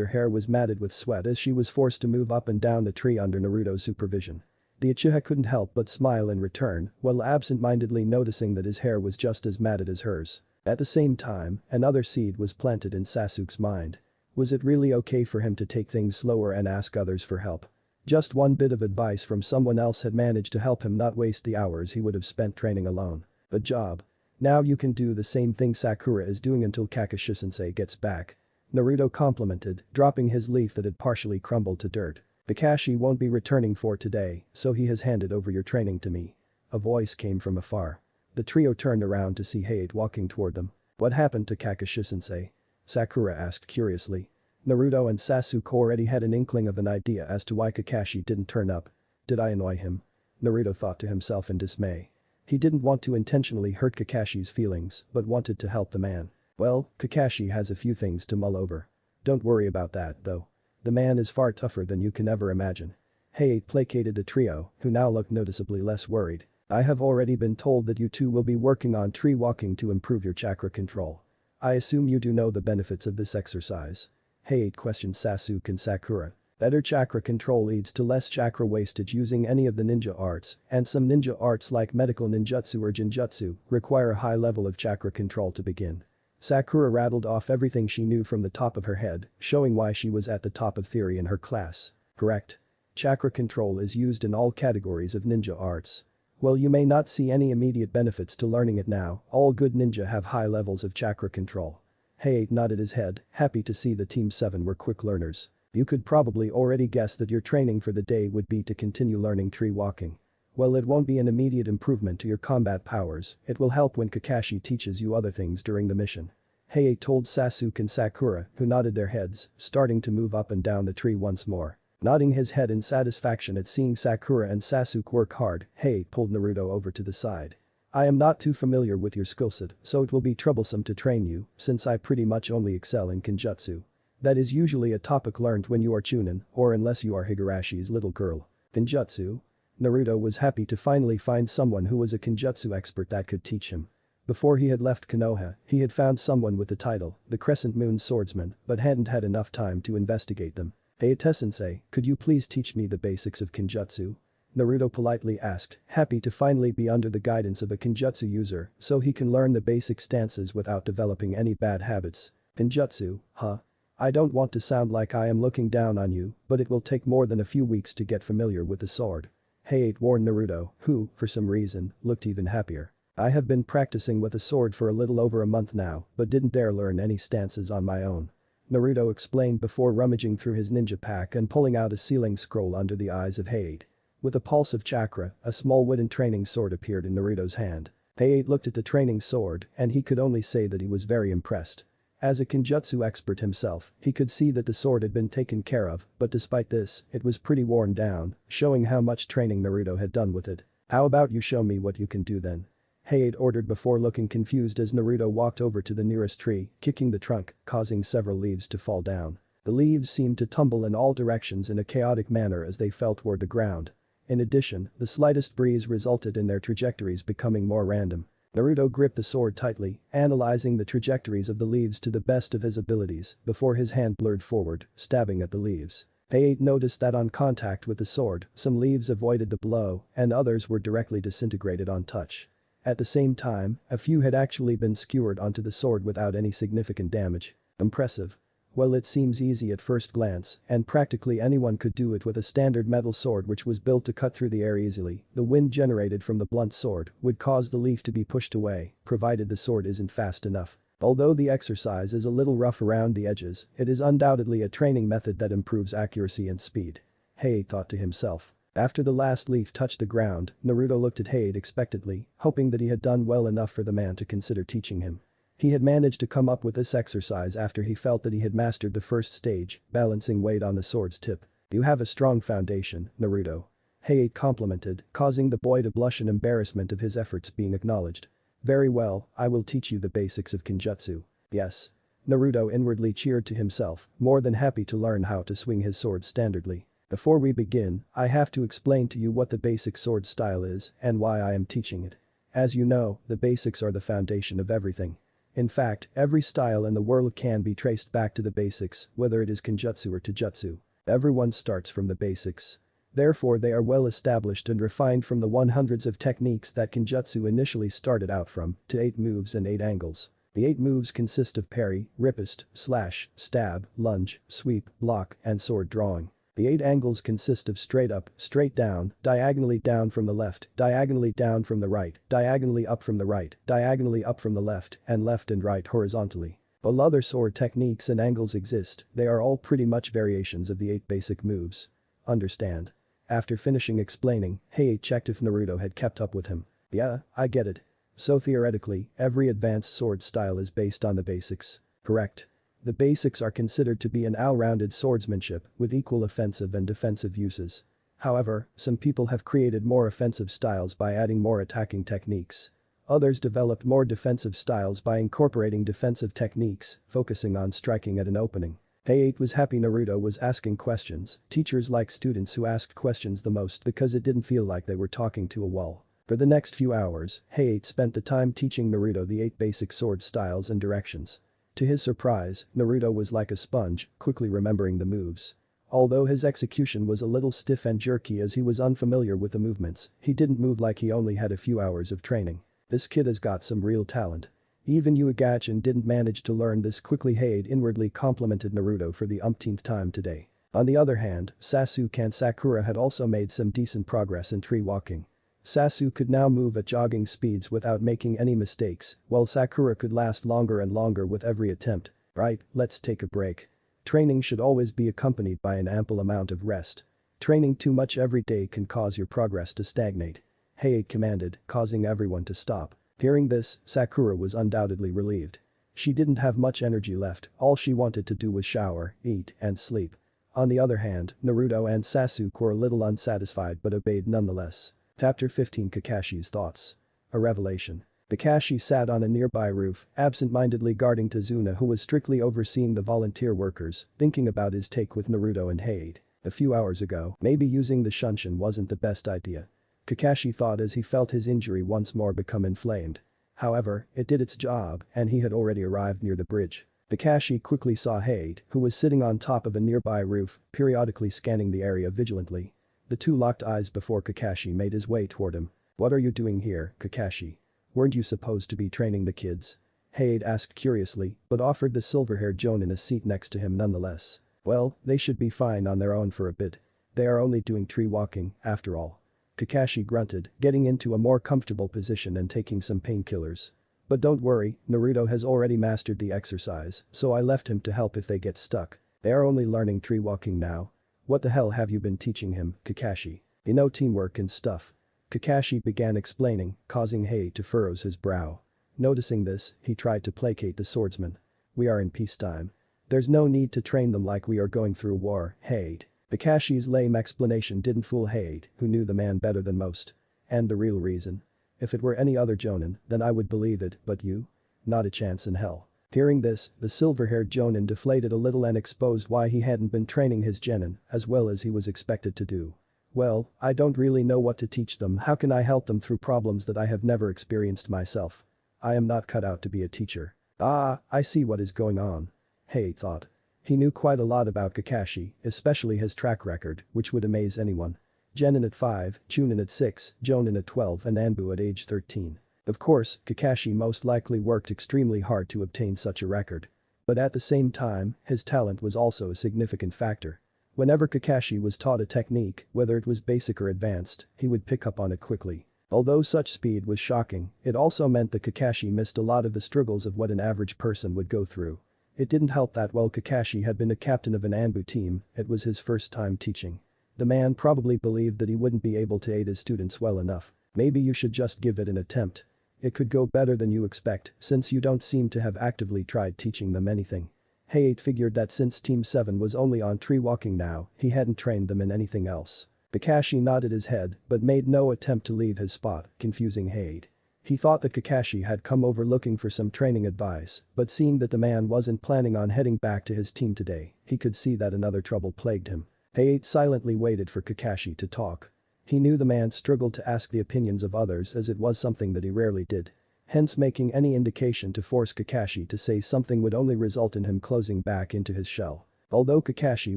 [SPEAKER 1] her hair was matted with sweat as she was forced to move up and down the tree under Naruto's supervision. The Uchiha couldn't help but smile in return, while absent-mindedly noticing that his hair was just as matted as hers. At the same time, another seed was planted in Sasuke's mind. Was it really okay for him to take things slower and ask others for help? Just one bit of advice from someone else had managed to help him not waste the hours he would have spent training alone. Good job. Now you can do the same thing Sakura is doing until Kakashi-sensei gets back. Naruto complimented, dropping his leaf that had partially crumbled to dirt. Kakashi won't be returning for today, so he has handed over your training to me. A voice came from afar. The trio turned around to see Heiei walking toward them. What happened to Kakashi-sensei? Sakura asked curiously. Naruto and Sasuke already had an inkling of an idea as to why Kakashi didn't turn up. Did I annoy him? Naruto thought to himself in dismay. He didn't want to intentionally hurt Kakashi's feelings, but wanted to help the man. Well, Kakashi has a few things to mull over. Don't worry about that, though. The man is far tougher than you can ever imagine. Heiei placated the trio, who now looked noticeably less worried. I have already been told that you two will be working on tree walking to improve your chakra control. I assume you do know the benefits of this exercise. Heiei questioned Sasuke and Sakura. Better chakra control leads to less chakra wastage using any of the ninja arts, and some ninja arts like medical ninjutsu or genjutsu require a high level of chakra control to begin. Sakura rattled off everything she knew from the top of her head, showing why she was at the top of theory in her class. Correct. chakra control is used in all categories of ninja arts. While you may not see any immediate benefits to learning it now, all good ninja have high levels of chakra control. Hayate nodded his head, happy to see the Team 7 were quick learners. You could probably already guess that your training for the day would be to continue learning tree walking. While it won't be an immediate improvement to your combat powers, it will help when Kakashi teaches you other things during the mission. Hayate told Sasuke and Sakura, who nodded their heads, starting to move up and down the tree once more. Nodding his head in satisfaction at seeing Sakura and Sasuke work hard, Hayate pulled Naruto over to the side. I am not too familiar with your skillset, so it will be troublesome to train you, since I pretty much only excel in Kenjutsu. That is usually a topic learned when you are Chunin, or unless you are Higarashi's little girl. Kenjutsu? Naruto was happy to finally find someone who was a Kenjutsu expert that could teach him. Before he had left Konoha, he had found someone with the title, the Crescent Moon Swordsman, but hadn't had enough time to investigate them. Hayate-sensei, could you please teach me the basics of Kenjutsu? Naruto politely asked, happy to finally be under the guidance of a Kenjutsu user so he can learn the basic stances without developing any bad habits. Kenjutsu, huh? I don't want to sound like I am looking down on you, but it will take more than a few weeks to get familiar with the sword. Hayate warned Naruto, who, for some reason, looked even happier. I have been practicing with a sword for a little over a month now, but didn't dare learn any stances on my own. Naruto explained before rummaging through his ninja pack and pulling out a sealing scroll under the eyes of Hayate. With a pulse of chakra, a small wooden training sword appeared in Naruto's hand. Hayate looked at the training sword and he could only say that he was very impressed. As a Kenjutsu expert himself, he could see that the sword had been taken care of, but despite this, it was pretty worn down, showing how much training Naruto had done with it. How about you show me what you can do then? Hayate ordered before looking confused as Naruto walked over to the nearest tree, kicking the trunk, causing several leaves to fall down. The leaves seemed to tumble in all directions in a chaotic manner as they fell toward the ground. In addition, the slightest breeze resulted in their trajectories becoming more random. Naruto gripped the sword tightly, analyzing the trajectories of the leaves to the best of his abilities, before his hand blurred forward, stabbing at the leaves. Hayate noticed that on contact with the sword, some leaves avoided the blow, and others were directly disintegrated on touch. At the same time, a few had actually been skewered onto the sword without any significant damage. Impressive. Well, it seems easy at first glance, and practically anyone could do it with a standard metal sword which was built to cut through the air easily. The wind generated from the blunt sword would cause the leaf to be pushed away, provided the sword isn't fast enough. Although the exercise is a little rough around the edges, it is undoubtedly a training method that improves accuracy and speed. Hayate thought to himself. After the last leaf touched the ground, Naruto looked at Hayate expectantly, hoping that he had done well enough for the man to consider teaching him. He had managed to come up with this exercise after he felt that he had mastered the first stage, balancing weight on the sword's tip. You have a strong foundation, Naruto. Hayate complimented, causing the boy to blush in embarrassment of his efforts being acknowledged. Very well, I will teach you the basics of Kenjutsu. Yes. Naruto inwardly cheered to himself, more than happy to learn how to swing his sword standardly. Before we begin, I have to explain to you what the basic sword style is and why I am teaching it. As you know, the basics are the foundation of everything. In fact, every style in the world can be traced back to the basics, whether it is Kenjutsu or Taijutsu. Everyone starts from the basics. Therefore they are well established and refined from the hundreds of techniques that Kenjutsu initially started out from, to 8 moves and 8 angles. The 8 moves consist of parry, riposte, slash, stab, lunge, sweep, block, and sword drawing. The 8 angles consist of straight up, straight down, diagonally down from the left, diagonally down from the right, diagonally up from the right, diagonally up from the left, and left and right horizontally. While other sword techniques and angles exist, they are all pretty much variations of the 8 basic moves. Understand? After finishing explaining, Hayate checked if Naruto had kept up with him. Yeah, I get it. So theoretically, every advanced sword style is based on the basics. Correct. The basics are considered to be an all-rounded swordsmanship with equal offensive and defensive uses. However, some people have created more offensive styles by adding more attacking techniques. Others developed more defensive styles by incorporating defensive techniques, focusing on striking at an opening. Hayate was happy Naruto was asking questions. Teachers like students who asked questions the most because it didn't feel like they were talking to a wall. For the next few hours, Hayate spent the time teaching Naruto the 8 basic sword styles and directions. To his surprise, Naruto was like a sponge, quickly remembering the moves. Although his execution was a little stiff and jerky as he was unfamiliar with the movements, he didn't move like he only had a few hours of training. This kid has got some real talent. Even Uegachin didn't manage to learn this quickly. Hayate inwardly complimented Naruto for the umpteenth time today. On the other hand, Sasuke and Sakura had also made some decent progress in tree walking. Sasuke could now move at jogging speeds without making any mistakes, while Sakura could last longer and longer with every attempt. Right, let's take a break. Training should always be accompanied by an ample amount of rest. Training too much every day can cause your progress to stagnate. Hayate commanded, causing everyone to stop. Hearing this, Sakura was undoubtedly relieved. She didn't have much energy left, all she wanted to do was shower, eat, and sleep. On the other hand, Naruto and Sasuke were a little unsatisfied but obeyed nonetheless. Chapter 15 Kakashi's Thoughts. A revelation. Kakashi sat on a nearby roof, absent-mindedly guarding Tazuna who was strictly overseeing the volunteer workers, thinking about his take with Naruto and Hayate. A few hours ago, maybe using the Shunshin wasn't the best idea. Kakashi thought as he felt his injury once more become inflamed. However, it did its job, and he had already arrived near the bridge. Kakashi quickly saw Hayate, who was sitting on top of a nearby roof, periodically scanning the area vigilantly. The two locked eyes before Kakashi made his way toward him. "What are you doing here, Kakashi? Weren't you supposed to be training the kids?" Hayate asked curiously, but offered the silver-haired Jonin a seat next to him nonetheless. "Well, they should be fine on their own for a bit. They are only doing tree walking, after all." Kakashi grunted, getting into a more comfortable position and taking some painkillers. "But don't worry, Naruto has already mastered the exercise, so I left him to help if they get stuck. They are only learning tree walking now." "What the hell have you been teaching him, Kakashi? You know, teamwork and stuff." Kakashi began explaining, causing Hayate to furrow his brow. Noticing this, he tried to placate the swordsman. "We are in peacetime. There's no need to train them like we are going through war, Hayate." Kakashi's lame explanation didn't fool Hayate, who knew the man better than most. "And the real reason? If it were any other Jonin, then I would believe it, but you? Not a chance in hell." Hearing this, the silver-haired Jonin deflated a little and exposed why he hadn't been training his genin as well as he was expected to do. "Well, I don't really know what to teach them. How can I help them through problems that I have never experienced myself? I am not cut out to be a teacher." "Ah, I see what is going on," Hayate thought. He knew quite a lot about Kakashi, especially his track record, which would amaze anyone. Genin at 5, Chunin at 6, Jonin at 12 and Anbu at age 13. Of course, Kakashi most likely worked extremely hard to obtain such a record. But at the same time, his talent was also a significant factor. Whenever Kakashi was taught a technique, whether it was basic or advanced, he would pick up on it quickly. Although such speed was shocking, it also meant that Kakashi missed a lot of the struggles of what an average person would go through. It didn't help that while Kakashi had been a captain of an Anbu team, it was his first time teaching. The man probably believed that he wouldn't be able to aid his students well enough. "Maybe you should just give it an attempt. It could go better than you expect since you don't seem to have actively tried teaching them anything." Hayate figured that since Team 7 was only on tree walking now, he hadn't trained them in anything else. Kakashi nodded his head but made no attempt to leave his spot, confusing Hayate. He thought that Kakashi had come over looking for some training advice, but seeing that the man wasn't planning on heading back to his team today, he could see that another trouble plagued him. Hayate silently waited for Kakashi to talk. He knew the man struggled to ask the opinions of others as it was something that he rarely did. Hence making any indication to force Kakashi to say something would only result in him closing back into his shell. Although Kakashi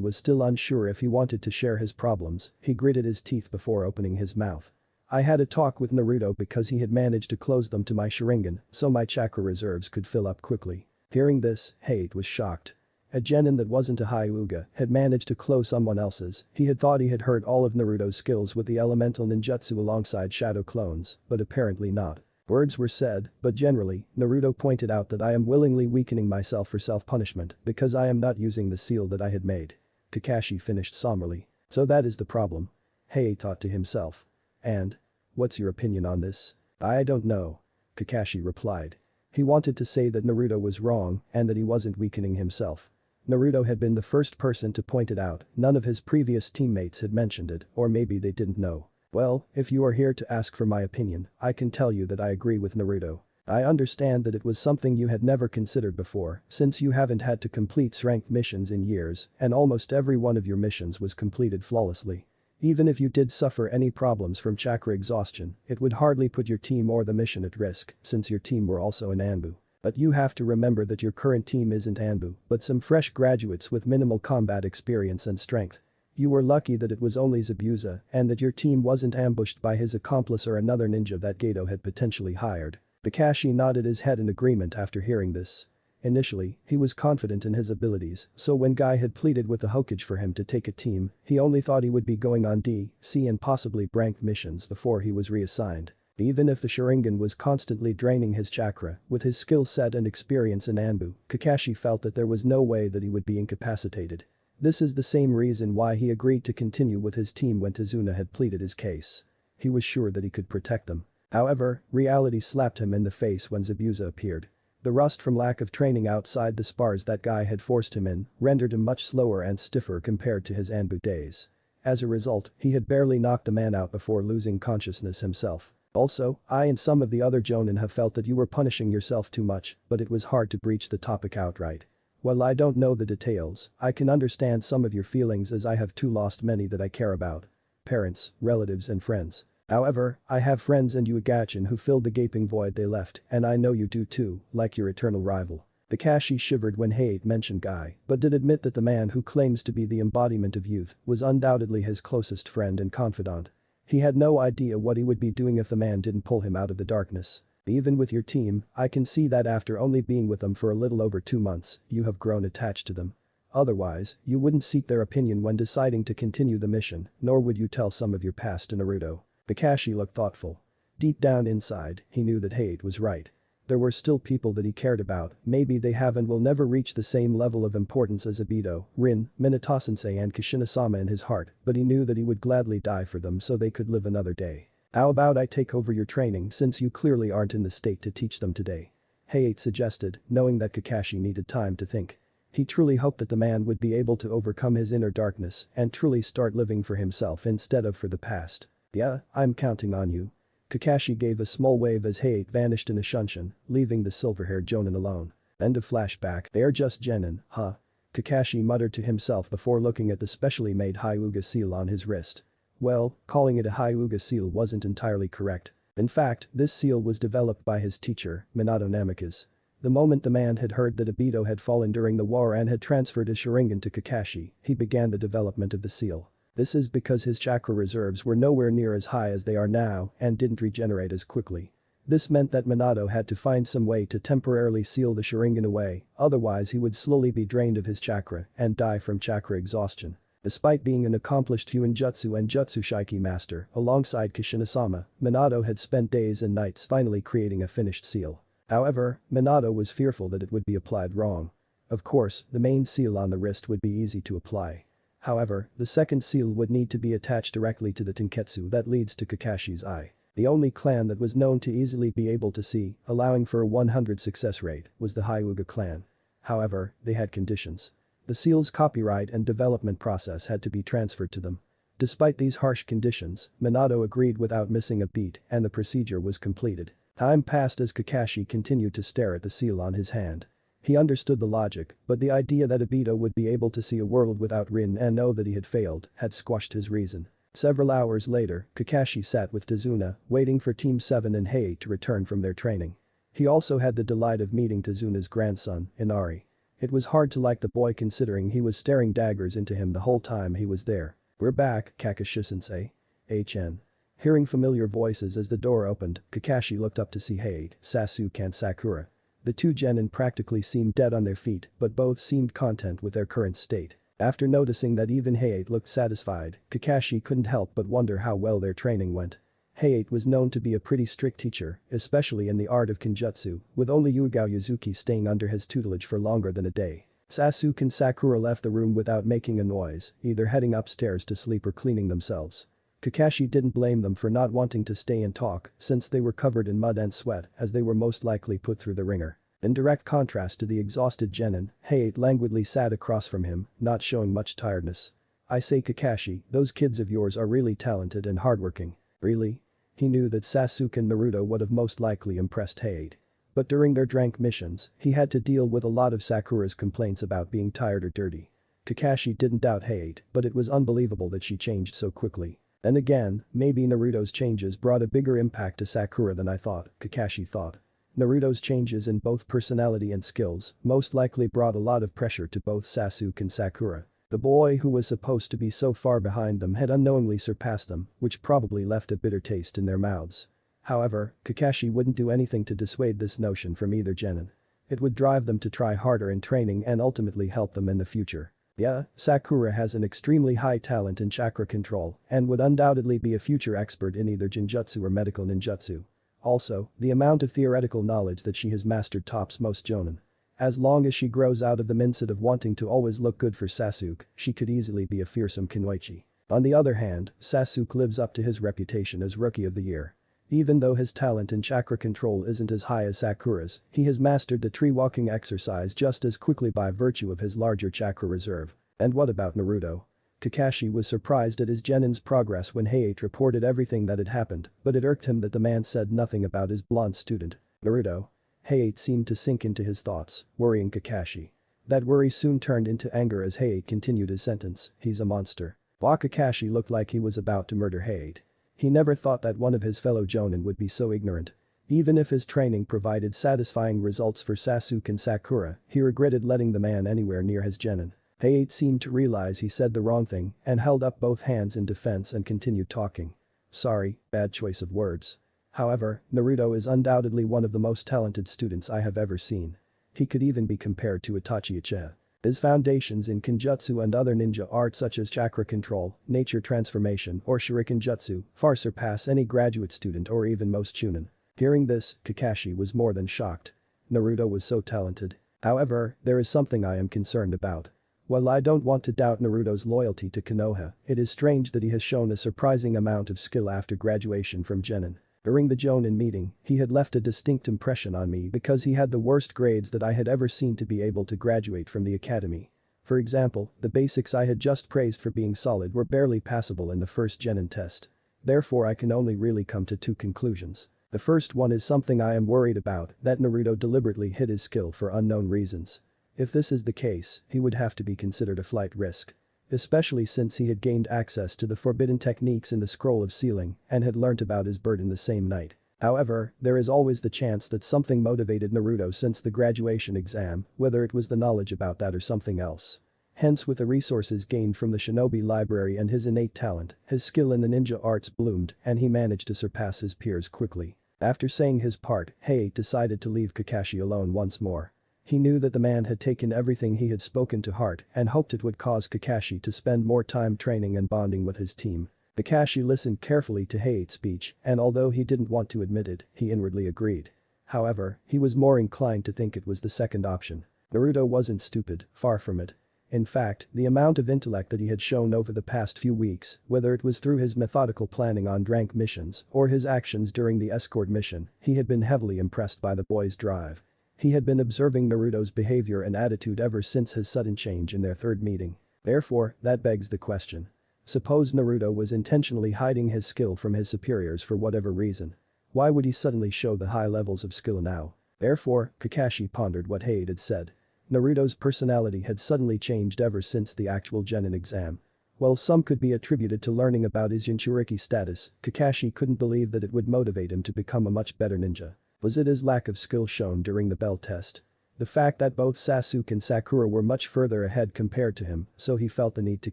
[SPEAKER 1] was still unsure if he wanted to share his problems, he gritted his teeth before opening his mouth. "I had a talk with Naruto because he had managed to close them to my Sharingan so my chakra reserves could fill up quickly." Hearing this, Hayate was shocked. A genin that wasn't a Hyuga had managed to close someone else's. He had thought he had heard all of Naruto's skills with the elemental ninjutsu alongside shadow clones, but apparently not. Words were said, but generally, Naruto pointed out that I am willingly weakening myself for self-punishment because I am not using the seal that I had made. Kakashi finished somberly. "So that is the problem," Hayate thought to himself. "And? What's your opinion on this?" "I don't know," Kakashi replied. He wanted to say that Naruto was wrong and that he wasn't weakening himself. Naruto had been the first person to point it out, none of his previous teammates had mentioned it, or maybe they didn't know. "Well, if you are here to ask for my opinion, I can tell you that I agree with Naruto. I understand that it was something you had never considered before, since you haven't had to complete ranked missions in years and almost every one of your missions was completed flawlessly. Even if you did suffer any problems from chakra exhaustion, it would hardly put your team or the mission at risk since your team were also in Anbu. But you have to remember that your current team isn't Anbu, but some fresh graduates with minimal combat experience and strength. You were lucky that it was only Zabuza and that your team wasn't ambushed by his accomplice or another ninja that Gato had potentially hired." Kakashi nodded his head in agreement after hearing this. Initially, he was confident in his abilities, so when Guy had pleaded with the Hokage for him to take a team, he only thought he would be going on D, C and possibly rank missions before he was reassigned. Even if the Sharingan was constantly draining his chakra, with his skill set and experience in Anbu, Kakashi felt that there was no way that he would be incapacitated. This is the same reason why he agreed to continue with his team when Tazuna had pleaded his case. He was sure that he could protect them. However, reality slapped him in the face when Zabuza appeared. The rust from lack of training outside the spars that Guy had forced him in rendered him much slower and stiffer compared to his Anbu days. As a result, he had barely knocked the man out before losing consciousness himself. Also, I and some of the other Jonin have felt that you were punishing yourself too much, but it was hard to breach the topic outright. While I don't know the details, I can understand some of your feelings as I have too lost many that I care about. Parents, relatives and friends. However, I have friends in Uegachin who filled the gaping void they left, and I know you do too, like your eternal rival. Kakashi shivered when Hate mentioned Guy, but did admit that the man who claims to be the embodiment of youth was undoubtedly his closest friend and confidant. He had no idea what he would be doing if the man didn't pull him out of the darkness. Even with your team, I can see that after only being with them for a little over 2 months, you have grown attached to them. Otherwise, you wouldn't seek their opinion when deciding to continue the mission, nor would you tell some of your past to Naruto. Kakashi looked thoughtful. Deep down inside, he knew that Hate was right. There were still people that he cared about, maybe they have and will never reach the same level of importance as Obito, Rin, Minato-sensei and Kushina-sama in his heart, but he knew that he would gladly die for them so they could live another day. How about I take over your training since you clearly aren't in the state to teach them today? Hayate suggested, knowing that Kakashi needed time to think. He truly hoped that the man would be able to overcome his inner darkness and truly start living for himself instead of for the past. Yeah, I'm counting on you. Kakashi gave a small wave as Hayate vanished in a shunshin, leaving the silver-haired Jonin alone. End of flashback. They're just genin, huh? Kakashi muttered to himself before looking at the specially made Hyuga seal on his wrist. Well, calling it a Hyuga seal wasn't entirely correct. In fact, this seal was developed by his teacher, Minato Namikaze. The moment the man had heard that Obito had fallen during the war and had transferred his Sharingan to Kakashi, he began the development of the seal. This is because his chakra reserves were nowhere near as high as they are now and didn't regenerate as quickly. This meant that Minato had to find some way to temporarily seal the Sharingan away, otherwise he would slowly be drained of his chakra and die from chakra exhaustion. Despite being an accomplished Hyuinjutsu and Jutsu-Shiki master, alongside Kushina-sama, Minato had spent days and nights finally creating a finished seal. However, Minato was fearful that it would be applied wrong. Of course, the main seal on the wrist would be easy to apply. However, the second seal would need to be attached directly to the tenketsu that leads to Kakashi's eye. The only clan that was known to easily be able to see, allowing for a 100 success rate, was the Hyuga clan. However, they had conditions. The seal's copyright and development process had to be transferred to them. Despite these harsh conditions, Minato agreed without missing a beat and the procedure was completed. Time passed as Kakashi continued to stare at the seal on his hand. He understood the logic, but the idea that Obito would be able to see a world without Rin and know that he had failed had squashed his reason. Several hours later, Kakashi sat with Tazuna, waiting for Team 7 and Hei to return from their training. He also had the delight of meeting Tazuna's grandson, Inari. It was hard to like the boy considering he was staring daggers into him the whole time he was there. We're back, Kakashi-sensei. HN. Hearing familiar voices as the door opened, Kakashi looked up to see Hei, Sasuke and Sakura. The two genin practically seemed dead on their feet, but both seemed content with their current state. After noticing that even Hayate looked satisfied, Kakashi couldn't help but wonder how well their training went. Hayate was known to be a pretty strict teacher, especially in the art of Kenjutsu, with only Yugao Yuzuki staying under his tutelage for longer than a day. Sasuke and Sakura left the room without making a noise, either heading upstairs to sleep or cleaning themselves. Kakashi didn't blame them for not wanting to stay and talk, since they were covered in mud and sweat, as they were most likely put through the ringer. In direct contrast to the exhausted genin, Hayate languidly sat across from him, not showing much tiredness. I say Kakashi, those kids of yours are really talented and hardworking. Really? He knew that Sasuke and Naruto would have most likely impressed Hayate. But during their drank missions, he had to deal with a lot of Sakura's complaints about being tired or dirty. Kakashi didn't doubt Hayate, but it was unbelievable that she changed so quickly. And again, maybe Naruto's changes brought a bigger impact to Sakura than I thought, Kakashi thought. Naruto's changes in both personality and skills most likely brought a lot of pressure to both Sasuke and Sakura. The boy who was supposed to be so far behind them had unknowingly surpassed them, which probably left a bitter taste in their mouths. However, Kakashi wouldn't do anything to dissuade this notion from either genin. It would drive them to try harder in training and ultimately help them in the future. Yeah, Sakura has an extremely high talent in chakra control and would undoubtedly be a future expert in either Jinjutsu or medical ninjutsu. Also, the amount of theoretical knowledge that she has mastered tops most jonin. As long as she grows out of the mindset of wanting to always look good for Sasuke, she could easily be a fearsome kunoichi. On the other hand, Sasuke lives up to his reputation as Rookie of the Year. Even though his talent in chakra control isn't as high as Sakura's, he has mastered the tree walking exercise just as quickly by virtue of his larger chakra reserve. And what about Naruto? Kakashi was surprised at his genin's progress when Hayate reported everything that had happened, but it irked him that the man said nothing about his blonde student. Naruto? Hayate seemed to sink into his thoughts, worrying Kakashi. That worry soon turned into anger as Hayate continued his sentence, he's a monster. Kakashi looked like he was about to murder Hayate. He never thought that one of his fellow jonin would be so ignorant. Even if his training provided satisfying results for Sasuke and Sakura, he regretted letting the man anywhere near his genin. Hayate seemed to realize he said the wrong thing and held up both hands in defense and continued talking. Sorry, bad choice of words. However, Naruto is undoubtedly one of the most talented students I have ever seen. He could even be compared to Itachi Uchiha. His foundations in Kenjutsu and other ninja arts such as chakra control, nature transformation or shuriken jutsu far surpass any graduate student or even most chunin. Hearing this, Kakashi was more than shocked. Naruto was so talented. However, there is something I am concerned about. While I don't want to doubt Naruto's loyalty to Konoha, it is strange that he has shown a surprising amount of skill after graduation from Genin. During the Jonin meeting, he had left a distinct impression on me because he had the worst grades that I had ever seen to be able to graduate from the academy. For example, the basics I had just praised for being solid were barely passable in the first Genin test. Therefore I can only really come to two conclusions. The first one is something I am worried about, that Naruto deliberately hid his skill for unknown reasons. If this is the case, he would have to be considered a flight risk. Especially since he had gained access to the forbidden techniques in the scroll of sealing and had learnt about his bird in the same night. However, there is always the chance that something motivated Naruto since the graduation exam, whether it was the knowledge about that or something else. Hence with the resources gained from the shinobi library and his innate talent, his skill in the ninja arts bloomed and he managed to surpass his peers quickly. After saying his part, Hayate decided to leave Kakashi alone once more. He knew that the man had taken everything he had spoken to heart and hoped it would cause Kakashi to spend more time training and bonding with his team. Kakashi listened carefully to Hayate's speech and although he didn't want to admit it, he inwardly agreed. However, he was more inclined to think it was the second option. Naruto wasn't stupid, far from it. In fact, the amount of intellect that he had shown over the past few weeks, whether it was through his methodical planning on rank missions or his actions during the escort mission, he had been heavily impressed by the boy's drive. He had been observing Naruto's behavior and attitude ever since his sudden change in their third meeting. Therefore, that begs the question. Suppose Naruto was intentionally hiding his skill from his superiors for whatever reason. Why would he suddenly show the high levels of skill now? Therefore, Kakashi pondered what Hayate had said. Naruto's personality had suddenly changed ever since the actual Genin exam. While some could be attributed to learning about his Jinchuriki status, Kakashi couldn't believe that it would motivate him to become a much better ninja. Was it his lack of skill shown during the bell test? The fact that both Sasuke and Sakura were much further ahead compared to him, so he felt the need to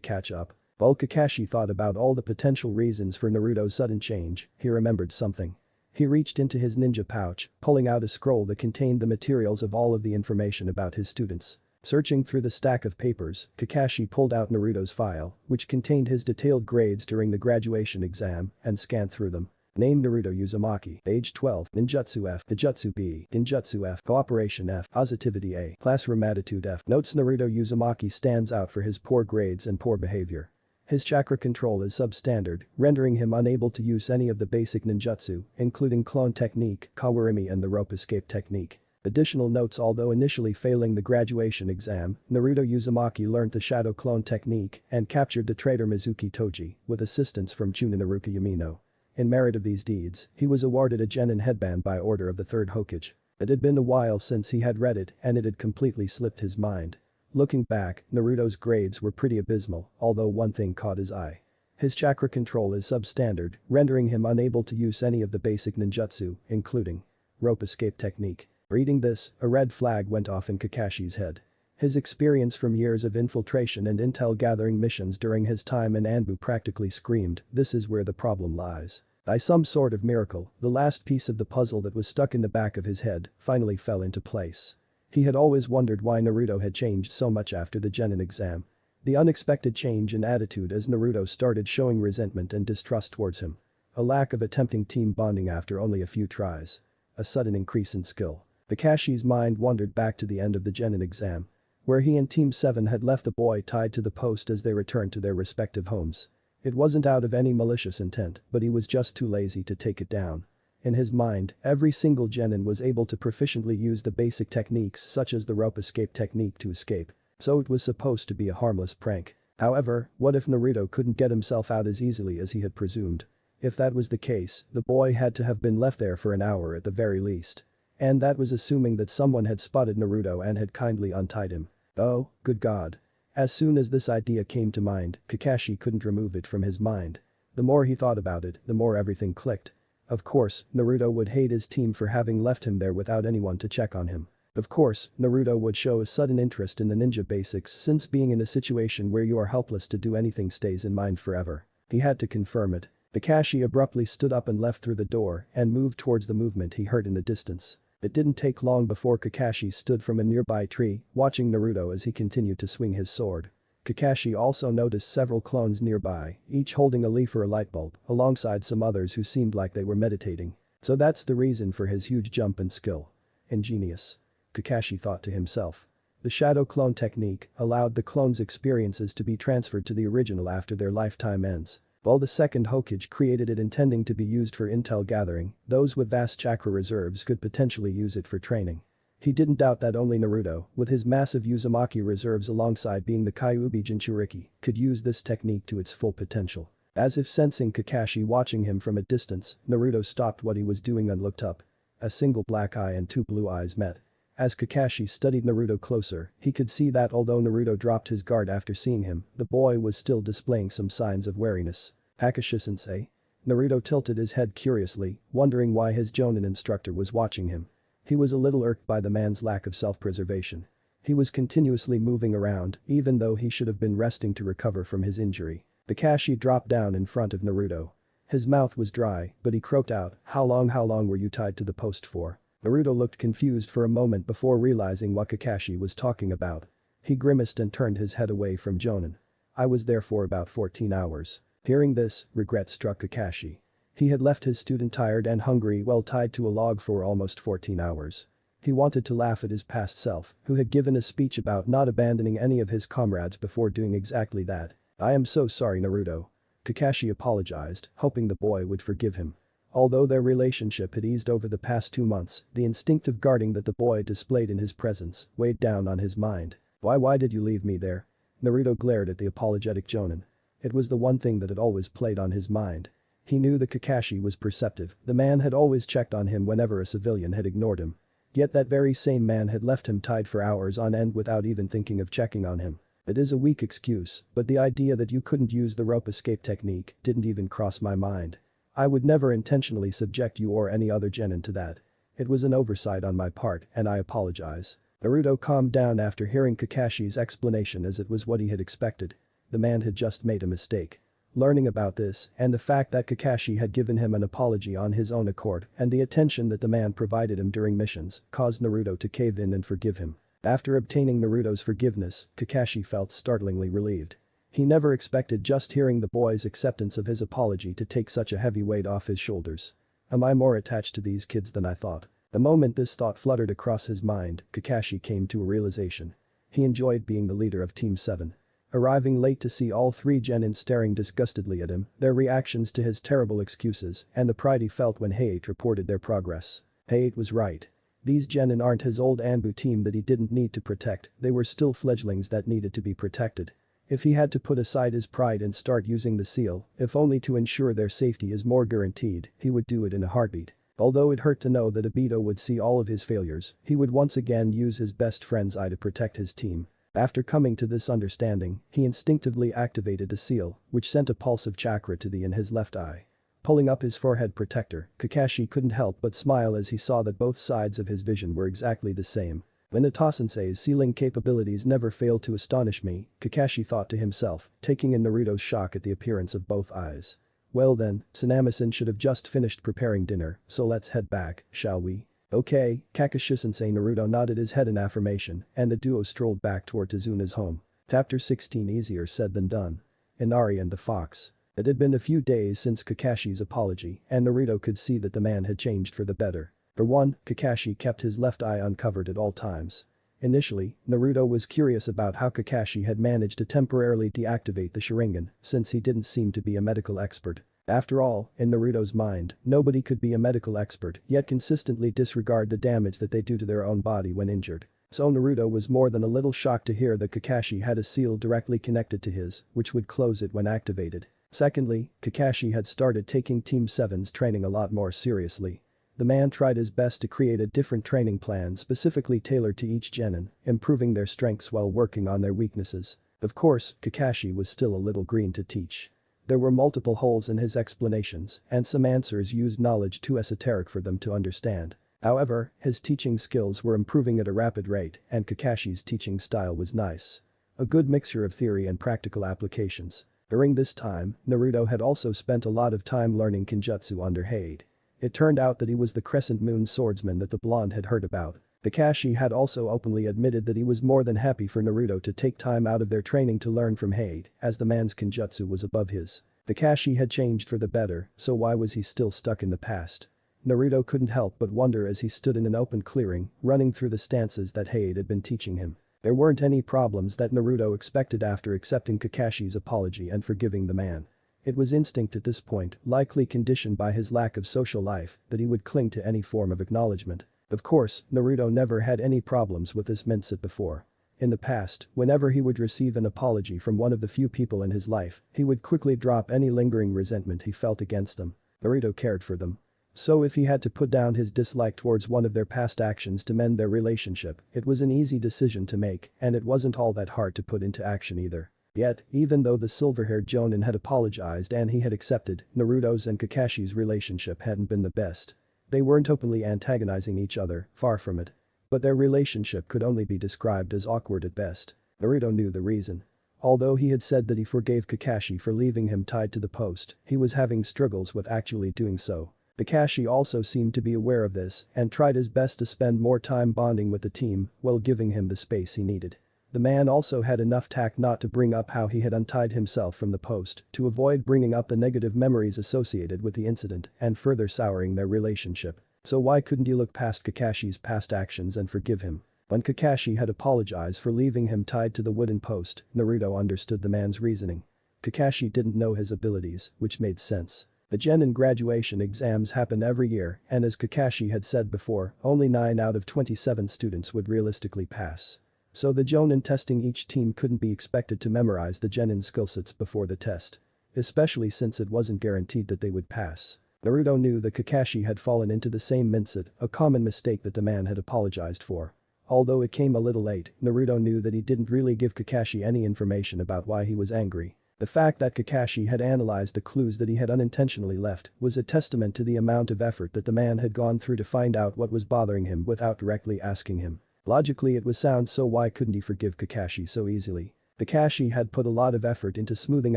[SPEAKER 1] catch up. While Kakashi thought about all the potential reasons for Naruto's sudden change, he remembered something. He reached into his ninja pouch, pulling out a scroll that contained the materials of all of the information about his students. Searching through the stack of papers, Kakashi pulled out Naruto's file, which contained his detailed grades during the graduation exam, and scanned through them. Name Naruto Uzumaki, age 12, Ninjutsu F, Ninjutsu B, Ninjutsu F, Cooperation F, Positivity A, Classroom Attitude F. Notes Naruto Uzumaki stands out for his poor grades and poor behavior. His chakra control is substandard, rendering him unable to use any of the basic ninjutsu, including clone technique, kawurimi and the rope escape technique. Additional notes although initially failing the graduation exam, Naruto Uzumaki learned the shadow clone technique and captured the traitor Mizuki Toji with assistance from Chunin Iruka Yamino. In merit of these deeds, he was awarded a Genin headband by order of the third Hokage. It had been a while since he had read it and it had completely slipped his mind. Looking back, Naruto's grades were pretty abysmal, although one thing caught his eye. His chakra control is substandard, rendering him unable to use any of the basic ninjutsu, including rope escape technique. Reading this, a red flag went off in Kakashi's head. His experience from years of infiltration and intel gathering missions during his time in Anbu practically screamed, this is where the problem lies. By some sort of miracle, the last piece of the puzzle that was stuck in the back of his head finally fell into place. He had always wondered why Naruto had changed so much after the Genin exam. The unexpected change in attitude as Naruto started showing resentment and distrust towards him. A lack of attempting team bonding after only a few tries. A sudden increase in skill. Kakashi's mind wandered back to the end of the Genin exam, where he and Team 7 had left the boy tied to the post as they returned to their respective homes. It wasn't out of any malicious intent, but he was just too lazy to take it down. In his mind, every single genin was able to proficiently use the basic techniques such as the rope escape technique to escape, so it was supposed to be a harmless prank. However, what if Naruto couldn't get himself out as easily as he had presumed? If that was the case, the boy had to have been left there for an hour at the very least. And that was assuming that someone had spotted Naruto and had kindly untied him. Oh, good God. As soon as this idea came to mind, Kakashi couldn't remove it from his mind. The more he thought about it, the more everything clicked. Of course, Naruto would hate his team for having left him there without anyone to check on him. Of course, Naruto would show a sudden interest in the ninja basics since being in a situation where you are helpless to do anything stays in mind forever. He had to confirm it. Kakashi abruptly stood up and left through the door and moved towards the movement he heard in the distance. It didn't take long before Kakashi stood from a nearby tree, watching Naruto as he continued to swing his sword. Kakashi also noticed several clones nearby, each holding a leaf or a light bulb, alongside some others who seemed like they were meditating. So that's the reason for his huge jump in skill. Ingenious. Kakashi thought to himself. The shadow clone technique allowed the clones' experiences to be transferred to the original after their lifetime ends. While the second Hokage created it intending to be used for intel gathering, those with vast chakra reserves could potentially use it for training. He didn't doubt that only Naruto, with his massive Uzumaki reserves alongside being the Kyuubi Jinchuriki, could use this technique to its full potential. As if sensing Kakashi watching him from a distance, Naruto stopped what he was doing and looked up. A single black eye and two blue eyes met. As Kakashi studied Naruto closer, he could see that although Naruto dropped his guard after seeing him, the boy was still displaying some signs of wariness. Kakashi-sensei? Naruto tilted his head curiously, wondering why his Jonin instructor was watching him. He was a little irked by the man's lack of self-preservation. He was continuously moving around, even though he should have been resting to recover from his injury. Kakashi dropped down in front of Naruto. His mouth was dry, but he croaked out, how long were you tied to the post for? Naruto looked confused for a moment before realizing what Kakashi was talking about. He grimaced and turned his head away from Jonin. I was there for about 14 hours. Hearing this, regret struck Kakashi. He had left his student tired and hungry while tied to a log for almost 14 hours. He wanted to laugh at his past self, who had given a speech about not abandoning any of his comrades before doing exactly that. I am so sorry, Naruto. Kakashi apologized, hoping the boy would forgive him. Although their relationship had eased over the past 2 months, the instinctive guarding that the boy displayed in his presence weighed down on his mind. Why did you leave me there? Naruto glared at the apologetic Jonin. It was the one thing that had always played on his mind. He knew that Kakashi was perceptive, the man had always checked on him whenever a civilian had ignored him. Yet that very same man had left him tied for hours on end without even thinking of checking on him. It is a weak excuse, but the idea that you couldn't use the rope escape technique didn't even cross my mind. I would never intentionally subject you or any other genin to that. It was an oversight on my part and I apologize. Naruto calmed down after hearing Kakashi's explanation as it was what he had expected. The man had just made a mistake. Learning about this and the fact that Kakashi had given him an apology on his own accord and the attention that the man provided him during missions caused Naruto to cave in and forgive him. After obtaining Naruto's forgiveness, Kakashi felt startlingly relieved. He never expected just hearing the boy's acceptance of his apology to take such a heavy weight off his shoulders. Am I more attached to these kids than I thought? The moment this thought fluttered across his mind, Kakashi came to a realization. He enjoyed being the leader of Team 7. Arriving late to see all 3 genin staring disgustedly at him, their reactions to his terrible excuses, and the pride he felt when Hayate reported their progress. Hayate was right. These genin aren't his old Anbu team that he didn't need to protect, they were still fledglings that needed to be protected. If he had to put aside his pride and start using the seal, if only to ensure their safety is more guaranteed, he would do it in a heartbeat. Although it hurt to know that Obito would see all of his failures, he would once again use his best friend's eye to protect his team. After coming to this understanding, he instinctively activated the seal, which sent a pulse of chakra to the in his left eye. Pulling up his forehead protector, Kakashi couldn't help but smile as he saw that both sides of his vision were exactly the same. Minato-sensei's sealing capabilities never failed to astonish me, Kakashi thought to himself, taking in Naruto's shock at the appearance of both eyes. Well then, Sanami-san should have just finished preparing dinner, so let's head back, shall we? Okay, Kakashi-sensei. Naruto nodded his head in affirmation and the duo strolled back toward Tazuna's home. Chapter 16. Easier said than done. Inari and the Fox. It had been a few days since Kakashi's apology and Naruto could see that the man had changed for the better. For one, Kakashi kept his left eye uncovered at all times. Initially, Naruto was curious about how Kakashi had managed to temporarily deactivate the Sharingan since he didn't seem to be a medical expert. After all, in Naruto's mind, nobody could be a medical expert yet consistently disregard the damage that they do to their own body when injured. So Naruto was more than a little shocked to hear that Kakashi had a seal directly connected to his, which would close it when activated. Secondly, Kakashi had started taking Team 7's training a lot more seriously. The man tried his best to create a different training plan specifically tailored to each genin, improving their strengths while working on their weaknesses. Of course, Kakashi was still a little green to teach. There were multiple holes in his explanations, and some answers used knowledge too esoteric for them to understand. However, his teaching skills were improving at a rapid rate and Kakashi's teaching style was nice. A good mixture of theory and practical applications. During this time, Naruto had also spent a lot of time learning Kenjutsu under Hade. It turned out that he was the Crescent Moon swordsman that the blonde had heard about. Kakashi had also openly admitted that he was more than happy for Naruto to take time out of their training to learn from Hade, as the man's Kenjutsu was above his. Kakashi had changed for the better, so why was he still stuck in the past? Naruto couldn't help but wonder as he stood in an open clearing, running through the stances that Hade had been teaching him. There weren't any problems that Naruto expected after accepting Kakashi's apology and forgiving the man. It was instinct at this point, likely conditioned by his lack of social life, that he would cling to any form of acknowledgement. Of course, Naruto never had any problems with this mindset before. In the past, whenever he would receive an apology from one of the few people in his life, he would quickly drop any lingering resentment he felt against them. Naruto cared for them. So if he had to put down his dislike towards one of their past actions to mend their relationship, it was an easy decision to make and it wasn't all that hard to put into action either. Yet, even though the silver-haired Jonin had apologized and he had accepted, Naruto's and Kakashi's relationship hadn't been the best. They weren't openly antagonizing each other, far from it. But their relationship could only be described as awkward at best. Naruto knew the reason. Although he had said that he forgave Kakashi for leaving him tied to the post, he was having struggles with actually doing so. Kakashi also seemed to be aware of this and tried his best to spend more time bonding with the team while giving him the space he needed. The man also had enough tact not to bring up how he had untied himself from the post to avoid bringing up the negative memories associated with the incident and further souring their relationship. So why couldn't he look past Kakashi's past actions and forgive him? When Kakashi had apologized for leaving him tied to the wooden post, Naruto understood the man's reasoning. Kakashi didn't know his abilities, which made sense. The Genin graduation exams happen every year and as Kakashi had said before, only 9 out of 27 students would realistically pass. So the Jonin testing each team couldn't be expected to memorize the Genin skillsets before the test. Especially since it wasn't guaranteed that they would pass. Naruto knew that Kakashi had fallen into the same mindset, a common mistake that the man had apologized for. Although it came a little late, Naruto knew that he didn't really give Kakashi any information about why he was angry. The fact that Kakashi had analyzed the clues that he had unintentionally left was a testament to the amount of effort that the man had gone through to find out what was bothering him without directly asking him. Logically it was sound, so why couldn't he forgive Kakashi so easily? Kakashi had put a lot of effort into smoothing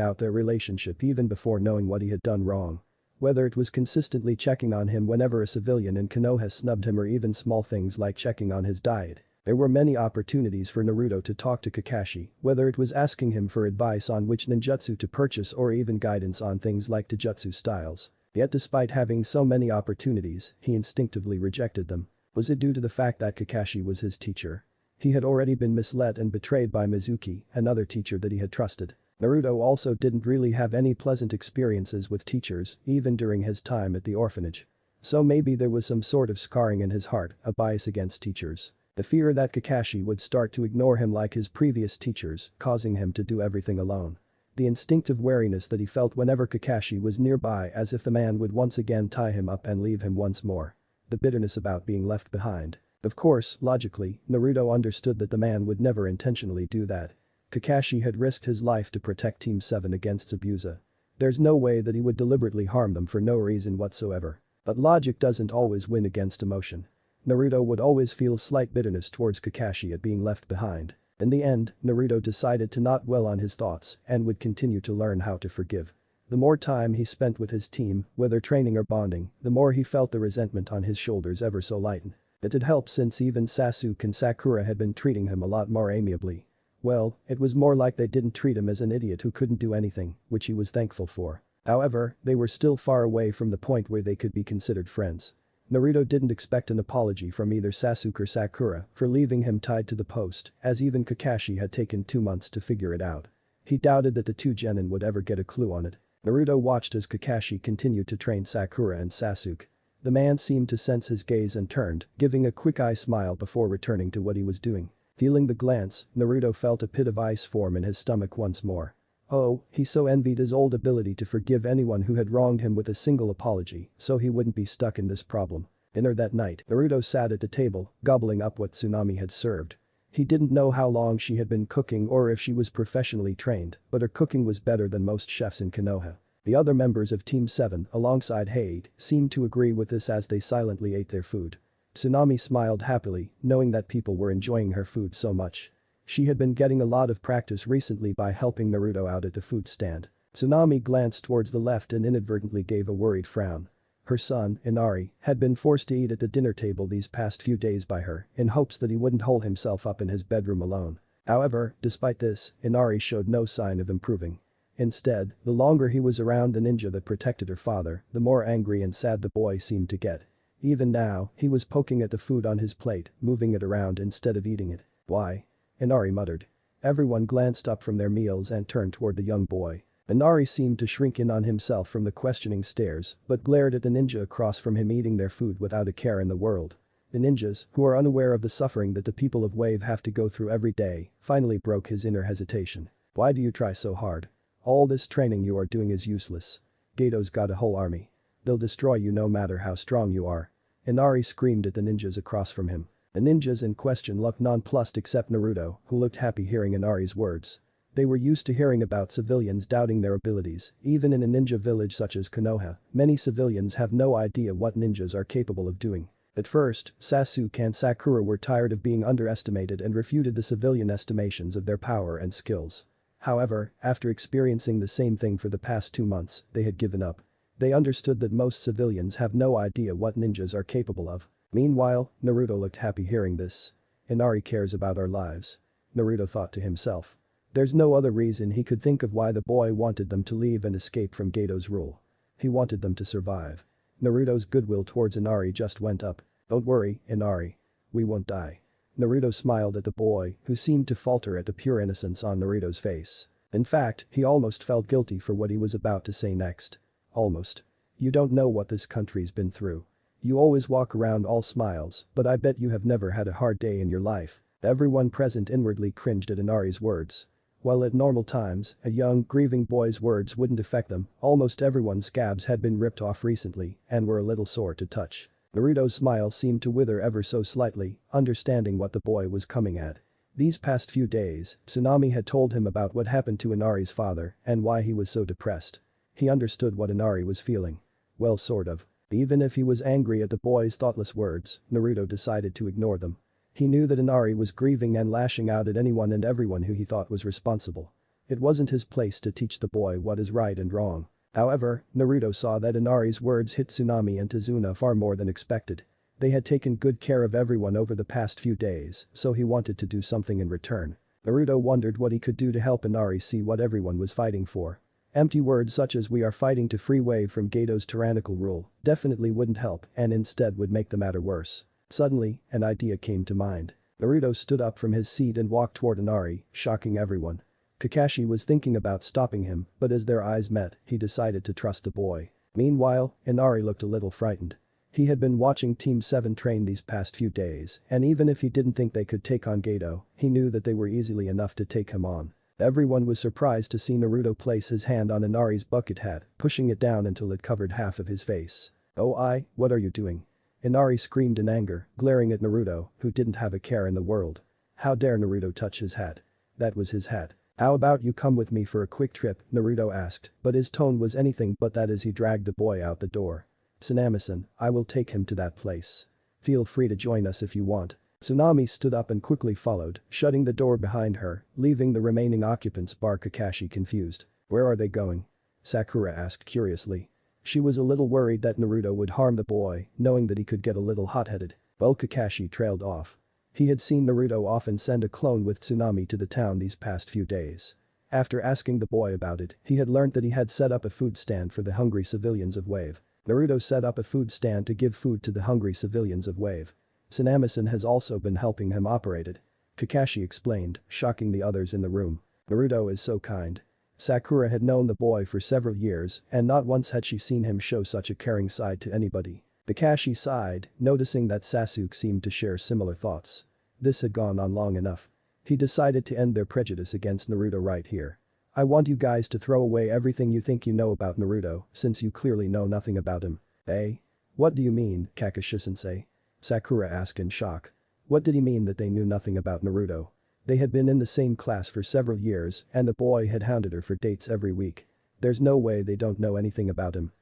[SPEAKER 1] out their relationship even before knowing what he had done wrong. Whether it was consistently checking on him whenever a civilian in Konoha snubbed him or even small things like checking on his diet. There were many opportunities for Naruto to talk to Kakashi, whether it was asking him for advice on which ninjutsu to purchase or even guidance on things like taijutsu styles. Yet despite having so many opportunities, he instinctively rejected them. Was it due to the fact that Kakashi was his teacher? He had already been misled and betrayed by Mizuki, another teacher that he had trusted. Naruto also didn't really have any pleasant experiences with teachers, even during his time at the orphanage. So maybe there was some sort of scarring in his heart, a bias against teachers. The fear that Kakashi would start to ignore him like his previous teachers, causing him to do everything alone. The instinctive wariness that he felt whenever Kakashi was nearby, as if the man would once again tie him up and leave him once more. The bitterness about being left behind. Of course, logically, Naruto understood that the man would never intentionally do that. Kakashi had risked his life to protect Team 7 against Zabuza. There's no way that he would deliberately harm them for no reason whatsoever. But logic doesn't always win against emotion. Naruto would always feel slight bitterness towards Kakashi at being left behind. In the end, Naruto decided to not dwell on his thoughts and would continue to learn how to forgive. The more time he spent with his team, whether training or bonding, the more he felt the resentment on his shoulders ever so lighten. It had helped since even Sasuke and Sakura had been treating him a lot more amiably. Well, it was more like they didn't treat him as an idiot who couldn't do anything, which he was thankful for. However, they were still far away from the point where they could be considered friends. Naruto didn't expect an apology from either Sasuke or Sakura for leaving him tied to the post, as even Kakashi had taken 2 months to figure it out. He doubted that the two genin would ever get a clue on it. Naruto watched as Kakashi continued to train Sakura and Sasuke. The man seemed to sense his gaze and turned, giving a quick eye smile before returning to what he was doing. Feeling the glance, Naruto felt a pit of ice form in his stomach once more. Oh, he so envied his old ability to forgive anyone who had wronged him with a single apology, so he wouldn't be stuck in this problem. Dinner that night, Naruto sat at the table, gobbling up what Tsunami had served. He didn't know how long she had been cooking or if she was professionally trained, but her cooking was better than most chefs in Konoha. The other members of Team 7, alongside Hade, seemed to agree with this as they silently ate their food. Tsunami smiled happily, knowing that people were enjoying her food so much. She had been getting a lot of practice recently by helping Naruto out at the food stand. Tsunami glanced towards the left and inadvertently gave a worried frown. Her son, Inari, had been forced to eat at the dinner table these past few days by her, in hopes that he wouldn't hole himself up in his bedroom alone. However, despite this, Inari showed no sign of improving. Instead, the longer he was around the ninja that protected her father, the more angry and sad the boy seemed to get. Even now, he was poking at the food on his plate, moving it around instead of eating it. Why? Inari muttered. Everyone glanced up from their meals and turned toward the young boy. Inari seemed to shrink in on himself from the questioning stares, but glared at the ninja across from him eating their food without a care in the world. The ninjas, who are unaware of the suffering that the people of Wave have to go through every day, finally broke his inner hesitation. Why do you try so hard? All this training you are doing is useless. Gato's got a whole army. They'll destroy you no matter how strong you are. Inari screamed at the ninjas across from him. The ninjas in question looked nonplussed except Naruto, who looked happy hearing Inari's words. They were used to hearing about civilians doubting their abilities, even in a ninja village such as Konoha, many civilians have no idea what ninjas are capable of doing. At first, Sasuke and Sakura were tired of being underestimated and refuted the civilian estimations of their power and skills. However, after experiencing the same thing for the past 2 months, they had given up. They understood that most civilians have no idea what ninjas are capable of. Meanwhile, Naruto looked happy hearing this. Inari cares about our lives. Naruto thought to himself. There's no other reason he could think of why the boy wanted them to leave and escape from Gato's rule. He wanted them to survive. Naruto's goodwill towards Inari just went up. Don't worry, Inari. We won't die. Naruto smiled at the boy, who seemed to falter at the pure innocence on Naruto's face. In fact, he almost felt guilty for what he was about to say next. Almost. You don't know what this country's been through. You always walk around all smiles, but I bet you have never had a hard day in your life. Everyone present inwardly cringed at Inari's words. While at normal times, a young, grieving boy's words wouldn't affect them, almost everyone's scabs had been ripped off recently and were a little sore to touch. Naruto's smile seemed to wither ever so slightly, understanding what the boy was coming at. These past few days, Tsunami had told him about what happened to Inari's father and why he was so depressed. He understood what Inari was feeling. Well, sort of. Even if he was angry at the boy's thoughtless words, Naruto decided to ignore them. He knew that Inari was grieving and lashing out at anyone and everyone who he thought was responsible. It wasn't his place to teach the boy what is right and wrong. However, Naruto saw that Inari's words hit Tsunami and Tazuna far more than expected. They had taken good care of everyone over the past few days, so he wanted to do something in return. Naruto wondered what he could do to help Inari see what everyone was fighting for. Empty words such as "we are fighting to free Wave from Gato's tyrannical rule" definitely wouldn't help and instead would make the matter worse. Suddenly, an idea came to mind. Naruto stood up from his seat and walked toward Inari, shocking everyone. Kakashi was thinking about stopping him, but as their eyes met, he decided to trust the boy. Meanwhile, Inari looked a little frightened. He had been watching Team 7 train these past few days, and even if he didn't think they could take on Gato, he knew that they were easily enough to take him on. Everyone was surprised to see Naruto place his hand on Inari's bucket hat, pushing it down until it covered half of his face. "Oh, what are you doing?" Inari screamed in anger, glaring at Naruto, who didn't have a care in the world. How dare Naruto touch his hat? That was his hat. "How about you come with me for a quick trip?" Naruto asked, but his tone was anything but that as he dragged the boy out the door. "Tsunami-san, I will take him to that place. Feel free to join us if you want." Tsunami stood up and quickly followed, shutting the door behind her, leaving the remaining occupants bar Kakashi confused. "Where are they going?" Sakura asked curiously. She was a little worried that Naruto would harm the boy, knowing that he could get a little hot-headed. Well, Kakashi trailed off. He had seen Naruto often send a clone with Tsunami to the town these past few days. After asking the boy about it, he had learned that he had set up a food stand for the hungry civilians of Wave. Naruto set up a food stand to give food to the hungry civilians of Wave. Tsunami-san has also been helping him operate it. Kakashi explained, shocking the others in the room. Naruto is so kind. Sakura had known the boy for several years and not once had she seen him show such a caring side to anybody. Kakashi sighed, noticing that Sasuke seemed to share similar thoughts. This had gone on long enough. He decided to end their prejudice against Naruto right here. I want you guys to throw away everything you think you know about Naruto, since you clearly know nothing about him. Eh? What do you mean, Kakashi-sensei? Sakura asked in shock. What did he mean that they knew nothing about Naruto? They had been in the same class for several years and the boy had hounded her for dates every week. There's no way they don't know anything about him.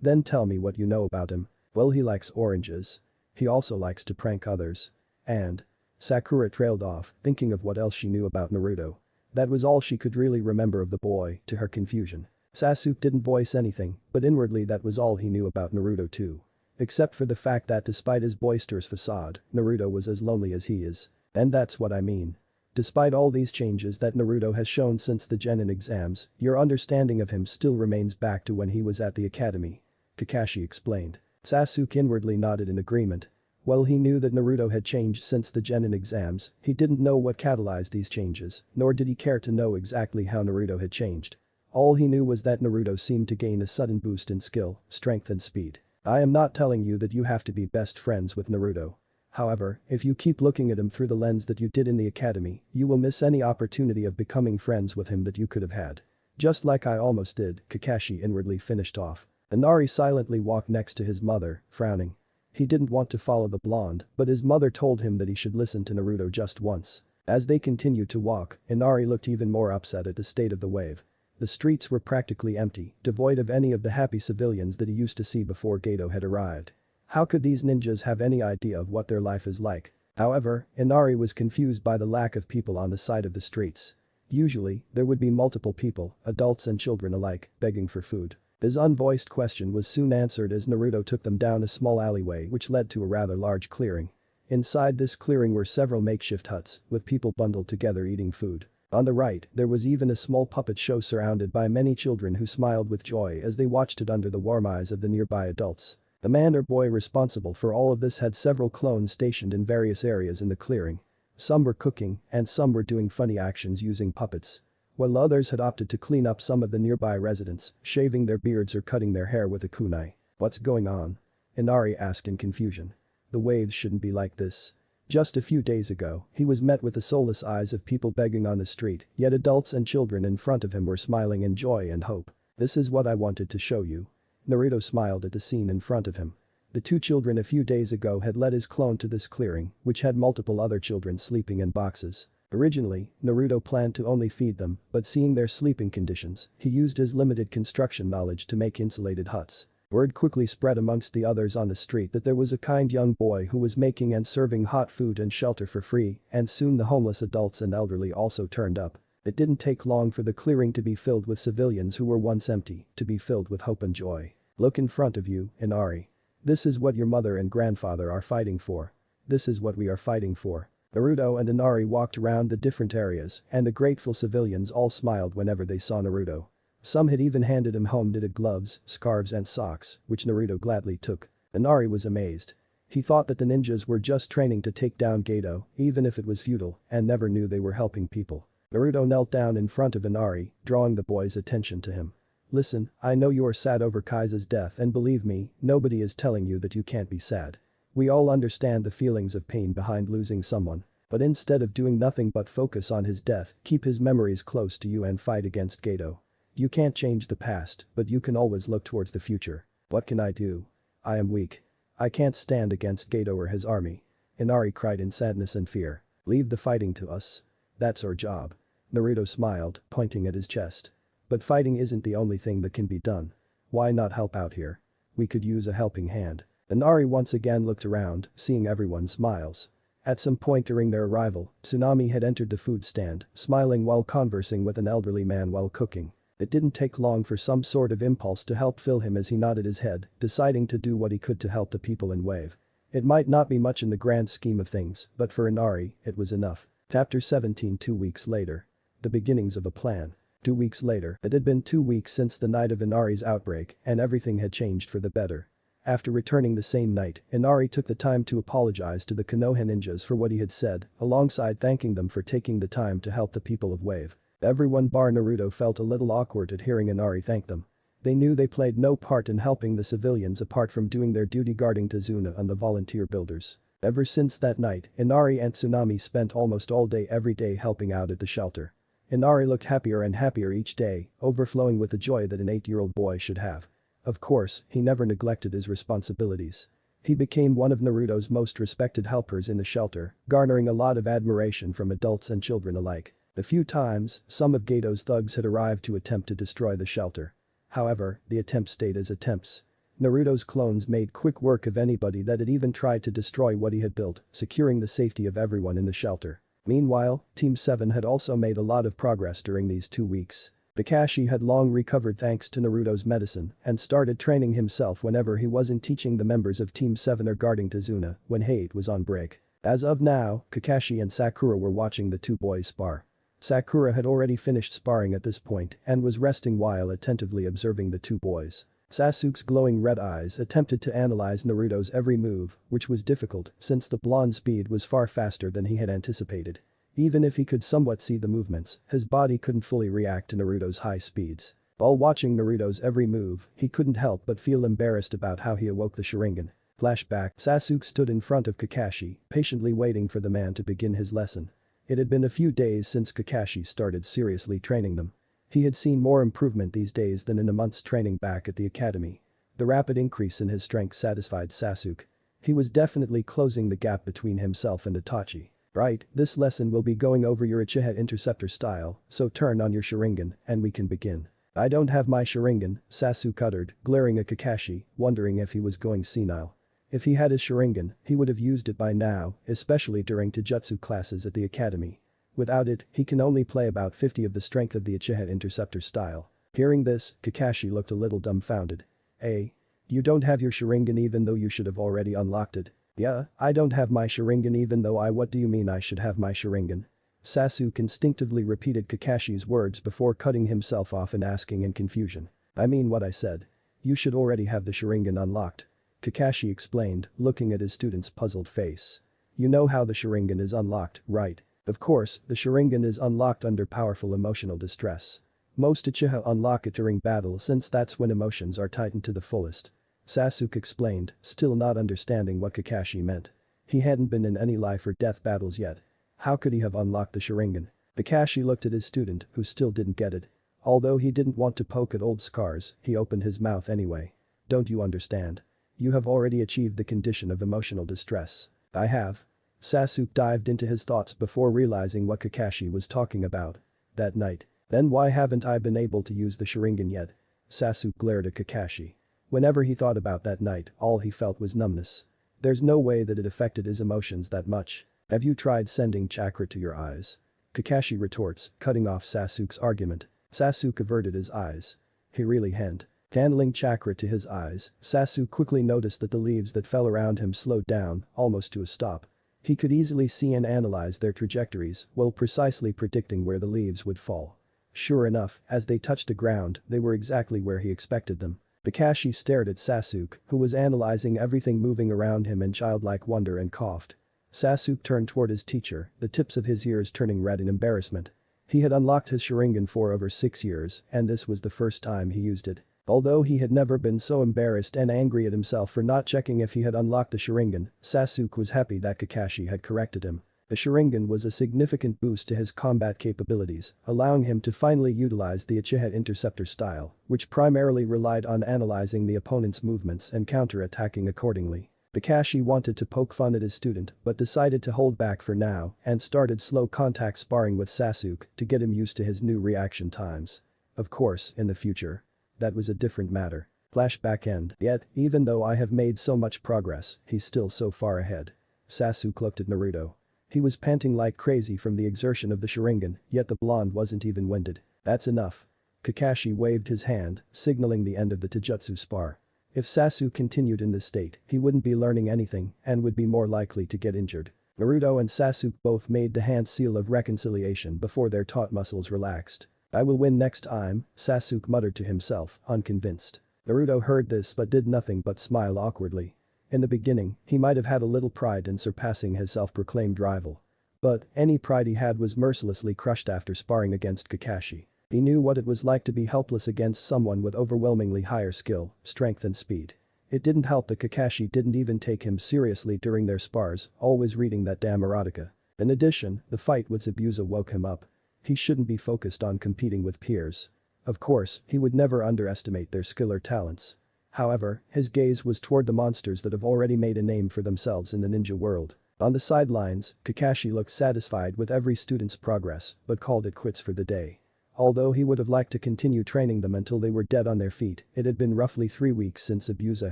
[SPEAKER 1] Then tell me what you know about him. Well, he likes oranges. He also likes to prank others. And Sakura trailed off, thinking of what else she knew about Naruto. That was all she could really remember of the boy, to her confusion. Sasuke didn't voice anything, but inwardly that was all he knew about Naruto too. Except for the fact that despite his boisterous facade, Naruto was as lonely as he is. And that's what I mean. Despite all these changes that Naruto has shown since the Genin exams, your understanding of him still remains back to when he was at the academy. Kakashi explained. Sasuke inwardly nodded in agreement. While he knew that Naruto had changed since the Genin exams, he didn't know what catalyzed these changes, nor did he care to know exactly how Naruto had changed. All he knew was that Naruto seemed to gain a sudden boost in skill, strength and speed. I am not telling you that you have to be best friends with Naruto. However, if you keep looking at him through the lens that you did in the academy, you will miss any opportunity of becoming friends with him that you could have had. Just like I almost did, Kakashi inwardly finished off. Inari silently walked next to his mother, frowning. He didn't want to follow the blonde, but his mother told him that he should listen to Naruto just once. As they continued to walk, Inari looked even more upset at the state of the wave. The streets were practically empty, devoid of any of the happy civilians that he used to see before Geto had arrived. How could these ninjas have any idea of what their life is like? However, Inari was confused by the lack of people on the side of the streets. Usually, there would be multiple people, adults and children alike, begging for food. His unvoiced question was soon answered as Naruto took them down a small alleyway which led to a rather large clearing. Inside this clearing were several makeshift huts, with people bundled together eating food. On the right, there was even a small puppet show surrounded by many children who smiled with joy as they watched it under the warm eyes of the nearby adults. The man or boy responsible for all of this had several clones stationed in various areas in the clearing. Some were cooking, and some were doing funny actions using puppets. While others had opted to clean up some of the nearby residents, shaving their beards or cutting their hair with a kunai. What's going on? Inari asked in confusion. The waves shouldn't be like this. Just a few days ago, he was met with the soulless eyes of people begging on the street, yet adults and children in front of him were smiling in joy and hope. This is what I wanted to show you. Naruto smiled at the scene in front of him. The two children a few days ago had led his clone to this clearing, which had multiple other children sleeping in boxes. Originally, Naruto planned to only feed them, but seeing their sleeping conditions, he used his limited construction knowledge to make insulated huts. Word quickly spread amongst the others on the street that there was a kind young boy who was making and serving hot food and shelter for free, and soon the homeless adults and elderly also turned up. It didn't take long for the clearing to be filled with civilians who were once empty, to be filled with hope and joy. Look in front of you, Inari. This is what your mother and grandfather are fighting for. This is what we are fighting for. Naruto and Inari walked around the different areas, and the grateful civilians all smiled whenever they saw Naruto. Some had even handed him home-knitted gloves, scarves and socks, which Naruto gladly took. Inari was amazed. He thought that the ninjas were just training to take down Geto, even if it was futile, and never knew they were helping people. Naruto knelt down in front of Inari, drawing the boy's attention to him. Listen, I know you are sad over Kaisa's death and believe me, nobody is telling you that you can't be sad. We all understand the feelings of pain behind losing someone. But instead of doing nothing but focus on his death, keep his memories close to you and fight against Geto. You can't change the past, but you can always look towards the future. What can I do? I am weak. I can't stand against Geto or his army. Inari cried in sadness and fear. Leave the fighting to us. That's our job. Naruto smiled, pointing at his chest. But fighting isn't the only thing that can be done. Why not help out here? We could use a helping hand. Inari once again looked around, seeing everyone's smiles. At some point during their arrival, Tsunami had entered the food stand, smiling while conversing with an elderly man while cooking. It didn't take long for some sort of impulse to help fill him as he nodded his head, deciding to do what he could to help the people in Wave. It might not be much in the grand scheme of things, but for Inari, it was enough. Chapter 17. 2 weeks later. The beginnings of a plan. 2 weeks later, it had been 2 weeks since the night of Inari's outbreak, and everything had changed for the better. After returning the same night, Inari took the time to apologize to the Konoha ninjas for what he had said, alongside thanking them for taking the time to help the people of Wave. Everyone bar Naruto felt a little awkward at hearing Inari thank them. They knew they played no part in helping the civilians apart from doing their duty guarding Tazuna and the volunteer builders. Ever since that night, Inari and Tsunami spent almost all day every day helping out at the shelter. Inari looked happier and happier each day, overflowing with the joy that an 8-year-old boy should have. Of course, he never neglected his responsibilities. He became one of Naruto's most respected helpers in the shelter, garnering a lot of admiration from adults and children alike. A few times, some of Gato's thugs had arrived to attempt to destroy the shelter. However, the attempts stayed as attempts. Naruto's clones made quick work of anybody that had even tried to destroy what he had built, securing the safety of everyone in the shelter. Meanwhile, Team 7 had also made a lot of progress during these 2 weeks. Kakashi had long recovered thanks to Naruto's medicine and started training himself whenever he wasn't teaching the members of Team 7 or guarding Tazuna when Hate was on break. As of now, Kakashi and Sakura were watching the two boys spar. Sakura had already finished sparring at this point and was resting while attentively observing the two boys. Sasuke's glowing red eyes attempted to analyze Naruto's every move, which was difficult since the blonde's speed was far faster than he had anticipated. Even if he could somewhat see the movements, his body couldn't fully react to Naruto's high speeds. While watching Naruto's every move, he couldn't help but feel embarrassed about how he awoke the Sharingan. Flashback: Sasuke stood in front of Kakashi, patiently waiting for the man to begin his lesson. It had been a few days since Kakashi started seriously training them. He had seen more improvement these days than in a month's training back at the academy. The rapid increase in his strength satisfied Sasuke. He was definitely closing the gap between himself and Itachi. Right, this lesson will be going over your Uchiha interceptor style, so turn on your Sharingan and we can begin. I don't have my Sharingan, Sasuke uttered, glaring at Kakashi, wondering if he was going senile. If he had his Sharingan, he would have used it by now, especially during Taijutsu classes at the academy. Without it, he can only play about 50 of the strength of the Uchiha interceptor style. Hearing this, Kakashi looked a little dumbfounded. You don't have your Sharingan even though you should have already unlocked it. Yeah, I don't have my Sharingan even though what do you mean I should have my Sharingan? Sasuke instinctively repeated Kakashi's words before cutting himself off and asking in confusion. I mean what I said. You should already have the Sharingan unlocked. Kakashi explained, looking at his student's puzzled face. You know how the Sharingan is unlocked, right? Of course, the Sharingan is unlocked under powerful emotional distress. Most Uchiha unlock it during battle since that's when emotions are tightened to the fullest. Sasuke explained, still not understanding what Kakashi meant. He hadn't been in any life or death battles yet. How could he have unlocked the Sharingan? Kakashi looked at his student, who still didn't get it. Although he didn't want to poke at old scars, he opened his mouth anyway. Don't you understand? You have already achieved the condition of emotional distress. I have. Sasuke dived into his thoughts before realizing what Kakashi was talking about. That night. Then why haven't I been able to use the Sharingan yet? Sasuke glared at Kakashi. Whenever he thought about that night, all he felt was numbness. There's no way that it affected his emotions that much. Have you tried sending chakra to your eyes? Kakashi retorts, cutting off Sasuke's argument. Sasuke averted his eyes. He really hadn't. Channeling chakra to his eyes, Sasuke quickly noticed that the leaves that fell around him slowed down, almost to a stop. He could easily see and analyze their trajectories while precisely predicting where the leaves would fall. Sure enough, as they touched the ground, they were exactly where he expected them. Kakashi stared at Sasuke, who was analyzing everything moving around him in childlike wonder and coughed. Sasuke turned toward his teacher, the tips of his ears turning red in embarrassment. He had unlocked his Sharingan for over 6 years, and this was the first time he used it. Although he had never been so embarrassed and angry at himself for not checking if he had unlocked the Sharingan, Sasuke was happy that Kakashi had corrected him. The Sharingan was a significant boost to his combat capabilities, allowing him to finally utilize the Uchiha interceptor style, which primarily relied on analyzing the opponent's movements and counter-attacking accordingly. Kakashi wanted to poke fun at his student but decided to hold back for now and started slow contact sparring with Sasuke to get him used to his new reaction times. Of course, in the future. That was a different matter. Flashback end. Yet, even though I have made so much progress, he's still so far ahead. Sasuke looked at Naruto. He was panting like crazy from the exertion of the Sharingan, yet the blonde wasn't even winded. That's enough. Kakashi waved his hand, signaling the end of the Taijutsu spar. If Sasuke continued in this state, he wouldn't be learning anything and would be more likely to get injured. Naruto and Sasuke both made the hand seal of reconciliation before their taut muscles relaxed. "I will win next time," Sasuke muttered to himself, unconvinced. Naruto heard this but did nothing but smile awkwardly. In the beginning, he might have had a little pride in surpassing his self-proclaimed rival. But any pride he had was mercilessly crushed after sparring against Kakashi. He knew what it was like to be helpless against someone with overwhelmingly higher skill, strength and speed. It didn't help that Kakashi didn't even take him seriously during their spars, always reading that damn erotica. In addition, the fight with Zabuza woke him up. He shouldn't be focused on competing with peers. Of course, he would never underestimate their skill or talents. However, his gaze was toward the monsters that have already made a name for themselves in the ninja world. On the sidelines, Kakashi looked satisfied with every student's progress but called it quits for the day. Although he would have liked to continue training them until they were dead on their feet, it had been roughly 3 weeks since Zabuza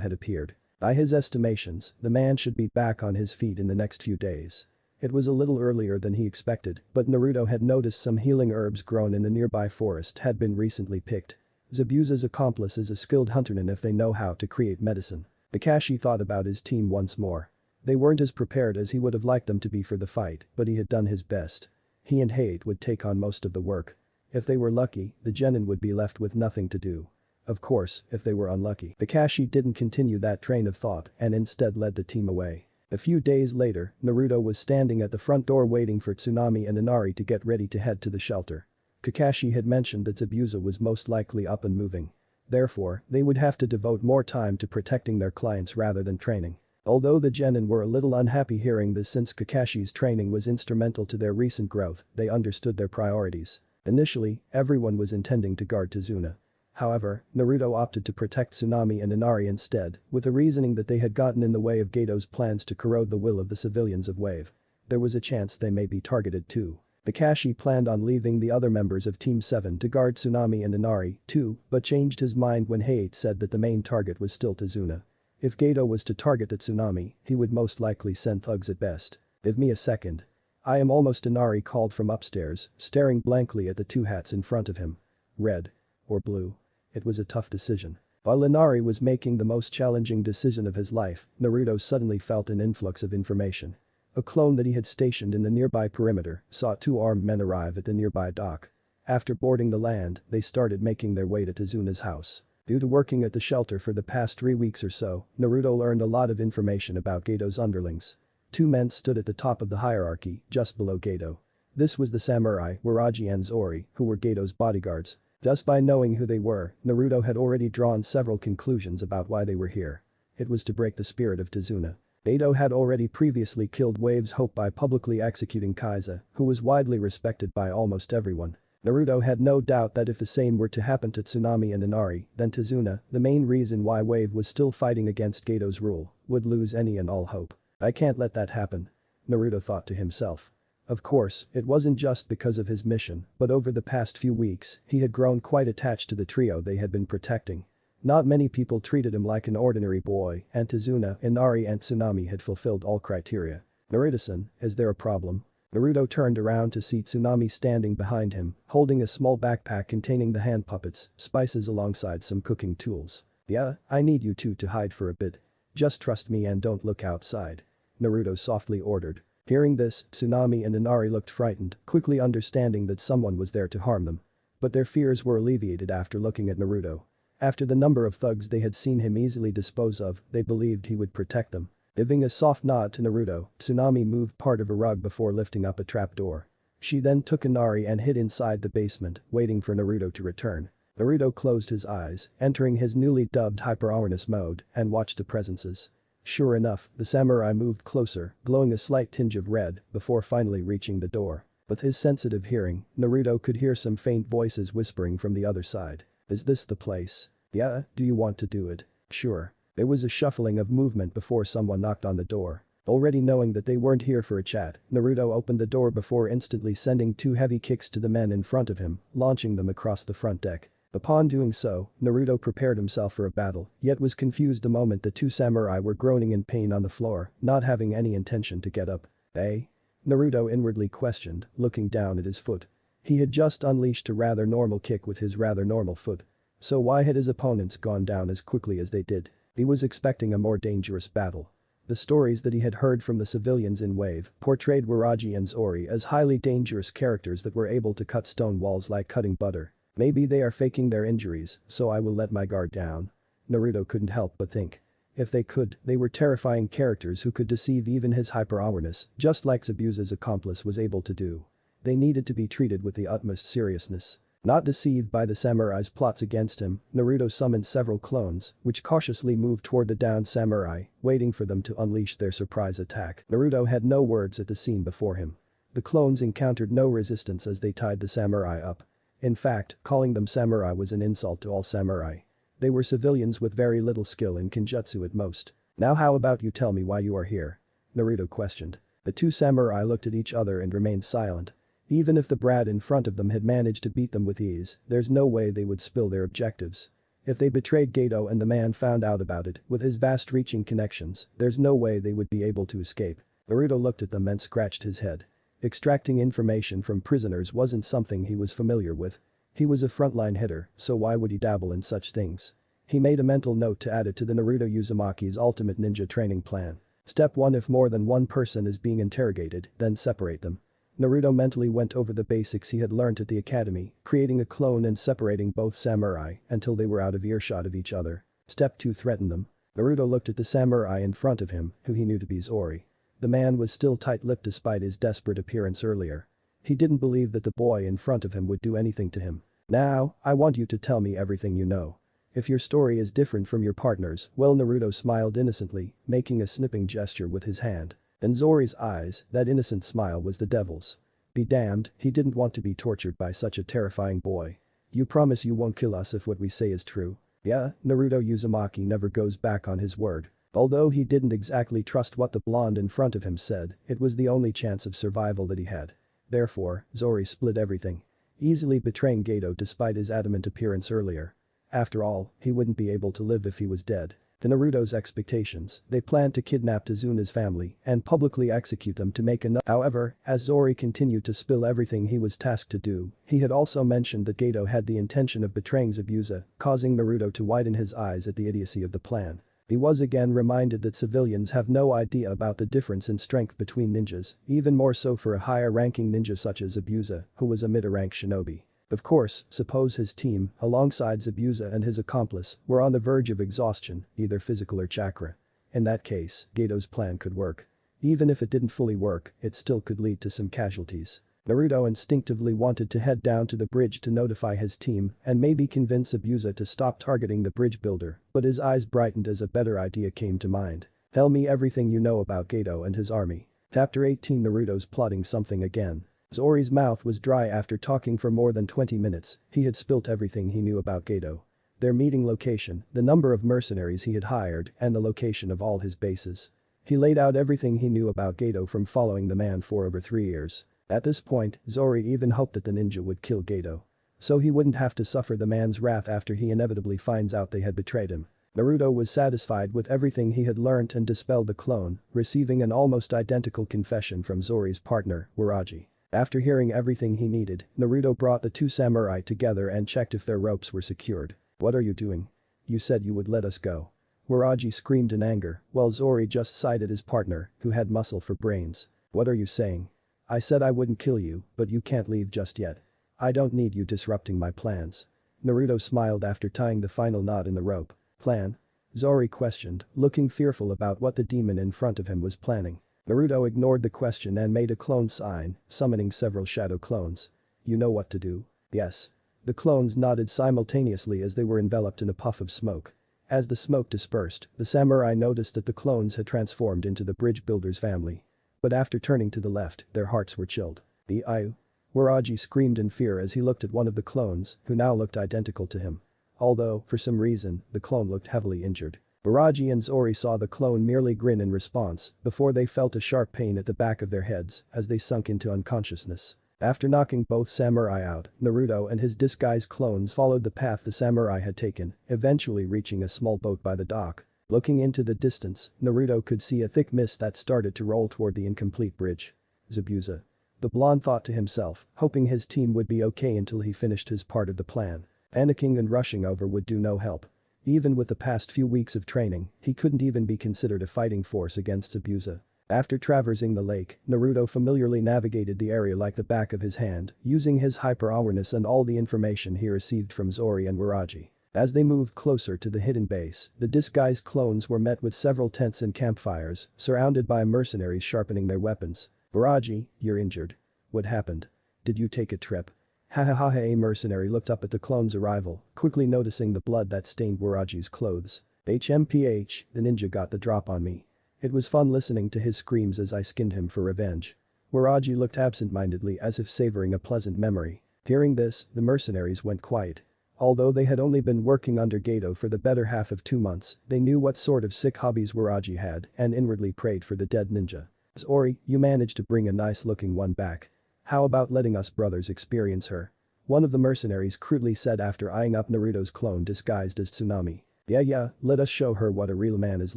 [SPEAKER 1] had appeared. By his estimations, the man should be back on his feet in the next few days. It was a little earlier than he expected, but Naruto had noticed some healing herbs grown in the nearby forest had been recently picked. Zabuza's accomplice is a skilled hunterman if they know how to create medicine. Kakashi thought about his team once more. They weren't as prepared as he would have liked them to be for the fight, but he had done his best. He and Hate would take on most of the work. If they were lucky, the genin would be left with nothing to do. Of course, if they were unlucky. Kakashi didn't continue that train of thought and instead led the team away. A few days later, Naruto was standing at the front door waiting for Tsunami and Inari to get ready to head to the shelter. Kakashi had mentioned that Zabuza was most likely up and moving. Therefore, they would have to devote more time to protecting their clients rather than training. Although the genin were a little unhappy hearing this since Kakashi's training was instrumental to their recent growth, they understood their priorities. Initially, everyone was intending to guard Tazuna. However, Naruto opted to protect Tsunami and Inari instead, with the reasoning that they had gotten in the way of Gato's plans to corrode the will of the civilians of Wave. There was a chance they may be targeted too. Kakashi planned on leaving the other members of Team 7 to guard Tsunami and Inari too, but changed his mind when Hate said that the main target was still Tazuna. If Gato was to target the Tsunami, he would most likely send thugs at best. "Give me a second. I am almost," Inari called from upstairs, staring blankly at the two hats in front of him. Red. Or blue. It was a tough decision. While Inari was making the most challenging decision of his life, Naruto suddenly felt an influx of information. A clone that he had stationed in the nearby perimeter saw 2 armed men arrive at the nearby dock. After boarding the land, they started making their way to Tazuna's house. Due to working at the shelter for the past 3 weeks or so, Naruto learned a lot of information about Gato's underlings. 2 men stood at the top of the hierarchy, just below Gato. This was the samurai, Waraji and Zori, who were Gato's bodyguards. Just by knowing who they were, Naruto had already drawn several conclusions about why they were here. It was to break the spirit of Tazuna. Gato had already previously killed Wave's hope by publicly executing Kaiza, who was widely respected by almost everyone. Naruto had no doubt that if the same were to happen to Tsunami and Inari, then Tazuna, the main reason why Wave was still fighting against Gato's rule, would lose any and all hope. "I can't let that happen," Naruto thought to himself. Of course, it wasn't just because of his mission, but over the past few weeks, he had grown quite attached to the trio they had been protecting. Not many people treated him like an ordinary boy, and Tazuna, Inari and Tsunami had fulfilled all criteria. "Naruto-san, is there a problem?" Naruto turned around to see Tsunami standing behind him, holding a small backpack containing the hand puppets, spices alongside some cooking tools. "Yeah, I need you two to hide for a bit. Just trust me and don't look outside," Naruto softly ordered. Hearing this, Tsunami and Inari looked frightened, quickly understanding that someone was there to harm them. But their fears were alleviated after looking at Naruto. After the number of thugs they had seen him easily dispose of, they believed he would protect them. Giving a soft nod to Naruto, Tsunami moved part of a rug before lifting up a trapdoor. She then took Inari and hid inside the basement, waiting for Naruto to return. Naruto closed his eyes, entering his newly dubbed hyper-awareness mode, and watched the presences. Sure enough, the samurai moved closer, glowing a slight tinge of red, before finally reaching the door. With his sensitive hearing, Naruto could hear some faint voices whispering from the other side. "Is this the place?" "Yeah, do you want to do it?" "Sure." There was a shuffling of movement before someone knocked on the door. Already knowing that they weren't here for a chat, Naruto opened the door before instantly sending 2 heavy kicks to the men in front of him, launching them across the front deck. Upon doing so, Naruto prepared himself for a battle, yet was confused the moment the 2 samurai were groaning in pain on the floor, not having any intention to get up. "Eh?" Naruto inwardly questioned, looking down at his foot. He had just unleashed a rather normal kick with his rather normal foot. So why had his opponents gone down as quickly as they did? He was expecting a more dangerous battle. The stories that he had heard from the civilians in Wave portrayed Waraji and Zori as highly dangerous characters that were able to cut stone walls like cutting butter. Maybe they are faking their injuries, so I will let my guard down. Naruto couldn't help but think. If they could, they were terrifying characters who could deceive even his hyper-awareness, just like Zabuza's accomplice was able to do. They needed to be treated with the utmost seriousness. Not deceived by the samurai's plots against him, Naruto summoned several clones, which cautiously moved toward the downed samurai, waiting for them to unleash their surprise attack. Naruto had no words at the scene before him. The clones encountered no resistance as they tied the samurai up. In fact, calling them samurai was an insult to all samurai. They were civilians with very little skill in kenjutsu at most. Now how about you tell me why you are here? Naruto questioned. The two samurai looked at each other and remained silent. Even if the brat in front of them had managed to beat them with ease, there's no way they would spill their objectives. If they betrayed Geto and the man found out about it, with his vast-reaching connections, there's no way they would be able to escape. Naruto looked at them and scratched his head. Extracting information from prisoners wasn't something he was familiar with. He was a frontline hitter, so why would he dabble in such things? He made a mental note to add it to the Naruto Uzumaki's ultimate ninja training plan. Step 1: If more than one person is being interrogated, then separate them. Naruto mentally went over the basics he had learnt at the academy, creating a clone and separating both samurai until they were out of earshot of each other. Step 2: Threaten them. Naruto looked at the samurai in front of him, who he knew to be Zori. The man was still tight-lipped despite his desperate appearance earlier. He didn't believe that the boy in front of him would do anything to him. Now, I want you to tell me everything you know. If your story is different from your partner's, well, Naruto smiled innocently, making a snipping gesture with his hand. In Zori's eyes, that innocent smile was the devil's. Be damned, he didn't want to be tortured by such a terrifying boy. You promise you won't kill us if what we say is true? Yeah, Naruto Uzumaki never goes back on his word. Although he didn't exactly trust what the blonde in front of him said, it was the only chance of survival that he had. Therefore, Zori split everything. Easily betraying Geto despite his adamant appearance earlier. After all, he wouldn't be able to live if he was dead. To Naruto's expectations, they planned to kidnap Tazuna's family and publicly execute them to make enough. However, as Zori continued to spill everything he was tasked to do, he had also mentioned that Geto had the intention of betraying Zabuza, causing Naruto to widen his eyes at the idiocy of the plan. He was again reminded that civilians have no idea about the difference in strength between ninjas, even more so for a higher-ranking ninja such as Zabuza, who was a mid-rank shinobi. Of course, suppose his team, alongside Zabuza and his accomplice, were on the verge of exhaustion, either physical or chakra. In that case, Geto's plan could work. Even if it didn't fully work, it still could lead to some casualties. Naruto instinctively wanted to head down to the bridge to notify his team and maybe convince Zabuza to stop targeting the bridge builder, but his eyes brightened as a better idea came to mind. Tell me everything you know about Geto and his army. Chapter 18: Naruto's plotting something again. Zori's mouth was dry after talking for more than 20 minutes, he had spilt everything he knew about Geto. Their meeting location, the number of mercenaries he had hired, and the location of all his bases. He laid out everything he knew about Geto from following the man for over 3 years. At this point, Zori even hoped that the ninja would kill Geto. So he wouldn't have to suffer the man's wrath after he inevitably finds out they had betrayed him. Naruto was satisfied with everything he had learnt and dispelled the clone, receiving an almost identical confession from Zori's partner, Waraji. After hearing everything he needed, Naruto brought the two samurai together and checked if their ropes were secured. What are you doing? You said you would let us go. Waraji screamed in anger, while Zori just sighed at his partner, who had muscle for brains. What are you saying? I said I wouldn't kill you, but you can't leave just yet. I don't need you disrupting my plans. Naruto smiled after tying the final knot in the rope. Plan? Zori questioned, looking fearful about what the demon in front of him was planning. Naruto ignored the question and made a clone sign, summoning several shadow clones. You know what to do? Yes. The clones nodded simultaneously as they were enveloped in a puff of smoke. As the smoke dispersed, the samurai noticed that the clones had transformed into the bridge builder's family. But after turning to the left, their hearts were chilled. The Ayu. Waraji screamed in fear as he looked at one of the clones, who now looked identical to him. Although, for some reason, the clone looked heavily injured. Waraji and Zori saw the clone merely grin in response before they felt a sharp pain at the back of their heads as they sunk into unconsciousness. After knocking both samurai out, Naruto and his disguised clones followed the path the samurai had taken, eventually reaching a small boat by the dock. Looking into the distance, Naruto could see a thick mist that started to roll toward the incomplete bridge. Zabuza. The blonde thought to himself, hoping his team would be okay until he finished his part of the plan. Panicking and rushing over would do no help. Even with the past few weeks of training, he couldn't even be considered a fighting force against Zabuza. After traversing the lake, Naruto familiarly navigated the area like the back of his hand, using his hyper-awareness and all the information he received from Zori and Waraji. As they moved closer to the hidden base, the disguised clones were met with several tents and campfires, surrounded by mercenaries sharpening their weapons. "Waraji, you're injured. What happened? Did you take a trip?" A mercenary looked up at the clone's arrival, quickly noticing the blood that stained Waraji's clothes. HMPH, the ninja got the drop on me. It was fun listening to his screams as I skinned him for revenge. Waraji looked absent-mindedly as if savoring a pleasant memory. Hearing this, the mercenaries went quiet. Although they had only been working under Gato for the better half of 2 months, they knew what sort of sick hobbies Waraji had and inwardly prayed for the dead ninja. "Zori, you managed to bring a nice-looking one back. How about letting us brothers experience her?" One of the mercenaries crudely said after eyeing up Naruto's clone disguised as Tsunami. Yeah, let us show her what a real man is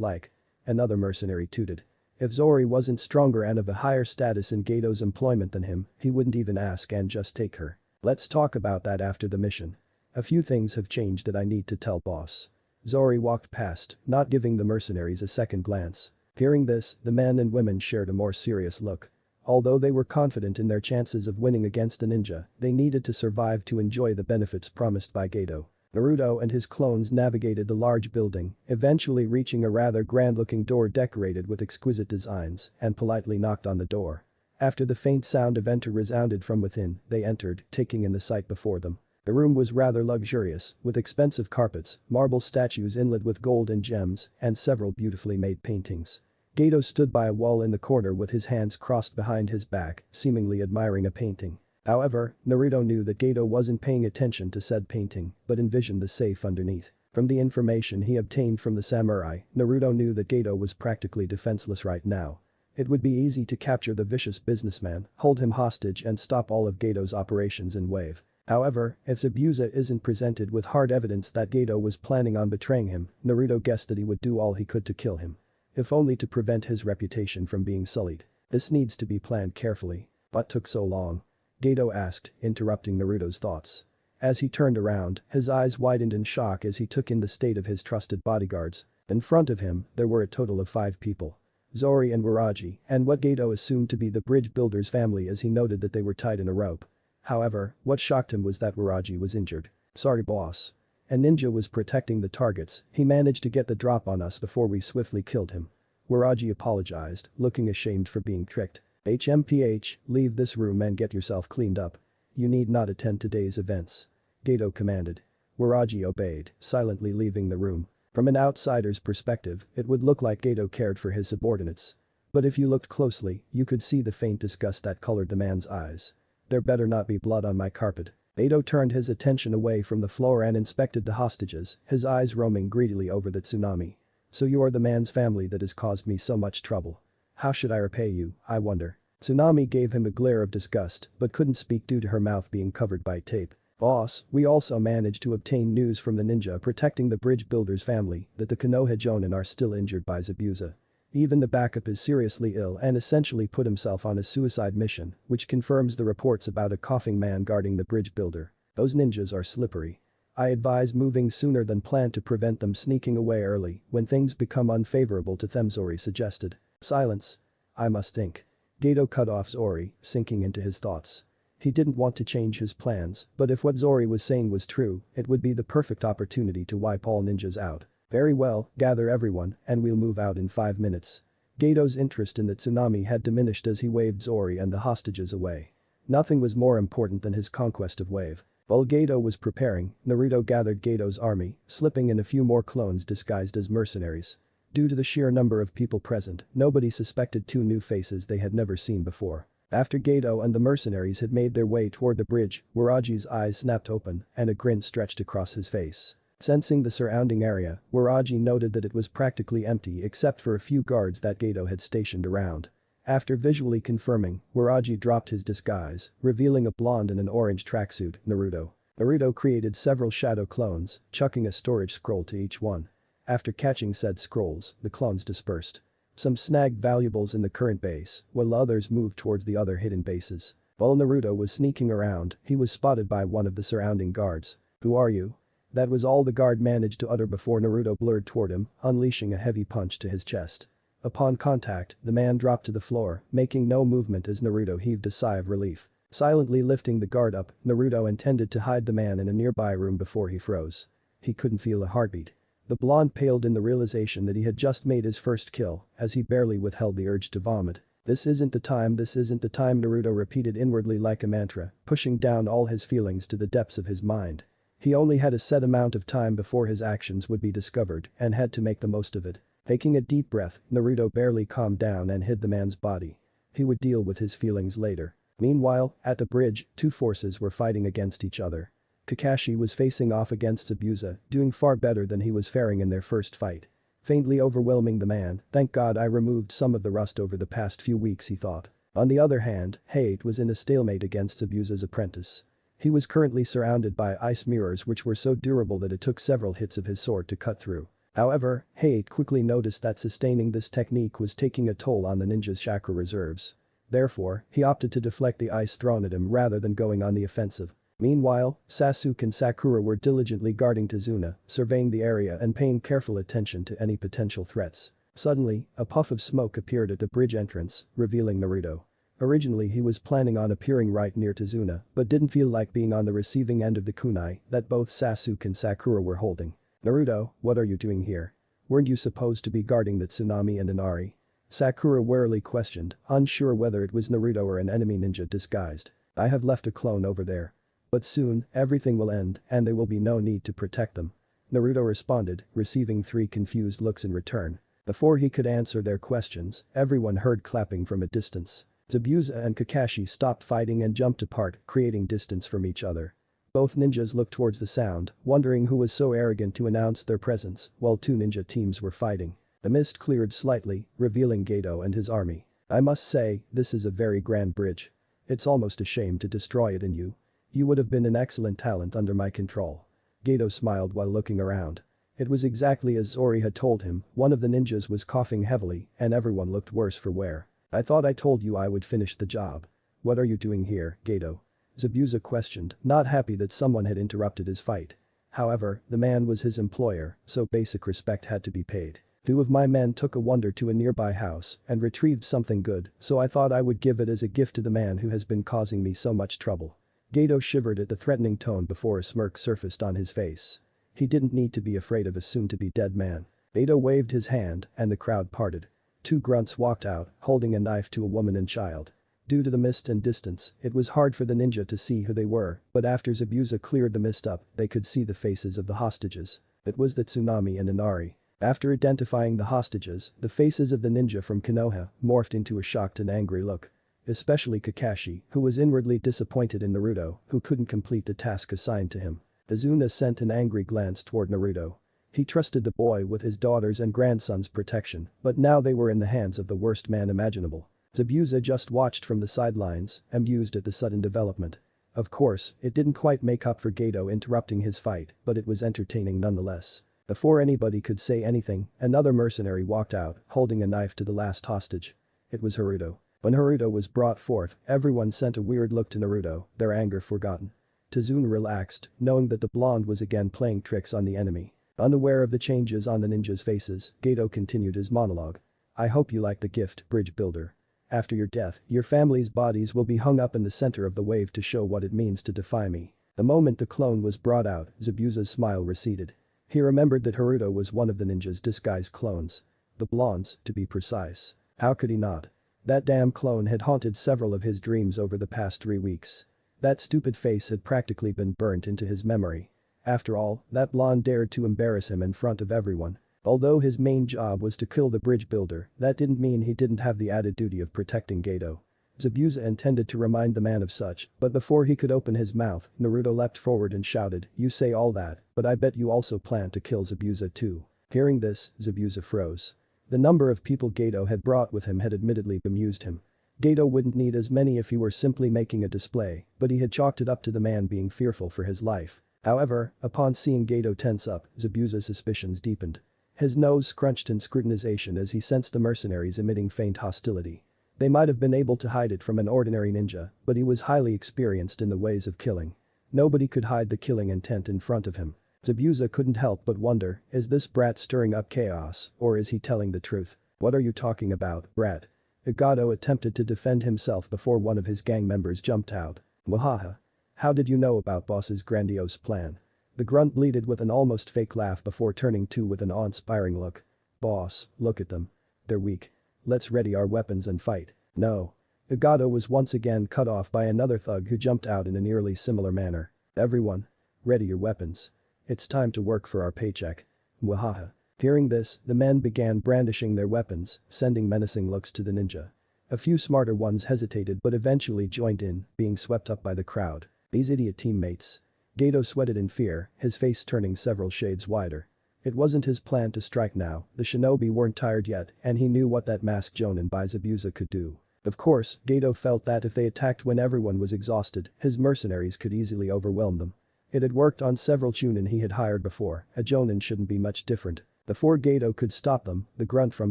[SPEAKER 1] like." Another mercenary tooted. If Zori wasn't stronger and of a higher status in Gato's employment than him, he wouldn't even ask and just take her. "Let's talk about that after the mission. A few things have changed that I need to tell boss." Zori walked past, not giving the mercenaries a second glance. Hearing this, the men and women shared a more serious look. Although they were confident in their chances of winning against a ninja, they needed to survive to enjoy the benefits promised by Gato. Naruto and his clones navigated the large building, eventually reaching a rather grand-looking door decorated with exquisite designs, and politely knocked on the door. After the faint sound of enter resounded from within, they entered, taking in the sight before them. The room was rather luxurious, with expensive carpets, marble statues inlaid with gold and gems, and several beautifully made paintings. Gato stood by a wall in the corner with his hands crossed behind his back, seemingly admiring a painting. However, Naruto knew that Gato wasn't paying attention to said painting, but envisioned the safe underneath. From the information he obtained from the samurai, Naruto knew that Gato was practically defenseless right now. It would be easy to capture the vicious businessman, hold him hostage and stop all of Gato's operations in wave. However, if Zabuza isn't presented with hard evidence that Gato was planning on betraying him, Naruto guessed that he would do all he could to kill him. If only to prevent his reputation from being sullied. This needs to be planned carefully. What took so long? Gato asked, interrupting Naruto's thoughts. As he turned around, his eyes widened in shock as he took in the state of his trusted bodyguards. In front of him, there were a total of 5 people. Zori and Waraji, and what Gato assumed to be the bridge builder's family as he noted that they were tied in a rope. However, what shocked him was that Waraji was injured. "Sorry boss. A ninja was protecting the targets, he managed to get the drop on us before we swiftly killed him." Waraji apologized, looking ashamed for being tricked. "HMPH, leave this room and get yourself cleaned up. You need not attend today's events." Gato commanded. Waraji obeyed, silently leaving the room. From an outsider's perspective, it would look like Gato cared for his subordinates. But if you looked closely, you could see the faint disgust that colored the man's eyes. "There better not be blood on my carpet." Gato turned his attention away from the floor and inspected the hostages, his eyes roaming greedily over the Tsunami. "So you are the man's family that has caused me so much trouble. How should I repay you, I wonder?" Tsunami gave him a glare of disgust but couldn't speak due to her mouth being covered by tape. "Boss, we also managed to obtain news from the ninja protecting the bridge builder's family that the Konoha Jonin are still injured by Zabuza. Even the backup is seriously ill and essentially put himself on a suicide mission, which confirms the reports about a coughing man guarding the bridge builder. Those ninjas are slippery. I advise moving sooner than planned to prevent them sneaking away early when things become unfavorable to them," Zori suggested. "Silence. I must think." Gato cut off Zori, sinking into his thoughts. He didn't want to change his plans, but if what Zori was saying was true, it would be the perfect opportunity to wipe all ninjas out. "Very well, gather everyone, and we'll move out in 5 minutes." Gato's interest in the Tsunami had diminished as he waved Zori and the hostages away. Nothing was more important than his conquest of Wave. While Gato was preparing, Naruto gathered Gato's army, slipping in a few more clones disguised as mercenaries. Due to the sheer number of people present, nobody suspected 2 new faces they had never seen before. After Gato and the mercenaries had made their way toward the bridge, Waraji's eyes snapped open and a grin stretched across his face. Sensing the surrounding area, Waraji noted that it was practically empty except for a few guards that Gato had stationed around. After visually confirming, Waraji dropped his disguise, revealing a blonde in an orange tracksuit, Naruto. Naruto created several shadow clones, chucking a storage scroll to each one. After catching said scrolls, the clones dispersed. Some snagged valuables in the current base, while others moved towards the other hidden bases. While Naruto was sneaking around, he was spotted by one of the surrounding guards. "Who are you?" That was all the guard managed to utter before Naruto blurred toward him, unleashing a heavy punch to his chest. Upon contact, the man dropped to the floor, making no movement as Naruto heaved a sigh of relief. Silently lifting the guard up, Naruto intended to hide the man in a nearby room before he froze. He couldn't feel a heartbeat. The blonde paled in the realization that he had just made his first kill, as he barely withheld the urge to vomit. This isn't the time, Naruto repeated inwardly like a mantra, pushing down all his feelings to the depths of his mind. He only had a set amount of time before his actions would be discovered and had to make the most of it. Taking a deep breath, Naruto barely calmed down and hid the man's body. He would deal with his feelings later. Meanwhile, at the bridge, two forces were fighting against each other. Kakashi was facing off against Zabuza, doing far better than he was faring in their first fight. Faintly overwhelming the man, thank God I removed some of the rust over the past few weeks, he thought. On the other hand, Hate was in a stalemate against Zabuza's apprentice. He was currently surrounded by ice mirrors which were so durable that it took several hits of his sword to cut through. However, Hate quickly noticed that sustaining this technique was taking a toll on the ninja's chakra reserves. Therefore, he opted to deflect the ice thrown at him rather than going on the offensive. Meanwhile, Sasuke and Sakura were diligently guarding Tazuna, surveying the area and paying careful attention to any potential threats. Suddenly, a puff of smoke appeared at the bridge entrance, revealing Naruto. Originally he was planning on appearing right near Tazuna, but didn't feel like being on the receiving end of the kunai that both Sasuke and Sakura were holding. "Naruto, what are you doing here? Weren't you supposed to be guarding the Tsunami and Inari?" Sakura warily questioned, unsure whether it was Naruto or an enemy ninja disguised. "I have left a clone over there. But soon, everything will end and there will be no need to protect them." Naruto responded, receiving 3 confused looks in return. Before he could answer their questions, everyone heard clapping from a distance. Zabuza and Kakashi stopped fighting and jumped apart, creating distance from each other. Both ninjas looked towards the sound, wondering who was so arrogant to announce their presence, while 2 ninja teams were fighting. The mist cleared slightly, revealing Geto and his army. "I must say, this is a very grand bridge. It's almost a shame to destroy it in you. You would have been an excellent talent under my control." Geto smiled while looking around. It was exactly as Zori had told him, one of the ninjas was coughing heavily and everyone looked worse for wear. "I thought I told you I would finish the job. What are you doing here, Geto?" Zabuza questioned, not happy that someone had interrupted his fight. However, the man was his employer, so basic respect had to be paid. "2 of my men took a wander to a nearby house and retrieved something good, so I thought I would give it as a gift to the man who has been causing me so much trouble." Geto shivered at the threatening tone before a smirk surfaced on his face. He didn't need to be afraid of a soon-to-be dead man. Geto waved his hand and the crowd parted. 2 grunts walked out, holding a knife to a woman and child. Due to the mist and distance, it was hard for the ninja to see who they were, but after Zabuza cleared the mist up, they could see the faces of the hostages. It was the Tsunami and Inari. After identifying the hostages, the faces of the ninja from Konoha morphed into a shocked and angry look. Especially Kakashi, who was inwardly disappointed in Naruto, who couldn't complete the task assigned to him. Tazuna sent an angry glance toward Naruto. He trusted the boy with his daughter's and grandson's protection, but now they were in the hands of the worst man imaginable. Zabuza just watched from the sidelines, amused at the sudden development. Of course, it didn't quite make up for Geto interrupting his fight, but it was entertaining nonetheless. Before anybody could say anything, another mercenary walked out, holding a knife to the last hostage. It was Haruto. When Haruto was brought forth, everyone sent a weird look to Naruto, their anger forgotten. Tazuna relaxed, knowing that the blonde was again playing tricks on the enemy. Unaware of the changes on the ninjas' faces, Geto continued his monologue. "I hope you like the gift, Bridge Builder. After your death, your family's bodies will be hung up in the center of the wave to show what it means to defy me." The moment the clone was brought out, Zabuza's smile receded. He remembered that Haruto was one of the ninja's disguised clones. The blonde's, to be precise. How could he not? That damn clone had haunted several of his dreams over the past 3 weeks. That stupid face had practically been burnt into his memory. After all, that blonde dared to embarrass him in front of everyone. Although his main job was to kill the bridge builder, that didn't mean he didn't have the added duty of protecting Geto. Zabuza intended to remind the man of such, but before he could open his mouth, Naruto leapt forward and shouted, "You say all that, but I bet you also plan to kill Zabuza too." Hearing this, Zabuza froze. The number of people Geto had brought with him had admittedly bemused him. Geto wouldn't need as many if he were simply making a display, but he had chalked it up to the man being fearful for his life. However, upon seeing Geto tense up, Zabuza's suspicions deepened. His nose scrunched in scrutinization as he sensed the mercenaries emitting faint hostility. They might have been able to hide it from an ordinary ninja, but he was highly experienced in the ways of killing. Nobody could hide the killing intent in front of him. Zabuza couldn't help but wonder, is this brat stirring up chaos, or is he telling the truth? What are you talking about, brat? Igato attempted to defend himself before one of his gang members jumped out. Wahaha. How did you know about boss's grandiose plan? The grunt bleated with an almost fake laugh before turning to with an awe-inspiring look. Boss, look at them. They're weak. Let's ready our weapons and fight. No. Igato was once again cut off by another thug who jumped out in a nearly similar manner. Everyone. Ready your weapons. It's time to work for our paycheck. Wahaha. Hearing this, the men began brandishing their weapons, sending menacing looks to the ninja. A few smarter ones hesitated but eventually joined in, being swept up by the crowd. These idiot teammates. Gato sweated in fear, his face turning several shades wider. It wasn't his plan to strike now, the shinobi weren't tired yet and he knew what that masked jonin by Zabuza could do. Of course, Gato felt that if they attacked when everyone was exhausted, his mercenaries could easily overwhelm them. It had worked on several chunin he had hired before, a jonin shouldn't be much different. Before Gato could stop them, the grunt from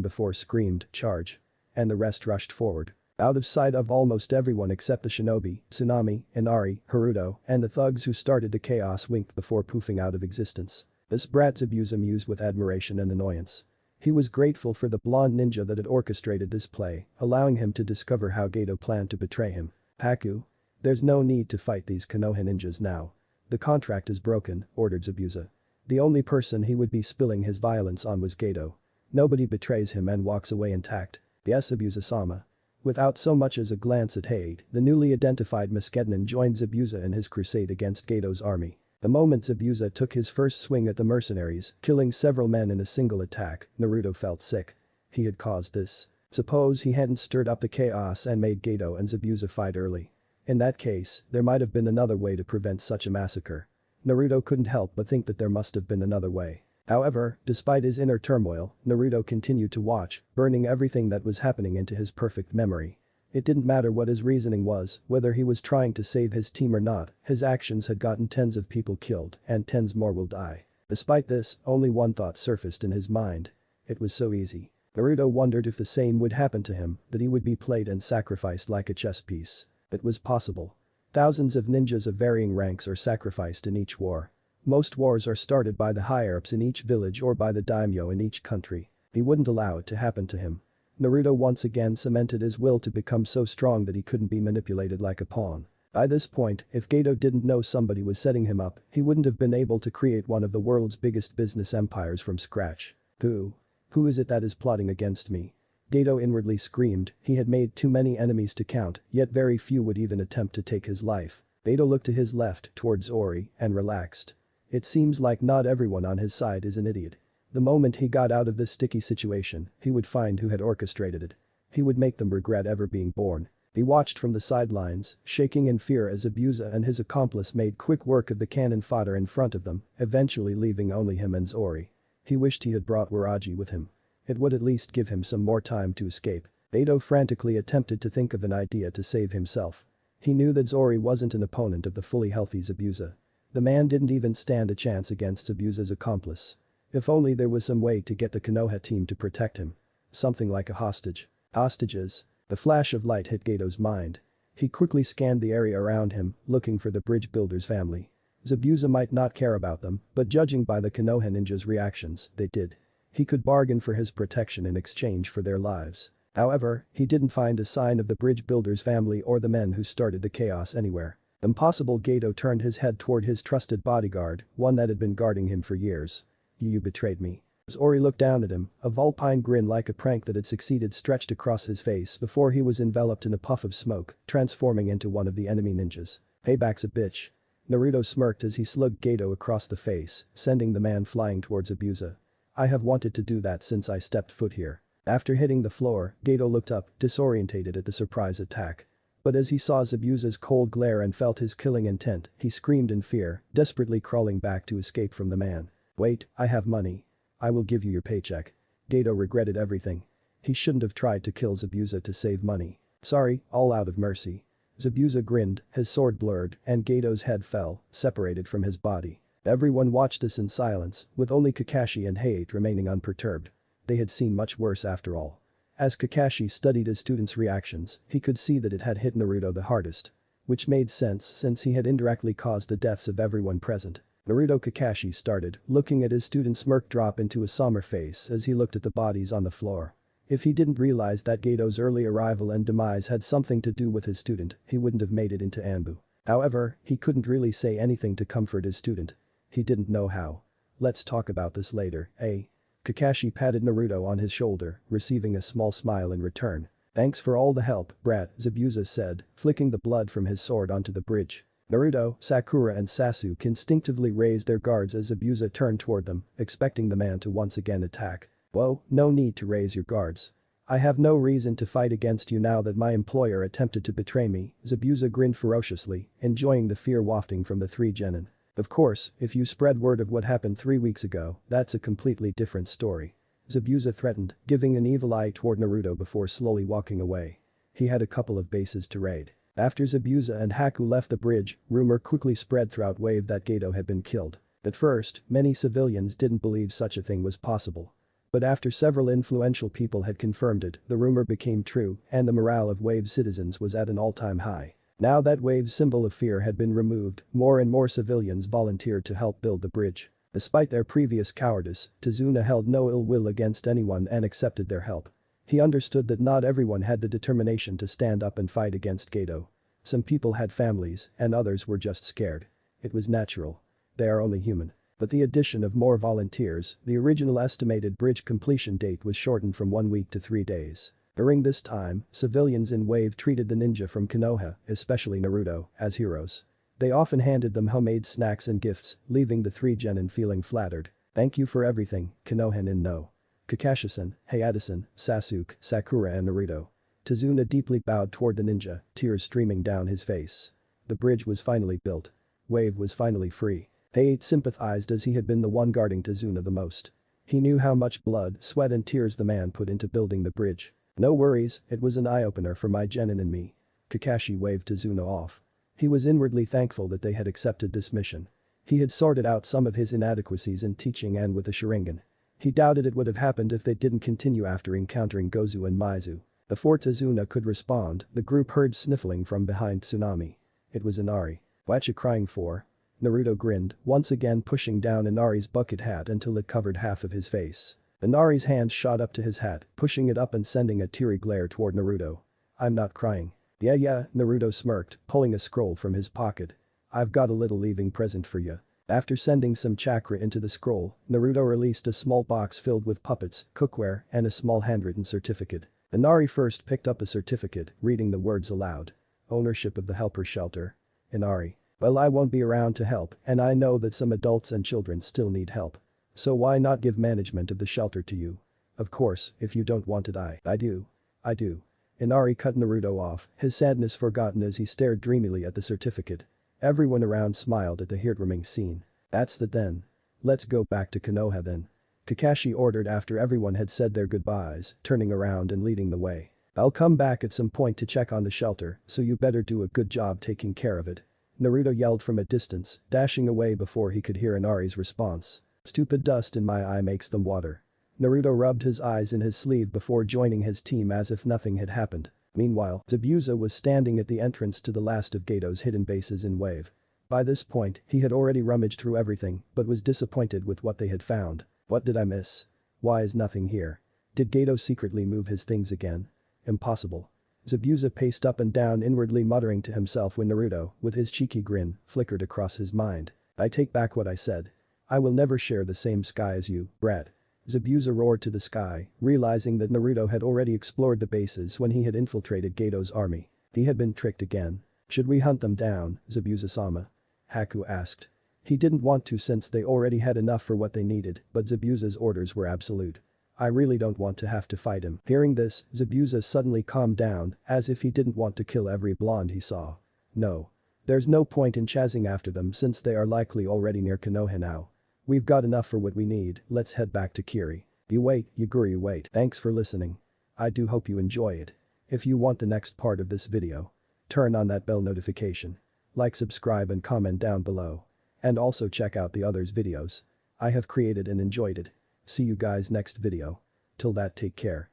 [SPEAKER 1] before screamed, charge. And the rest rushed forward. Out of sight of almost everyone except the shinobi, Tsunami, Inari, Haruto, and the thugs who started the chaos winked before poofing out of existence. This brat Zabuza mused with admiration and annoyance. He was grateful for the blonde ninja that had orchestrated this play, allowing him to discover how Gato planned to betray him. Haku. There's no need to fight these Konoha ninjas now. The contract is broken, ordered Zabuza. The only person he would be spilling his violence on was Gato. Nobody betrays him and walks away intact. Yes, Zabuza-sama. Without so much as a glance at hate, the newly identified Musketenin joined Zabuza in his crusade against Gato's army. The moment Zabuza took his first swing at the mercenaries, killing several men in a single attack, Naruto felt sick. He had caused this. Suppose he hadn't stirred up the chaos and made Gato and Zabuza fight early. In that case, there might have been another way to prevent such a massacre. Naruto couldn't help but think that there must have been another way. However, despite his inner turmoil, Naruto continued to watch, burning everything that was happening into his perfect memory. It didn't matter what his reasoning was, whether he was trying to save his team or not, his actions had gotten tens of people killed and tens more will die. Despite this, only one thought surfaced in his mind. It was so easy. Naruto wondered if the same would happen to him, that he would be played and sacrificed like a chess piece. It was possible. Thousands of ninjas of varying ranks are sacrificed in each war. Most wars are started by the higher-ups in each village or by the daimyo in each country. He wouldn't allow it to happen to him. Naruto once again cemented his will to become so strong that he couldn't be manipulated like a pawn. By this point, if Gato didn't know somebody was setting him up, he wouldn't have been able to create one of the world's biggest business empires from scratch. Who is it that is plotting against me? Gato inwardly screamed, he had made too many enemies to count, yet very few would even attempt to take his life. Gato looked to his left towards Ori and relaxed. It seems like not everyone on his side is an idiot. The moment he got out of this sticky situation, he would find who had orchestrated it. He would make them regret ever being born. He watched from the sidelines, shaking in fear as Zabuza and his accomplice made quick work of the cannon fodder in front of them, eventually leaving only him and Zori. He wished he had brought Waraji with him. It would at least give him some more time to escape. Gato frantically attempted to think of an idea to save himself. He knew that Zori wasn't an opponent of the fully healthy Zabuza. The man didn't even stand a chance against Zabuza's accomplice. If only there was some way to get the Konoha team to protect him. Something like a hostage. Hostages. The flash of light hit Gato's mind. He quickly scanned the area around him, looking for the bridge builder's family. Zabuza might not care about them, but judging by the Konoha ninjas' reactions, they did. He could bargain for his protection in exchange for their lives. However, he didn't find a sign of the bridge builder's family or the men who started the chaos anywhere. Impossible. Gato turned his head toward his trusted bodyguard, one that had been guarding him for years. You betrayed me. Zori looked down at him, a vulpine grin like a prank that had succeeded stretched across his face before he was enveloped in a puff of smoke, transforming into one of the enemy ninjas. Payback's a bitch. Naruto smirked as he slugged Gato across the face, sending the man flying towards Zabuza. I have wanted to do that since I stepped foot here. After hitting the floor, Gato looked up, disorientated at the surprise attack. But as he saw Zabuza's cold glare and felt his killing intent, he screamed in fear, desperately crawling back to escape from the man. Wait, I have money. I will give you your paycheck. Gato regretted everything. He shouldn't have tried to kill Zabuza to save money. Sorry, all out of mercy. Zabuza grinned, his sword blurred, and Gato's head fell, separated from his body. Everyone watched this in silence, with only Kakashi and Hayate remaining unperturbed. They had seen much worse after all. As Kakashi studied his students' reactions, he could see that it had hit Naruto the hardest. Which made sense since he had indirectly caused the deaths of everyone present. Naruto Kakashi started, looking at his student's smirk drop into a somber face as he looked at the bodies on the floor. If he didn't realize that Gato's early arrival and demise had something to do with his student, he wouldn't have made it into Anbu. However, he couldn't really say anything to comfort his student. He didn't know how. Let's talk about this later, eh? Kakashi patted Naruto on his shoulder, receiving a small smile in return. Thanks for all the help, brat, Zabuza said, flicking the blood from his sword onto the bridge. Naruto, Sakura and Sasuke instinctively raised their guards as Zabuza turned toward them, expecting the man to once again attack. Whoa, no need to raise your guards. I have no reason to fight against you now that my employer attempted to betray me, Zabuza grinned ferociously, enjoying the fear wafting from the three genin. Of course, if you spread word of what happened 3 weeks ago, that's a completely different story. Zabuza threatened, giving an evil eye toward Naruto before slowly walking away. He had a couple of bases to raid. After Zabuza and Haku left the bridge, rumor quickly spread throughout Wave that Gato had been killed. At first, many civilians didn't believe such a thing was possible. But after several influential people had confirmed it, the rumor became true and the morale of Wave's citizens was at an all-time high. Now that Wave's symbol of fear had been removed, more and more civilians volunteered to help build the bridge. Despite their previous cowardice, Tazuna held no ill will against anyone and accepted their help. He understood that not everyone had the determination to stand up and fight against Gato. Some people had families and others were just scared. It was natural. They are only human. But the addition of more volunteers, the original estimated bridge completion date was shortened from 1 week to 3 days. During this time, civilians in Wave treated the ninja from Konoha, especially Naruto, as heroes. They often handed them homemade snacks and gifts, leaving the three genin feeling flattered. Thank you for everything, Konoha no. Kakashi-san, Hayate-san, Sasuke, Sakura and Naruto. Tazuna deeply bowed toward the ninja, tears streaming down his face. The bridge was finally built. Wave was finally free. Hayate sympathized as he had been the one guarding Tazuna the most. He knew how much blood, sweat and tears the man put into building the bridge. No worries, it was an eye-opener for my genin and me. Kakashi waved Tazuna off. He was inwardly thankful that they had accepted this mission. He had sorted out some of his inadequacies in teaching and with a Sharingan. He doubted it would have happened if they didn't continue after encountering Gozu and Maizu. Before Tazuna could respond, the group heard sniffling from behind Tsunami. It was Inari. What you crying for? Naruto grinned, once again pushing down Inari's bucket hat until it covered half of his face. Inari's hand shot up to his hat, pushing it up and sending a teary glare toward Naruto. I'm not crying. Yeah, Naruto smirked, pulling a scroll from his pocket. I've got a little leaving present for you. After sending some chakra into the scroll, Naruto released a small box filled with puppets, cookware, and a small handwritten certificate. Inari first picked up a certificate, reading the words aloud. Ownership of the helper shelter. Inari. Well, I won't be around to help, and I know that some adults and children still need help. So why not give management of the shelter to you? Of course, if you don't want it I do. Inari cut Naruto off, his sadness forgotten as he stared dreamily at the certificate. Everyone around smiled at the heartwarming scene. That's that then. Let's go back to Konoha then. Kakashi ordered after everyone had said their goodbyes, turning around and leading the way. I'll come back at some point to check on the shelter, so you better do a good job taking care of it. Naruto yelled from a distance, dashing away before he could hear Inari's response. Stupid dust in my eye makes them water. Naruto rubbed his eyes in his sleeve before joining his team as if nothing had happened. Meanwhile, Zabuza was standing at the entrance to the last of Gato's hidden bases in Wave. By this point, he had already rummaged through everything but was disappointed with what they had found. What did I miss? Why is nothing here? Did Gato secretly move his things again? Impossible. Zabuza paced up and down inwardly muttering to himself when Naruto, with his cheeky grin, flickered across his mind. I take back what I said. I will never share the same sky as you, brat. Zabuza roared to the sky, realizing that Naruto had already explored the bases when he had infiltrated Gato's army. He had been tricked again. Should we hunt them down, Zabuza-sama? Haku asked. He didn't want to since they already had enough for what they needed, but Zabuza's orders were absolute. I really don't want to have to fight him. Hearing this, Zabuza suddenly calmed down, as if he didn't want to kill every blonde he saw. No. There's no point in chasing after them since they are likely already near Konoha now. We've got enough for what we need, let's head back to Kiri. You wait, Yaguri wait. Thanks for listening. I do hope you enjoy it. If you want the next part of this video, turn on that bell notification. Like, subscribe and comment down below. And also check out the others' videos I have created and enjoyed it. See you guys next video. Till that, take care.